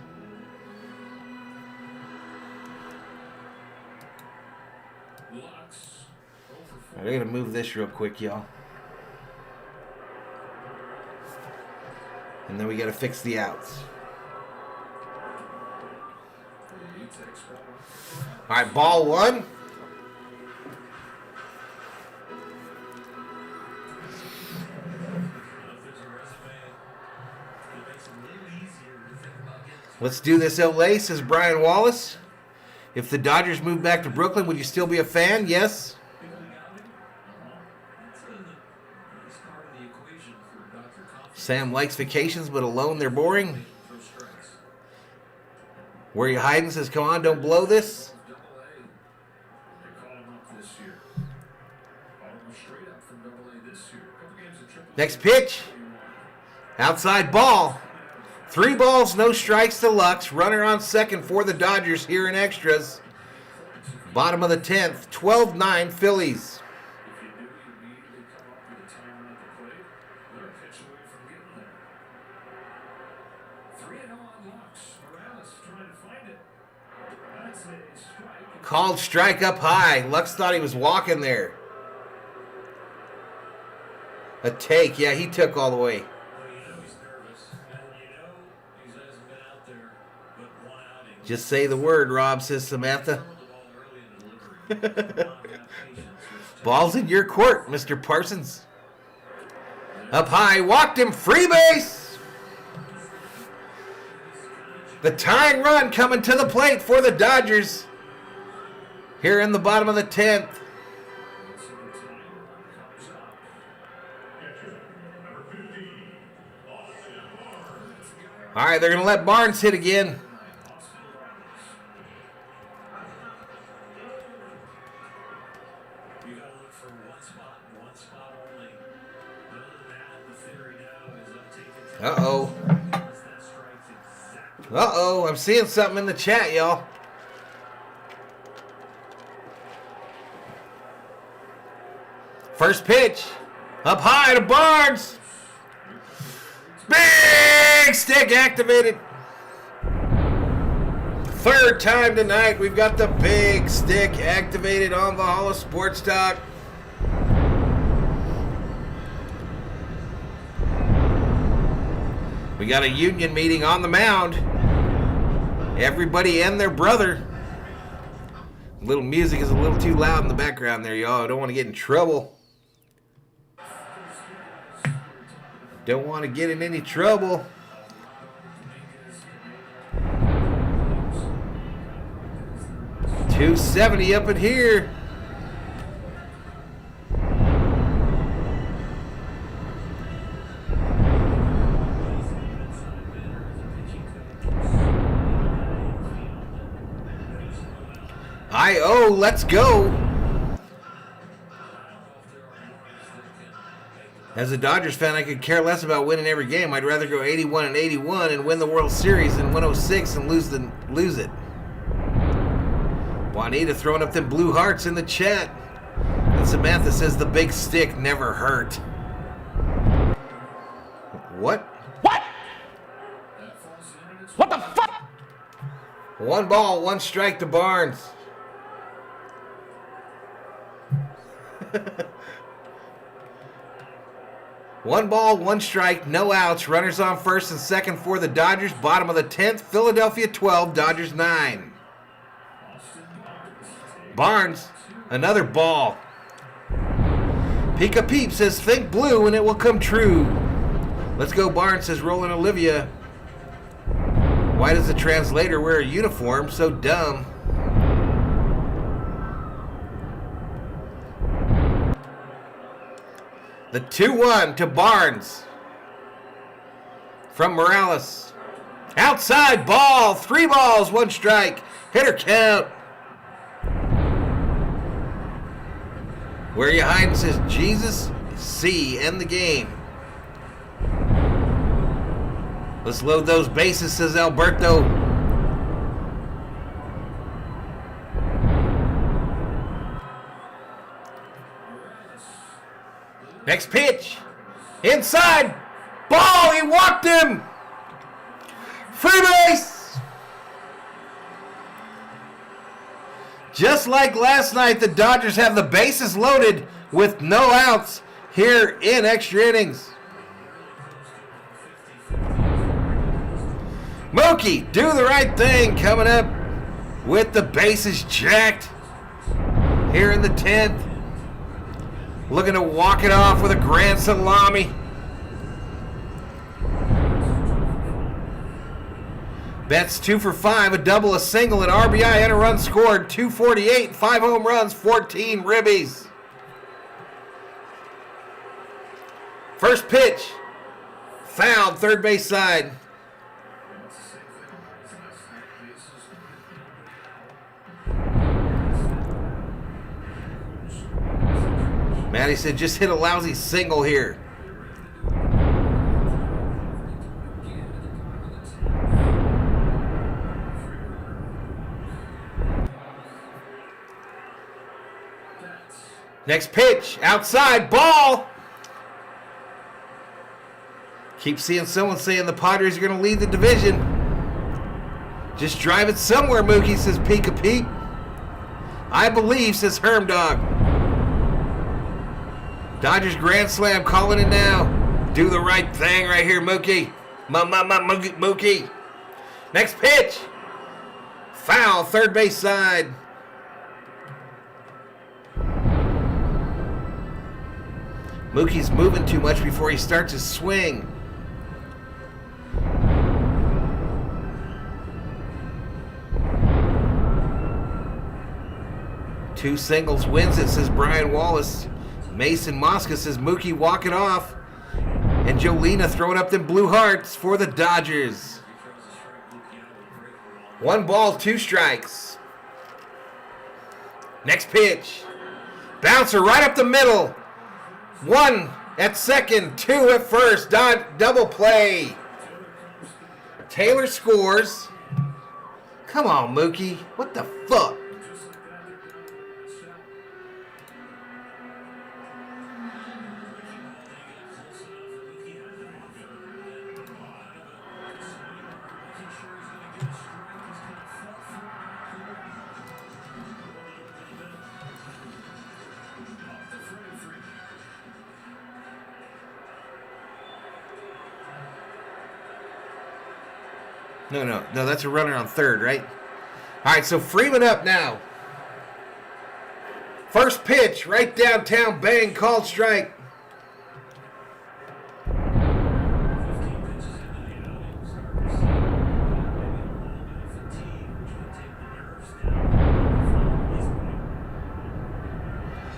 [SPEAKER 1] I'm going to move this real quick, y'all. And then we got to fix the outs. All right, ball one. Let's do this, LA, says Brian Wallace. If the Dodgers move back to Brooklyn, would you still be a fan? Yes. Sam likes vacations, but alone they're boring. Where you hiding says, come on, don't blow this. Next pitch. Outside ball. 3 balls, no strikes to Lux. Runner on second for the Dodgers here in extras. Bottom of the 10th. 12-9 Phillies. Called strike up high. Lux thought he was walking there. A take. Yeah, he took all the way. Just say the word, Rob, says Samantha. Ball's in your court, Mr. Parsons. Up high, walked him, free base. The tying run coming to the plate for the Dodgers here in the bottom of the 10th. All right, they're going to let Barnes hit again. Uh-oh. Uh-oh, I'm seeing something in the chat, y'all. First pitch. Up high to Barnes. Big stick activated. Third time tonight, we've got the big stick activated on Valhalla Sports Talk. We got a union meeting on the mound. Everybody and their brother. Little music is a little too loud in the background there, y'all. I don't want to get in trouble. Don't want to get in any trouble. .270 up in here. I.O., let's go. As a Dodgers fan, I could care less about winning every game. I'd rather go 81-81 and win the World Series than 106 and lose it. Juanita throwing up them blue hearts in the chat. And Samantha says the big stick never hurt. What?
[SPEAKER 5] What? What the fuck?
[SPEAKER 1] 1 ball, 1 strike to Barnes. One ball, 1 strike, no outs. Runners on first and second for the Dodgers. Bottom of the 10th, Philadelphia 12, Dodgers 9. Barnes, another ball. Pika Peep says, think blue and it will come true. Let's go, Barnes, says Roland Olivia. Why does the translator wear a uniform? So dumb. The 2-1 to Barnes. From Morales. Outside ball. 3 balls, 1 strike. Hitter count. Where you hiding, says Jesus. C, end the game. Let's load those bases, says Alberto. Next pitch. Inside. Ball. He walked him. Free base. Just like last night, the Dodgers have the bases loaded with no outs here in extra innings. Mookie, do the right thing, coming up with the bases jacked here in the 10th. Looking to walk it off with a grand salami. Betts 2 for 5, a double, a single, an RBI, and a run scored. 248, 5 home runs, 14 ribbies. First pitch, fouled, third base side. Matty said, just hit a lousy single here. Next pitch, outside, ball. Keep seeing someone saying the Padres are going to lead the division. Just drive it somewhere, Mookie, says Pika Pete. I believe, says Herm Dog. Dodgers grand slam, calling it now. Do the right thing right here, Mookie. Mookie. Next pitch. Foul, third base side. Mookie's moving too much before he starts his swing. Two singles wins it, says Brian Wallace. Mason Mosca says Mookie walking off. And Jolena throwing up them blue hearts for the Dodgers. 1 ball, 2 strikes. Next pitch. Bouncer right up the middle. 1 at second, 2 at first. Double play. Taylor scores. Come on, Mookie. What the fuck? No, that's a runner on third, right? All right, so Freeman up now. First pitch, right downtown, bang, called strike.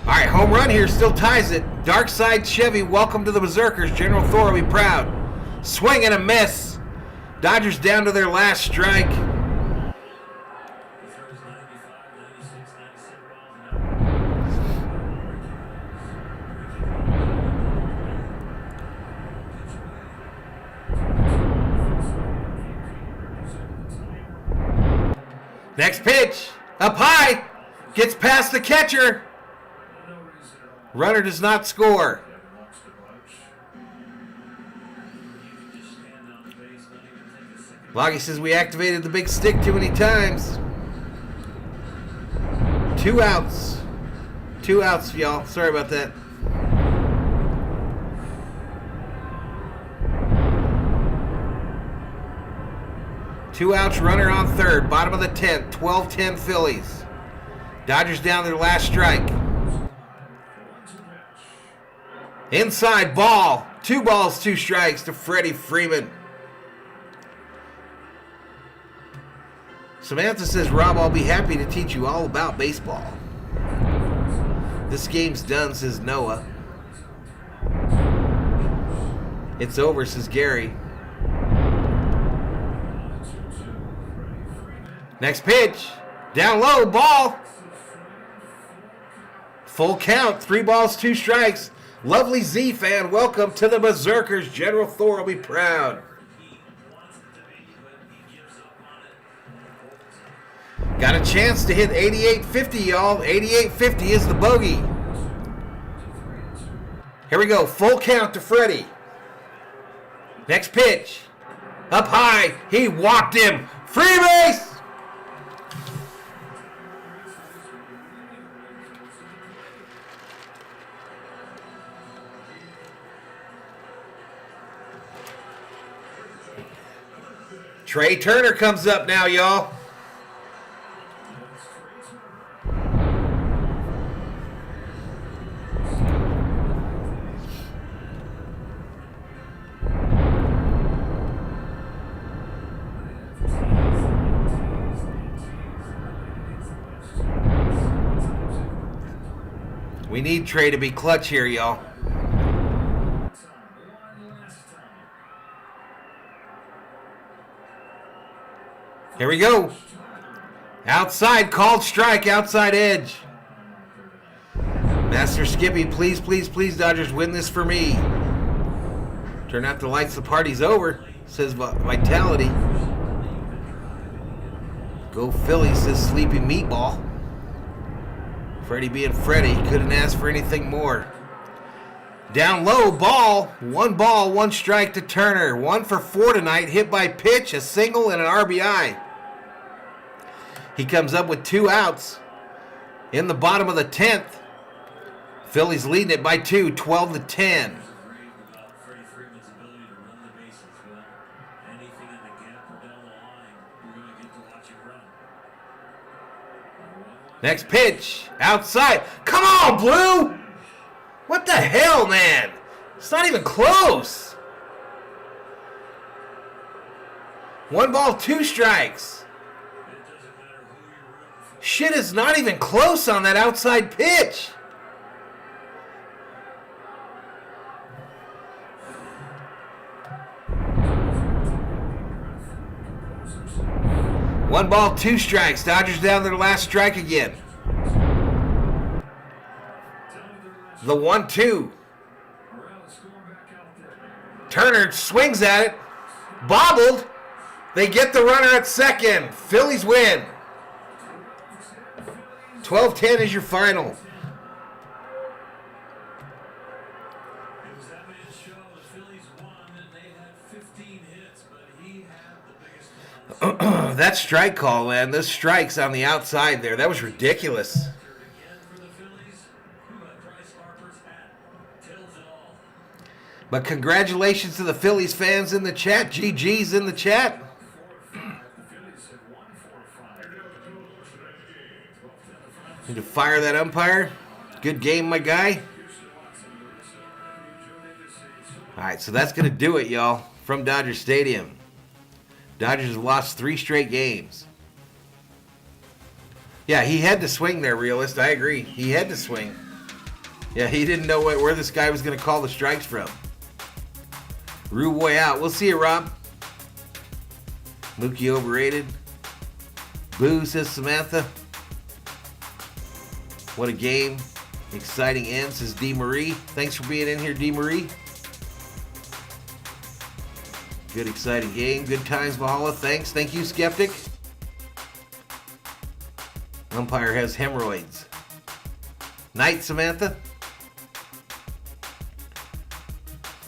[SPEAKER 1] All right, home run here, still ties it. Dark Side Chevy, welcome to the Berserkers. General Thor will be proud. Swing and a miss. Dodgers down to their last strike. Next pitch. Up high. Gets past the catcher. Runner does not score. Loggy says we activated the big stick too many times. 2 outs. 2 outs, y'all. Sorry about that. Two outs, runner on third. Bottom of the 10th. 12-10 Phillies. Dodgers down their last strike. Inside ball. 2 balls, 2 strikes to Freddie Freeman. Samantha says, Rob, I'll be happy to teach you all about baseball. This game's done, says Noah. It's over, says Gary. Next pitch. Down low, ball. Full count, 3 balls, 2 strikes. Lovely Z fan, welcome to the Berserkers. General Thor will be proud. Got a chance to hit 88.50, y'all. 88.50 is the bogey. Here we go. Full count to Freddie. Next pitch. Up high. He walked him. Free base. Trey Turner comes up now, y'all. We need Trey to be clutch here, y'all. Here we go. Outside, called strike, outside edge. Master Skippy, please, please, please, Dodgers, win this for me. Turn out the lights, the party's over, says Vitality. Go Phillies, says Sleepy Meatball. Freddie being Freddie, couldn't ask for anything more. Down low, ball, 1 strike to Turner. 1 for 4 tonight, hit by pitch, a single, and an RBI. He comes up with 2 outs in the bottom of the 10th. Phillies leading it by 2, 12-10. Next pitch, outside. Come on, Blue! What the hell, man? It's not even close. 1 ball, 2 strikes. Shit is not even close on that outside pitch. One ball, 2 strikes. Dodgers down to their last strike again. The 1-2. Turner swings at it. Bobbled. They get the runner at second. Phillies win. 12-10 is your final. That strike call, man. Those strikes on the outside there. That was ridiculous. But congratulations to the Phillies fans in the chat. GG's in the chat. Need to fire that umpire. Good game, my guy. All right, so that's going to do it, y'all, from Dodger Stadium. Dodgers have lost 3 straight games. Yeah, he had to swing there, Realist. I agree. He had to swing. Yeah, he didn't know where this guy was going to call the strikes from. Rude boy out. We'll see you, Rob. Mookie overrated. Boo, says Samantha. What a game. Exciting end, says D. Marie. Thanks for being in here, D. Marie. Good, exciting game. Good times, Valhalla. Thanks. Thank you, Skeptic. Umpire has hemorrhoids. Night, Samantha.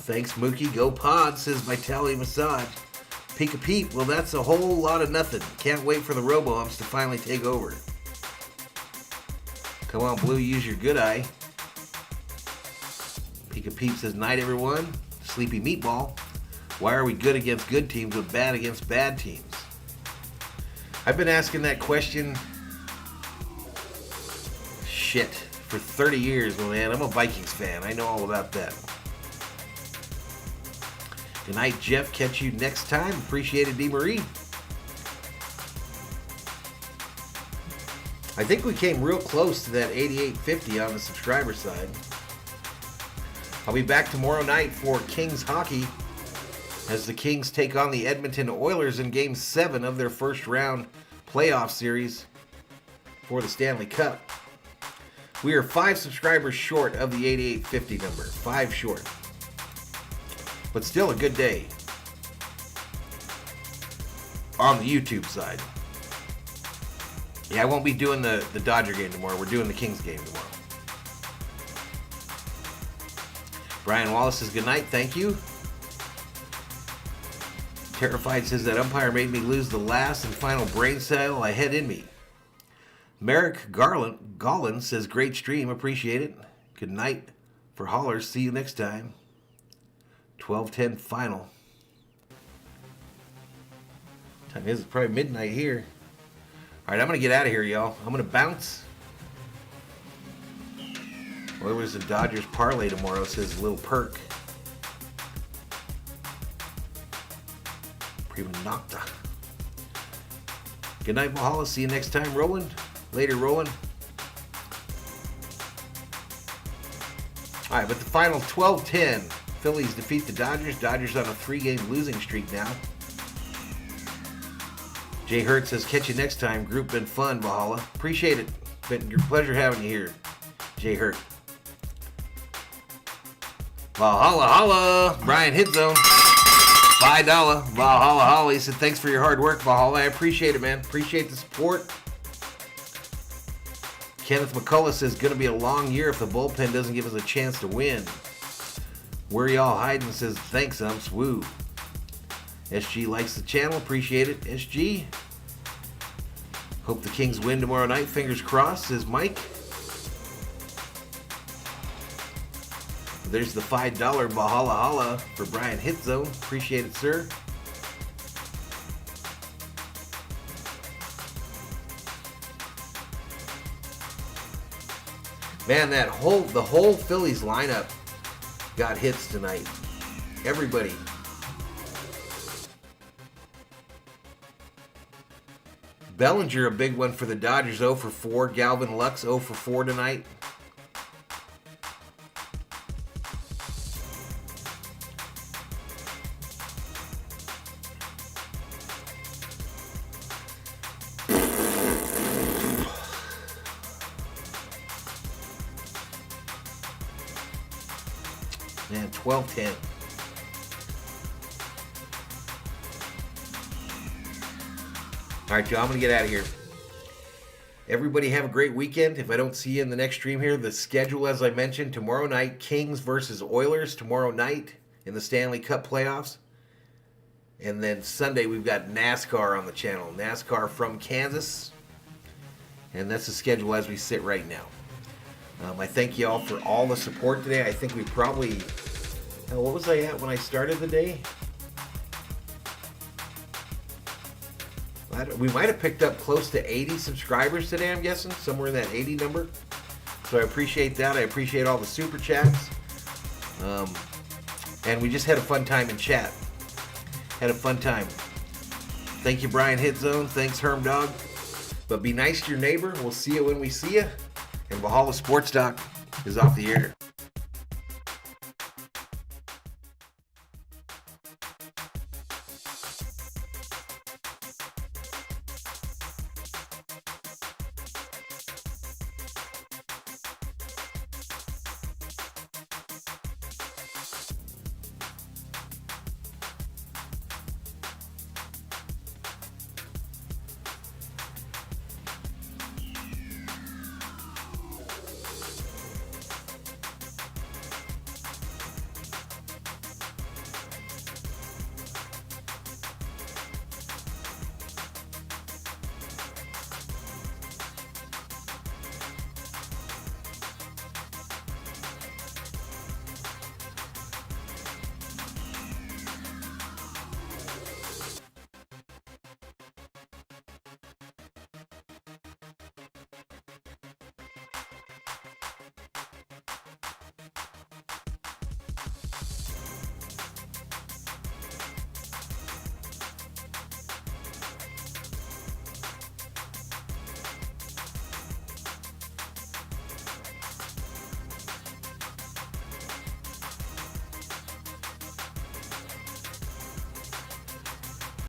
[SPEAKER 1] Thanks, Mookie. Go Pod, says Vitality Massage. Peek a peep. Well, that's a whole lot of nothing. Can't wait for the Robo-Umps to finally take over. Come on, Blue. Use your good eye. Peek a peep says, night, everyone. Sleepy Meatball. Why are we good against good teams but bad against bad teams? I've been asking that question, for 30 years, man. I'm a Vikings fan. I know all about that. Good night, Jeff. Catch you next time. Appreciate it, D. Marie. I think we came real close to that 8850 on the subscriber side. I'll be back tomorrow night for Kings hockey as the Kings take on the Edmonton Oilers in Game 7 of their first round playoff series for the Stanley Cup. We are 5 subscribers short of the 8850 number. 5 short. But still a good day on the YouTube side. Yeah, I won't be doing the Dodger game tomorrow. We're doing the Kings game tomorrow. Brian Wallace says good night. Thank you. Terrified says that umpire made me lose the last and final brain cell I had in me. Merrick Garland says great stream. Appreciate it. Good night for Haulers. See you next time. 12:10 final. Time is probably midnight here. All right, I'm going to get out of here, y'all. I'm going to bounce. Well, there was a Dodgers parlay tomorrow, says Lil Perk. Prima Nocta. Good night, Valhalla. See you next time, Roland. Later, Roland. All right, but the final 12-10. Phillies defeat the Dodgers. Dodgers on a 3-game losing streak now. Jay Hurt says, catch you next time. Group been fun, Valhalla. Appreciate it. Been your pleasure having you here, Jay Hurt. Valhalla, holla. Brian Hitzone. $5. Valhalla, holla. He said, thanks for your hard work, Valhalla. I appreciate it, man. Appreciate the support. Kenneth McCullough says, going to be a long year if the bullpen doesn't give us a chance to win. Where y'all hiding? Says, thanks, umps. Woo. SG likes the channel. Appreciate it, SG. Hope the Kings win tomorrow night. Fingers crossed, says Mike. There's the $5 Valhalla Holla for Brian Hitzone. Appreciate it, sir. Man, the whole Phillies lineup got hits tonight. Everybody. Bellinger, a big one for the Dodgers, 0 for 4. Galvin Lux, 0 for 4 tonight. Man, 12-10. All right, y'all, I'm going to get out of here. Everybody have a great weekend. If I don't see you in the next stream here, the schedule, as I mentioned, tomorrow night, Kings versus Oilers tomorrow night in the Stanley Cup playoffs. And then Sunday, we've got NASCAR on the channel. NASCAR from Kansas. And that's the schedule as we sit right now. I thank you all for all the support today. I think we probably... what was I at when I started the day? We might have picked up close to 80 subscribers today, I'm guessing. Somewhere in that 80 number. So I appreciate that. I appreciate all the super chats. And we just had a fun time in chat. Had a fun time. Thank you, Brian Hitzone. Thanks, Herm Dog. But be nice to your neighbor. We'll see you when we see you. And Valhalla Sports Talk is off the air.